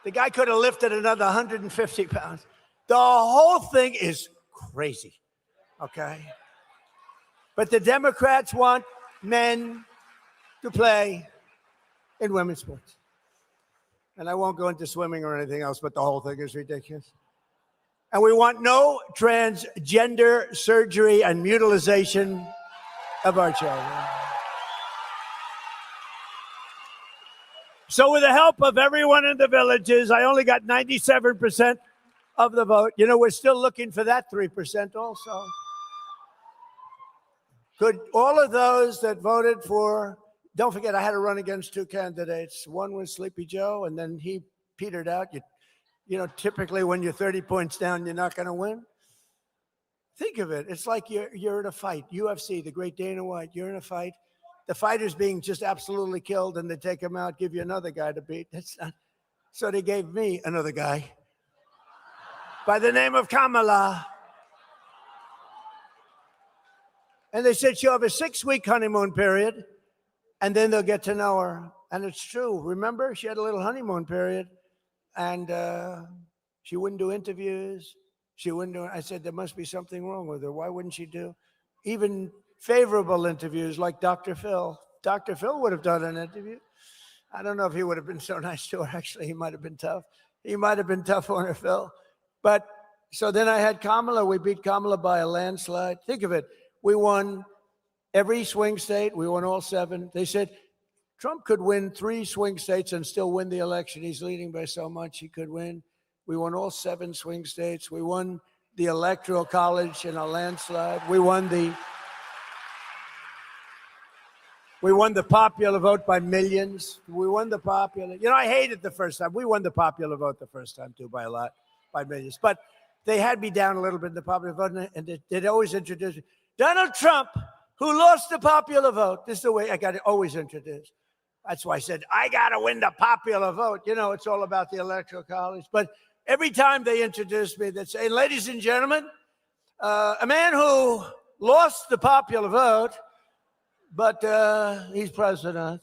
The guy could have lifted another 150 pounds. The whole thing is crazy, okay? But the Democrats want men to play in women's sports. And I won't go into swimming or anything else, but the whole thing is ridiculous. And we want no transgender surgery and mutilization of our children. So with the help of everyone in the villages, I only got 97% of the vote. You know, we're still looking for that 3% also. Could all of those that voted for, don't forget, I had to run against 2 candidates. One was Sleepy Joe, and then he petered out. You know, typically when you're 30 points down, you're not going to win. Think of it. It's like you're in a fight. UFC, the great Dana White, you're in a fight. The fighter's being just absolutely killed, and they take him out, give you another guy to beat. That's not. So they gave me another guy by the name of Kamala. And they said she'll have a 6-week honeymoon period, and then they'll get to know her. And it's true. Remember, she had a little honeymoon period, and she wouldn't do interviews. She wouldn't do. I said, there must be something wrong with her. Why wouldn't she do even favorable interviews like Dr. Phil? Dr. Phil would have done an interview. I don't know if he would have been so nice to her. Actually, he might have been tough. He might have been tough on her, Phil. But so then I had Kamala. We beat Kamala by a landslide. Think of it. We won every swing state. We won all 7. They said Trump could win 3 swing states and still win the election. He's leading by so much he could win. We won all 7 swing states. We won the Electoral College in a landslide. We won the popular vote by millions. We won the popular. You know, I hated the first time. We won the popular vote the first time, too, by a lot, by millions. But they had me down a little bit in the popular vote, and they'd always introduce me. Donald Trump, who lost the popular vote. This is the way I got it always introduced. That's why I said, I got to win the popular vote. You know, it's all about the Electoral College. But every time they introduced me, they'd say, ladies and gentlemen, a man who lost the popular vote, but he's president.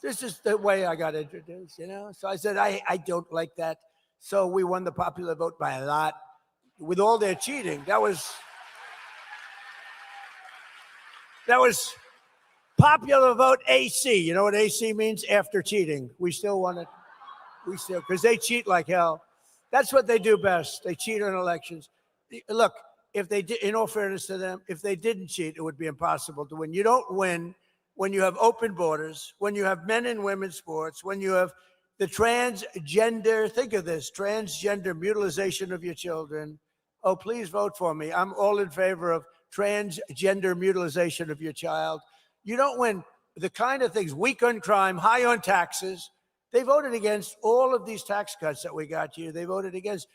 This is the way I got introduced, you know? So I said, I don't like that. So we won the popular vote by a lot. With all their cheating, that was That was popular vote AC. You know what AC means? After cheating. We still want it. We still, because they cheat like hell. That's what they do best. They cheat on elections. Look, if they did, in all fairness to them, if they didn't cheat, it would be impossible to win. You don't win when you have open borders, when you have men and women's sports, when you have the transgender, think of this, transgender mutilization of your children. Oh, please vote for me. I'm all in favor of transgender mutilization of your child. You don't win the kind of things, weak on crime, high on taxes. They voted against all of these tax cuts that we got here. They voted against.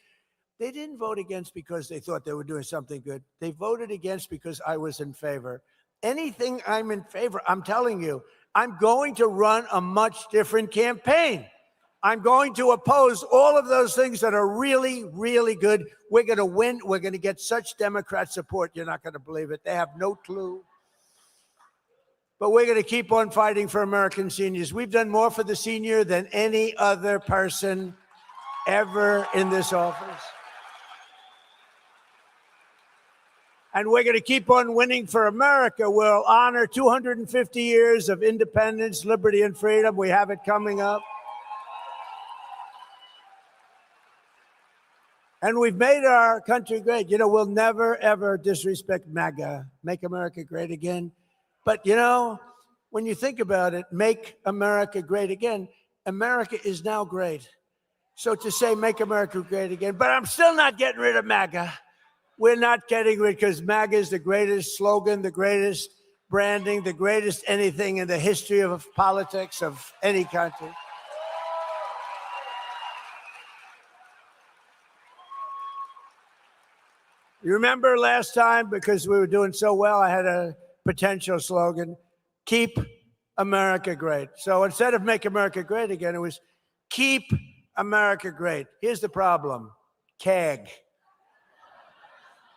They didn't vote against because they thought they were doing something good. They voted against because I was in favor. Anything I'm in favor, I'm telling you, I'm going to run a much different campaign. I'm going to oppose all of those things that are really, really good. We're going to win. We're going to get such Democrat support. You're not going to believe it. They have no clue. But we're going to keep on fighting for American seniors. We've done more for the senior than any other person ever in this office. And we're going to keep on winning for America. We'll honor 250 years of independence, liberty, and freedom. We have it coming up. And we've made our country great. You know, we'll never, ever disrespect MAGA, Make America Great Again. But, you know, when you think about it, make America great again, America is now great. So to say make America great again, but I'm still not getting rid of MAGA. We're not getting rid because MAGA is the greatest slogan, the greatest branding, the greatest anything in the history of politics of any country. You remember last time, because we were doing so well, I had a potential slogan, keep America great. So instead of make America great again, it was keep America great. Here's the problem, CAG.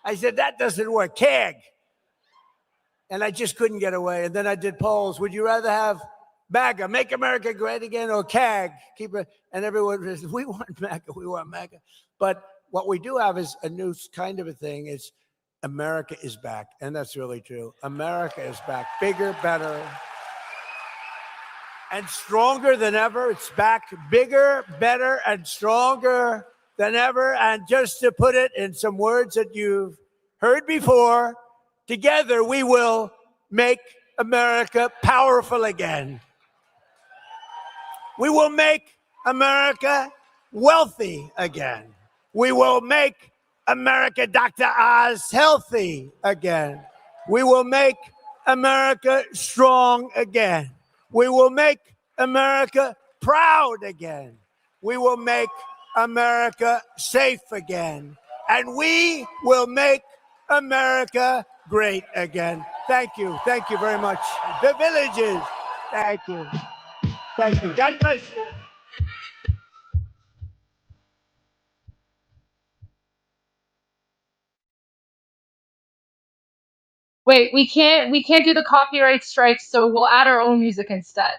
I said, that doesn't work, CAG. And I just couldn't get away. And then I did polls. Would you rather have MAGA, Make America Great Again, or CAG? Keep it. And everyone says, we want MAGA, we want MAGA. But what we do have is a new kind of a thing. It's America is back. And that's really true. America is back. Bigger, better, and stronger than ever. It's back bigger, better, and stronger than ever. And just to put it in some words that you've heard before, together we will make America powerful again. We will make America wealthy again. We will make America, Dr. Oz, healthy again. We will make America strong again. We will make America proud again. We will make America safe again. And we will make America great again. Thank you. Thank you very much. The villages. Thank you. Thank you. God bless you. Wait, we can't do the copyright strikes, so we'll add our own music instead.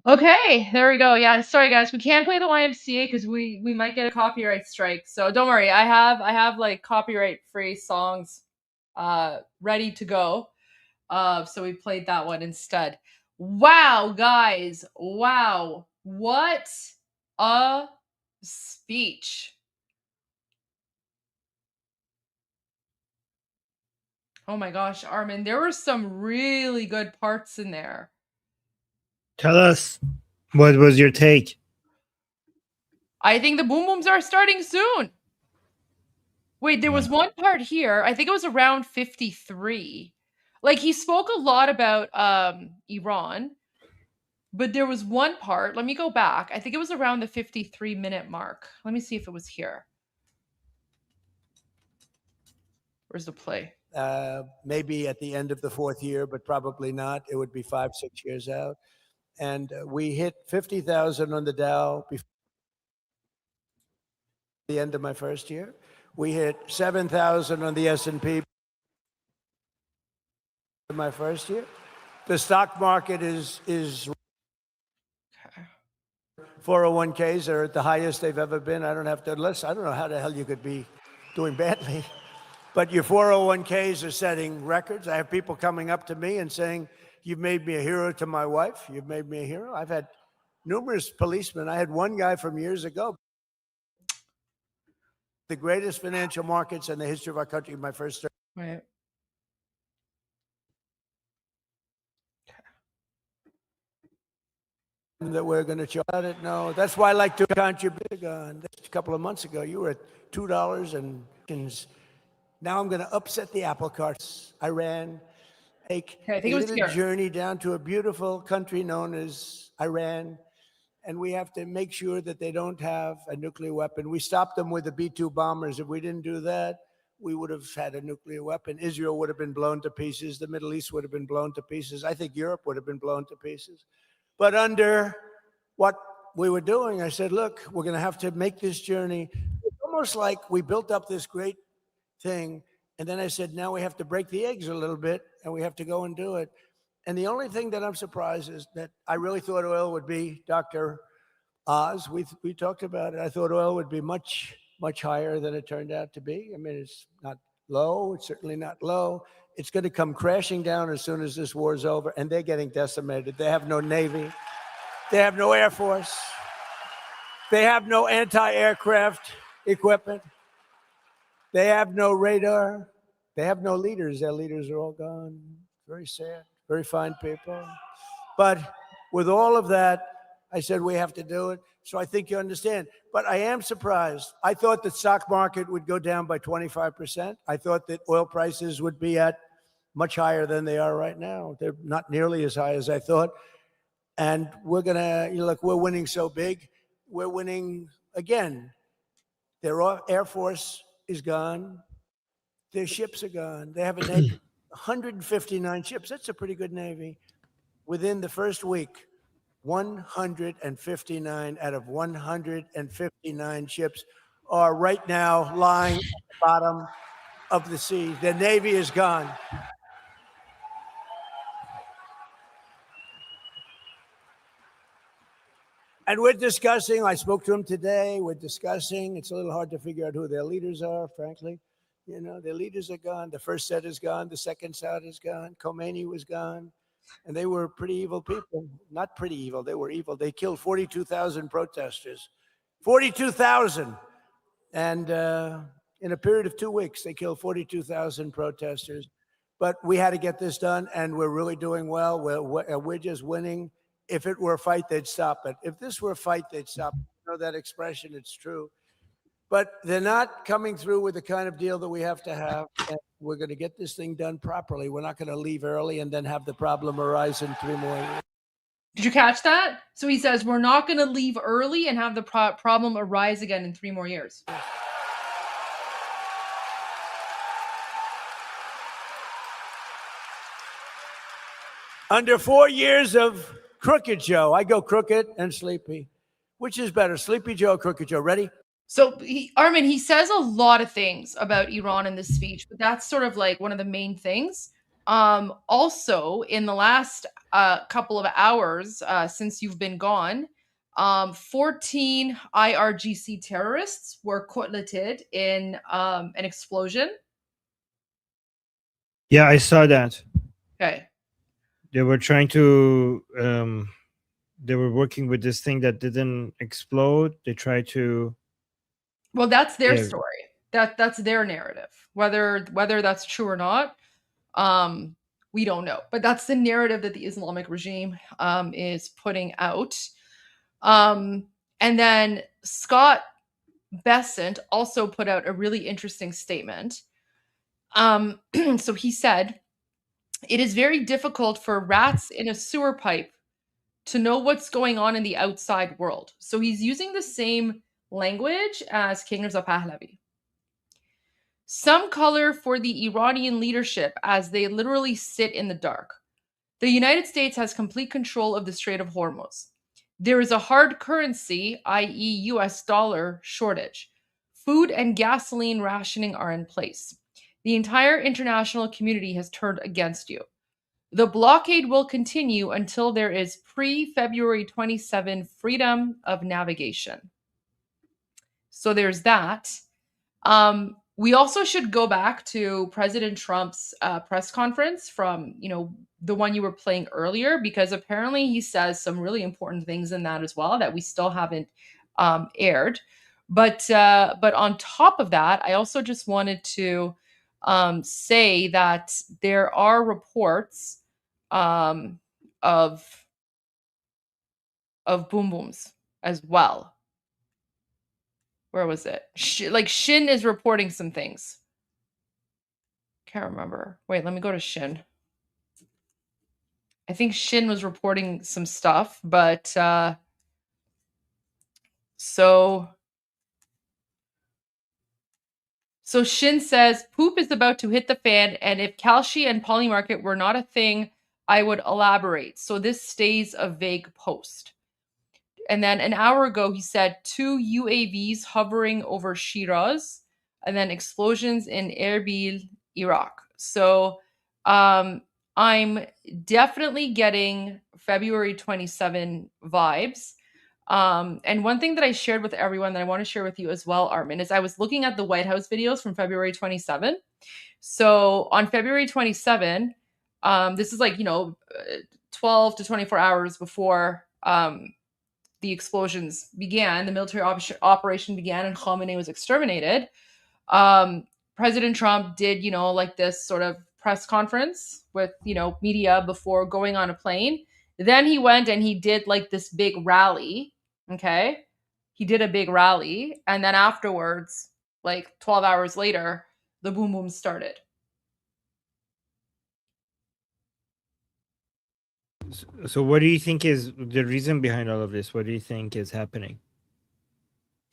Okay, there we go. Yeah, sorry guys, we can't play the YMCA because we might get a copyright strike. So don't worry, I have like copyright free songs ready to go. So we played that one instead. Wow, guys. Wow. What a speech. Oh my gosh, Armin, there were some really good parts in there. Tell us, what was your take? I think the boom booms are starting soon. Wait, there was one part here. I think it was around 53. Like he spoke a lot about Iran, but there was one part. Let me go back. I think it was around the 53-minute mark. Let me see if it was here. Where's the play? Maybe at the end of the fourth year, but probably not. It would be 5-6 years out. And we hit 50,000 on the Dow before the end of my first year. We hit 7,000 on the S&P in my first year. The stock market is 401ks are at the highest they've ever been. I don't have to listen. I don't know how the hell you could be doing badly. But your 401ks are setting records. I have people coming up to me and saying, "You've made me a hero to my wife. You've made me a hero." I've had numerous policemen. I had one guy from years ago. The greatest financial markets in the history of our country, my first term. Right. That we're going to show it. No, that's why I like to contribute. A couple of months ago, you were at $2 and now I'm going to upset the apple carts. Iran, take I think a it was little here. journey down to a beautiful country known as Iran, and we have to make sure that they don't have a nuclear weapon. We stopped them with the B-2 bombers. If we didn't do that, we would have had a nuclear weapon. Israel would have been blown to pieces. The Middle East would have been blown to pieces. I think Europe would have been blown to pieces. But under what we were doing, I said, look, we're going to have to make this journey. It's almost like we built up this great thing. And then I said, now we have to break the eggs a little bit and we have to go and do it. And the only thing that I'm surprised is that I really thought oil would be, Dr. Oz, we talked about it. I thought oil would be much, much higher than it turned out to be. I mean, it's not low. It's certainly not low. It's going to come crashing down as soon as this war is over, and they're getting decimated. They have no Navy. They have no Air Force. They have no anti-aircraft equipment. They have no radar. They have no leaders. Their leaders are all gone. Very sad. Very fine people. But with all of that, I said we have to do it. So I think you understand. But I am surprised. I thought the stock market would go down by 25%. I thought that oil prices would be at much higher than they are right now. They're not nearly as high as I thought. And we're going to, look, we're winning so big. We're winning again. Their Air Force is gone. Their ships are gone. They have a Navy, 159 ships. That's a pretty good Navy. Within the first week, 159 out of 159 ships are right now lying at the bottom of the sea. The Navy is gone. And we're discussing, I spoke to him today, we're discussing, it's a little hard to figure out who their leaders are, frankly. You know, their leaders are gone. The first set is gone. The second set is gone. Khomeini was gone. And they were pretty evil people. Not pretty evil, they were evil. They killed 42,000 protesters. 42,000. And in a period of 2 weeks, they killed 42,000 protesters. But we had to get this done, and we're really doing well. We're just winning. If it were a fight, they'd stop it. If this were a fight, they'd stop it. You know that expression, it's true. But they're not coming through with the kind of deal that we have to have. And we're going to get this thing done properly. We're not going to leave early and then have the problem arise in 3 more years. Did you catch that? So he says, we're not going to leave early and have the problem arise again in 3 more years. Under 4 years of Crooked Joe, I go crooked and sleepy. Which is better, Sleepy Joe or Crooked Joe? Ready? So Armin, he says a lot of things about Iran in this speech, but that's sort of like one of the main things. Also, in the last couple of hours since you've been gone, 14 IRGC terrorists were cutlated in an explosion. Yeah, I saw that. Okay. They were trying to they were working with this thing that didn't explode. They tried to Well, that's their story. That's their narrative. Whether that's true or not, we don't know. But that's the narrative that the Islamic regime is putting out. And then Scott Bessent also put out a really interesting statement. So he said, "It is very difficult for rats in a sewer pipe to know what's going on in the outside world." So he's using the same language as King Reza Pahlavi. "Some color for the Iranian leadership as they literally sit in the dark. The United States has complete control of the Strait of Hormuz. There is a hard currency, i.e. US dollar, shortage. Food and gasoline rationing are in place. The entire international community has turned against you. The blockade will continue until there is pre-February 27 freedom of navigation." So there's that. We also should go back to President Trump's press conference from, the one you were playing earlier, because apparently he says some really important things in that as well that we still haven't aired. But on top of that, I also just wanted to say that there are reports of boom booms as well. Where was it? Shin is reporting some things. Can't remember. Wait, let me go to Shin. I think Shin was reporting some stuff, but so Shin says poop is about to hit the fan, and if Kalshi and Polymarket were not a thing, I would elaborate. So this stays a vague post. And then an hour ago, he said 2 UAVs hovering over Shiraz, and then explosions in Erbil, Iraq. So I'm definitely getting February 27 vibes. And one thing that I shared with everyone that I want to share with you as well, Armin, is I was looking at the White House videos from February 27. So on February 27, this is 12 to 24 hours before the explosions began, the military operation began, and Khamenei was exterminated. President Trump did, this sort of press conference with, media before going on a plane. Then he went and he did this big rally. Okay. He did a big rally. And then afterwards, 12 hours later, the boom boom started. So what do you think is the reason behind all of this? What do you think is happening?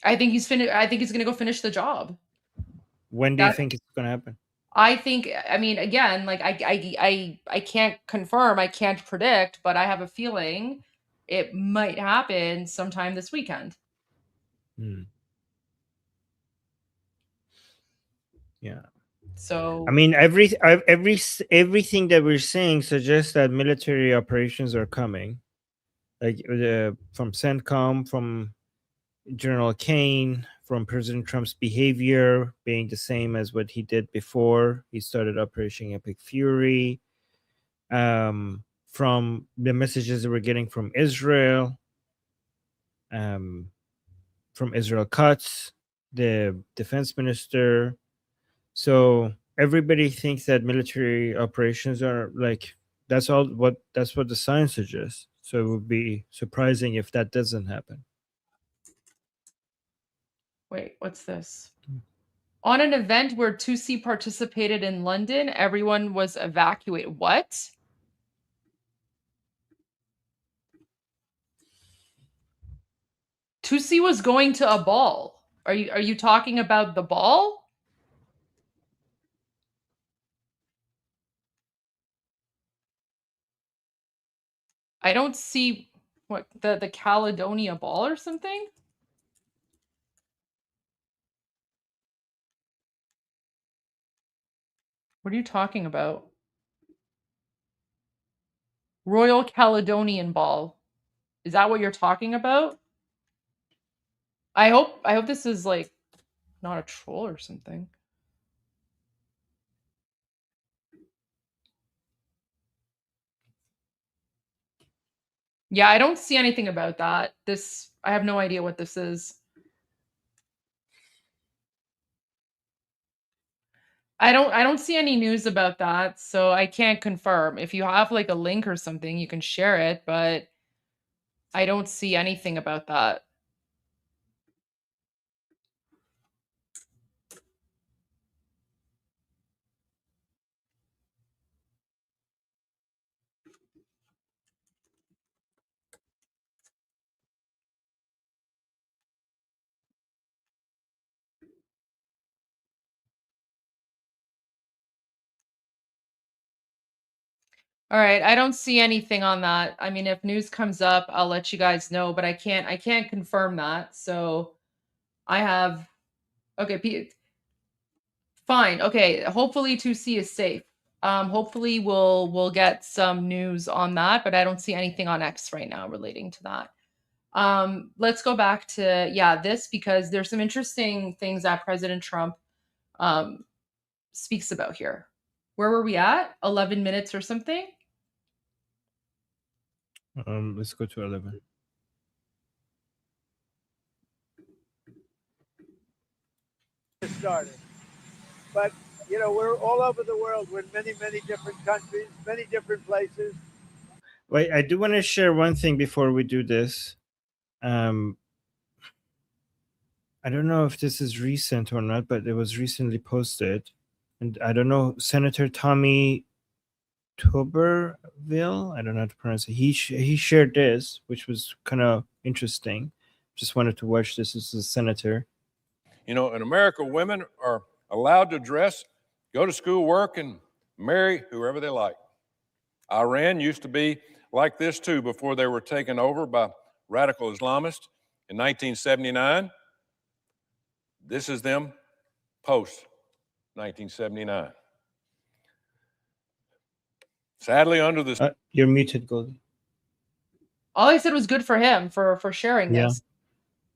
I think he's going to go finish the job. When do you think it's going to happen? I think, again, I can't confirm, I can't predict, but I have a feeling it might happen sometime this weekend. Yeah. So everything that we're seeing suggests that military operations are coming, from CENTCOM, from General Kane, from President Trump's behavior being the same as what he did before he started Operation Epic Fury, from the messages that we're getting from Israel, from Israel Katz, the defense minister. So everybody thinks that military operations are that's what the science suggests. So it would be surprising if that doesn't happen. Wait, what's this? On an event where Tutsi participated in London, everyone was evacuated. What? Tutsi was going to a ball. Are you talking about the ball? I don't see what the Caledonia ball or something. What are you talking about? Royal Caledonian Ball. Is that what you're talking about? I hope this is not a troll or something. Yeah, I don't see anything about that. I have no idea what this is. I don't see any news about that, so I can't confirm. If you have like a link or something, you can share it, but I don't see anything about that. All right, I don't see anything on that. I mean, if news comes up, I'll let you guys know, but I can't confirm that. So I have okay, fine. Okay, hopefully 2C is safe. Hopefully we'll get some news on that, but I don't see anything on X right now relating to that. Let's go back to this, because there's some interesting things that President Trump speaks about here. Where were we at? 11 minutes or something? Let's go to 11. Started. But, you know, we're all over the world. We're in many, many different countries, many different places. Wait, I do want to share one thing before we do this. I don't know if this is recent or not, but it was recently posted. And I don't know, Senator Tommy Tuberville, I don't know how to pronounce it. He shared this, which was kind of interesting. Just wanted to watch this as a senator. You know, in America, women are allowed to dress, go to school, work, and marry whoever they like. Iran used to be like this too before they were taken over by radical Islamists in 1979. This is them post 1979. Sadly, under this. You're muted, Goldie. All I said was good for him for sharing this.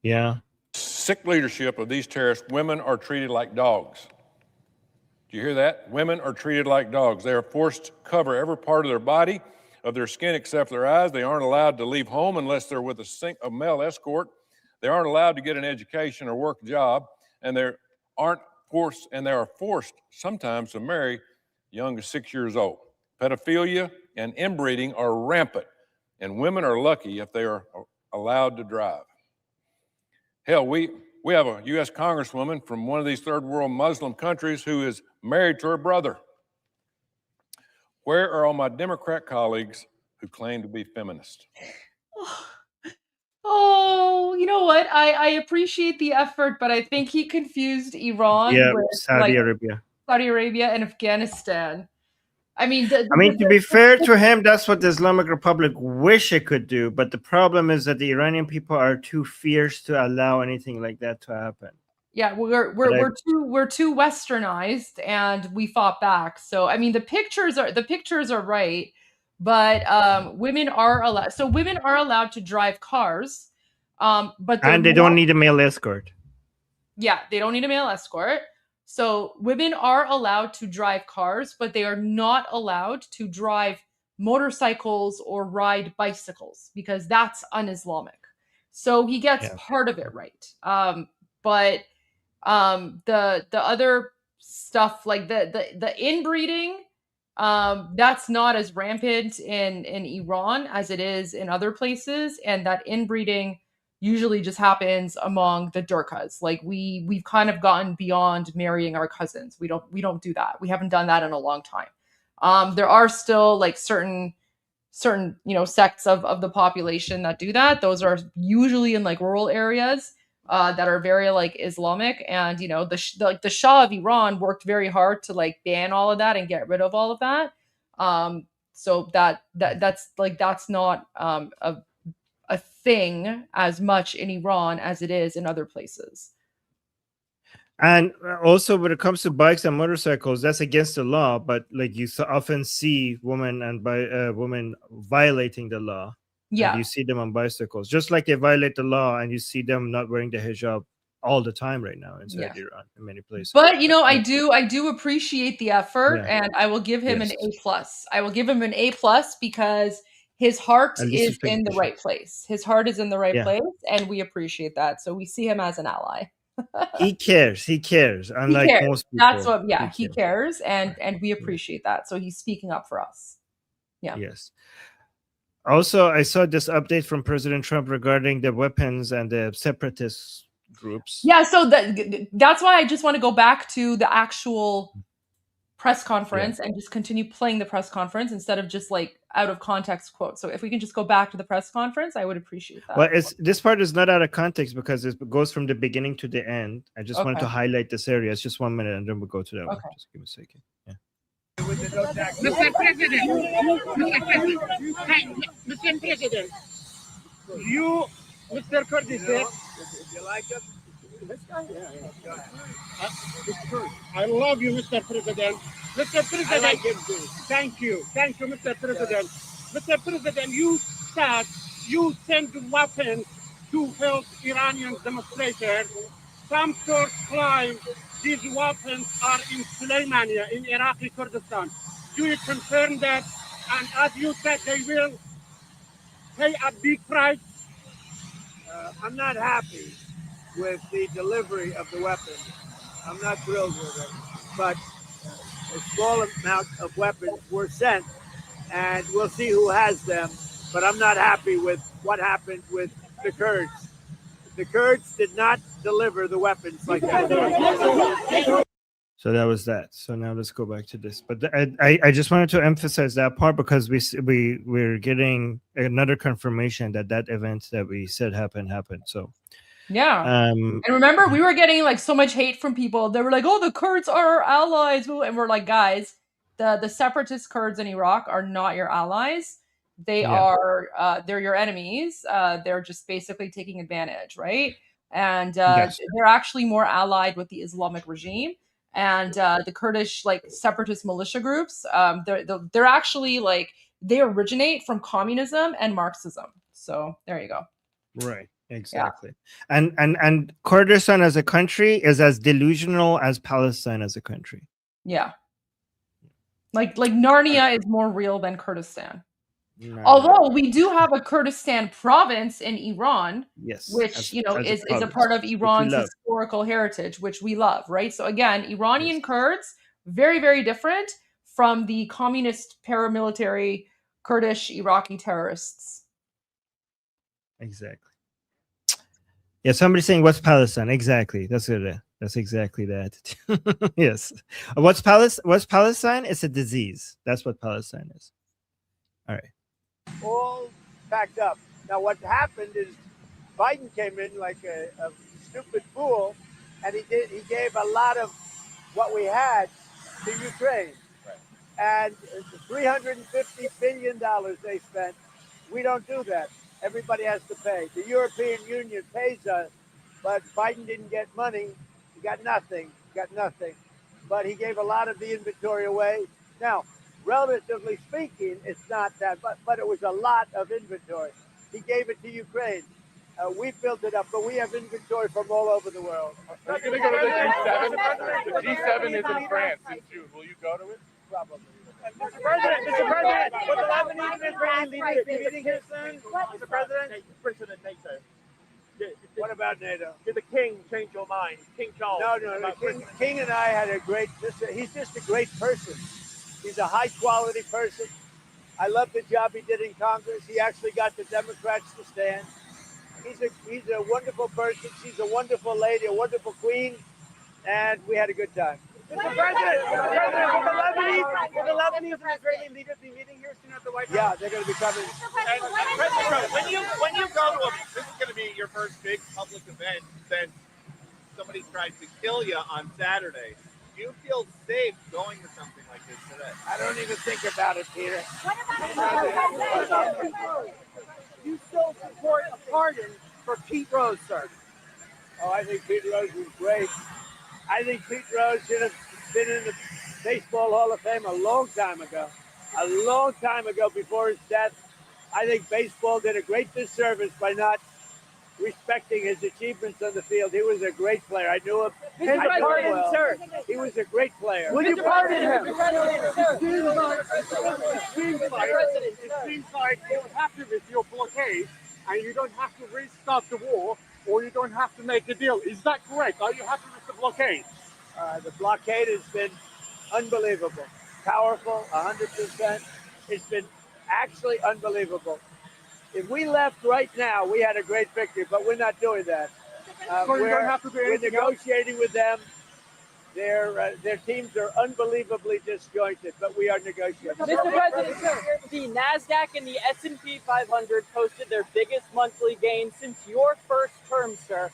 Yeah. Sick leadership of these terrorists, women are treated like dogs. Do you hear that? Women are treated like dogs. They are forced to cover every part of their body, of their skin except their eyes. They aren't allowed to leave home unless they're with a male escort. They aren't allowed to get an education or work a job, and they are forced sometimes to marry young as 6 years old. Pedophilia and inbreeding are rampant, and women are lucky if they are allowed to drive. Hell, we have a U.S. Congresswoman from one of these third world Muslim countries who is married to her brother. Where are all my Democrat colleagues who claim to be feminist? Oh, you know what? I appreciate the effort, but I think he confused Iran with Saudi Arabia. Saudi Arabia and Afghanistan. I mean, to be fair to him, that's what the Islamic Republic wish it could do. But the problem is that the Iranian people are too fierce to allow anything like that to happen. Yeah, we're too westernized, and we fought back. So I mean, the pictures are right, but women are allowed. So women are allowed to drive cars, but they don't need a male escort. Yeah, they don't need a male escort. So women are allowed to drive cars, but they are not allowed to drive motorcycles or ride bicycles, because that's un-Islamic. So he gets part of it right. But the other stuff, like the inbreeding, that's not as rampant in Iran as it is in other places, and that inbreeding usually just happens among the Durkas. Like we've kind of gotten beyond marrying our cousins. We don't do that. We haven't done that in a long time. There are still like certain sects of the population that do that. Those are usually in like rural areas that are very like Islamic, and the Shah of Iran worked very hard to like ban all of that and get rid of all of that. So that's not a thing as much in Iran as it is in other places. And also, when it comes to bikes and motorcycles, that's against the law. But like you often see women violating the law. Yeah, and you see them on bicycles, just like they violate the law, and you see them not wearing the hijab all the time right now inside Iran in many places. But I do appreciate the effort, and I will give him an A+. I will give him an A+ because his heart At least is he's paying in the attention. right place. His heart is in the right Yeah. place, and we appreciate that. So we see him as an ally. He cares. He cares. He Unlike cares. most people. That's what. Yeah, he cares. cares, and we appreciate that. So he's speaking up for us. Yeah. Yes. Also, I saw this update from President Trump regarding the weapons and the separatist groups. Yeah. So that's why I just want to go back to the actual press conference and just continue playing the press conference instead of just like out of context quotes. So if we can just go back to the press conference, I would appreciate that. Well, this part is not out of context because it goes from the beginning to the end. I just wanted to Okay. highlight this area. It's just 1 minute, and then we'll go to that one. Okay. Just give me a second. Yeah. Mr. President, Mr. President, you, Mr. Kurdish, You like him? I love you, Mr. President. Mr. President, I like him too. Thank you, Mr. President. Mr. President, you said you sent weapons to help Iranian demonstrators. Some sources claim these weapons are in Soleimania, in Iraqi Kurdistan. Do you confirm that? And as you said, they will pay a big price. I'm not happy with the delivery of the weapons. I'm not thrilled with it. But a small amount of weapons were sent, and we'll see who has them. But I'm not happy with what happened with the Kurds. The Kurds did not deliver the weapons like that. So that was that. So now let's go back to this. But I just wanted to emphasize that part because we're getting another confirmation that event that we said happened. So Yeah. And remember, we were getting like so much hate from people. They were like, "Oh, the Kurds are our allies," and we're like, "Guys, the separatist Kurds in Iraq are not your allies. They are they're your enemies. They're just basically taking advantage, right? And they're actually more allied with the Islamic regime and the Kurdish like separatist militia groups. They're actually like they originate from communism and Marxism. So there you go. Right. Exactly. And Kurdistan as a country is as delusional as Palestine as a country. Yeah. Like Narnia is more real than Kurdistan. Although we do have a Kurdistan province in Iran, which is a part of Iran's historical heritage, which we love, right? So again, Iranian Kurds, very, very different from the communist paramilitary Kurdish Iraqi terrorists. Exactly. Yeah, somebody's saying what's Palestine? Exactly. That's it. That's exactly that. Yes. What's Palestine? It's a disease. That's what Palestine is. All right. All packed up. Now, what happened is Biden came in like a stupid fool, and he gave a lot of what we had to Ukraine. And $350 billion they spent. We don't do that. Everybody has to pay. The European Union pays us, but Biden didn't get money. He got nothing. But he gave a lot of the inventory away. Now, relatively speaking, it's not that, but it was a lot of inventory. He gave it to Ukraine. We built it up, but we have inventory from all over the world. Are you going to go to the G7? The G7 is in France in June. Will you go to it? Probably. Mr. President, will the Lebanese and Israeli leaders be meeting here soon? Mr. President? President NATO. What about NATO? Did the king change your mind? King Charles? No. The king and I had a great, he's just a great person. He's a high-quality person. I love the job he did in Congress. He actually got the Democrats to stand. He's a wonderful person. She's a wonderful lady, a wonderful queen, and we had a good time. Mr. President, will the Lebanese and Israeli leaders be meeting here soon at the White House? Yeah, they're going to be coming. And President Trump, when you go to this is going to be your first big public event since somebody tried to kill you on Saturday. Do you feel safe going to something like this today? I don't even think about it, Peter. You still support a pardon for Pete Rose, sir? Oh, I think Pete Rose was great. I think Pete Rose should have been in the Baseball Hall of Fame a long time ago. A long time ago before his death. I think baseball did a great disservice by not respecting his achievements on the field. He was a great player. I knew him. I knew him well. Sir. He was a great player. Will you pardon him? It seems like happy with your blockade and you don't have to restart the war or you don't have to make a deal. Is that correct? Are you happy with the blockade? The blockade has been unbelievable, powerful, 100%. It's been actually unbelievable. If we left right now, we had a great victory, but we're not doing that. So you don't have to do we're anything else? negotiating with them. Their teams are unbelievably disjointed, but we are negotiating. Mr. President, the NASDAQ and the S&P 500 posted their biggest monthly gain since your first term, sir.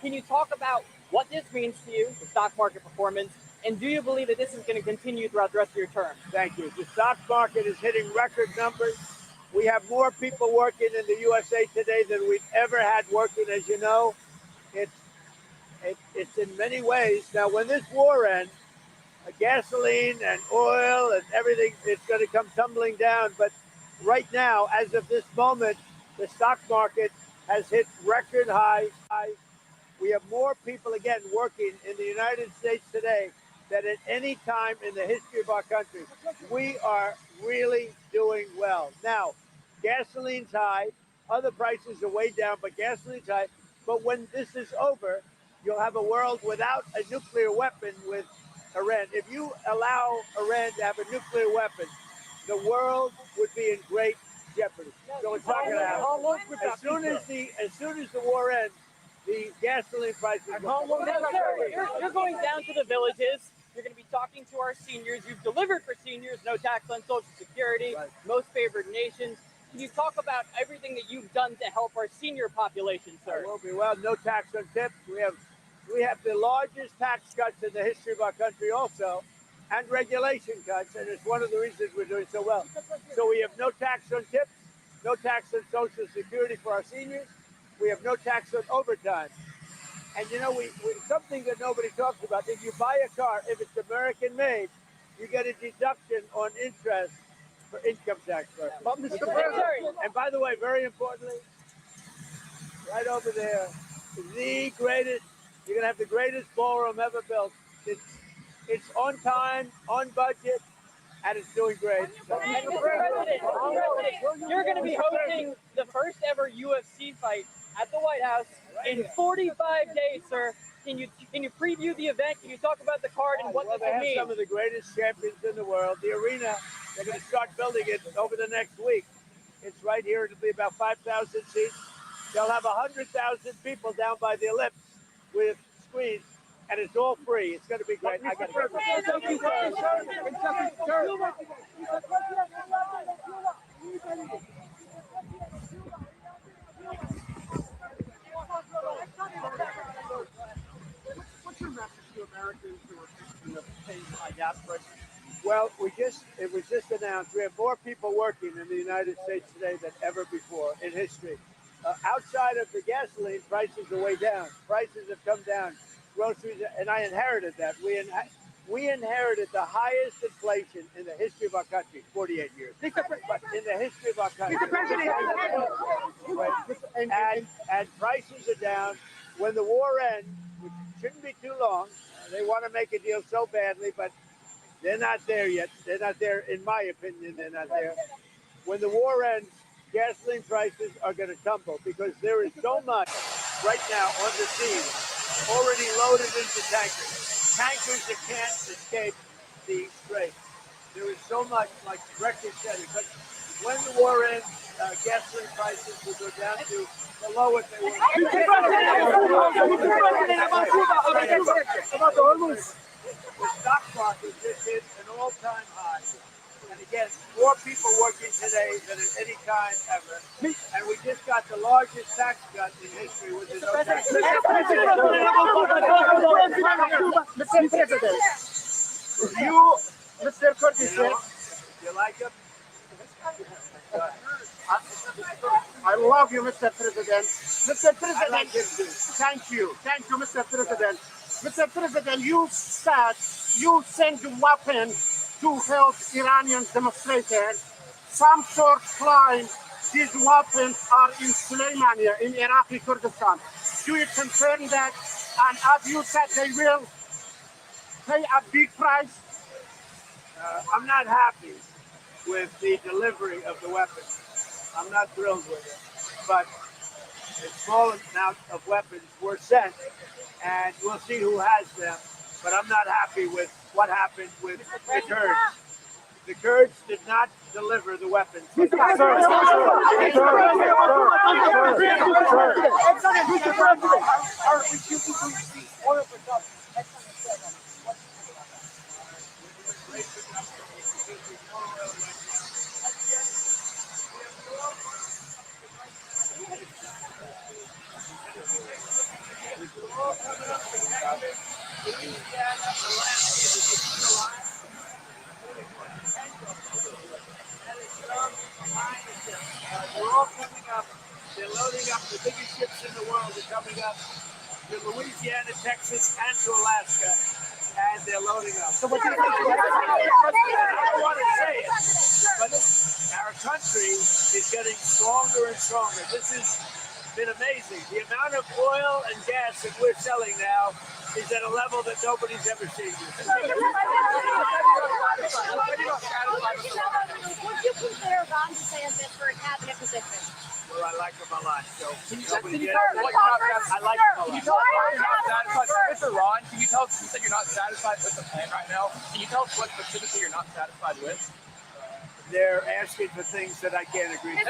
Can you talk about what this means to you, the stock market performance, and do you believe that this is going to continue throughout the rest of your term? Thank you. The stock market is hitting record numbers. We have more people working in the USA today than we've ever had working, as you know. It's in many ways. Now, when this war ends, gasoline and oil and everything, it's going to come tumbling down. But right now, as of this moment, the stock market has hit record highs. We have more people, again, working in the United States today than at any time in the history of our country. We are really doing well. Now, gasoline's high. Other prices are way down, but gasoline's high. But when this is over, you'll have a world without a nuclear weapon with Iran. If you allow Iran to have a nuclear weapon, the world would be in great jeopardy. So it's not going to happen. As soon as the war ends, the gasoline prices will come down. You're going down to the villages. You're going to be talking to our seniors. You've delivered for seniors, no tax on Social Security, most favored nations. Can you talk about everything that you've done to help our senior population, sir? Well, no tax on tips. We have the largest tax cuts in the history of our country also, and regulation cuts, and it's one of the reasons we're doing so well. So we have no tax on tips, no tax on Social Security for our seniors. We have no tax on overtime. And you know, we something that nobody talks about, if you buy a car, if it's American made, you get a deduction on interest for income tax purposes. And by the way, very importantly, right over there, the greatest, you're going to have the greatest ballroom ever built. It's on time, on budget, and it's doing great. Mr. President, you're going to be hosting the first ever UFC fight at the White House in 45 days, sir. Can you preview the event? Can you talk about the card and what this will mean? Some of the greatest champions in the world. The arena, they're going to start building it over the next week. It's right here. It'll be about 5,000 seats. They'll have 100,000 people down by the ellipse with screens, and it's all free. It's going to be great. I got to go. Thank you, What's your message to Americans who are thinking of paying high gas prices? Well, it was just announced we have more people working in the United States today than ever before in history. Outside of the gasoline, prices are way down. Prices have come down. Groceries, and I inherited that. We inherited the highest inflation in the history of our country, 48 years. But in the history of our country. And prices are down. When the war ends, which shouldn't be too long, they want to make a deal so badly, but they're not there yet. They're not there, in my opinion, they're not there. When the war ends, gasoline prices are going to tumble because there is so much right now on the scene already loaded into tankers. Tankers that can't escape the strait. There is so much, like record setting. But when the war ends, gasoline prices will go down to the lowest they were. The stock market just hit an all-time high. And again, more people working today than at any time ever. And we just got the largest tax cut in history with the no tax. Mr. President, Mr. Curtis, you like him? I love you, Mr. President. Mr. President, thank you. Thank you, Mr. President. Mr. President, you said you sent weapons to help Iranian demonstrators. Some sources claim these weapons are in Soleimania, in Iraqi Kurdistan. Do you confirm that? And as you said, they will pay a big price? I'm not happy with the delivery of the weapons. I'm not thrilled with it. But a small amount of weapons were sent, and we'll see who has them. But I'm not happy with what happened with the Kurds. The Kurds did not deliver the weapons. They're all coming up. They're loading up. The biggest ships in the world are coming up to Louisiana, Texas, and to Alaska, and they're loading up. So what do you think? I don't want to say it, but our country is getting stronger and stronger. This has been amazing. The amount of oil and gas that we're selling now is at a level that nobody's ever seen. Would you consider Ron DeSantis for a cabinet position? Well, I like him a lot. So Can you tell us why you're not I like him a lot. Can you tell us why you're not satisfied? Mr. Ron, can you tell us, you said you're not satisfied with the plan right now. Can you tell us what specifically you're not satisfied with? They're asking for things that I can't agree to.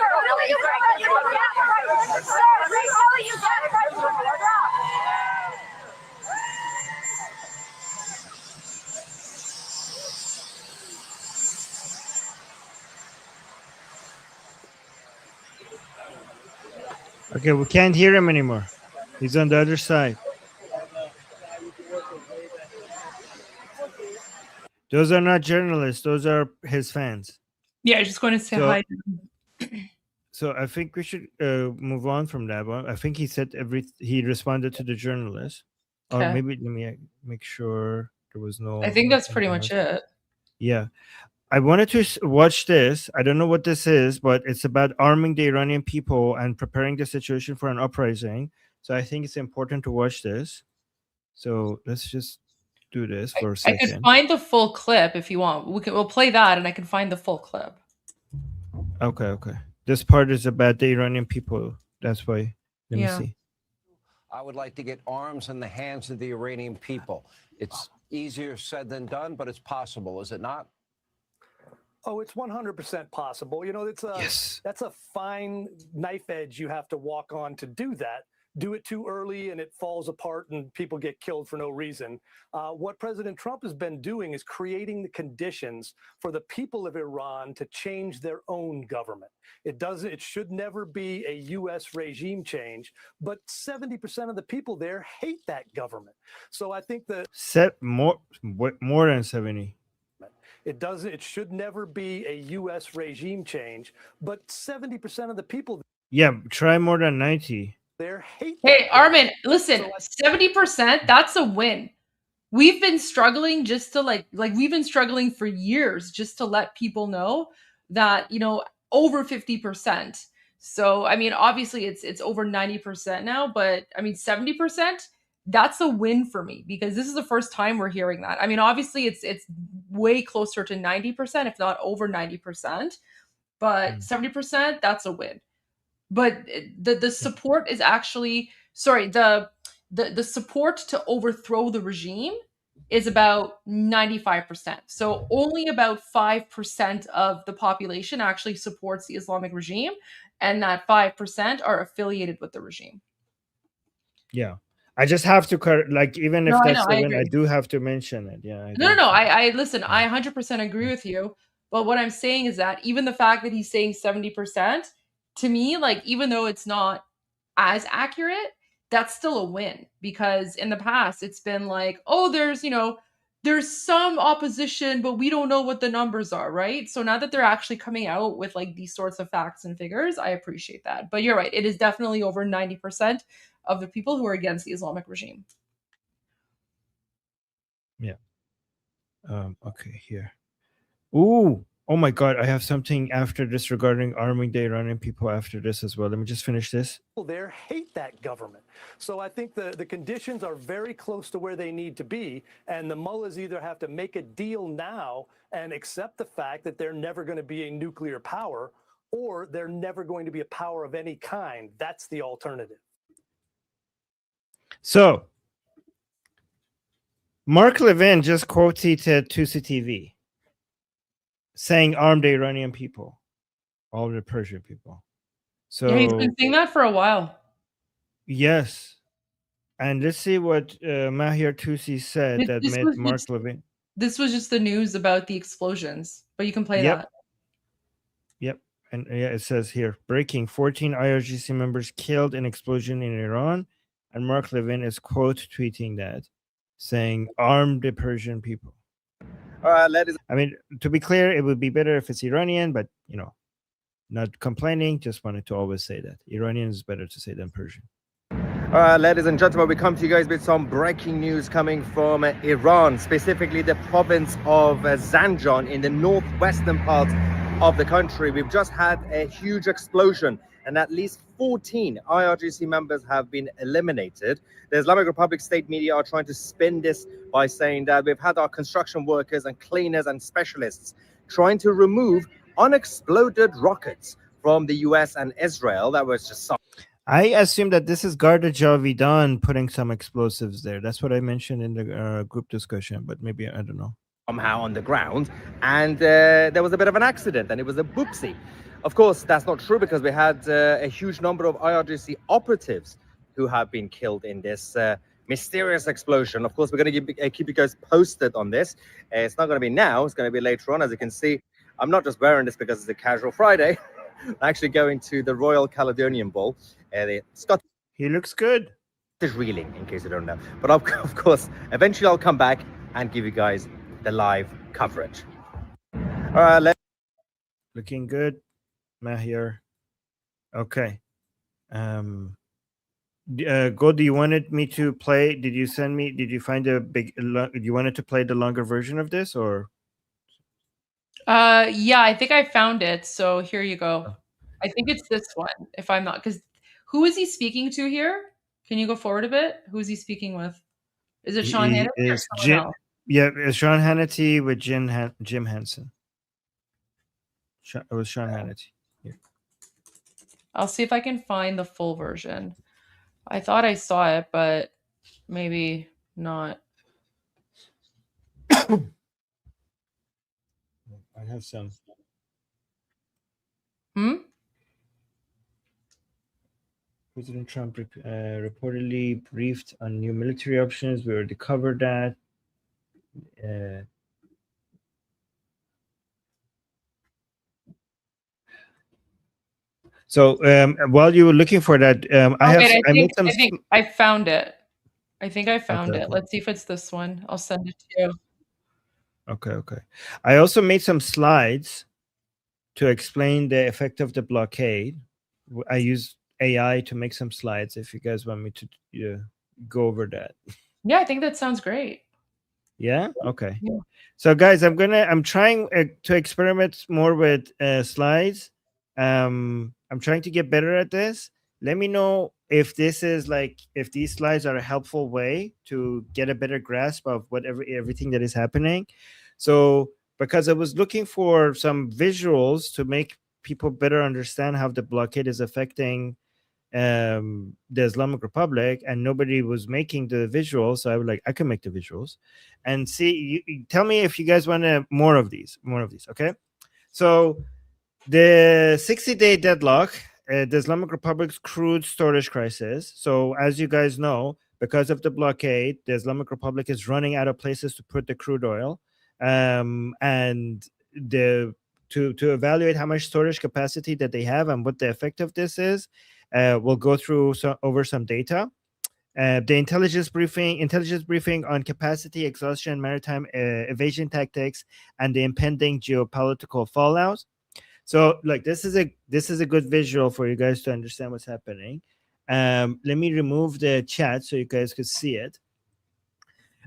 Okay, we can't hear him anymore. He's on the other side. Those are not journalists. Those are his fans. Yeah, I was just going to say So- hi. So I think we should move on from that one. I think he said he responded to the journalist. Or Okay. maybe let me make sure there was no. I think that's pretty much it. Yeah. I wanted to watch this. I don't know what this is, but it's about arming the Iranian people and preparing the situation for an uprising. So I think it's important to watch this. So let's just do this for a I second. could find the full clip if you want. We'll play that, and I can find the full clip. Okay. This part is about the Iranian people. That's why. Let Yeah. me see. I would like to get arms in the hands of the Iranian people. It's easier said than done, but it's possible, is it not? Oh, it's 100% possible. You know, that's a fine knife edge you have to walk on to do that. Do it too early and it falls apart and people get killed for no reason. What President Trump has been doing is creating the conditions for the people of Iran to change their own government. It should never be a U.S. regime change, but 70% of the people there hate that government. So I think that More than 70. it should never be a U.S. regime change, but 70% of the people Yeah, try more than 90. there hate Hey, that Armin, government. listen, 70%, that's a win. We've been struggling just to like we've been struggling for years just to let people know that, over 50%. So, I mean, obviously it's over 90% now, but I mean, 70%, that's a win for me because this is the first time we're hearing that. I mean, obviously it's way closer to 90%, if not over 90%, but 70%, that's a win. But the support is actually the support to overthrow the regime is about 95%. So only about 5% of the population actually supports the Islamic regime, and that 5% are affiliated with the regime. Yeah. I just have to even if No, I that's know, the I win, I agree. do have to mention it. Yeah. No. I listen. I 100% agree with you. But what I'm saying is that even the fact that he's saying 70%, to me, like even though it's not as accurate, that's still a win because in the past it's been like, oh, there's some opposition, but we don't know what the numbers are, right? So now that they're actually coming out with like these sorts of facts and figures, I appreciate that. But you're right, it is definitely over 90% of the people who are against the Islamic regime. Yeah. Okay, here. Ooh. Oh my God, I have something after this regarding arming the Iranian people after this as well. Let me just finish this. People there hate that government. So I think the conditions are very close to where they need to be. And the mullahs either have to make a deal now and accept the fact that they're never going to be a nuclear power, or they're never going to be a power of any kind. That's the alternative. So, Mark Levin just quoted Tusi TV saying arm the Iranian people, all the Persian people. So, Yeah, he's been saying that for a while. yes. And let's see what Mahir Tusi said that This made was Mark just, Levin. this was just the news about the explosions, but you can play Yep. that. Yep. And yeah, it says here breaking 14 IRGC members killed in explosion in Iran. And Mark Levin is quote tweeting that, saying, arm the Persian people. Ladies. I mean, to be clear, it would be better if it's Iranian, but, you know, not complaining. Just wanted to always say that. Iranian is better to say than Persian. Ladies and gentlemen, we come to you guys with some breaking news coming from Iran, specifically the province of Zanjan in the northwestern part of the country. We've just had a huge explosion and at least 14 IRGC members have been eliminated. The Islamic Republic state media are trying to spin this by saying that we've had our construction workers and cleaners and specialists trying to remove unexploded rockets from the US and Israel. That was just I assume that this is Garda Javidan putting some explosives there. That's what I mentioned in the group discussion, but maybe I don't know. Somehow on the ground, and there was a bit of an accident, and it was a boopsie. Of course, that's not true because we had a huge number of IRGC operatives who have been killed in this mysterious explosion. Of course, we're going to keep you guys posted on this. It's not going to be now; it's going to be later on. As you can see, I'm not just wearing this because it's a casual Friday. I'm actually going to the Royal Caledonian Ball. He looks good. Is reeling, in case you don't know. But of course, eventually I'll come back and give you guys the live coverage. Looking good, Mahir. Okay. Goldie, you wanted me to play? Did you send me? Did you find a big? You wanted to play the longer version of this, or? Yeah, I think I found it. So here you go. I think it's this one. If I'm not, because who is he speaking to here? Can you go forward a bit? Who is he speaking with? Is it Sean Hannity or someone else? Yeah, it's Sean Hannity with Jim Henson. It was Sean Hannity. Yeah. I'll see if I can find the full version. I thought I saw it, but maybe not. I have some. President Trump reportedly briefed on new military options. We already covered that. So while you were looking for that, I think I found it. I think I found it. Okay. Let's see if it's this one. I'll send it to you. Okay. I also made some slides to explain the effect of the blockade. I use AI to make some slides if you guys want me to go over that. Yeah, I think that sounds great. Yeah? Okay. Yeah. So guys, I'm trying to experiment more with slides. I'm trying to get better at this. Let me know if this is if these slides are a helpful way to get a better grasp of everything that is happening. So because I was looking for some visuals to make people better understand how the blockade is affecting the Islamic Republic, and nobody was making the visuals, so I was like, I can make the visuals and see. You tell me if you guys want more of these. Okay, so the 60-day deadlock, the Islamic Republic's crude storage crisis. So as you guys know, because of the blockade, the Islamic Republic is running out of places to put the crude oil, and to evaluate how much storage capacity that they have and what the effect of this is. We'll go through over some data. The intelligence briefing on capacity exhaustion, maritime evasion tactics, and the impending geopolitical fallout. So, this is a good visual for you guys to understand what's happening. Let me remove the chat so you guys could see it.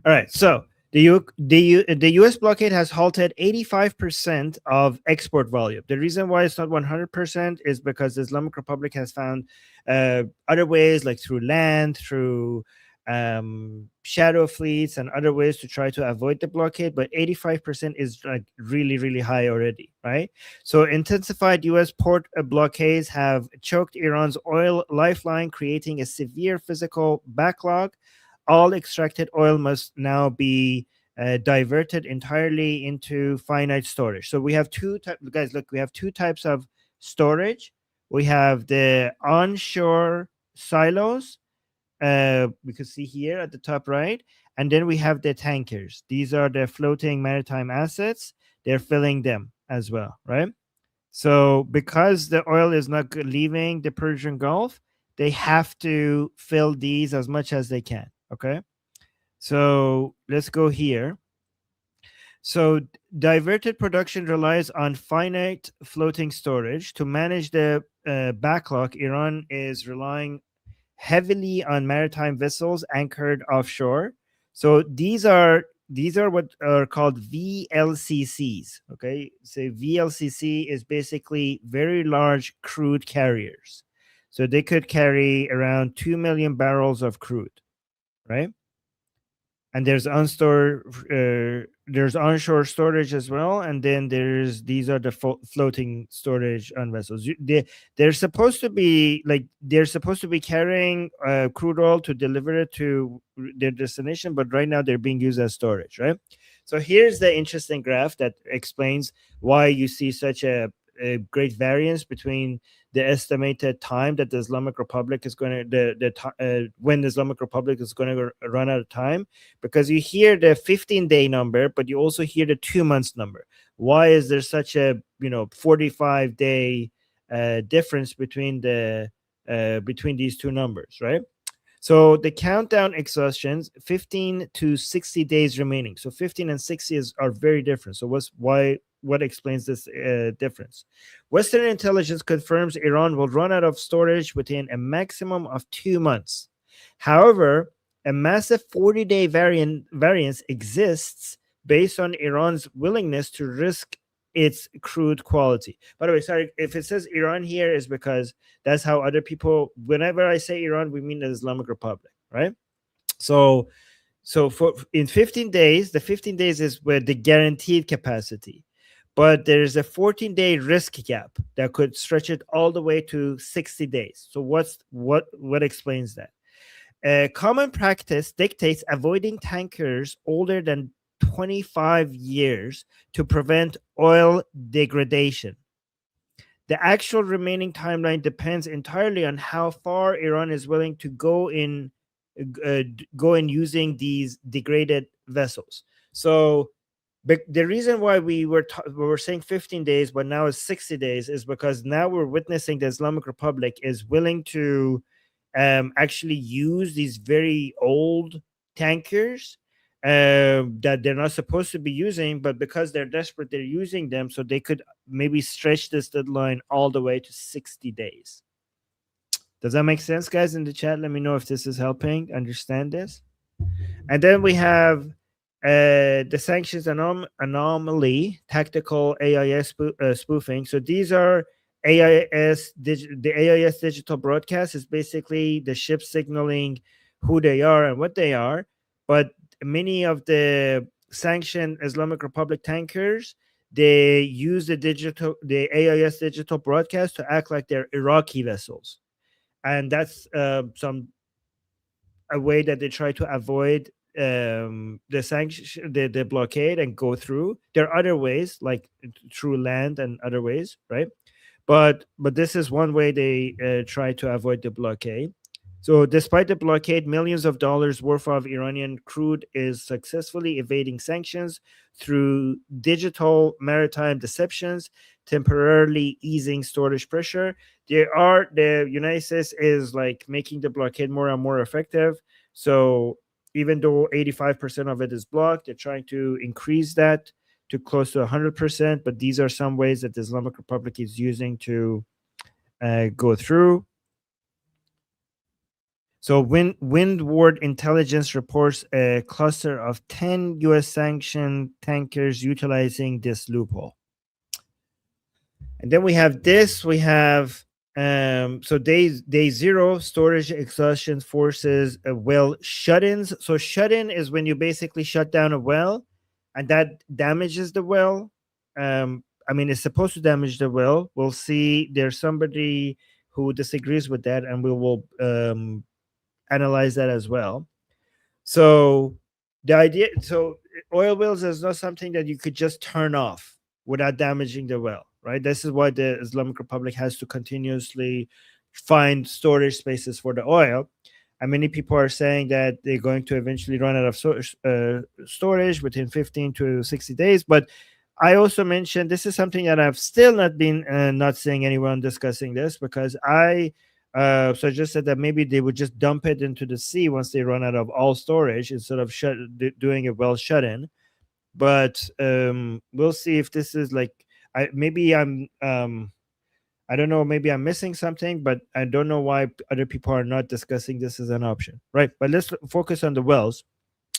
All right, so the U.S. blockade has halted 85% of export volume. The reason why it's not 100% is because the Islamic Republic has found other ways, like through land, through shadow fleets and other ways to try to avoid the blockade, but 85% is like really, really high already, right? So intensified US port blockades have choked Iran's oil lifeline, creating a severe physical backlog. All extracted oil must now be diverted entirely into finite storage. So we have two types, guys, look, we have two types of storage. We have the onshore silos, we could see here at the top right, and then we have the tankers. These are the floating maritime assets. They're filling them as well, right? So because the oil is not leaving the Persian Gulf, they have to fill these as much as they can. Okay, so let's go here. So diverted production relies on finite floating storage. To manage the backlog, Iran is relying heavily on maritime vessels anchored offshore. So these are what are called VLCCs. Okay, so VLCC is basically very large crude carriers. So they could carry around 2 million barrels of crude, right? And there's there's onshore storage as well, and then these are the floating storage on vessels. They're supposed to be carrying crude oil to deliver it to their destination, but right now they're being used as storage, right? So here's the interesting graph that explains why you see such a great variance between the estimated time that the Islamic Republic is going to when the Islamic Republic is going to run out of time, because you hear the 15-day number, but you also hear the 2 months number. Why is there such a 45-day difference between these two numbers, right? So the countdown exhaustions, 15 to 60 days remaining. So 15 and 60 are very different. So what explains this difference? Western intelligence confirms Iran will run out of storage within a maximum of 2 months. However, a massive 40-day variance exists based on Iran's willingness to risk its crude quality. By the way, sorry, if it says Iran here is because that's how other people, whenever I say Iran, we mean the Islamic Republic, right? So in 15 days, the 15 days is where the guaranteed capacity, but there's a 14-day risk gap that could stretch it all the way to 60 days. So what explains that? Common practice dictates avoiding tankers older than 25 years to prevent oil degradation. The actual remaining timeline depends entirely on how far Iran is willing to go in using these degraded vessels. So the reason why we were saying 15 days, but now it's 60 days, is because now we're witnessing the Islamic Republic is willing to actually use these very old tankers that they're not supposed to be using, but because they're desperate, they're using them, so they could maybe stretch this deadline all the way to 60 days. Does that make sense, guys? In the chat, let me know if this is helping understand this. And then we have the sanctions anomaly, tactical AIS spoofing. So these are AIS, the AIS digital broadcast is basically the ships signaling who they are and what they are, but many of the sanctioned Islamic Republic tankers, they use the AIS digital broadcast to act like they're Iraqi vessels, and that's a way that they try to avoid the sanction, the blockade, and go through. There are other ways, like through land and other ways, right? But this is one way they try to avoid the blockade. So despite the blockade, millions of dollars worth of Iranian crude is successfully evading sanctions through digital maritime deceptions, temporarily easing storage pressure. The United States is like making the blockade more and more effective. So even though 85% of it is blocked, they're trying to increase that to close to 100%. But these are some ways that the Islamic Republic is using to go through. So Windward Intelligence reports a cluster of 10 U.S. sanctioned tankers utilizing this loophole. And then we have this. We have So day zero, storage exhaustion forces well shut-ins. So shut-in is when you basically shut down a well, and that damages the well. I mean, it's supposed to damage the well. We'll see. There's somebody who disagrees with that, and we will analyze that as well. So the idea, so oil wells is not something that you could just turn off without damaging the well, right? This is why the Islamic Republic has to continuously find storage spaces for the oil. And many people are saying that they're going to eventually run out of storage within 15 to 60 days. But I also mentioned this is something that I've still not been not seeing anyone discussing this, because I suggested that maybe they would just dump it into the sea once they run out of all storage instead of doing a well shut in. But we'll see if this is like I don't know, maybe I'm missing something, but I don't know why other people are not discussing this as an option, right? But let's focus on the wells.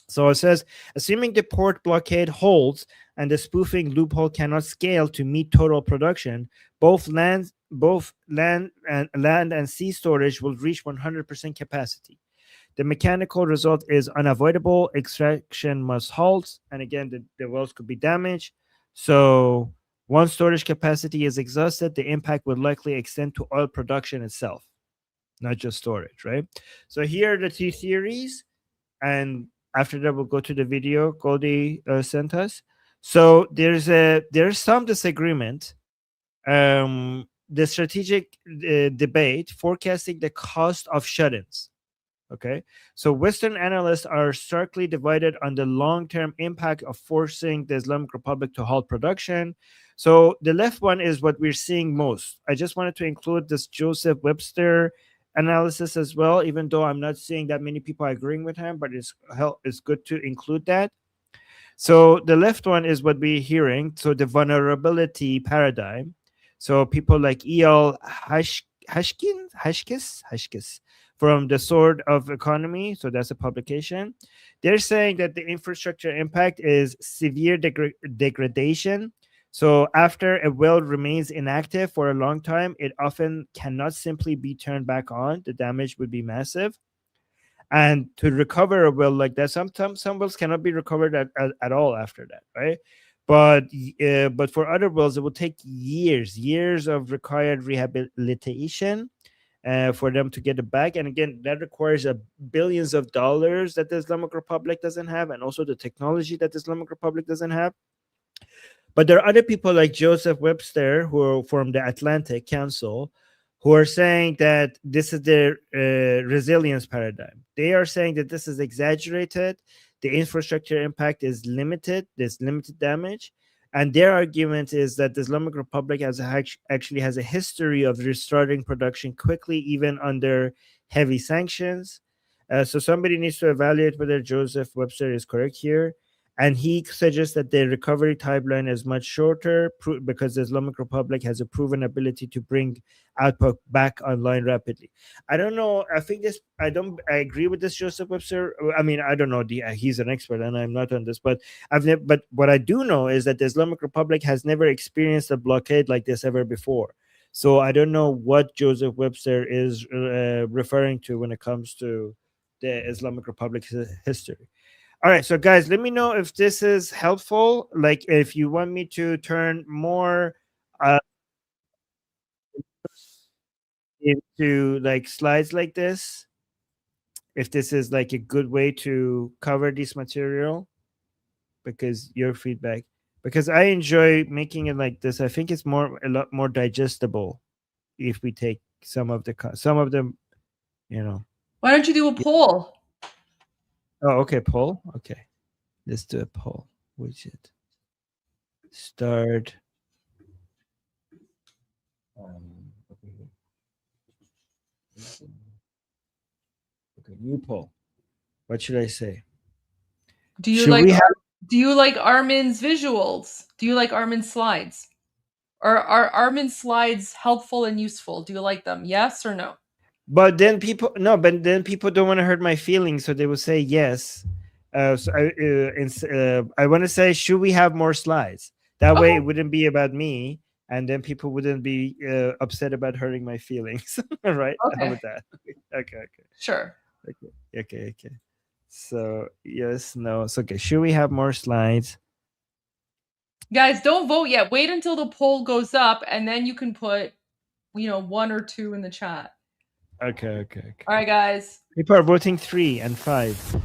So it says, assuming the port blockade holds and the spoofing loophole cannot scale to meet total production, both land and sea storage will reach 100% capacity. The mechanical result is unavoidable. Extraction must halt, and again, the wells could be damaged. So once storage capacity is exhausted, the impact would likely extend to oil production itself, not just storage, right? So here are the two theories, and after that, we'll go to the video Goldie sent us. So there's some disagreement. The strategic debate forecasting the cost of shut-ins. Okay, so Western analysts are starkly divided on the long-term impact of forcing the Islamic Republic to halt production. So the left one is what we're seeing most. I just wanted to include this Joseph Webster analysis as well, even though I'm not seeing that many people agreeing with him, but it's good to include that. So the left one is what we're hearing. So the vulnerability paradigm. So people like E.L. Hashkis from the Sword of Economy, so that's a publication. They're saying that the infrastructure impact is severe degradation. So after a well remains inactive for a long time, it often cannot simply be turned back on. The damage would be massive. And to recover a well like that, some wells cannot be recovered at all after that, right? But for other wells, it will take years of required rehabilitation for them to get it back. And again, that requires billions of dollars that the Islamic Republic doesn't have, and also the technology that the Islamic Republic doesn't have. But there are other people like Joseph Webster, who are from the Atlantic Council, who are saying that this is their resilience paradigm. They are saying that this is exaggerated. The infrastructure impact is limited. There's limited damage. And their argument is that the Islamic Republic actually has a history of restarting production quickly, even under heavy sanctions. So somebody needs to evaluate whether Joseph Webster is correct here. And he suggests that the recovery timeline is much shorter because the Islamic Republic has a proven ability to bring output back online rapidly. I don't know. I think this. I agree with this, Joseph Webster. I mean, I don't know. He's an expert, and I'm not on this. But But what I do know is that the Islamic Republic has never experienced a blockade like this ever before. So I don't know what Joseph Webster is referring to when it comes to the Islamic Republic's history. All right, so guys, let me know if this is helpful. Like, if you want me to turn more into like slides like this, if this is like a good way to cover this material, because your feedback, because I enjoy making it like this. I think it's a lot more digestible if we take some of them, you know. Why don't you do a poll? Oh, okay, poll. Okay. Let's do a poll widget. Start. Okay, new poll. What should I say? Do you like Armin's visuals? Do you like Armin's slides? Or are Armin's slides helpful and useful? Do you like them? Yes or no? But then people don't want to hurt my feelings, so they will say yes. So I want to say, should we have more slides? That way, it wouldn't be about me. and then people wouldn't be upset about hurting my feelings. Right? How Okay. about that? Okay. Sure. Okay. So yes, no. So okay. Should we have more slides? Guys, don't vote yet. Wait until the poll goes up, and then you can put, 1 or 2 in the chat. Okay. All right, guys. People are voting 3 and 5.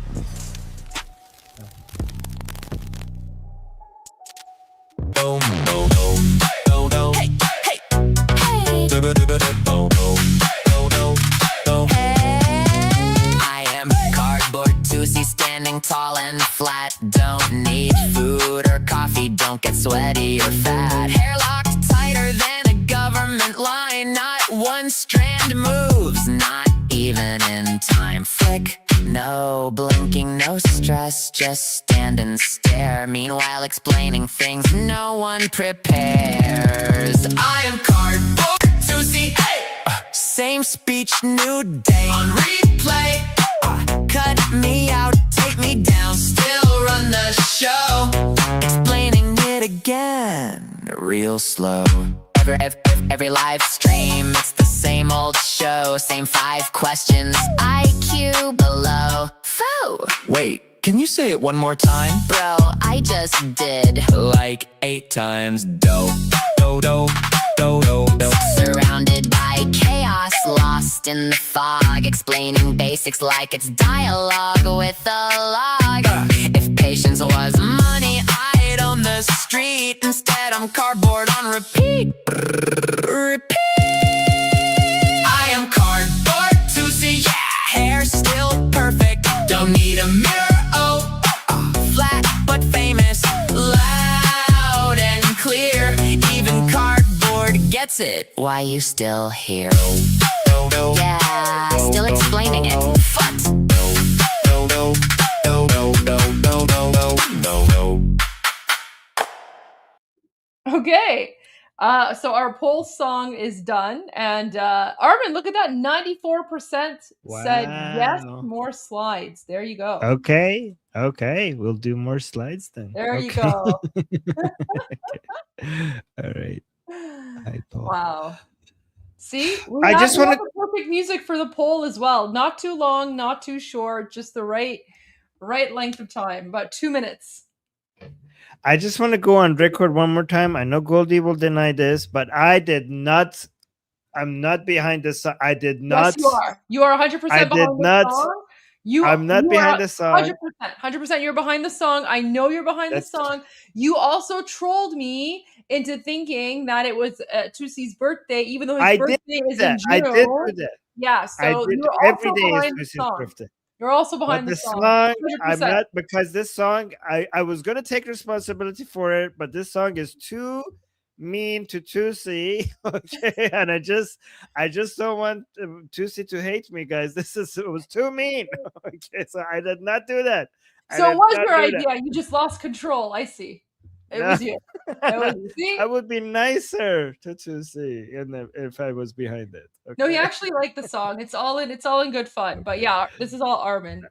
I am cardboard Tusi, standing tall and flat. Don't need food or coffee, don't get sweaty or fat. Hair locked tighter than a government line. Not one strand moves, not even in time. Flick, no blinking, no stress, just stand and stare. Meanwhile explaining things no one prepares. I am cardboard Tusi, hey! Same speech, new day on replay. Cut me out, take me down, still run the show. Explaining it again, real slow. Every live stream, it's the same old show. Same 5 questions, IQ below. Faux! Wait, can you say it one more time? Bro, I just did. Like 8 times, dope. Surrounded by chaos, lost in the fog. Explaining basics like it's dialogue with a log. If patience was money, I'd own the street. Instead, I'm cardboard on repeat. I am cardboard Tusi, yeah. Hair still perfect, don't need a mirror, oh. Flat but famous, loud and clear. Even cardboard gets it, why you still here? Yeah, still explaining it. What? Okay. So our poll song is done, and Armin, look at that, 94% said yes. Wow. More slides. There you go. Okay, we'll do more slides then. There you Okay. go. All right. Hi, Paul. Wow. See, I just we wanna- have the perfect music for the poll as well. Not too long, not too short, just the right length of time, about 2 minutes. I just want to go on record one more time. I know Goldie will deny this, but I'm not behind this. I did not. Yes, you are. You are 100% I behind did the not. song. I'm not you behind are the song. 100%. You're behind the song. I know you're behind the song. You also trolled me into thinking that it was Tusi's birthday, even though his I did birthday is that. in I June. did do that. Yeah, I so did. you're Every also day is behind the Tusi's song. birthday. You're also But behind the the song. song, I'm 100%. not, because this song, I was gonna take responsibility for it, but this song is too mean to Tusi. Okay, and I just don't want Tusi to hate me, guys. It was too mean. Okay, so I did not do that. So it was your idea. You just lost control. I see. It was you. It was you. See? I would be nicer to Tusi if I was behind it. Okay? No, he actually liked the song. It's all in good fun. But yeah, this is all Armin.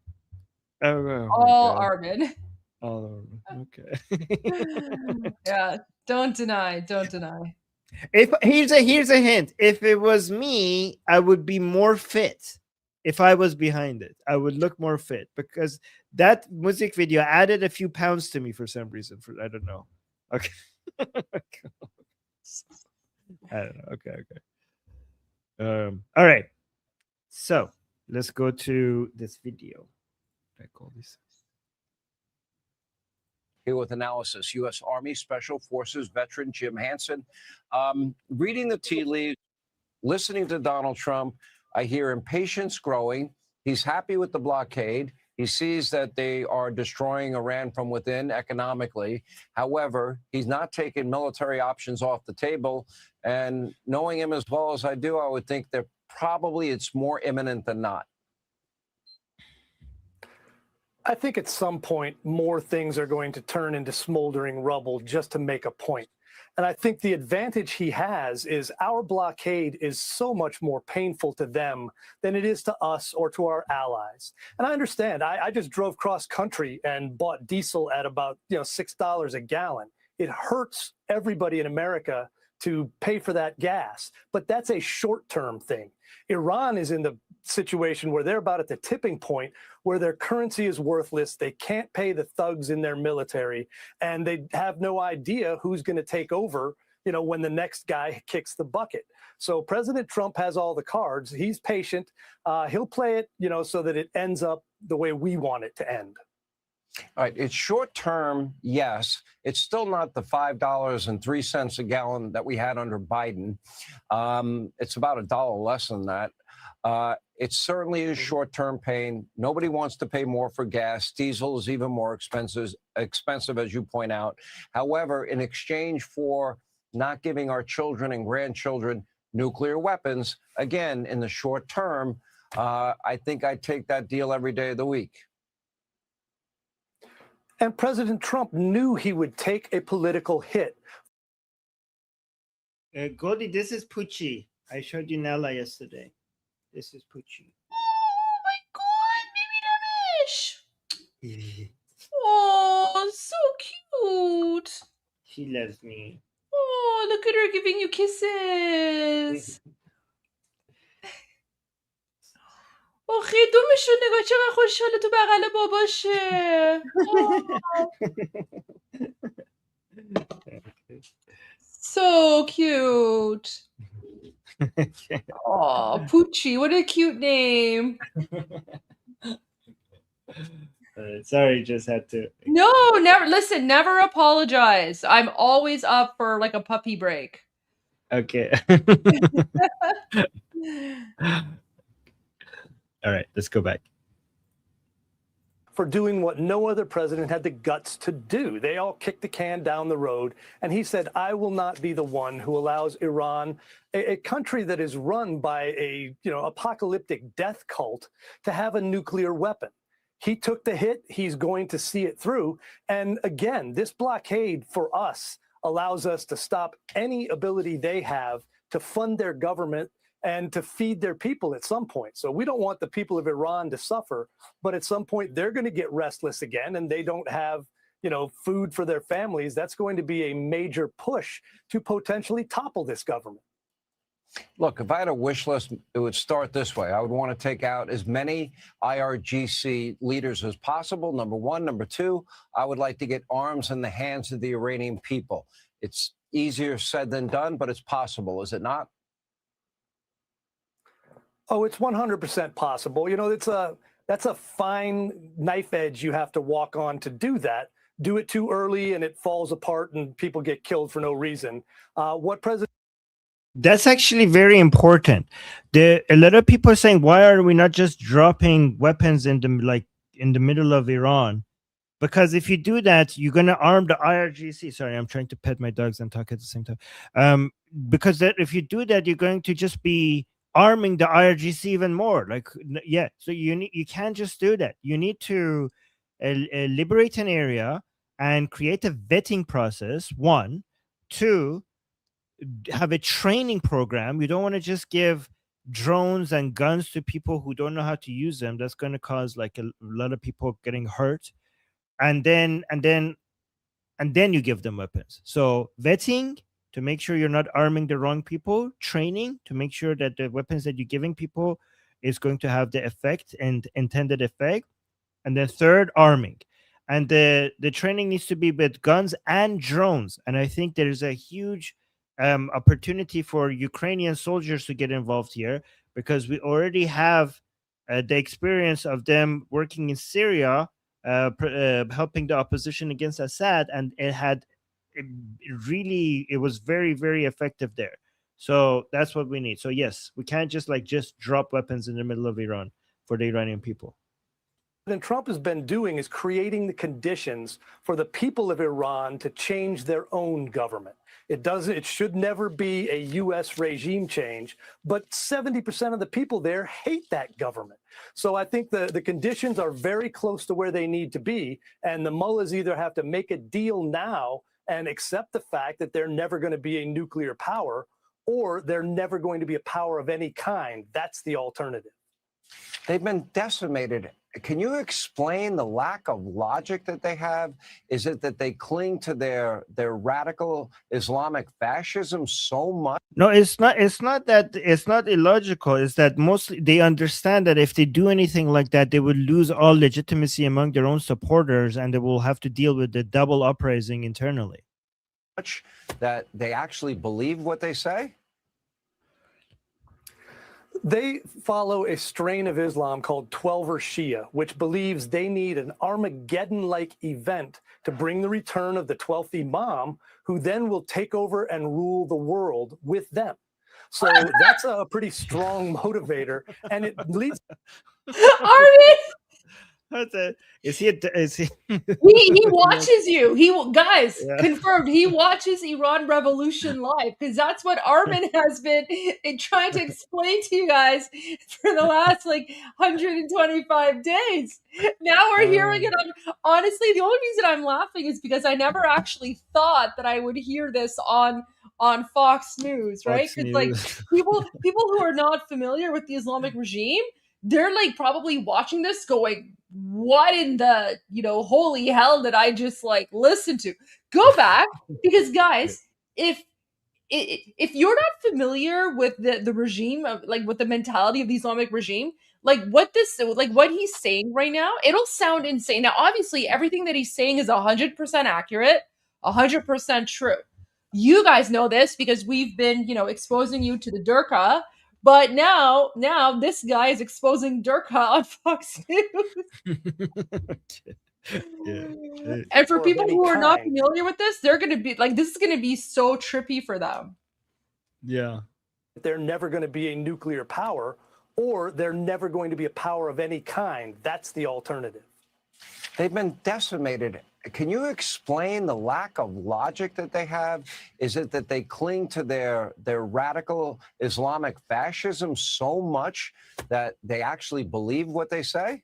Oh, my All God. Armin. All Armin. Okay. Yeah, don't deny. If here's a hint. If it was me, I would be more fit. If I was behind it, I would look more fit, because that music video added a few pounds to me for some reason. I don't know. Okay. I don't know. Okay. All right. So let's go to this video. I call this. Here with analysis, U.S. Army Special Forces veteran Jim Hansen. Reading the tea leaves, listening to Donald Trump, I hear impatience growing. He's happy with the blockade. He sees that they are destroying Iran from within economically. However, he's not taking military options off the table. And knowing him as well as I do, I would think that probably it's more imminent than not. I think at some point, more things are going to turn into smoldering rubble just to make a point. And I think the advantage he has is our blockade is so much more painful to them than it is to us or to our allies. And I understand. I just drove cross country and bought diesel at about $6 a gallon. It hurts everybody in America to pay for that gas. But that's a short-term thing. Iran is in the situation where they're about at the tipping point where their currency is worthless. They can't pay the thugs in their military, and they have no idea who's going to take over, you know, when the next guy kicks the bucket. So President Trump has all the cards. He's patient. He'll play it, you know, so that it ends up the way we want it to end. All right, it's short term, yes. It's still not the $5.03 a gallon that we had under Biden. It's about $1 less than that. It certainly is short term pain. Nobody wants to pay more for gas. Diesel is even more expensive, as you point out. However, in exchange for not giving our children and grandchildren nuclear weapons, again, in the short term, I think I'd take that deal every day of the week. And President Trump knew he would take a political hit. Goldie, this is Pucci. I showed you Nella yesterday. This is Pucci. Oh my God, baby Damish. Oh, so cute. She loves me. Oh, look at her giving you kisses. آخه دومشون نگاه چقدر خوشحاله تو بغل باباشه. So cute. Oh, Poochie, what a cute name. Sorry, just had to. No, never. Listen, never apologize. I'm always up for like a puppy break. Okay. All right, let's go back. For doing what no other president had the guts to do. They all kicked the can down the road, and he said, I will not be the one who allows Iran, a country that is run by a, you know, apocalyptic death cult, to have a nuclear weapon. He took the hit. He's going to see it through. And again, this blockade for us allows us to stop any ability they have to fund their government and to feed their people at some point. So we don't want the people of Iran to suffer, but at some point they're going to get restless again and they don't have, you know, food for their families. That's going to be a major push to potentially topple this government. Look, if I had a wish list, it would start this way. I would want to take out as many IRGC leaders as possible, number one. Number two, I would like to get arms in the hands of the Iranian people. It's easier said than done, but it's possible, is it not? Oh, it's 100% possible. You know, that's a fine knife edge you have to walk on to do that. Do it too early and it falls apart and people get killed for no reason. That's actually very important. A lot of people are saying, why are we not just dropping weapons in the middle of Iran? Because if you do that, you're going to arm the IRGC. Sorry, I'm trying to pet my dogs and talk at the same time. Because if you do that, you're going to just be arming the IRGC even more. Like, yeah, so you can't just do that. You need to liberate an area and create a vetting process. One, two, have a training program. You don't want to just give drones and guns to people who don't know how to use them. That's going to cause like a lot of people getting hurt. And then you give them weapons. So vetting to make sure you're not arming the wrong people, training to make sure that the weapons that you're giving people is going to have the effect and intended effect. And then third, arming. And the training needs to be with guns and drones. And I think there is a huge opportunity for Ukrainian soldiers to get involved here, because we already have the experience of them working in Syria, helping the opposition against Assad, and it was very, very effective there. So that's what we need. So yes, we can't just drop weapons in the middle of Iran for the Iranian people. President Trump has been doing is creating the conditions for the people of Iran to change their own government. It should never be a U.S. regime change, but 70% of the people there hate that government. So I think the conditions are very close to where they need to be, and the mullahs either have to make a deal now and accept the fact that they're never going to be a nuclear power, or they're never going to be a power of any kind. That's the alternative. They've been decimated. Can you explain the lack of logic that they have? Is it that they cling to their radical Islamic fascism so much? No, it's not. It's not that. It's not illogical. It's that mostly they understand that if they do anything like that, they would lose all legitimacy among their own supporters, and they will have to deal with the double uprising internally. That they actually believe what they say? They follow a strain of Islam called Twelver Shia, which believes they need an Armageddon-like event to bring the return of the 12th Imam, who then will take over and rule the world with them. So that's a pretty strong motivator, and it leads. Armin! Is he? Is he? He watches you. Guys, Yeah. confirmed. He watches Iran Revolution live because that's what Armin has been trying to explain to you guys for the last 125 days. Now we're hearing it. Honestly, the only reason I'm laughing is because I never actually thought that I would hear this on Fox News, right? Fox Because News. people who are not familiar with the Islamic regime, they're probably watching this going, what in the holy hell did I just listen to? Go back, because guys, if you're not familiar with the regime of with the mentality of the Islamic regime, what he's saying right now, it'll sound insane. Now, obviously, everything that he's saying is 100% accurate, 100% true. You guys know this because we've been exposing you to the Durka. But now this guy is exposing Durka on Fox News. And for people who are not familiar with this, they're going to be this is going to be so trippy for them. Yeah. They're never going to be a nuclear power, or they're never going to be a power of any kind. That's the alternative. They've been decimated. Can you explain the lack of logic that they have? Is it that they cling to their radical Islamic fascism so much that they actually believe what they say?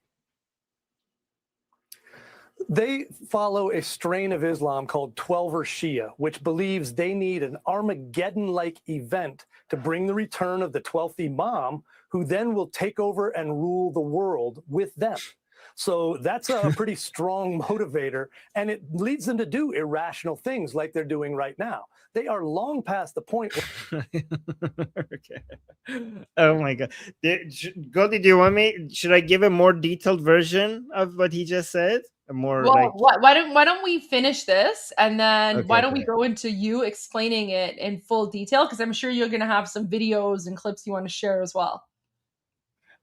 They follow a strain of Islam called Twelver Shia, which believes they need an Armageddon-like event to bring the return of the 12th Imam, who then will take over and rule the world with them. So that's a pretty strong motivator, and it leads them to do irrational things like they're doing right now. They are long past the point. Okay. Oh my God. Goldie, do you want me? Should I give a more detailed version of what he just said? A more why don't we finish this, and then why don't we okay. go into you explaining it in full detail, because I'm sure you're going to have some videos and clips you want to share as well.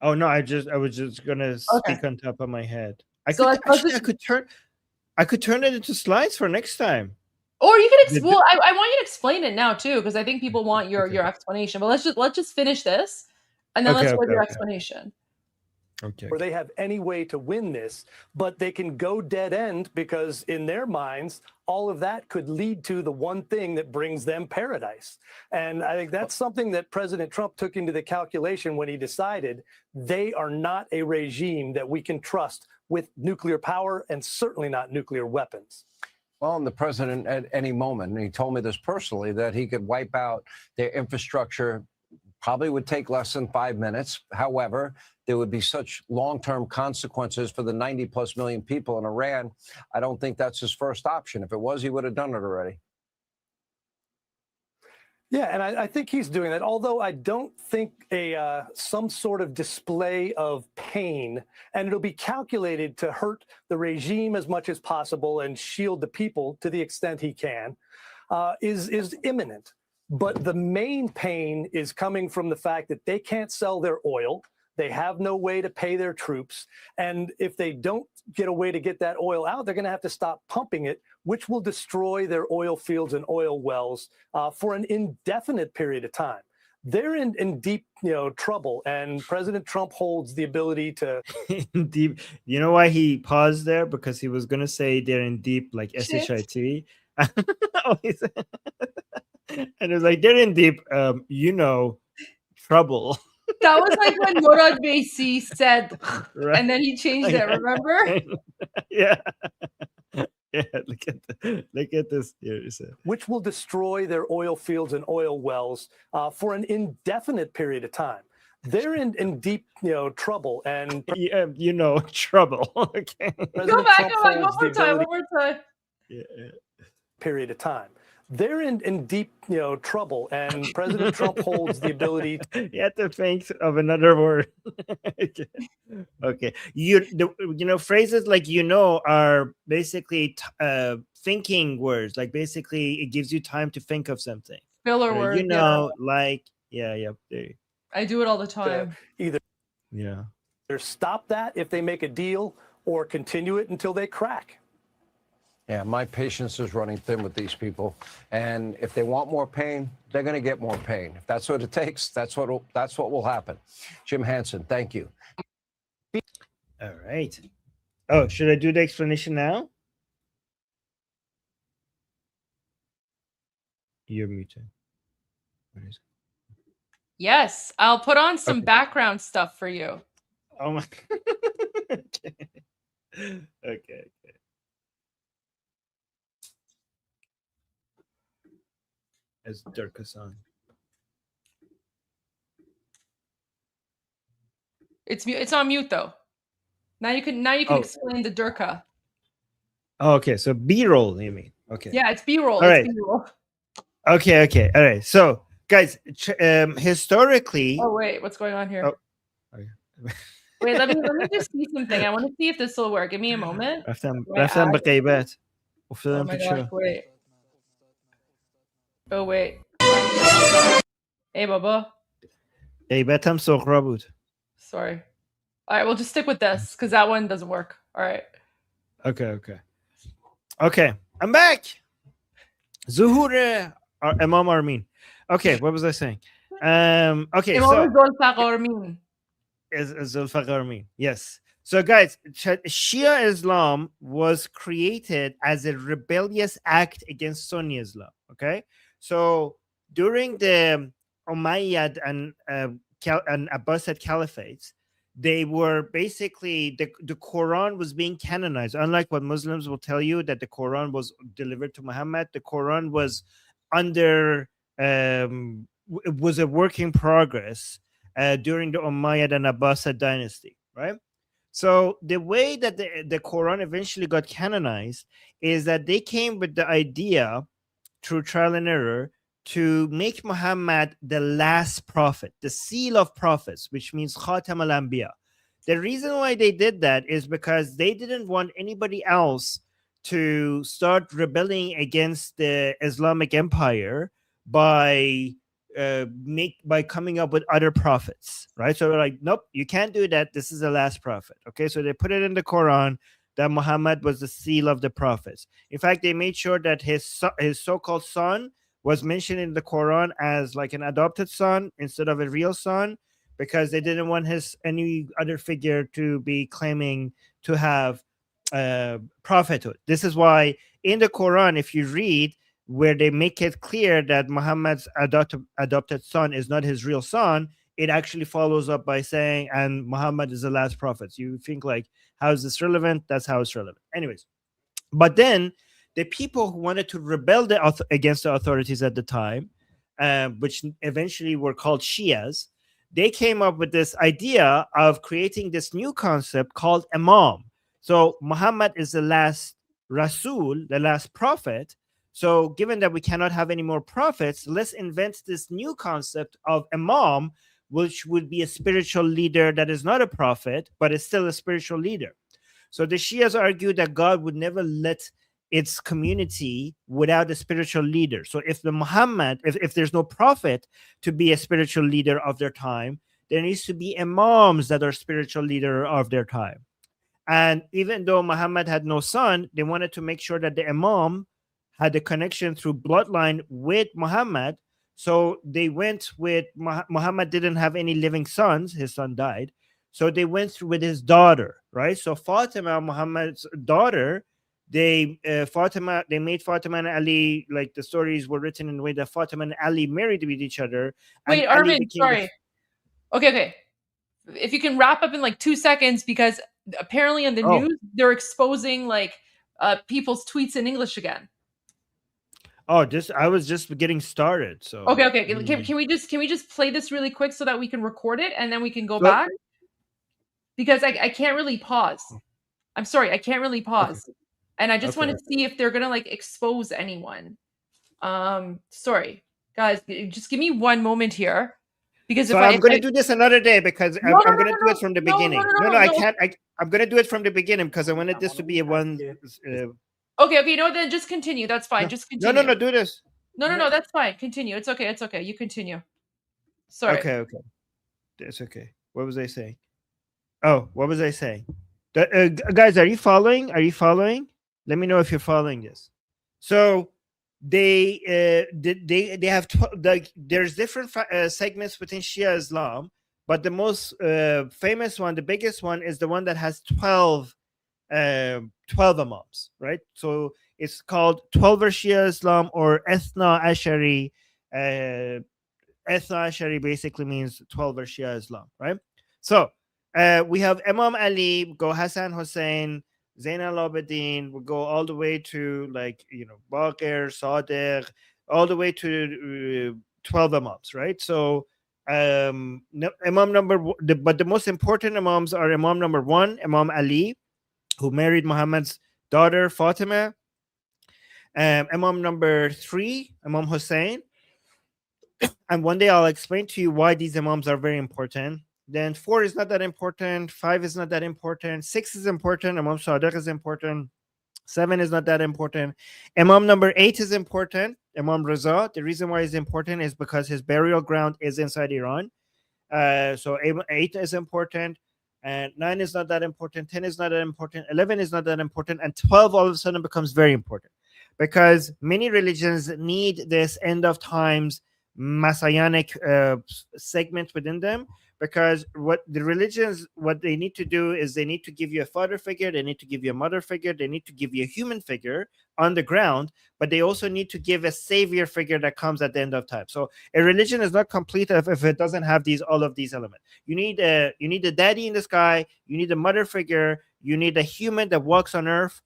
Oh no, I was just gonna speak on top of my head. I could turn it into slides for next time. Or you can well, I want you to explain it now too, because I think people want your explanation. But let's just finish this, and then let's go to your explanation. Okay. Or they have any way to win this, but they can go dead end because in their minds, all of that could lead to the one thing that brings them paradise. And I think that's something that President Trump took into the calculation when he decided they are not a regime that we can trust with nuclear power, and certainly not nuclear weapons. Well, and the president at any moment, and he told me this personally, that he could wipe out their infrastructure. Probably would take less than 5 minutes. However, there would be such long-term consequences for the 90+ million people in Iran. I don't think that's his first option. If it was, he would have done it already. Yeah, and I think he's doing that, although I don't think some sort of display of pain, and it'll be calculated to hurt the regime as much as possible and shield the people to the extent he can, is imminent. But the main pain is coming from the fact that they can't sell their oil. They have no way to pay their troops. And if they don't get a way to get that oil out, they're going to have to stop pumping it, which will destroy their oil fields and oil wells for an indefinite period of time. They're in deep trouble, and President Trump holds the ability to deep. You know why he paused there? Because he was going to say they're in deep, like SHIT. And it was like, they're in deep, trouble. That was like when Morad Basi said, Right. and then he changed it, remember? Yeah. Yeah, look at this here. Which will destroy their oil fields and oil wells for an indefinite period of time. they're in deep, trouble. And trouble. Okay. President back, Trump go back, holds one more the time, ability one more time. period of time. They're in deep, trouble, and President Trump holds the ability. You have to think of another word. Okay. Phrases like are basically thinking words. Like basically, it gives you time to think of something. Filler word. Like there. I do it all the time. Either stop that if they make a deal, or continue it until they crack. Yeah, my patience is running thin with these people, and if they want more pain, they're going to get more pain. If that's what it takes, that's what will happen. Jim Hansen, thank you. All right. Oh, should I do the explanation now? You're muted. What is it? Yes, I'll put on some background stuff for you. Oh my. Okay. As Durka-san. It's on mute though. Now you can explain the Durka. Oh, okay. So B-roll, you mean? Okay. Yeah, it's B-roll. All right. B-roll. Okay. All right. So, guys, historically. Oh wait, what's going on here? Oh. Wait, let me just see something. I want to see if this will work. Give me a moment. رفتم بغیبت. Oh my gosh, wait. Oh wait. Hey, Baba. غیبت هم سغرا بود. Sorry. All right, we'll just stick with this because that one doesn't work. All right. Okay. I'm back. Zuhur Imam Armin. Okay, what was I saying? Okay, Imam Armin. Zulfaqar Armin. Yes. So, guys, Shia Islam was created as a rebellious act against Sunni Islam. Okay, so during the Umayyad and Abbasid caliphates, they were basically the Quran was being canonized. Unlike what Muslims will tell you that the Quran was delivered to Muhammad, the Quran was under it was a work in progress during the Umayyad and Abbasid dynasty, right? So the way that the Quran eventually got canonized is that they came with the idea through trial and error to make Muhammad the last prophet, the seal of prophets, which means Khatam al-Anbiya. The reason why they did that is because they didn't want anybody else to start rebelling against the Islamic Empire by coming up with other prophets, right? So they're like, nope, you can't do that. This is the last prophet. Okay, so they put it in the Quran that Muhammad was the seal of the prophets. In fact, they made sure that his so-called son was mentioned in the Quran as like an adopted son instead of a real son, because they didn't want any other figure to be claiming to have prophethood. This is why in the Quran, if you read where they make it clear that Muhammad's adopted son is not his real son, it actually follows up by saying, and Muhammad is the last prophet. So you think like, how is this relevant? That's how it's relevant. Anyways, but then the people who wanted to rebel against the authorities at the time, which eventually were called Shias, they came up with this idea of creating this new concept called Imam. So Muhammad is the last Rasul, the last prophet. So given that we cannot have any more prophets, let's invent this new concept of Imam, which would be a spiritual leader that is not a prophet, but is still a spiritual leader. So the Shias argue that God would never let its community without a spiritual leader. So if if there's no prophet to be a spiritual leader of their time, there needs to be imams that are spiritual leader of their time. And even though Muhammad had no son, they wanted to make sure that the imam had a connection through bloodline with Muhammad. So they went with Muhammad didn't have any living sons. His son died. So they went through with his daughter, right? So Fatima, Muhammad's daughter, they made Fatima and Ali, like the stories were written in the way that Fatima and Ali married with each other. Wait, Armin, sorry. Okay. If you can wrap up in like 2 seconds, because apparently in the news, they're exposing like people's tweets in English again. Oh, I was just getting started. So Okay. Can we just play this really quick so that we can record it and then we can go back? Because I can't really pause. I'm sorry, I can't really pause. And I just want to see if they're gonna like expose anyone. Sorry, guys, just give me one moment here. Because so I'm going to do this another day because I'm going to do it from the beginning. No, I can't. I'm going to do it from the beginning because I wanted this to be a one. Okay, no, then just continue. That's fine. Just continue. No, do this. No, that's fine. Continue. It's okay. You continue. Sorry. Okay. That's okay. What was I saying? Oh, what was I saying? Guys, are you following? Let me know if you're following this. So they have there's different segments within Shia Islam, but the most famous one, the biggest one, is the one that has 12 imams, right? So it's called 12er Shia Islam or Ethna Ashari. Ethna Ashari basically means 12er Shia Islam, right? So we have Imam Ali, go Hassan Hussein, Zain al-Abidin, we'll go all the way to Baqir, Sadiq, all the way to 12 imams, right? So Imam but the most important imams are Imam number 1, Imam Ali, who married Muhammad's daughter Fatima. Imam number 3, Imam Hussein. And one day I'll explain to you why these imams are very important. Then 4 is not that important. 5 is not that important. 6 is important. Imam Sadiq is important. 7 is not that important. Imam number 8 is important. Imam Raza. The reason why he's important is because his burial ground is inside Iran. So 8 is important. And 9 is not that important. 10 is not that important. 11 is not that important. And 12 all of a sudden becomes very important. Because many religions need this end of times messianic segment within them, because what the religions, what they need to do is they need to give you a father figure, they need to give you a mother figure, they need to give you a human figure on the ground, but they also need to give a savior figure that comes at the end of time. So a religion is not complete if it doesn't have all of these elements. You need a daddy in the sky, you need a mother figure, you need a human that walks on earth,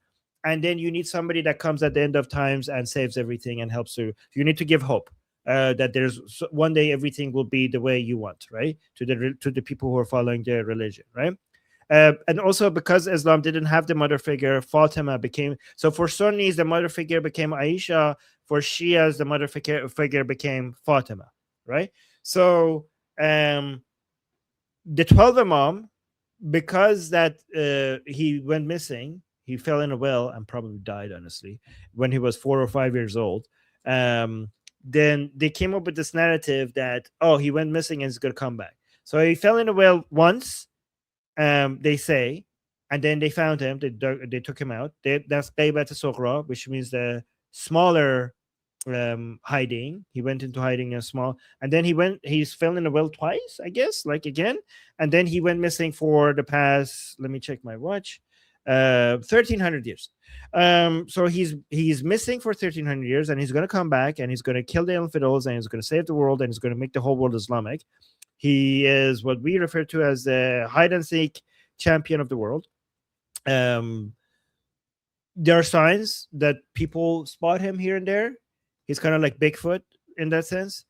and then you need somebody that comes at the end of times and saves everything and helps you. You need to give hope. That there's one day everything will be the way you want, right? To the people who are following their religion, right? And also because Islam didn't have the mother figure, Fatima became. So for Sunnis, the mother figure became Aisha. For Shias, the mother figure became Fatima, right? So the 12th Imam, because that he went missing, he fell in a well and probably died, honestly, when he was 4 or 5 years old. Then they came up with this narrative that, oh, he went missing and he's going to come back. So he fell in a well once, they say, and then they found him. They took him out. That's Qaybat al-Sughra, which means the smaller hiding. He went into hiding in a small, and then he fell in a well twice, I guess, like again. And then he went missing for the past, let me check my watch, 1300 years. So he's missing for 1300 years, and he's going to come back, and he's going to kill the infidels, and he's going to save the world, and he's going to make the whole world Islamic. He is what we refer to as the hide and seek champion of the world. There are signs that people spot him here and there. He's kind of like Bigfoot in that sense.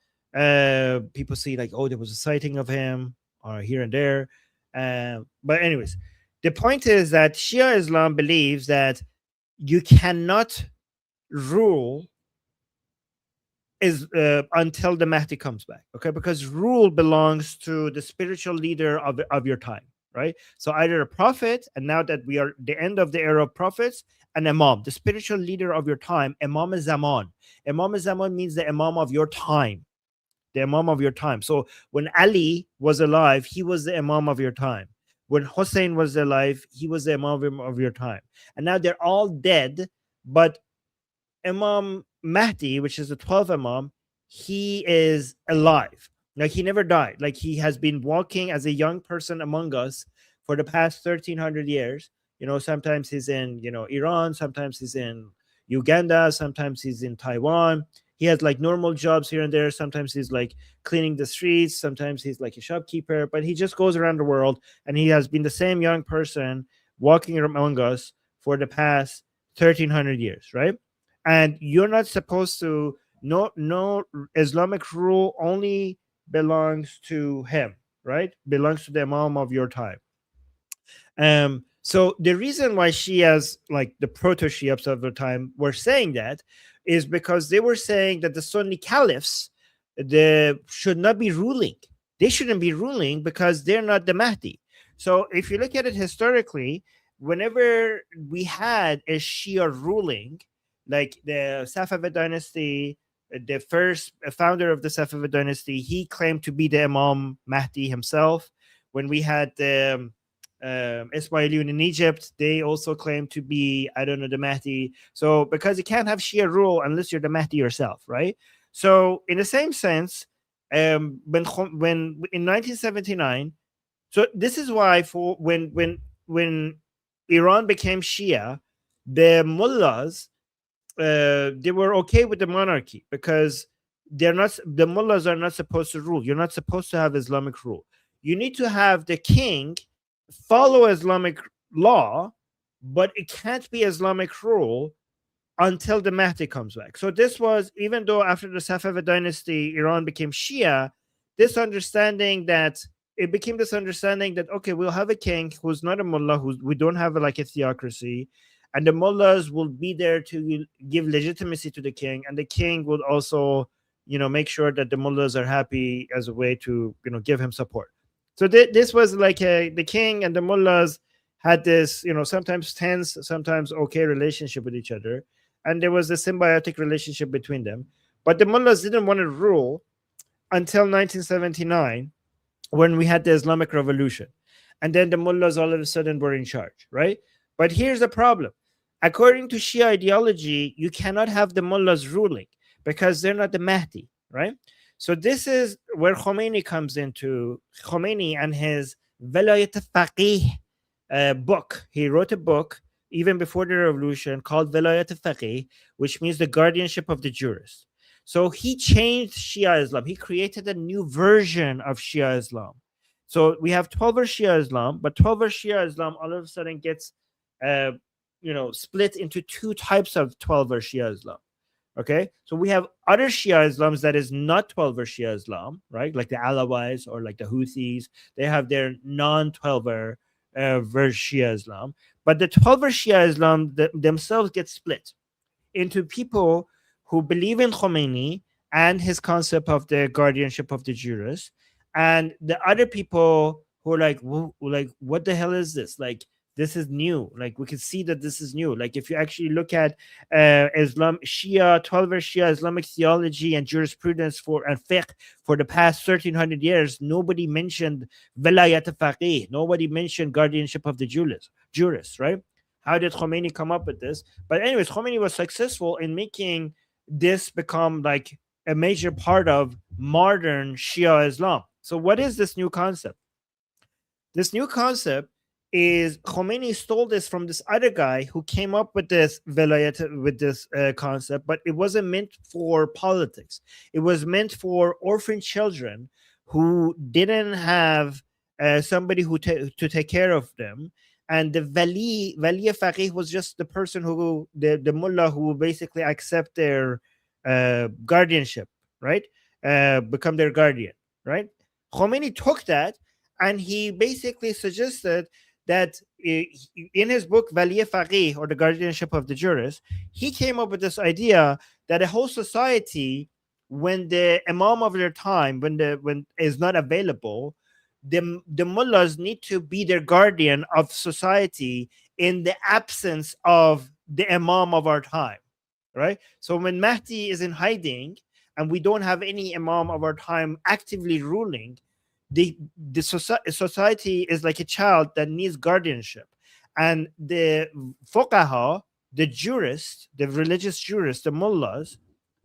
People see like, oh, there was a sighting of him or here and there. But anyways, the point is that Shia Islam believes that you cannot rule until the Mahdi comes back, okay? Because rule belongs to the spiritual leader of your time, right? So either a prophet, and now that we are the end of the era of prophets, an imam, the spiritual leader of your time, Imam Zaman. Imam Zaman means the imam of your time, the imam of your time. So when Ali was alive, he was the imam of your time. When Hussein was alive, he was the imam of your time. And now they're all dead, but Imam Mahdi, which is the 12th Imam, he is alive. Like he never died. Like he has been walking as a young person among us for the past 1300 years. You know, sometimes he's in, Iran, sometimes he's in Uganda, sometimes he's in Taiwan. He has like normal jobs here and there. Sometimes he's like cleaning the streets. Sometimes he's like a shopkeeper, but he just goes around the world, and he has been the same young person walking among us for the past 1300 years, right? and you're not supposed to. No, Islamic rule only belongs to him, right? Belongs to the Imam of your time. So the reason why Shias, like the proto-Shias of the time, were saying that is because they were saying that the Sunni caliphs should not be ruling. They shouldn't be ruling because they're not the Mahdi. So if you look at it historically, whenever we had a Shia ruling, like the Safavid dynasty, the first founder of the Safavid dynasty, he claimed to be the Imam Mahdi himself. When we had the Ismailiyun in Egypt, they also claim to be, I don't know, the Mahdi. So because you can't have Shia rule unless you're the Mahdi yourself, right? So in the same sense, when in 1979, so this is why for when Iran became Shia, the mullahs they were okay with the monarchy because the mullahs are not supposed to rule. You're not supposed to have Islamic rule. You need to have the king follow Islamic law, but it can't be Islamic rule until the Mahdi comes back. So this was, even though after the Safavid dynasty, Iran became Shia, this understanding that it became this understanding that, okay, we'll have a king who's not a mullah, we don't have like a theocracy, and the mullahs will be there to give legitimacy to the king, and the king will also, make sure that the mullahs are happy as a way to, give him support. So this was like the king and the mullahs had this, sometimes tense, sometimes okay relationship with each other. And there was a symbiotic relationship between them. But the mullahs didn't want to rule until 1979, when we had the Islamic Revolution. And then the mullahs all of a sudden were in charge, right? But here's the problem. According to Shia ideology, you cannot have the mullahs ruling because they're not the Mahdi, right? So this is where Khomeini comes into. Khomeini and his Velayat al-Faqih book. He wrote a book even before the revolution called Velayat al-Faqih, which means the guardianship of the jurist. So he changed Shia Islam. He created a new version of Shia Islam. So we have 12-er Shia Islam, but 12-er Shia Islam all of a sudden gets split into two types of 12-er Shia Islam. Okay, so we have other Shia Islams that is not 12-er Shia Islam, right? Like the Alawites or like the Houthis. They have their non-12-er Shia Islam. But the 12-er Shia Islam themselves get split into people who believe in Khomeini and his concept of the guardianship of the jurist, and the other people who are like, what the hell is this? Like, this is new. Like, we can see that this is new. Like, if you actually look at Islam, Shia, 12-er Shia Islamic theology and jurisprudence and fiqh for the past 1300 years, nobody mentioned Velayat al-Faqih. Nobody mentioned guardianship of the jurist, right? How did Khomeini come up with this? But anyways, Khomeini was successful in making this become like a major part of modern Shia Islam. So what is this new concept? This new concept is Khomeini stole this from this other guy who came up with this velayat, with this concept, but it wasn't meant for politics. It was meant for orphan children who didn't have somebody to take care of them. And the Wali Faqih was just the person who, the mullah who basically accept their guardianship, right? Become their guardian, right? Khomeini took that and he basically suggested that in his book Wali Faqih, or the guardianship of the jurist, he came up with this idea that a whole society, when the imam of their time, when is not available, the mullahs need to be their guardian of society in the absence of the imam of our time, right? So when Mahdi is in hiding and we don't have any imam of our time actively ruling, the society is like a child that needs guardianship. And the fuqaha, the jurists, the religious jurists, the mullahs,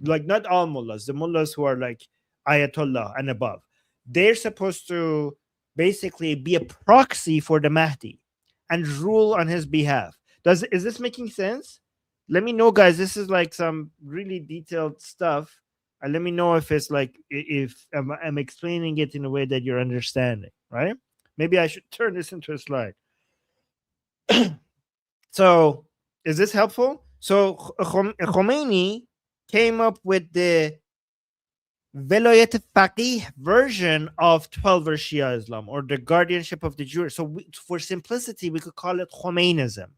like not all mullahs, the mullahs who are like ayatollah and above, they're supposed to basically be a proxy for the Mahdi and rule on his behalf. Is this making sense? Let me know, guys. This is like some really detailed stuff. And let me know if it's like, if I'm explaining it in a way that you're understanding, right? Maybe I should turn this into a slide. So is this helpful? So Khomeini came up with the Velayat Faqih version of 12er Shia Islam, or the guardianship of the jurist. So for simplicity, we could call it Khomeinism.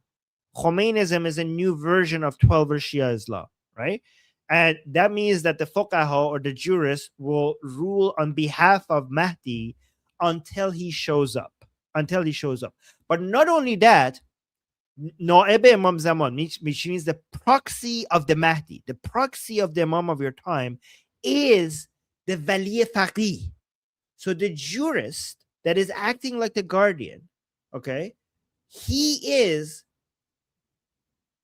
Khomeinism is a new version of 12er Shia Islam, right? And that means that the fuqaha, or the jurists, will rule on behalf of Mahdi until he shows up. Until he shows up. But not only that, Na'ib Imam Zaman, which means the proxy of the Mahdi, the proxy of the Imam of your time, is the Wali Faqih. So the jurist that is acting like the guardian, okay, he is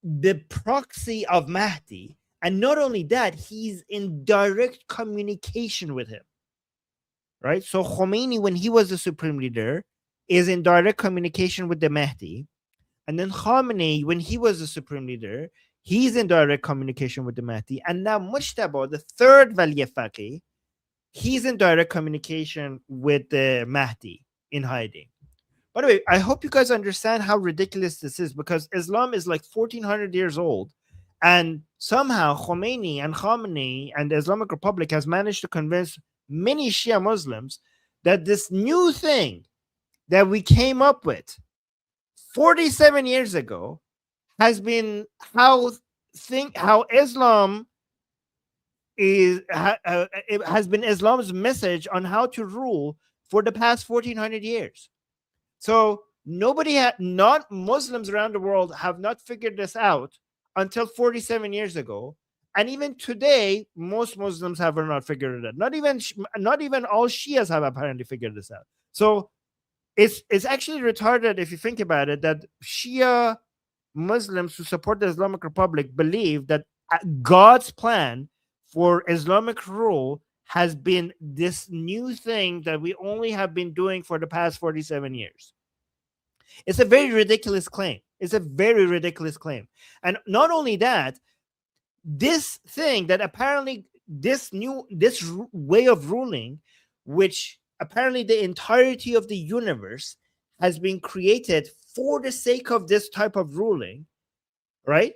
the proxy of Mahdi. And not only that, he's in direct communication with him, right? So Khomeini, when he was the supreme leader, is in direct communication with the Mahdi. And then Khamenei, when he was the supreme leader, he's in direct communication with the Mahdi. And now Mujtaba, the third Wali Faqih, he's in direct communication with the Mahdi in hiding. By the way, I hope you guys understand how ridiculous this is, because Islam is like 1400 years old. And somehow Khomeini and Khamenei and the Islamic Republic has managed to convince many Shia Muslims that this new thing that we came up with 47 years ago has been how Islam is it has been Islam's message on how to rule for the past 1400 years. So not Muslims around the world have not figured this out until 47 years ago. And even today, most Muslims have not figured it out. Not even all Shias have apparently figured this out. So it's actually retarded if you think about it, that Shia Muslims who support the Islamic Republic believe that God's plan for Islamic rule has been this new thing that we only have been doing for the past 47 years. It's a very ridiculous claim. It's a very ridiculous claim. And not only that, this thing that apparently this way of ruling, which apparently the entirety of the universe has been created for the sake of this type of ruling, right,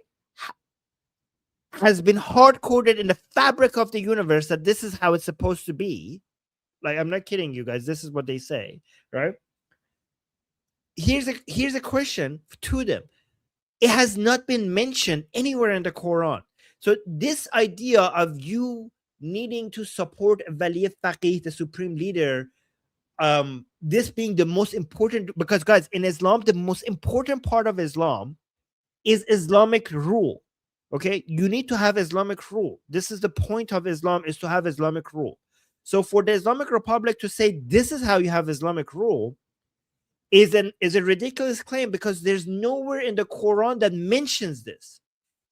has been hard-coded in the fabric of the universe that this is how it's supposed to be. Like, I'm not kidding you guys. This is what they say, right? Here's a question to them. It has not been mentioned anywhere in the Quran. So this idea of you needing to support Wali Faqih, the supreme leader, this being the most important, because guys, in Islam, the most important part of Islam is Islamic rule. Okay, you need to have Islamic rule. This is the point of Islam, is to have Islamic rule. So for the Islamic Republic to say this is how you have Islamic rule is a ridiculous claim, because there's nowhere in the Quran that mentions this.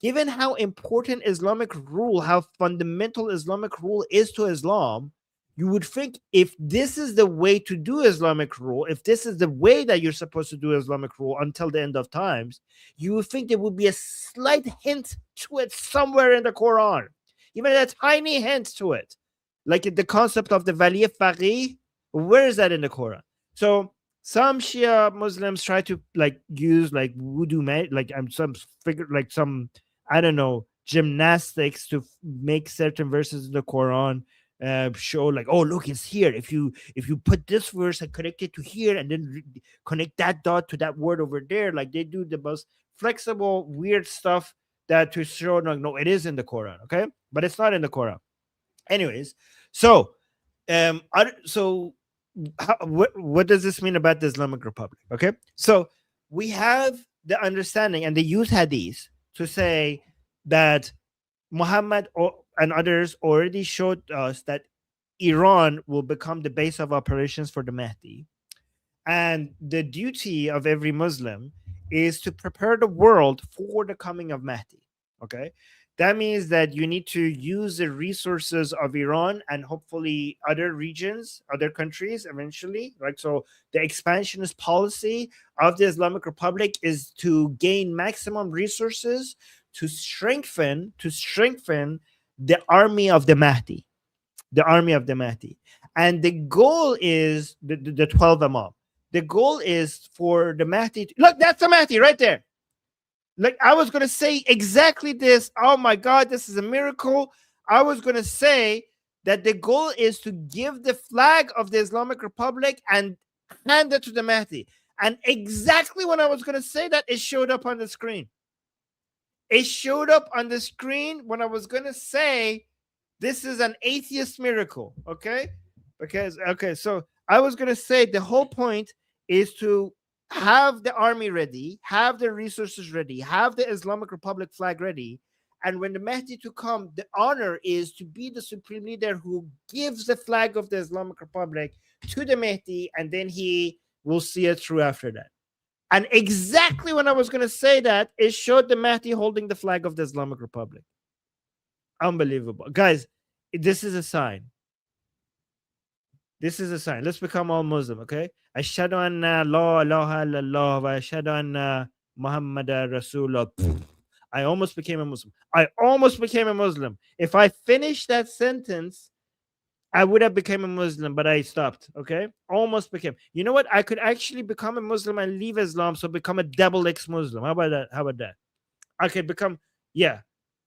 Given how important Islamic rule, how fundamental Islamic rule is to Islam, you would think if this is the way to do Islamic rule, if this is the way that you're supposed to do Islamic rule until the end of times, you would think there would be a slight hint to it somewhere in the Quran, even a tiny hint to it. Like the concept of the Wali Faqih, where is that in the Quran? So some Shia Muslims try to use voodoo, some I don't know, gymnastics to make certain verses in the Quran show like, oh look, it's here. If you put this verse and connect it to here, and then connect that dot to that word over there, like they do the most flexible, weird stuff that to show like, no, it is in the Quran, okay, but it's not in the Quran. Anyways, so what does this mean about the Islamic Republic? Okay, so we have the understanding, and they use hadith to say that Muhammad and others already showed us that Iran will become the base of operations for the Mahdi. And the duty of every Muslim is to prepare the world for the coming of Mahdi. Okay, that means that you need to use the resources of Iran and hopefully other regions, other countries eventually, right? So the expansionist policy of the Islamic Republic is to gain maximum resources to strengthen the army of the Mahdi, and the goal is the 12 Imam. The goal is for the Mahdi look, that's the Mahdi right there. Like, I was going to say exactly this. Oh my God, this is a miracle. I was going to say that the goal is to give the flag of the Islamic Republic and hand it to the Mahdi. And exactly when I was going to say that, it showed up on the screen. It showed up on the screen when I was going to say this is an atheist miracle. Okay. Because, okay, so I was going to say the whole point is to have the army ready, have the resources ready, have the Islamic Republic flag ready. And when the Mahdi to come, the honor is to be the supreme leader who gives the flag of the Islamic Republic to the Mahdi, and then he will see it through after that. And exactly when I was going to say that, it showed the Mahdi holding the flag of the Islamic Republic. Unbelievable. Guys, this is a sign. This is a sign. Let's become all Muslim, okay? Ashhadu anna la ilaha illallah wa ashhadu anna Muhammadan Rasulullah. I almost became a Muslim. I almost became a Muslim. If I finished that sentence, I would have become a Muslim, but I stopped, okay? Almost became. You know what? I could actually become a Muslim and leave Islam, so become a double ex-Muslim. How about that? How about that? I could become, yeah.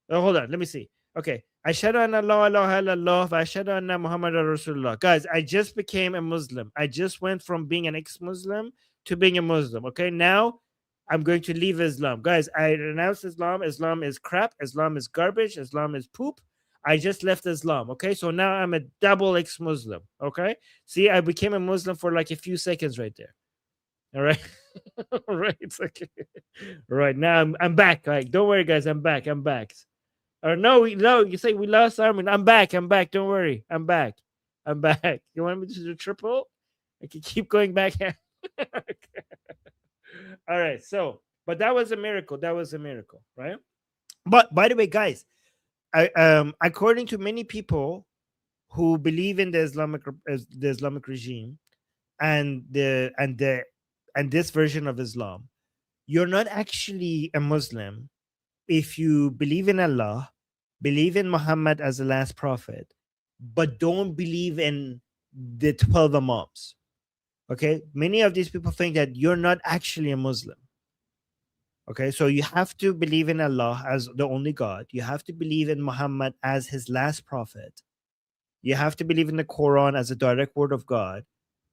Oh, hold on. Let me see. Okay. Ashhadu anna la ilaha illallah wa ashhadu anna Muhammadan Rasulullah. Guys, I just became a Muslim. I just went from being an ex-Muslim to being a Muslim. Okay. Now I'm going to leave Islam. Guys, I renounce Islam. Islam is crap. Islam is garbage. Islam is poop. I just left Islam. Okay. So now I'm a double ex-Muslim. Okay. See, I became a Muslim for like a few seconds right there. All right. All right. It's okay. All right. Now I'm back. Like, don't worry, guys. I'm back. I'm back. Or no, you say we lost Armin. I'm back. Don't worry. I'm back. You want me to do triple? I can keep going back. All right. So, but that was a miracle. Right? But by the way, guys, according to many people who believe in the Islamic regime and this version of Islam, you're not actually a Muslim if you believe in Allah, believe in Muhammad as the last prophet, but don't believe in the 12 Imams. Okay, many of these people think that you're not actually a Muslim. Okay, so you have to believe in Allah as the only God. You have to believe in Muhammad as his last prophet. You have to believe in the Quran as a direct word of God,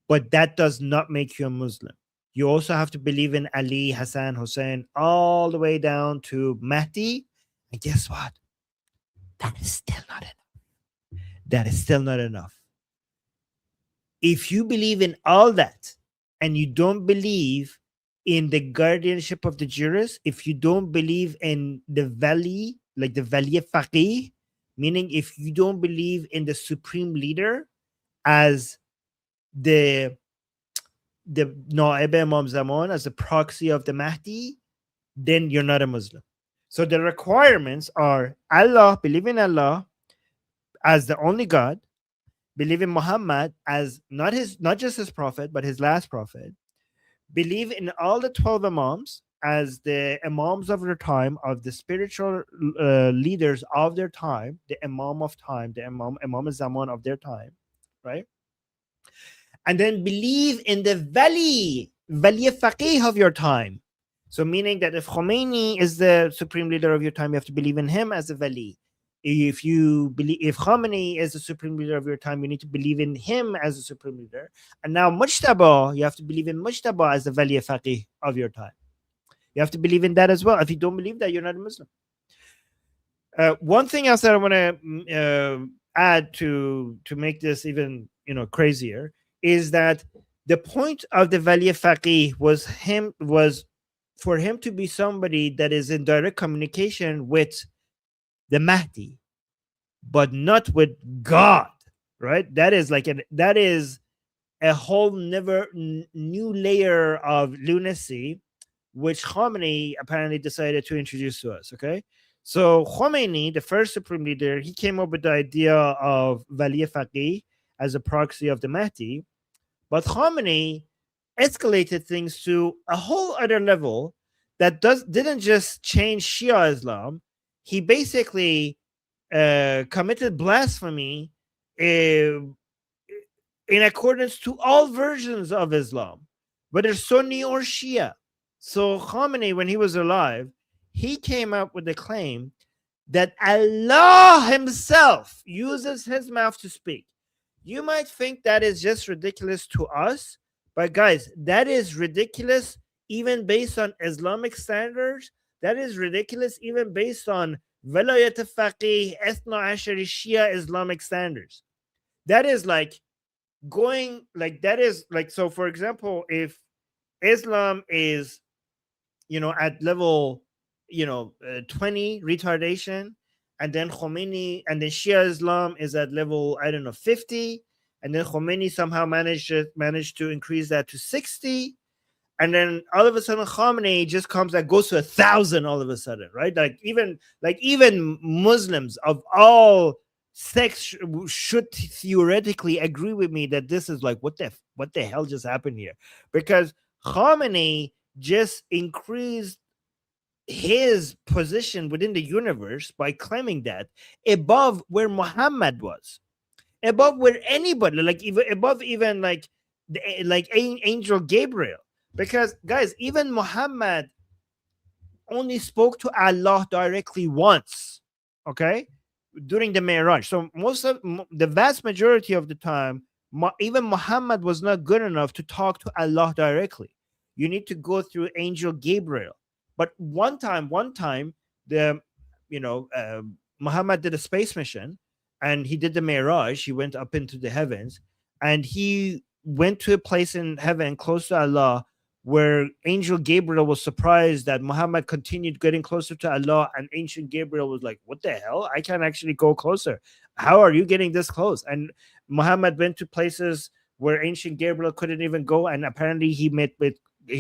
but that does not make you a Muslim. You also have to believe in Ali, Hassan, Hussein, all the way down to Mahdi. And guess what? That is still not enough. That is still not enough. If you believe in all that and you don't believe in the guardianship of the jurist, if you don't believe in the wali, like the wali faqih, meaning if you don't believe in the supreme leader as the Na'ib Imam Zaman, as a proxy of the Mahdi, then you're not a Muslim. So the requirements are Allah, believe in Allah as the only God, believe in Muhammad as not just his prophet, but his last prophet, believe in all the 12 Imams as the Imams of their time, of the spiritual leaders of their time, the Imam of time, the Imam Zaman of their time, right? And then believe in the wali faqih of your time. So meaning that if Khomeini is the supreme leader of your time, you have to believe in him as a wali. If Khomeini is the supreme leader of your time, you need to believe in him as a supreme leader. And now Mujtaba, you have to believe in Mujtaba as the wali faqih of your time. You have to believe in that as well. If you don't believe that, you're not a Muslim. One thing else that I want to add to make this even crazier is that the point of the wali faqih was for him to be somebody that is in direct communication with the Mahdi, but not with God, right? That is a whole new layer of lunacy, which Khomeini apparently decided to introduce to us. Okay, so Khomeini, the first supreme leader, he came up with the idea of wali faqih as a proxy of the Mahdi, but Khomeini escalated things to a whole other level that didn't just change Shia Islam. He basically committed blasphemy in accordance to all versions of Islam, whether Sunni or Shia. So Khamenei, when he was alive, he came up with the claim that Allah himself uses his mouth to speak. You might think that is just ridiculous to us, but guys, that is ridiculous even based on Islamic standards. That is ridiculous even based on Velayat Faqih, Ethna Ashari Shia Islamic standards. That is like going, like, that is like, so for example, if Islam is, at level, 20 retardation, and then Khomeini, and then Shia Islam is at level, I don't know, 50, and then Khomeini somehow managed to increase that to 60, and then all of a sudden Khamenei just goes to 1,000 all of a sudden, right? Like even Muslims of all sects should theoretically agree with me that this is like, what the hell just happened here? Because Khamenei just increased his position within the universe by claiming that above where Muhammad was, above where anybody, like even above even like Angel Gabriel. Because guys, even Muhammad only spoke to Allah directly once, okay, during the Mi'raj. So the vast majority of the time, even Muhammad was not good enough to talk to Allah directly. You need to go through Angel Gabriel. But one time, Muhammad did a space mission, and he did the Mi'raj. He went up into the heavens, and he went to a place in heaven close to Allah, where Angel Gabriel was surprised that Muhammad continued getting closer to Allah, and Ancient Gabriel was like, what the hell? I can't actually go closer. How are you getting this close? And Muhammad went to places where Ancient Gabriel couldn't even go, and apparently he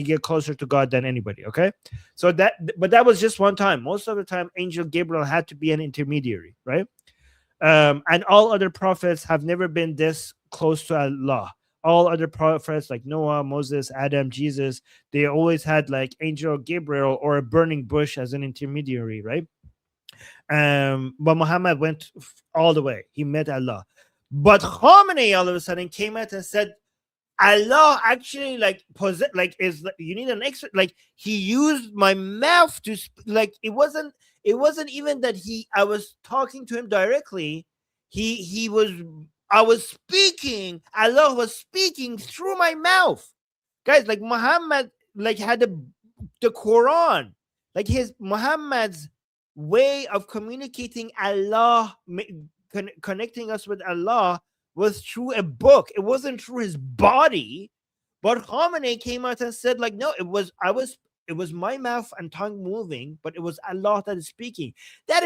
get closer to God than anybody. Okay, so but that was just one time. Most of the time, Angel Gabriel had to be an intermediary, right? And all other prophets have never been this close to Allah. All other prophets like Noah, Moses, Adam, Jesus, they always had like Angel Gabriel or a burning bush as an intermediary, right? But Muhammad went all the way. He met Allah. But Khamenei all of a sudden came out and said, Allah actually you need an extra, like, he used my mouth to like, it wasn't even that I was talking to him directly. I was speaking, Allah was speaking through my mouth. Guys, like Muhammad had the Quran, like Muhammad's way of communicating Allah, connecting us with Allah, was through a book. It wasn't through his body. But Khamenei came out and said, like, no, it was my mouth and tongue moving, but it was Allah that is speaking. That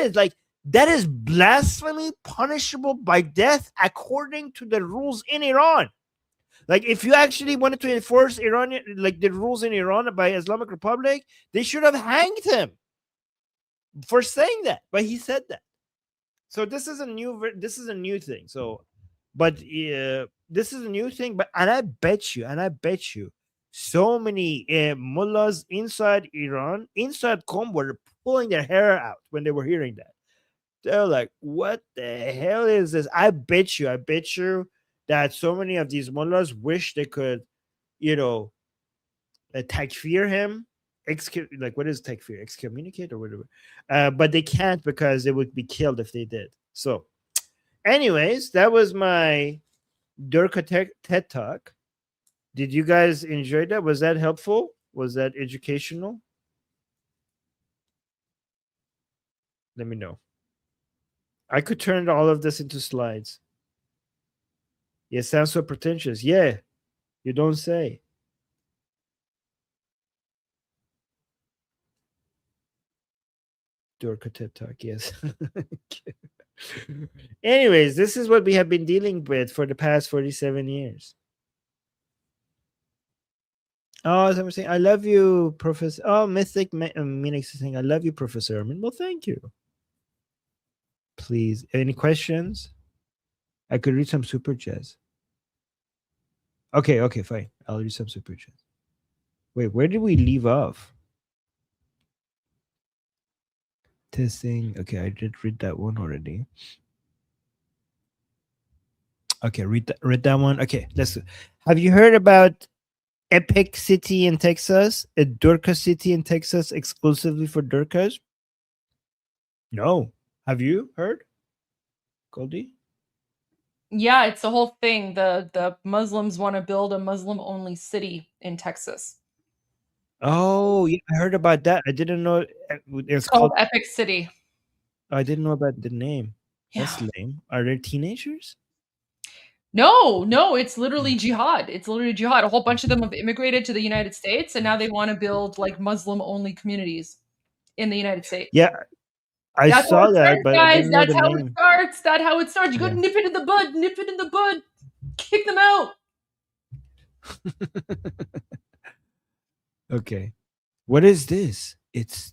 is blasphemy, punishable by death according to the rules in Iran. Like, if you actually wanted to enforce the rules in Iran by Islamic Republic, they should have hanged him for saying that. But he said that. So this is a new thing. So, but this is a new thing. But and I bet you, so many mullahs inside Iran, inside Qom, were pulling their hair out when they were hearing that. They're like, what the hell is this? I bet you that so many of these mullahs wish they could, takfir him. What is takfir? Excommunicate or whatever. But they can't because they would be killed if they did. So, anyways, that was my Durka TED Talk. Did you guys enjoy that? Was that helpful? Was that educational? Let me know. I could turn all of this into slides. Yeah, sounds so pretentious. Yeah, you don't say. Durka TED Talk, yes. Anyways, this is what we have been dealing with for the past 47 years. Oh, someone saying, I love you, Professor. Oh, Mystic Minix is saying, I love you, Professor Armin. Well, thank you. Please, any questions? I could read some super chats. Okay, fine. I'll read some super chats. Wait, where did we leave off? Testing. Okay, I did read that one already. Okay, read that one. Okay, let's. Have you heard about epic city in Texas, a Durka city in Texas exclusively for Durkas? No. Have you heard, Goldie? Yeah, it's the whole thing. The Muslims want to build a Muslim-only city in Texas. Oh, yeah, I heard about that. I didn't know It's called Epic City. I didn't know about the name. Yeah. That's lame. Are there teenagers? No, it's literally jihad. It's literally jihad. A whole bunch of them have immigrated to the United States, and now they want to build like Muslim-only communities in the United States. Yeah, I That's how saw it that, starts, but I guys. didn't know That's the how it name. starts. That's how it starts. You go Yeah. nip it in the bud. Nip it in the bud. Kick them out. Okay. What is this? It's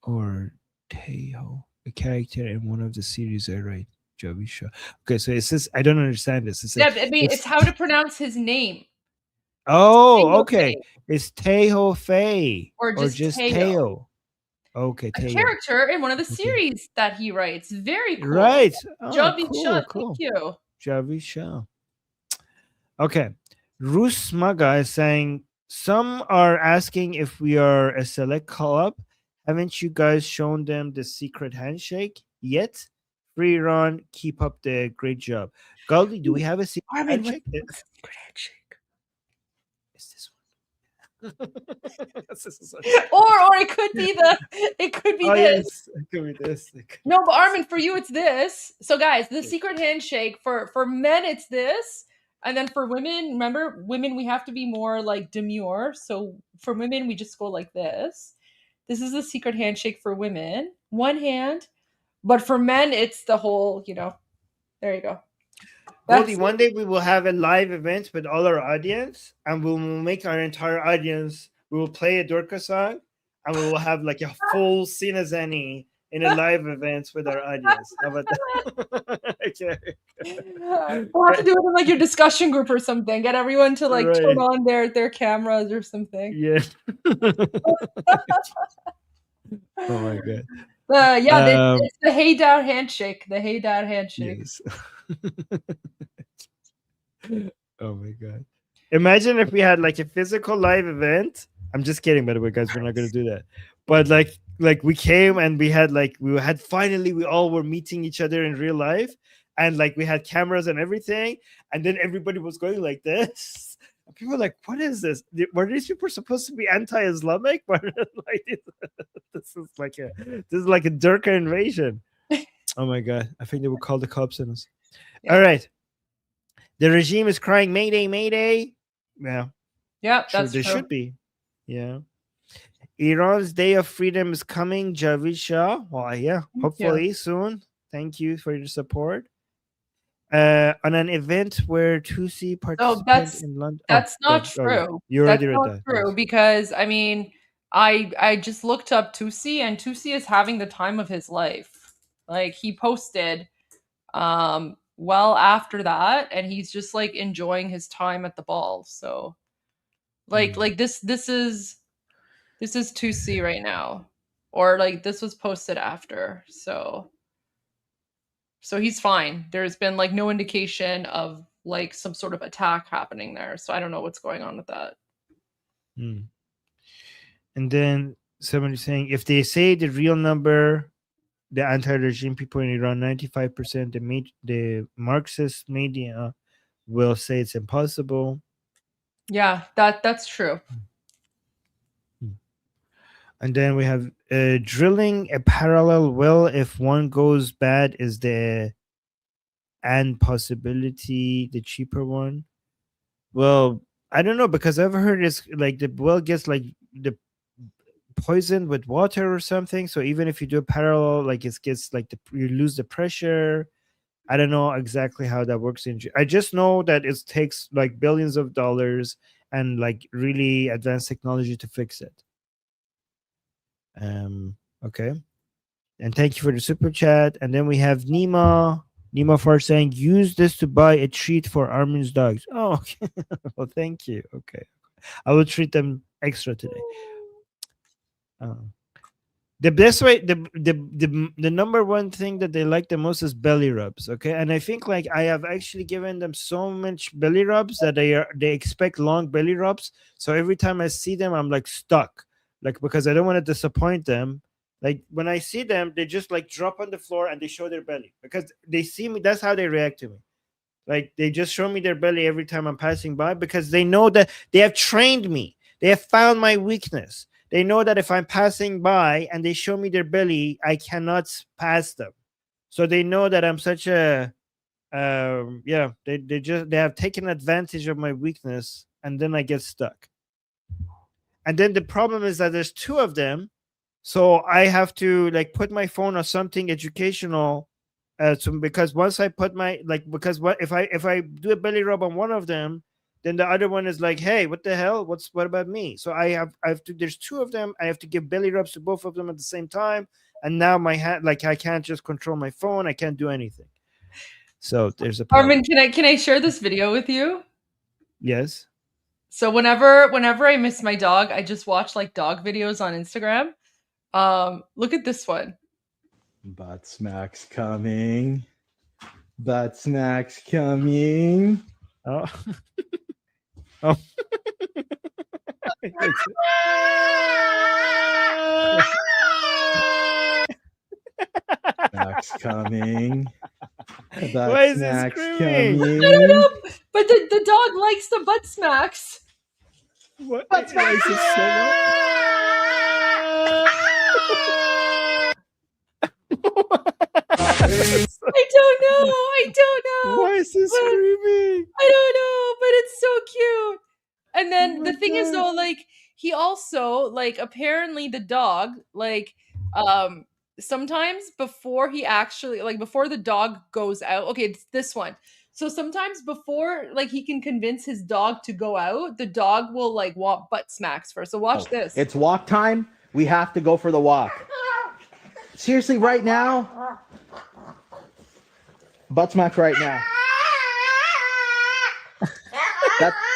or Teo, a character in one of the series I write, Javisha. Okay, so it says I don't understand this. It says, Yeah, I mean, it's how to pronounce his name. oh, Teo okay. Fei. It's Teo Fei Or just Teo. Teo. Okay, A Teo. character in one of the series that he writes. Very cool. Right. Oh, Javisha, cool. thank you. Javisha. Okay. Rus Maga is saying, some are asking if we are a select club. Haven't you guys shown them the secret handshake yet? Free run, keep up the great job. Goldie, do we have a secret Armin, handshake? what's the secret handshake? Is this one? Or it could be this. Oh, yes. It could be this. No, but Armin, for you it's this. So guys, the secret handshake for men it's this. And then for women, remember, women we have to be more like demure. So for women we just go like this. This is the secret handshake for women. One hand. But for men it's the whole, there you go. Goldie, one day we will have a live event with all our audience, and we will make our entire audience. We will play a Durka song, and we will have like a full Sinazani in a live event with our audience. How about that? Okay. We'll have to do it in like your discussion group or something. Get everyone to like turn Right. on their cameras or something. Yeah. Oh my god. It's the hey dad handshake. The hey dad handshake. Yes. Oh my god. Imagine if we had like a physical live event. I'm just kidding, by the way, guys. We're not gonna do that. But like we came and we had finally we all were meeting each other in real life, and like we had cameras and everything, and then everybody was going like this. And people were like, what is this? Were these people supposed to be anti-Islamic? This is like a Durka invasion. Oh my god. I think they would call the cops on us. Yeah. All right. The regime is crying, Mayday, Mayday. Yeah. Yeah, sure, that's they true. should be. Yeah. Iran's Day of Freedom is coming, Javisha. Well, yeah, hopefully soon. Thank you for your support. On an event where Tutsi participants in London. That's not true. You already read That's not true because I mean, I just looked up Tutsi, and Tutsi is having the time of his life. Like he posted well after that, and he's just like enjoying his time at the ball. So like this is Tutsi right now, or like this was posted after. So he's fine. There's been like no indication of like some sort of attack happening there. So I don't know what's going on with that. And then somebody saying, if they say the real number, the anti-regime people in Iran, 95%, the Marxist media will say it's impossible. Yeah, that's true. And then we have drilling a parallel well. If one goes bad, is the and possibility the cheaper one? Well, I don't know, because I've heard it's like the well gets like the poisoned with water or something. So even if you do a parallel, like it gets like you lose the pressure. I don't know exactly how that works. I just know that it takes like billions of dollars and like really advanced technology to fix it. Okay. And thank you for the super chat. And then we have Nima Far saying, use this to buy a treat for Armin's dogs. Oh, okay. Well, thank you. Okay. I will treat them extra today. The best way, the number one thing that they like the most is belly rubs. Okay, and I think like I have actually given them so much belly rubs that they expect long belly rubs. So every time I see them, I'm like stuck, like because I don't want to disappoint them. Like when I see them, they just like drop on the floor and they show their belly because they see me. That's how they react to me. Like they just show me their belly every time I'm passing by because they know that they have trained me. They have found my weakness. They know that if I'm passing by and they show me their belly, I cannot pass them. So they know that I'm such a they have taken advantage of my weakness and then I get stuck. And then the problem is that there's two of them. So I have to like put my phone on something educational because once I put my because what if I do a belly rub on one of them, then the other one is like, hey, what the hell? What about me? So I have to, there's two of them. I have to give belly rubs to both of them at the same time. And now my hand, like I can't just control my phone. I can't do anything. So there's a problem. Armin, can I share this video with you? Yes. So whenever I miss my dog, I just watch like dog videos on Instagram. Look at this one. Butt smacks coming. Butt smacks coming. Oh. Oh. Smacks coming. Why is it Smacks screaming? coming. I don't know, but the dog likes the butt smacks. What? Butt smacks. I don't know. Why is it screaming? I don't know, but it's so cute. And then the thing is though, like he also like apparently the dog like sometimes before he actually like before the dog goes out. Okay, it's this one. So sometimes before like he can convince his dog to go out, the dog will like want butt smacks first. So watch this. It's walk time. We have to go for the walk. Seriously, right now? Butt smacks right now.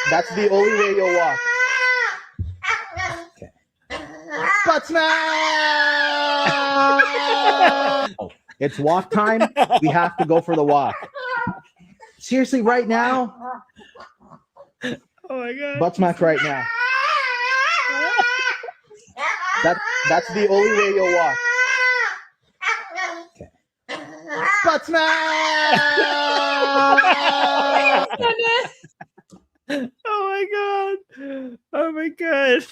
That's the only way you'll walk. Okay. Butt smack! It's walk time. We have to go for the walk. Seriously, right now? Oh my god. Butt smacks right now. That's the only way you'll walk. Okay. Butt smack! Oh my god. Oh my god.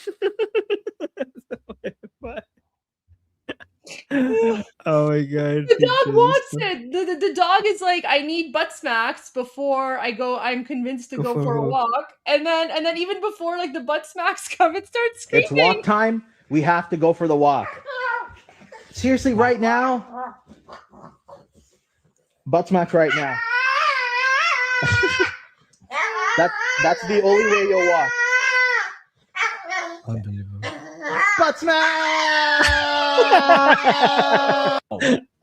Oh my god. The dog wants it. The dog is like, I need butt smacks before I'm convinced to go for a walk. And then even before like the butt smacks come, it starts screaming. It's walk time. We have to go for the walk. Seriously, right now? Butt smacks right now. That's the only way you'll walk. Unbelievable. Butt smack!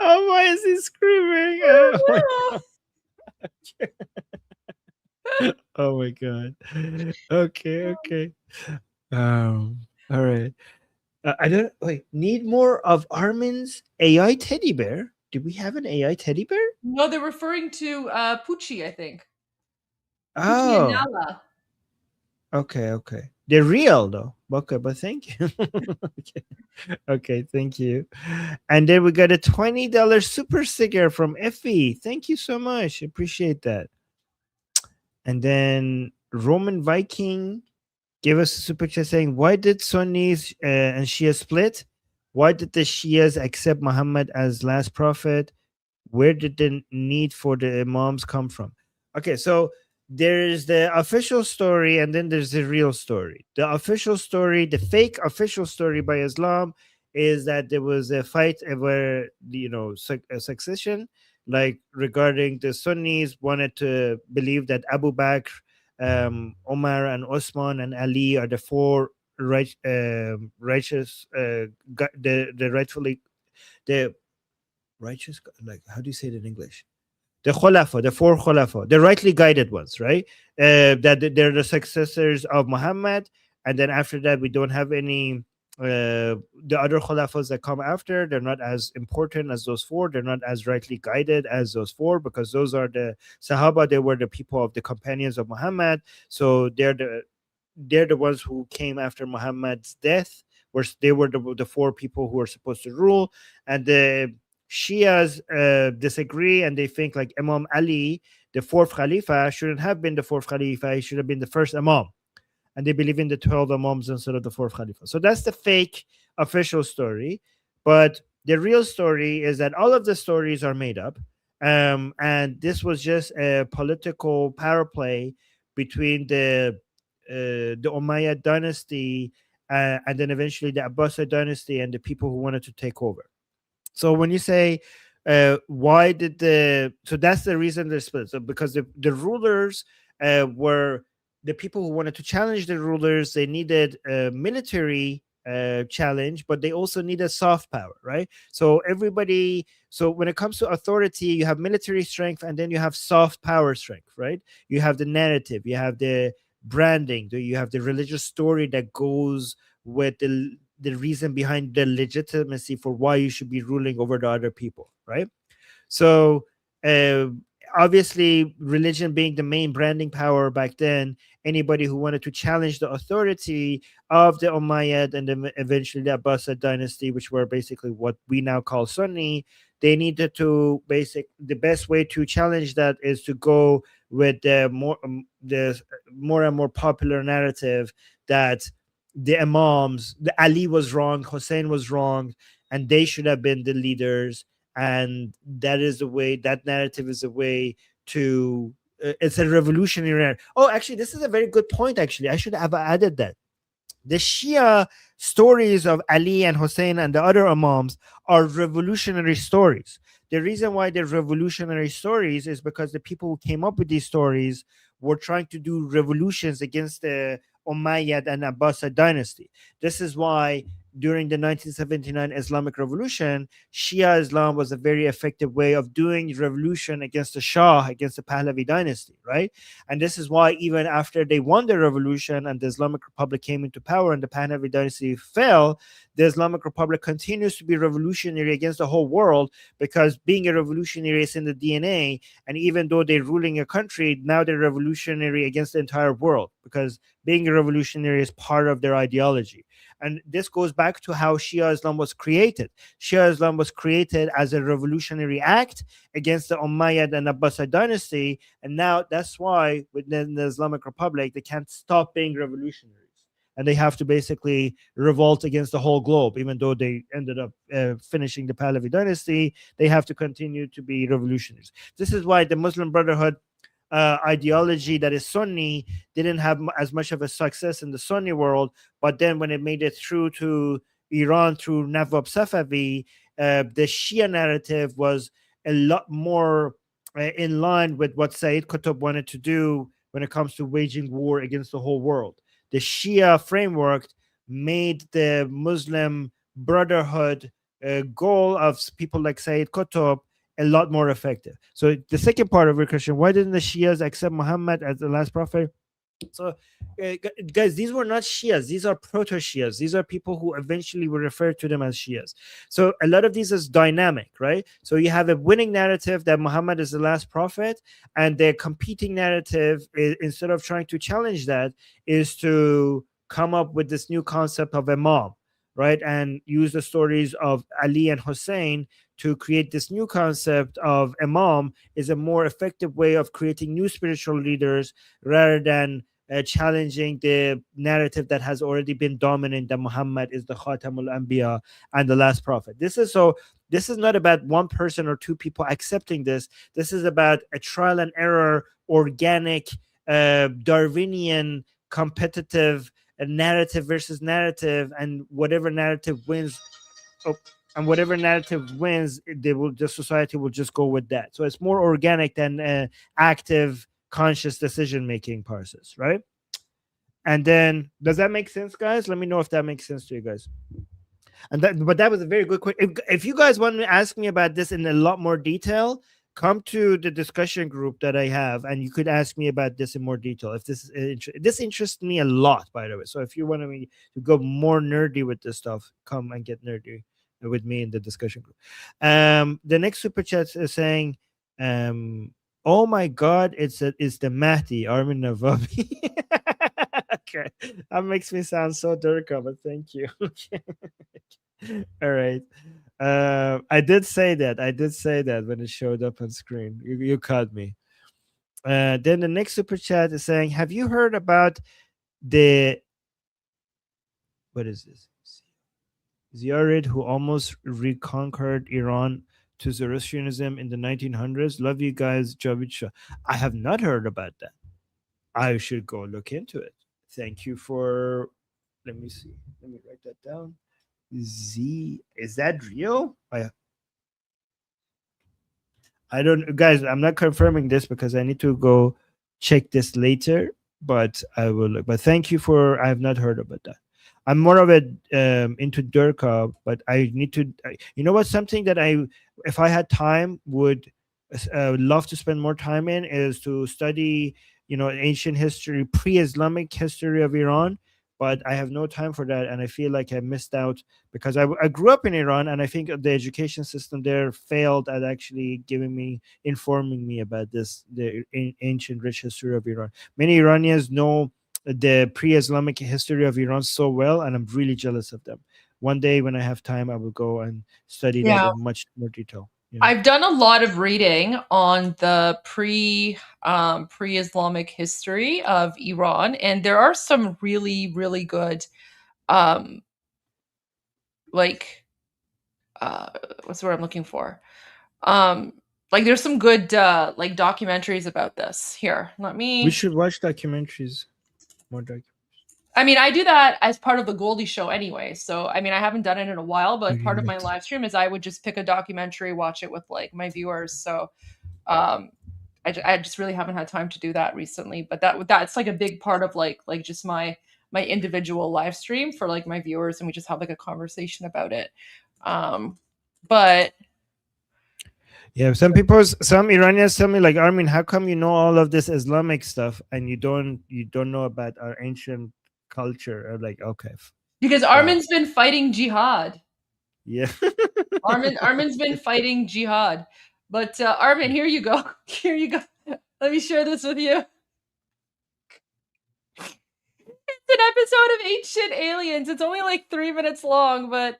Oh, why is he screaming? Oh my god. Oh my god. Okay. All right. I don't need more of Armin's AI teddy bear. Do we have an AI teddy bear? No, they're referring to Poochie, I think. Poochie and Oh. Nala. Okay. They're real though. Okay, but thank you. Okay, thank you. And then we got a $20 super sticker from Effie. Thank you so much. Appreciate that. And then Roman Viking gave us a super chat saying, why did Sunnis and Shia split? Why did the Shias accept Muhammad as last prophet? Where did the need for the imams come from? Okay, so there's the official story and then there's the real story. The official story, the fake official story by Islam is that there was a fight over, a succession, like regarding the Sunnis wanted to believe that Abu Bakr, Omar and Osman and Ali are the four righteous, the righteous, like, how do you say it in English? The Khulafa, the four Khulafa, the rightly guided ones, right? That they're the successors of Muhammad. And then after that, we don't have any the other Khulafas that come after, they're not as important as those four. They're not as rightly guided as those four, because those are the Sahaba. They were the people of the companions of Muhammad. So they're the ones who came after Muhammad's death. They were the four people who were supposed to rule. And the Shias disagree, and they think like Imam Ali, the fourth Khalifa, shouldn't have been the fourth Khalifa. He should have been the first Imam. And they believe in the 12 Imams instead of the fourth Khalifa. So that's the fake official story. But the real story is that all of the stories are made up. And this was just a political power play between the Umayyad dynasty and then eventually the Abbasid dynasty and the people who wanted to take over. So when you say, why did so that's the reason they're split. So because the rulers were the people who wanted to challenge the rulers, they needed a military challenge, but they also needed soft power, right? So when it comes to authority, you have military strength and then you have soft power strength, right? You have the narrative, you have the branding, you have the religious story that goes with the reason behind the legitimacy for why you should be ruling over the other people, right? So obviously, religion being the main branding power back then, anybody who wanted to challenge the authority of the Umayyad and then eventually the Abbasid dynasty, which were basically what we now call Sunni, they needed to the best way to challenge that is to go with the more and more popular narrative that the Imams, the Ali was wrong, Hussein was wrong, and they should have been the leaders. And that narrative is a way to it's a revolutionary narrative. Oh, actually, this is a very good point. Actually, I should have added that the Shia stories of Ali and Hussein and the other Imams are revolutionary stories. The reason why they're revolutionary stories is because the people who came up with these stories were trying to do revolutions against the Umayyad and Abbasid dynasty. This is why during the 1979 Islamic Revolution, Shia Islam was a very effective way of doing revolution against the Shah, against the Pahlavi dynasty, right? And this is why even after they won the revolution and the Islamic Republic came into power and the Pahlavi dynasty fell, the Islamic Republic continues to be revolutionary against the whole world, because being a revolutionary is in the DNA. And even though they're ruling a country, now they're revolutionary against the entire world, because being a revolutionary is part of their ideology. And this goes back to how Shia Islam was created. Shia Islam was created as a revolutionary act against the Umayyad and Abbasid dynasty. And now that's why within the Islamic Republic, they can't stop being revolutionaries. And they have to basically revolt against the whole globe. Even though they ended up finishing the Pahlavi dynasty, they have to continue to be revolutionaries. This is why the Muslim Brotherhood ideology that is Sunni didn't have as much of a success in the Sunni world, but then when it made it through to Iran through Nawab Safavi, the Shia narrative was a lot more in line with what Sayyid Qutb wanted to do when it comes to waging war against the whole world. The Shia framework made the Muslim Brotherhood goal of people like Sayyid Qutb a lot more effective. So the second part of your question, why didn't the Shias accept Muhammad as the last prophet? So guys, these were not Shias. These are proto-Shias. These are people who eventually will refer to them as Shias. So a lot of these is dynamic, right? So you have a winning narrative that Muhammad is the last prophet, and the competing narrative is, instead of trying to challenge that, is to come up with this new concept of Imam, right? And use the stories of Ali and Hussein to create this new concept of Imam is a more effective way of creating new spiritual leaders rather than challenging the narrative that has already been dominant, that Muhammad is the Khatamul Anbiya and the last prophet. This is not about one person or two people accepting this. This is about a trial and error, organic, Darwinian, competitive narrative versus narrative, and whatever narrative wins. The society will just go with that. So it's more organic than active, conscious decision-making process, right? And then, does that make sense, guys? Let me know if that makes sense to you guys. But that was a very good question. If you guys want to ask me about this in a lot more detail, come to the discussion group that I have, and you could ask me about this in more detail. If this this interests me a lot, by the way. So if you want me to go more nerdy with this stuff, come and get nerdy with me in the discussion group. The next super chat is saying, "Oh my God, it's the Mahdi, Armin Navabi." Okay, that makes me sound so Durka, but thank you. All right. I did say that. I did say that when it showed up on screen. You caught me. Then the next super chat is saying, "Have you heard about the what is this? Ziyarid who almost reconquered Iran to Zoroastrianism in the 1900s? Love you guys, Javid Shah." I have not heard about that. I should go look into it. Thank you for. Let me see. Let me write that down. Is that real? I don't, guys. I'm not confirming this because I need to go check this later. But I will look. But thank you for. I have not heard about that. I'm more of a into Durkheim, but I need to. You know what? Something that if I had time, would love to spend more time in is to study. Ancient history, pre-Islamic history of Iran. But I have no time for that, and I feel like I missed out because I grew up in Iran, and I think the education system there failed at actually informing me about the ancient rich history of Iran. Many Iranians know the pre-Islamic history of Iran so well, and I'm really jealous of them. One day when I have time, I will go and study that in much more detail. I've done a lot of reading on the pre-Islamic history of Iran, and there are some really, really good, what's the word I'm looking for? There's some good documentaries about this. Here, We should watch documentaries. More documentaries. I mean, I do that as part of the Goldie show anyway. So, I mean, I haven't done it in a while, but part of my live stream is I would just pick a documentary, watch it with my viewers. So, I just really haven't had time to do that recently. But that's like a big part of just my individual live stream for my viewers, and we just have a conversation about it. But yeah, some Iranians tell me Armin, how come you know all of this Islamic stuff and you don't know about our ancient culture? I'm like, okay, because Armin's been fighting jihad. Yeah. Armin's been fighting jihad. But Armin, here you go. Here you go. Let me share this with you. It's an episode of Ancient Aliens. It's only 3 minutes long, but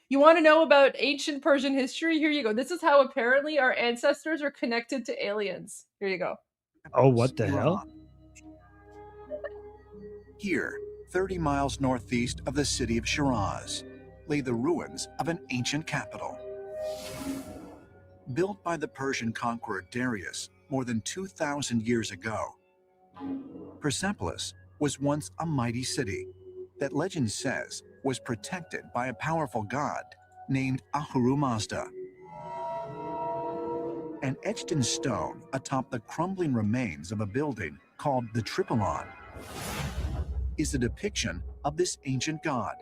you want to know about ancient Persian history? Here you go. This is how apparently our ancestors are connected to aliens. Here you go. Oh, what the hell? Here, 30 miles northeast of the city of Shiraz, lay the ruins of an ancient capital. Built by the Persian conqueror Darius more than 2,000 years ago, Persepolis was once a mighty city that legend says was protected by a powerful god named Ahura Mazda. And etched in stone atop the crumbling remains of a building called the Tripolon is a depiction of this ancient god,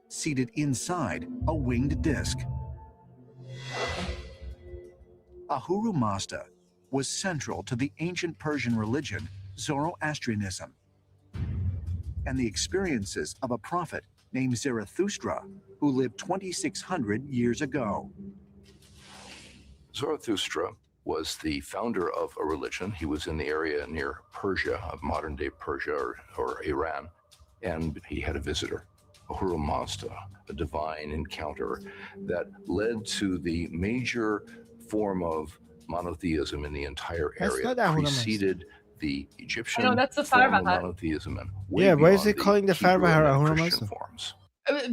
seated inside a winged disc. Ahura Mazda was central to the ancient Persian religion Zoroastrianism and the experiences of a prophet named Zarathustra who lived 2,600 years ago. Zarathustra was the founder of a religion. He was in the area near Persia, of modern-day Persia or Iran, and he had a visitor, Ahura Mazda, a divine encounter that led to the major form of monotheism in the entire area. Preceded the Egyptian form of monotheism. And why is it calling the Farvahar Ahura Mazda?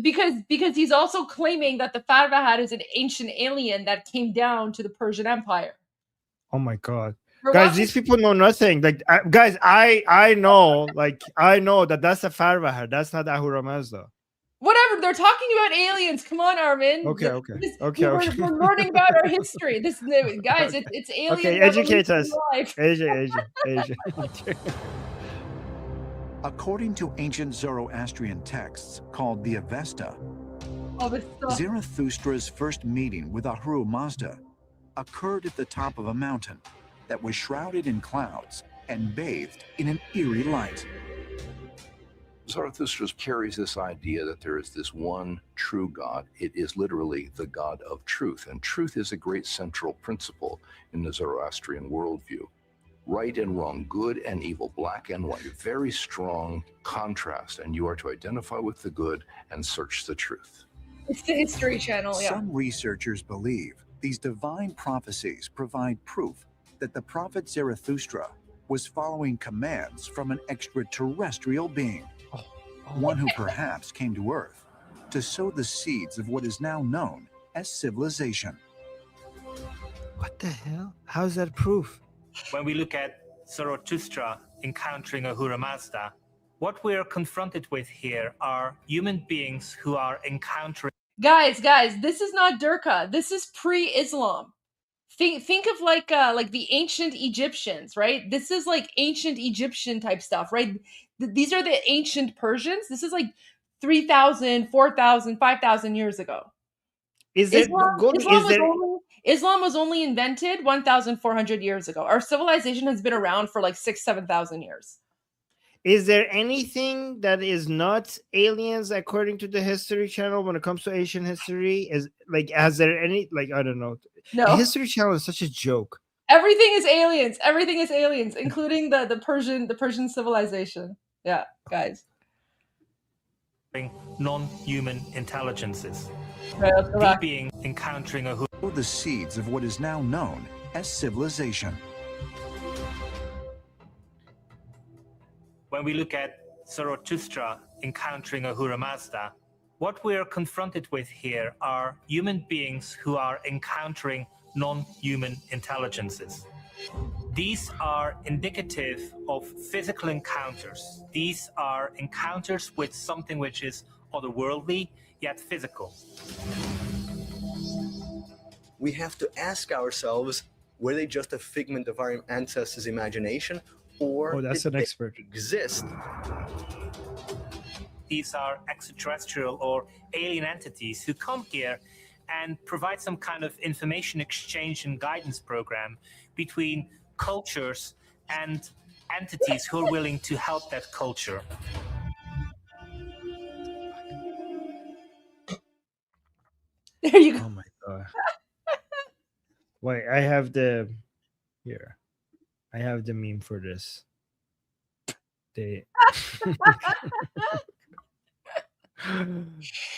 Because he's also claiming that the Farvahar is an ancient alien that came down to the Persian Empire. Oh my God. Guys, these people know nothing. Guys, I know that's a Farvahar. That's not Ahura Mazda. Whatever, they're talking about aliens. Come on, Armin. Okay. We're learning about our history. Guys, it's alien. Okay, educate us. Asia. According to ancient Zoroastrian texts called the Avesta, Zarathustra's first meeting with Ahura Mazda occurred at the top of a mountain that was shrouded in clouds and bathed in an eerie light. Zarathustra carries this idea that there is this one true God. It is literally the God of truth, and truth is a great central principle in the Zoroastrian worldview. Right and wrong, good and evil, black and white, very strong contrast, and you are to identify with the good and search the truth. It's the History Channel, yeah. Some researchers believe these divine prophecies provide proof that the prophet Zarathustra was following commands from an extraterrestrial being, one who perhaps came to Earth to sow the seeds of what is now known as civilization. What the hell? How's that proof? When we look at Zarathustra encountering Ahura Mazda, what we are confronted with here are human beings who are encountering. Guys, this is not Durkha. This is pre-Islam. Think of like the ancient Egyptians, right? This is like ancient Egyptian type stuff, right? These are the ancient Persians. This is like 3,000, 4,000, 5,000 years ago. Islam was only invented 1,400 years ago. Our civilization has been around for like 6,000, 7,000 years. Is there anything that is not aliens according to the History Channel when it comes to Asian history? Has there any, I don't know. No. The History Channel is such a joke. Everything is aliens. Everything is aliens, including the Persian civilization. Yeah, guys. Non-human intelligences. Right, let's go back. Being encountering Ahura. The seeds of what is now known as civilization. When we look at Zarathustra encountering Ahura Mazda, what we are confronted with here are human beings who are encountering non-human intelligences. These are indicative of physical encounters. These are encounters with something which is otherworldly, yet physical. We have to ask ourselves, were they just a figment of our ancestors' imagination, or that's an expert. Exist? These are extraterrestrial or alien entities who come here and provide some kind of information exchange and guidance program between cultures and entities who are willing to help that culture. There you go. Oh my god. Wait, I have the meme for this.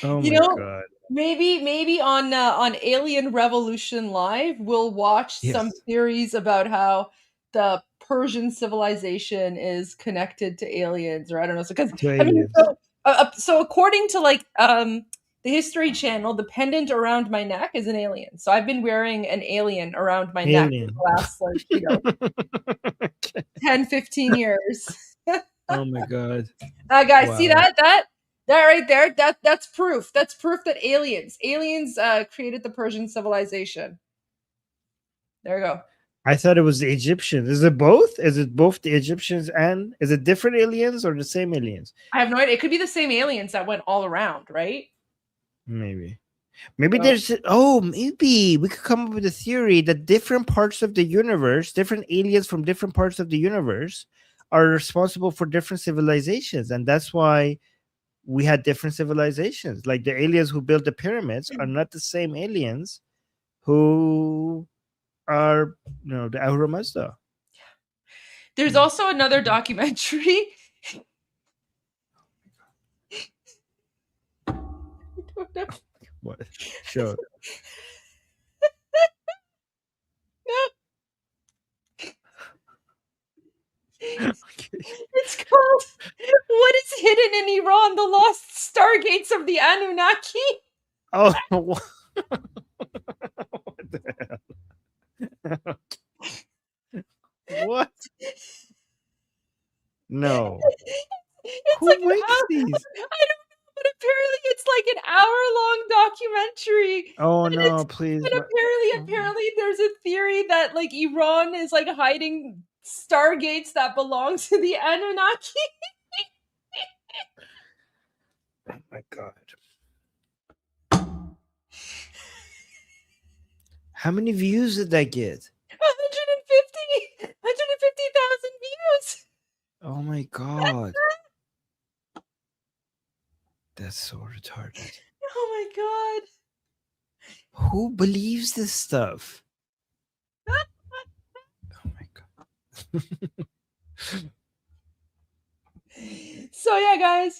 Oh my god. Maybe on Alien Revolution Live, we'll watch some theories about how the Persian civilization is connected to aliens, or I don't know. So according to the History Channel, the pendant around my neck is an alien. So I've been wearing an alien around my neck for the last 10, 15 years. Oh my god. Guys, Wow. see that right there? That's proof. That's proof that aliens created the Persian civilization. There you go. I thought it was the Egyptians. Is it both? Is it both the Egyptians and is it different aliens or the same aliens? I have no idea. It could be the same aliens that went all around, right? Maybe maybe we could come up with a theory that different parts of the universe, different aliens from different parts of the universe are responsible for different civilizations, and that's why we had different civilizations. Like the aliens who built the pyramids are not the same aliens who are, the Ahura Mazda. There's also another documentary. What? Sure. It's called "What is Hidden in Iran: The Lost Stargates of the Anunnaki." Oh, what the hell? What? No. It's Who like makes these? I don't know, but apparently it's like an hour-long documentary. Oh no, please. And apparently there's a theory that like Iran is like hiding stargates that belong to the Anunnaki. Oh my god. How many views did that get? 150,000 views. Oh my god. That's so retarded. Oh my god. Who believes this stuff? So yeah,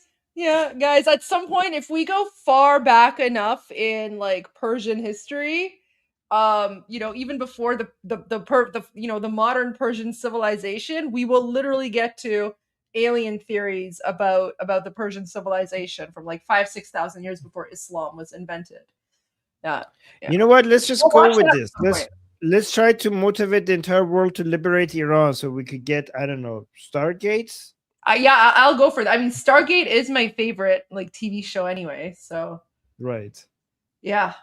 guys, at some point, if we go far back enough in like Persian history, even before the modern Persian civilization, we will literally get to alien theories about the Persian civilization from like 5,000-6,000 years before Islam was invented. Yeah. You know what? Let's just We'll go watch with that at this. some point. Let's try to motivate the entire world to liberate Iran so we could get, I don't know, Stargates. Yeah, I'll go for that. I mean, Stargate is my favorite like TV show anyway. So Right. yeah.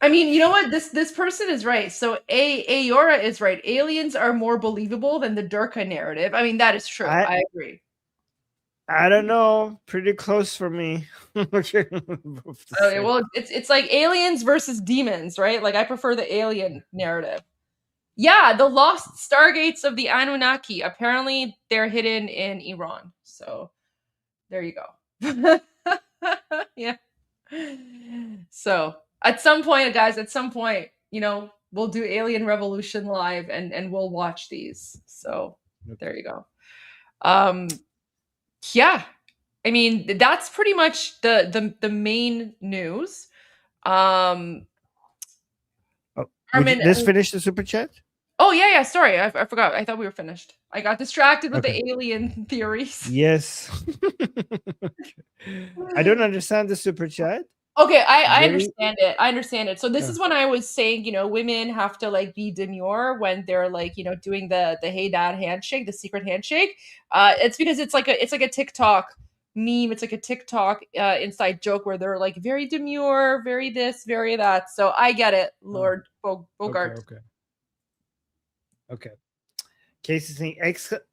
I mean, you know what? This person is right. So Ayora is right. Aliens are more believable than the Durka narrative. I mean, that is true. I agree. I don't know. Pretty close for me. Okay, well, it's like aliens versus demons, right? Like I prefer the alien narrative. Yeah, the lost stargates of the Anunnaki. Apparently, they're hidden in Iran. So there you go. Yeah. So at some point, guys, we'll do Alien Revolution live and we'll watch these. So there you go. Yeah. I mean, that's pretty much the main news. Would Armin, you, let's finish the super chat. Oh yeah. Sorry, I forgot. I thought we were finished. I got distracted with Okay. the alien theories. Yes. I don't understand the super chat. Okay, I Very- understand it. So this is when I was saying, women have to like be demure when they're like, doing the hey dad handshake, the secret handshake. It's because it's like a TikTok meme. It's like a TikTok inside joke where they're like very demure, very this, very that. So I get it, Lord Bogart. Okay. Casey saying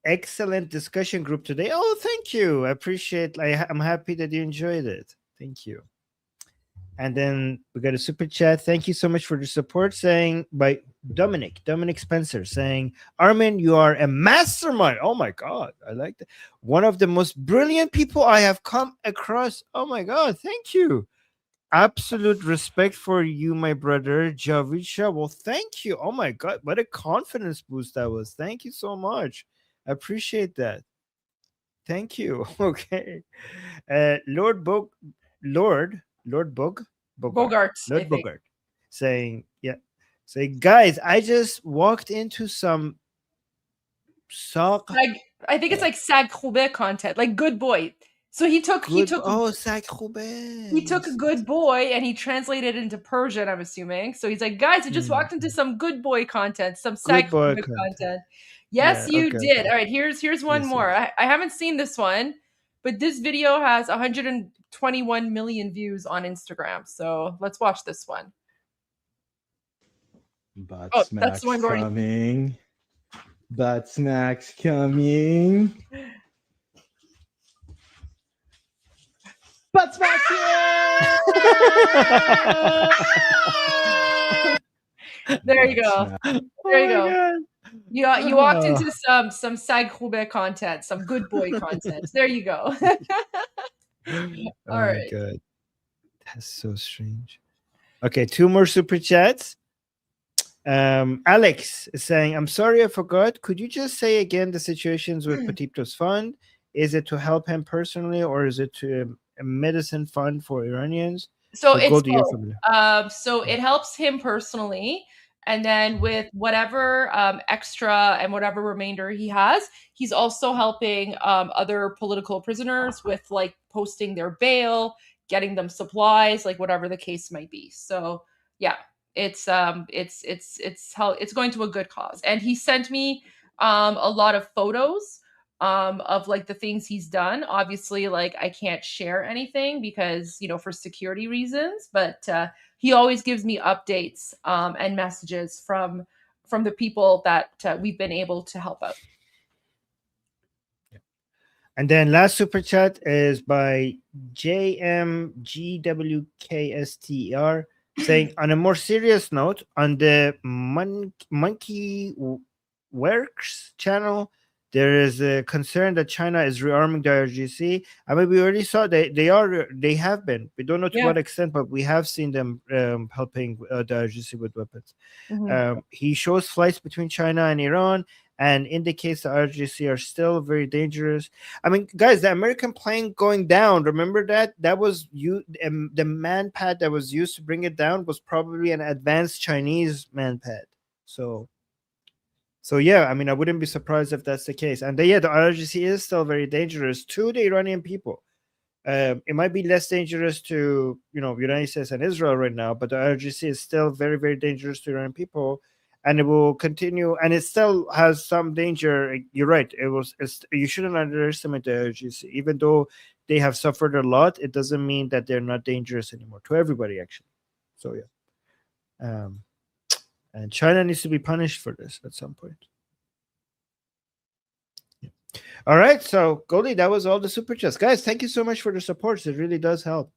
excellent discussion group today. Oh, thank you. I appreciate. I'm happy that you enjoyed it. Thank you. And then we got a super chat. Thank you so much for the support. Saying by Dominic Spencer, saying, Armin, you are a mastermind. Oh my God, I like that. One of the most brilliant people I have come across. Oh my God, thank you. Absolute respect for you, my brother Javid Shah. Well, thank you. Oh my God, what a confidence boost that was. Thank you so much. I appreciate that. Thank you. Okay. Lord Bogart, saying, guys, I just walked into some I think it's like Sag Khoube content, like good boy. So he took Sag Khoube. He took a good boy and he translated it into Persian, I'm assuming. So he's like, guys, I just walked into some good boy content, some Sag Khoube content. Yes, you did. Okay. All right, here's one more. I haven't seen this one, but this video has 121 million views on Instagram. So let's watch this one. That's the one coming. Butt smacks coming. Butt smacks There you go. There you go. God. You walked into some Sag Khoube content, some good boy content. There you go. All right. God. That's so strange. Okay, 2 more super chats. Alex is saying, I'm sorry I forgot. Could you just say again the situations with Petito's fund? Is it to help him personally or is it to a medicine fund for Iranians? So it's both. So it helps him personally. And then with whatever extra and whatever remainder he has, he's also helping other political prisoners with like posting their bail, getting them supplies, like whatever the case might be. So yeah, it's going to a good cause. And he sent me a lot of photos of like the things he's done. Obviously, like I can't share anything because, for security reasons, but he always gives me updates and messages from the people that we've been able to help out. And then last super chat is by JMGWKSTR saying, on a more serious note, on the Monkey Works channel, there is a concern that China is rearming the IRGC. I mean, we already saw they have been. We don't know to what extent, but we have seen them helping the IRGC with weapons. He shows flights between China and Iran and indicates the IRGC are still very dangerous. I mean, guys, the American plane going down, remember that? That was the man pad that was used to bring it down was probably an advanced Chinese man pad. So yeah, I mean, I wouldn't be surprised if that's the case. And the IRGC is still very dangerous to the Iranian people. It might be less dangerous to United States and Israel right now, but the IRGC is still very, very dangerous to Iranian people, and it will continue. And it still has some danger. You're right. You shouldn't underestimate the IRGC, even though they have suffered a lot. It doesn't mean that they're not dangerous anymore to everybody, actually. So yeah. And China needs to be punished for this at some point. Yeah. All right. So, Goldie, that was all the super chats. Guys, thank you so much for the support. It really does help.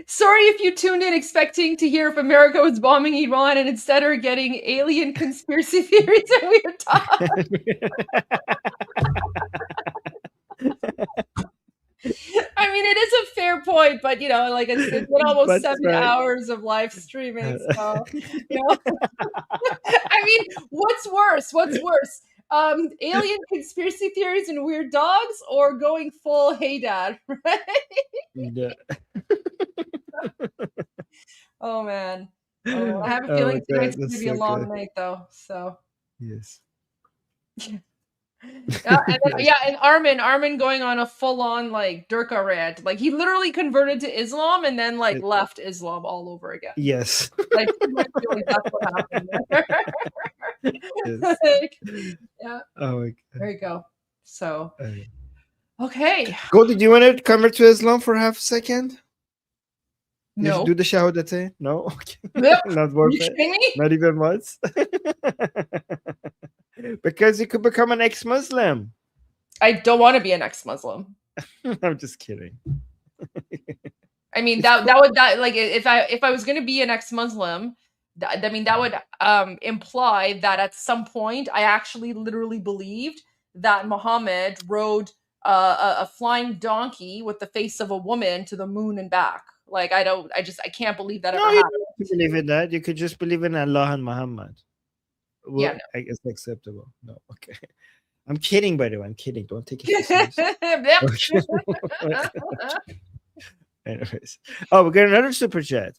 Sorry if you tuned in expecting to hear if America was bombing Iran and instead are getting alien conspiracy theories and weird talk. I mean, it is a fair point, but like it's been almost 7 hours of live streaming. So, I mean, what's worse? Alien conspiracy theories and weird dogs, or going full "Hey Dad"? Right? Yeah. Oh man. I have a feeling tonight's going to be a long night, though. So. Yes. And Armin going on a full-on like Durka rant. Like he literally converted to Islam and then like left Islam all over again. Yes. Like that's what happened. Yes. Yeah. Oh my God. There you go. So okay. Goldie, do you want to convert to Islam for half a second? No. Do the shahadatay? No. Okay. Nope. Not worth you kidding me? Not even once. Because you could become an ex-Muslim. I don't want to be an ex-Muslim. I'm just kidding. I mean that would like if I was going to be an ex-Muslim, I mean that would imply that at some point I actually literally believed that Muhammad rode a flying donkey with the face of a woman to the moon and back. Like I can't believe that ever happened. You don't believe in that. You could just believe in Allah and Muhammad. Well, yeah, no. I guess acceptable. No, okay. I'm kidding, by the way. I'm kidding. Don't take it seriously. Anyways. Oh, we got another super chat.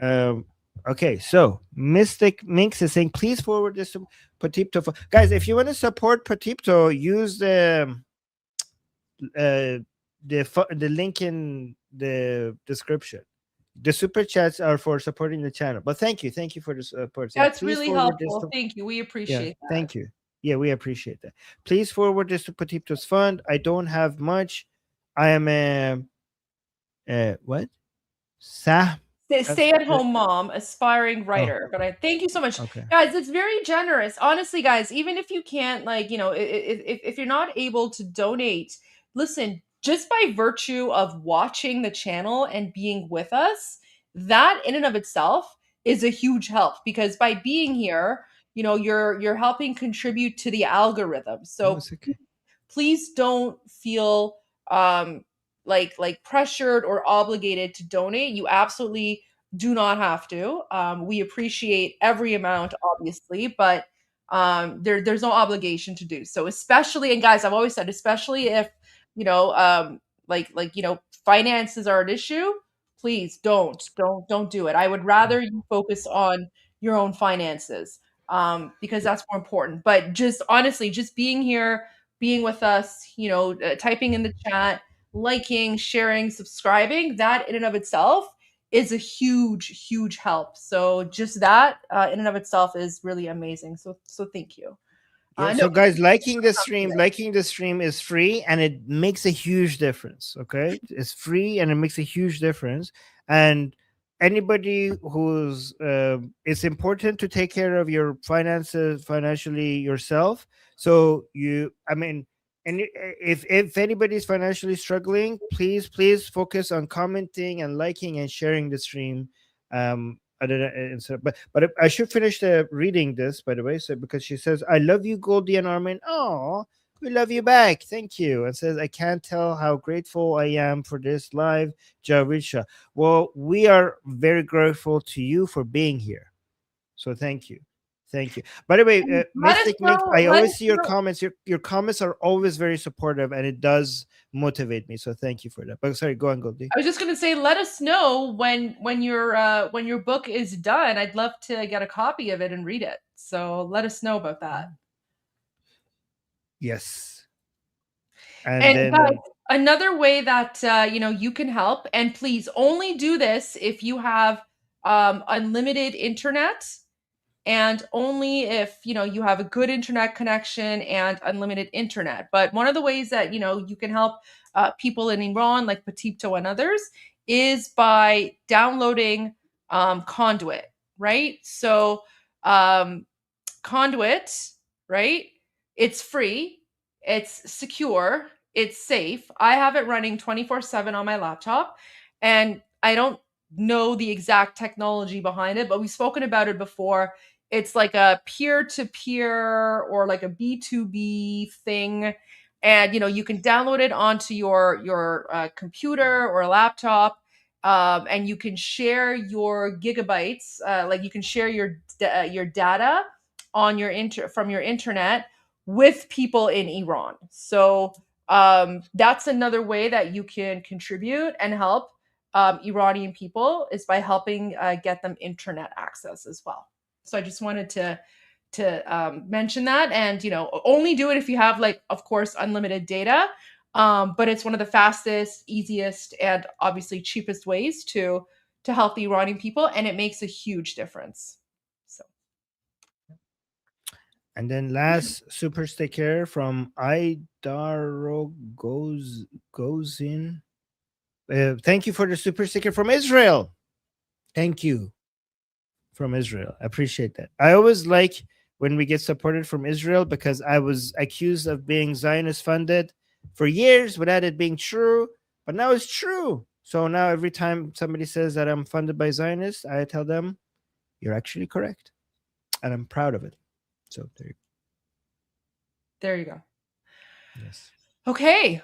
Okay, so Mystic Minx is saying, please forward this to Patipto. Guys, if you want to support Patipto, use the link in the description. The super chats are for supporting the channel. But thank you for the support. That's really helpful. Thank you. We appreciate that. Thank you. Yeah, we appreciate that. Please forward this to Patipto's fund. I don't have much. I am a what? Stay-at-home mom, aspiring writer. But I thank you so much, guys. It's very generous, honestly, guys. Even if you can't, like, if you're not able to donate, listen. Just by virtue of watching the channel and being with us, that in and of itself is a huge help, because by being here, you're helping contribute to the algorithm. So please don't feel like pressured or obligated to donate. You absolutely do not have to. We appreciate every amount, obviously, but there's no obligation to do so. Especially, and guys, I've always said, especially if finances are an issue, please don't do it. I would rather you focus on your own finances, because that's more important. But just honestly, just being here, being with us, typing in the chat, liking, sharing, subscribing, that in and of itself is a huge help. So just that in and of itself is really amazing. So thank you. So guys, liking the stream is free, and it makes a huge difference. Okay, it's free and it makes a huge difference. And anybody who's it's important to take care of your finances financially yourself. So And if anybody's financially struggling, please focus on commenting and liking and sharing the stream. But I should finish reading this, by the way. So because she says, "I love you, Goldie and Armin." Oh, we love you back. Thank you. And says, "I can't tell how grateful I am for this live Javisha." Well, we are very grateful to you for being here. So thank you. Thank you. By the way, Mystic Mix, I always see your comments. Your comments are always very supportive, and it does motivate me. So thank you for that. But sorry, go on, Goldie. I was just going to say, let us know when your book is done. I'd love to get a copy of it and read it. So let us know about that. Yes. And then, guys, another way that you can help, and please only do this if you have unlimited internet. And only if, you have a good internet connection and unlimited internet. But one of the ways that, you can help people in Iran, like Petito and others, is by downloading Conduit, right? So Conduit, right? It's free, it's secure, it's safe. I have it running 24/7 on my laptop, and I don't know the exact technology behind it, but we've spoken about it before. It's like a peer-to-peer or like a B2B thing. And, you can download it onto your computer or a laptop, and you can share your gigabytes. Like you can share your data on from your internet with people in Iran. So that's another way that you can contribute and help Iranian people, is by helping get them internet access as well. So I just wanted to mention that, and only do it if you have, like, of course, unlimited data. But it's one of the fastest, easiest, and obviously cheapest ways to help the Iranian people, and it makes a huge difference. So. And then last super sticker from Idaro goes in. Thank you for the super sticker from Israel. Thank you from Israel. I appreciate that. I always like when we get supported from Israel, because I was accused of being Zionist funded for years without it being true, but now it's true. So now every time somebody says that I'm funded by Zionists, I tell them, you're actually correct. And I'm proud of it. So there you go. Yes. Okay.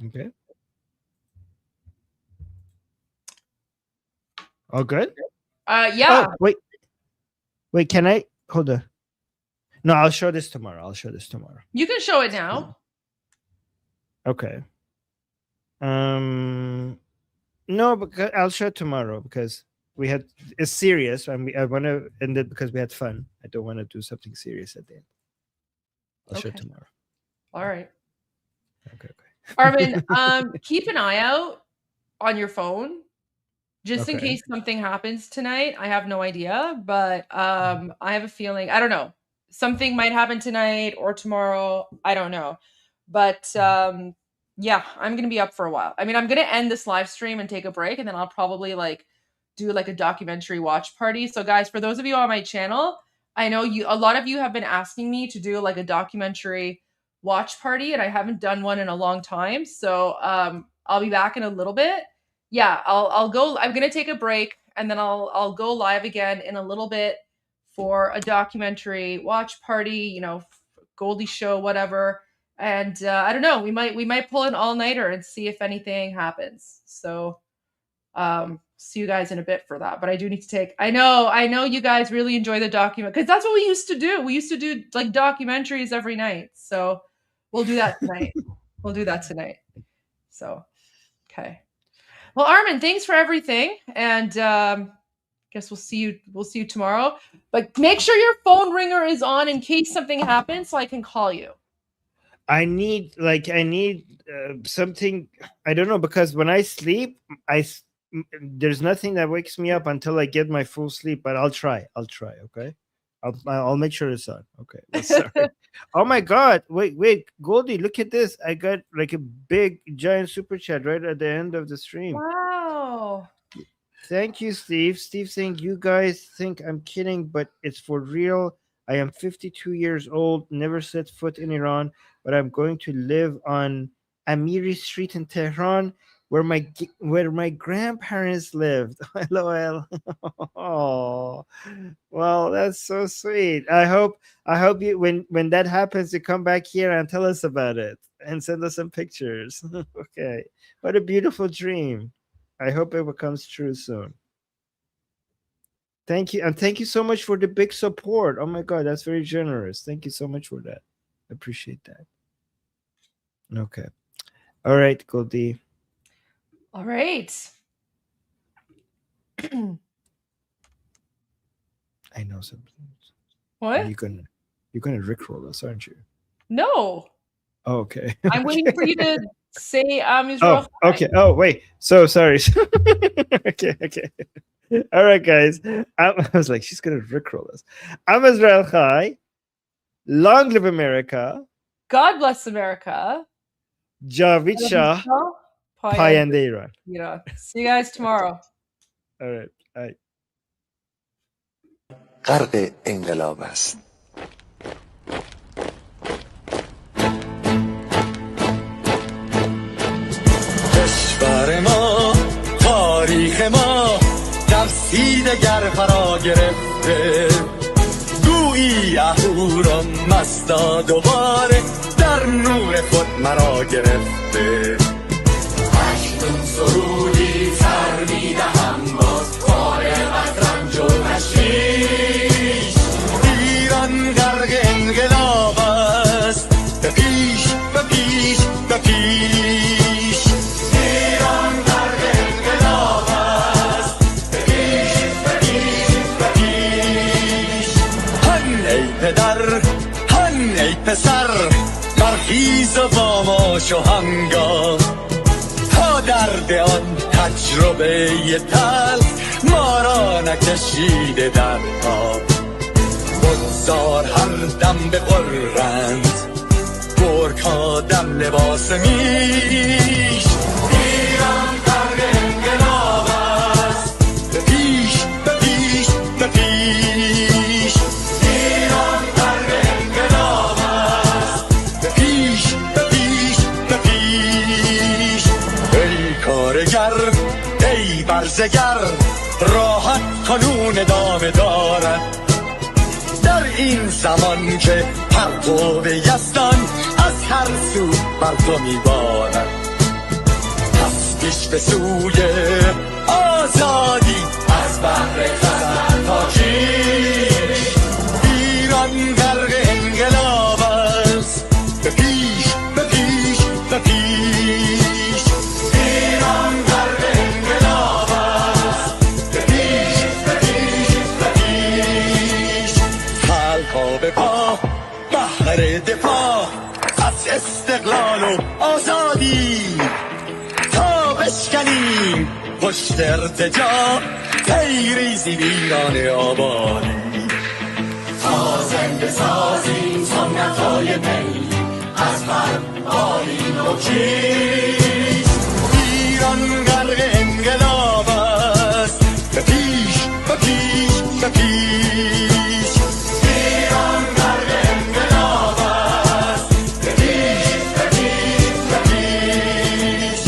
Okay. All good? Yeah. Oh, wait, can I hold on? No, I'll show this tomorrow. You can show it now. Okay. No, because I'll show it tomorrow, because it's serious, and I want to end it because we had fun. I don't want to do something serious at the end. I'll show it tomorrow. All right. Okay. Armin, keep an eye out on your phone, just in case something happens tonight. I have no idea, but I have a feeling, I don't know, something might happen tonight or tomorrow. I don't know. But yeah, I'm going to be up for a while. I mean, I'm going to end this live stream and take a break, and then I'll probably do a documentary watch party. So guys, for those of you on my channel, I know a lot of you have been asking me to do a documentary watch party, and I haven't done one in a long time. So I'll be back in a little bit. Yeah, I'll go. I'm gonna take a break, and then I'll go live again in a little bit for a documentary watch party. Goldie show, whatever. And I don't know. We might pull an all-nighter and see if anything happens. So see you guys in a bit for that. But I do need to take. I know you guys really enjoy the document, because that's what we used to do. We used to do documentaries every night. So we'll do that tonight. So okay. Well, Armin, thanks for everything, and guess we'll see you tomorrow. But make sure your phone ringer is on in case something happens, so I can call you. I need something. I don't know, because when I sleep, there's nothing that wakes me up until I get my full sleep. But I'll try. Okay. I'll make sure it's on. Okay. Sorry. Oh my God! Wait, Goldie, look at this! I got a big giant super chat right at the end of the stream. Wow! Thank you, Steve. Steve saying, you guys think I'm kidding, but it's for real. I am 52 years old, never set foot in Iran, but I'm going to live on Amiri Street in Tehran, where my grandparents lived. LOL. Oh, well, that's so sweet. I hope you when that happens, you come back here and tell us about it and send us some pictures. Okay, what a beautiful dream. I hope it becomes true soon. Thank you, and thank you so much for the big support. Oh my God, that's very generous. Thank you so much for that. I appreciate that. Okay, all right, Goldie. All right. I know something. What? You're gonna rickroll us, aren't you? No. Oh, okay. I'm waiting for you to say Israel. Oh, okay. Oh, wait. So sorry. Okay. All right, guys. I was like, she's gonna rickroll us. I'm Israel Chai. Long live America. God bless America. Javid Shah. Payende Iran. See you guys tomorrow. All right. Bye. غرق انقلاب است. کشور ما، تاریخ ما درسی دگر فرا گرفته، گویی اهورا مستا دوباره در نور خود مرا گرفته. اکنون سرودی سر میدهم باز فارغ از رنج و تشویش. ایران غرق انقلاب است، به پیش به پیش به پیش. ایران غرق انقلاب است، به پیش به پیش به پیش. هن ای پدر، هن ای پسر، برخیز و با ما شو هنگام، تا درد آن تجربه تلخ ما را نکشیده در آب. بگذار هر دم بغرند، گرگ‌ها دم لباس میش. ایران غرق انقلاب است، به پیش به پیش به پیش. ایران غرق انقلاب است، به پیش به پیش به پیش. ای کارگر، ای برزگر، راحت کنون ادامه دارد در این زمان که پرتو یزدان از هر سو بر تو میبارد. پس پیش به سوی آزادی از بحر خزر تا کیش. ایران غرق انقلاب است، به پیش به پیش به پیش. ایران غرق انقلاب است، به پیش به پیش به پیش. خلقا به پا بهر دفاع از استقلال و آزادی، تا بشکنیم پشت ارتجاع پیریزی ایران آبادی. تا زنده سازیم سنت‌های ملی از آیین و کیست. ایران غرق انقلاب است، به پیش به پیش به پیش. ایران غرق انقلاب است، به پیش به پیش به پیش.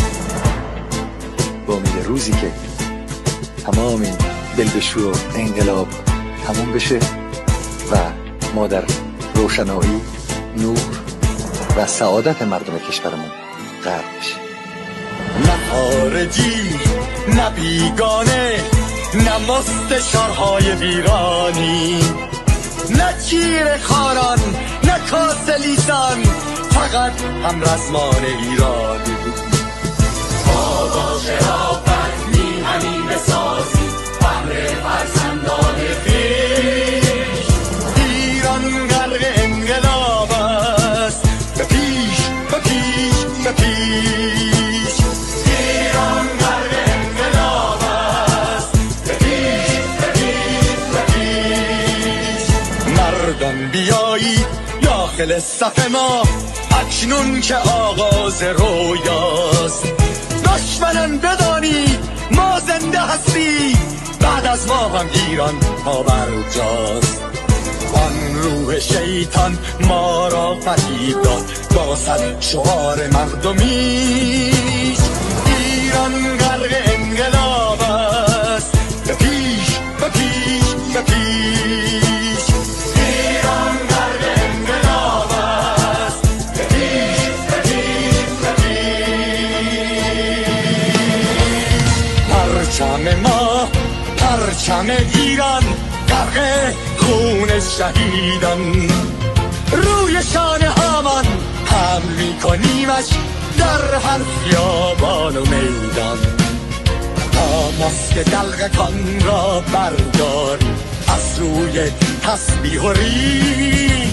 با امید روزی که تمام این دلبشو و انقلاب تموم بشه و ما در روشنایی، نور و سعادت مردم کشورمون غرق بشیم. نه خارجی، نه بیگانه، نه مستشارهای ویرانی، نه چیر خاران، نه کاسه لیسان، فقط هم رزمان ایرانی. ما با شرافت میهنیم بسازیم بهر فرزندان خویش. ایران غرق انقلاب است، به پیش به پیش به پیش. ایران غرق انقلاب است، به پیش به پیش به پیش. مردان بیایی داخل صف ما، اکنون که آغاز رویاست. دشمنان بدانید ما زنده هستیم، بعد از ما هم ایران پابرجاست. روح شیطان ما را فریب داد با صد شعار مردمیش ایران غرق انقلاب است به پیش به پیش به پیش ایران غرق انقلاب است به پیش به پیش به پیش پرچم ما پرچم ایران غرق خون شهیدان روی شانه هامان حمل میکنیمش در هر خیابان و میدان تا ماسک دلقکان را برداریم از روی تسبیح و ریش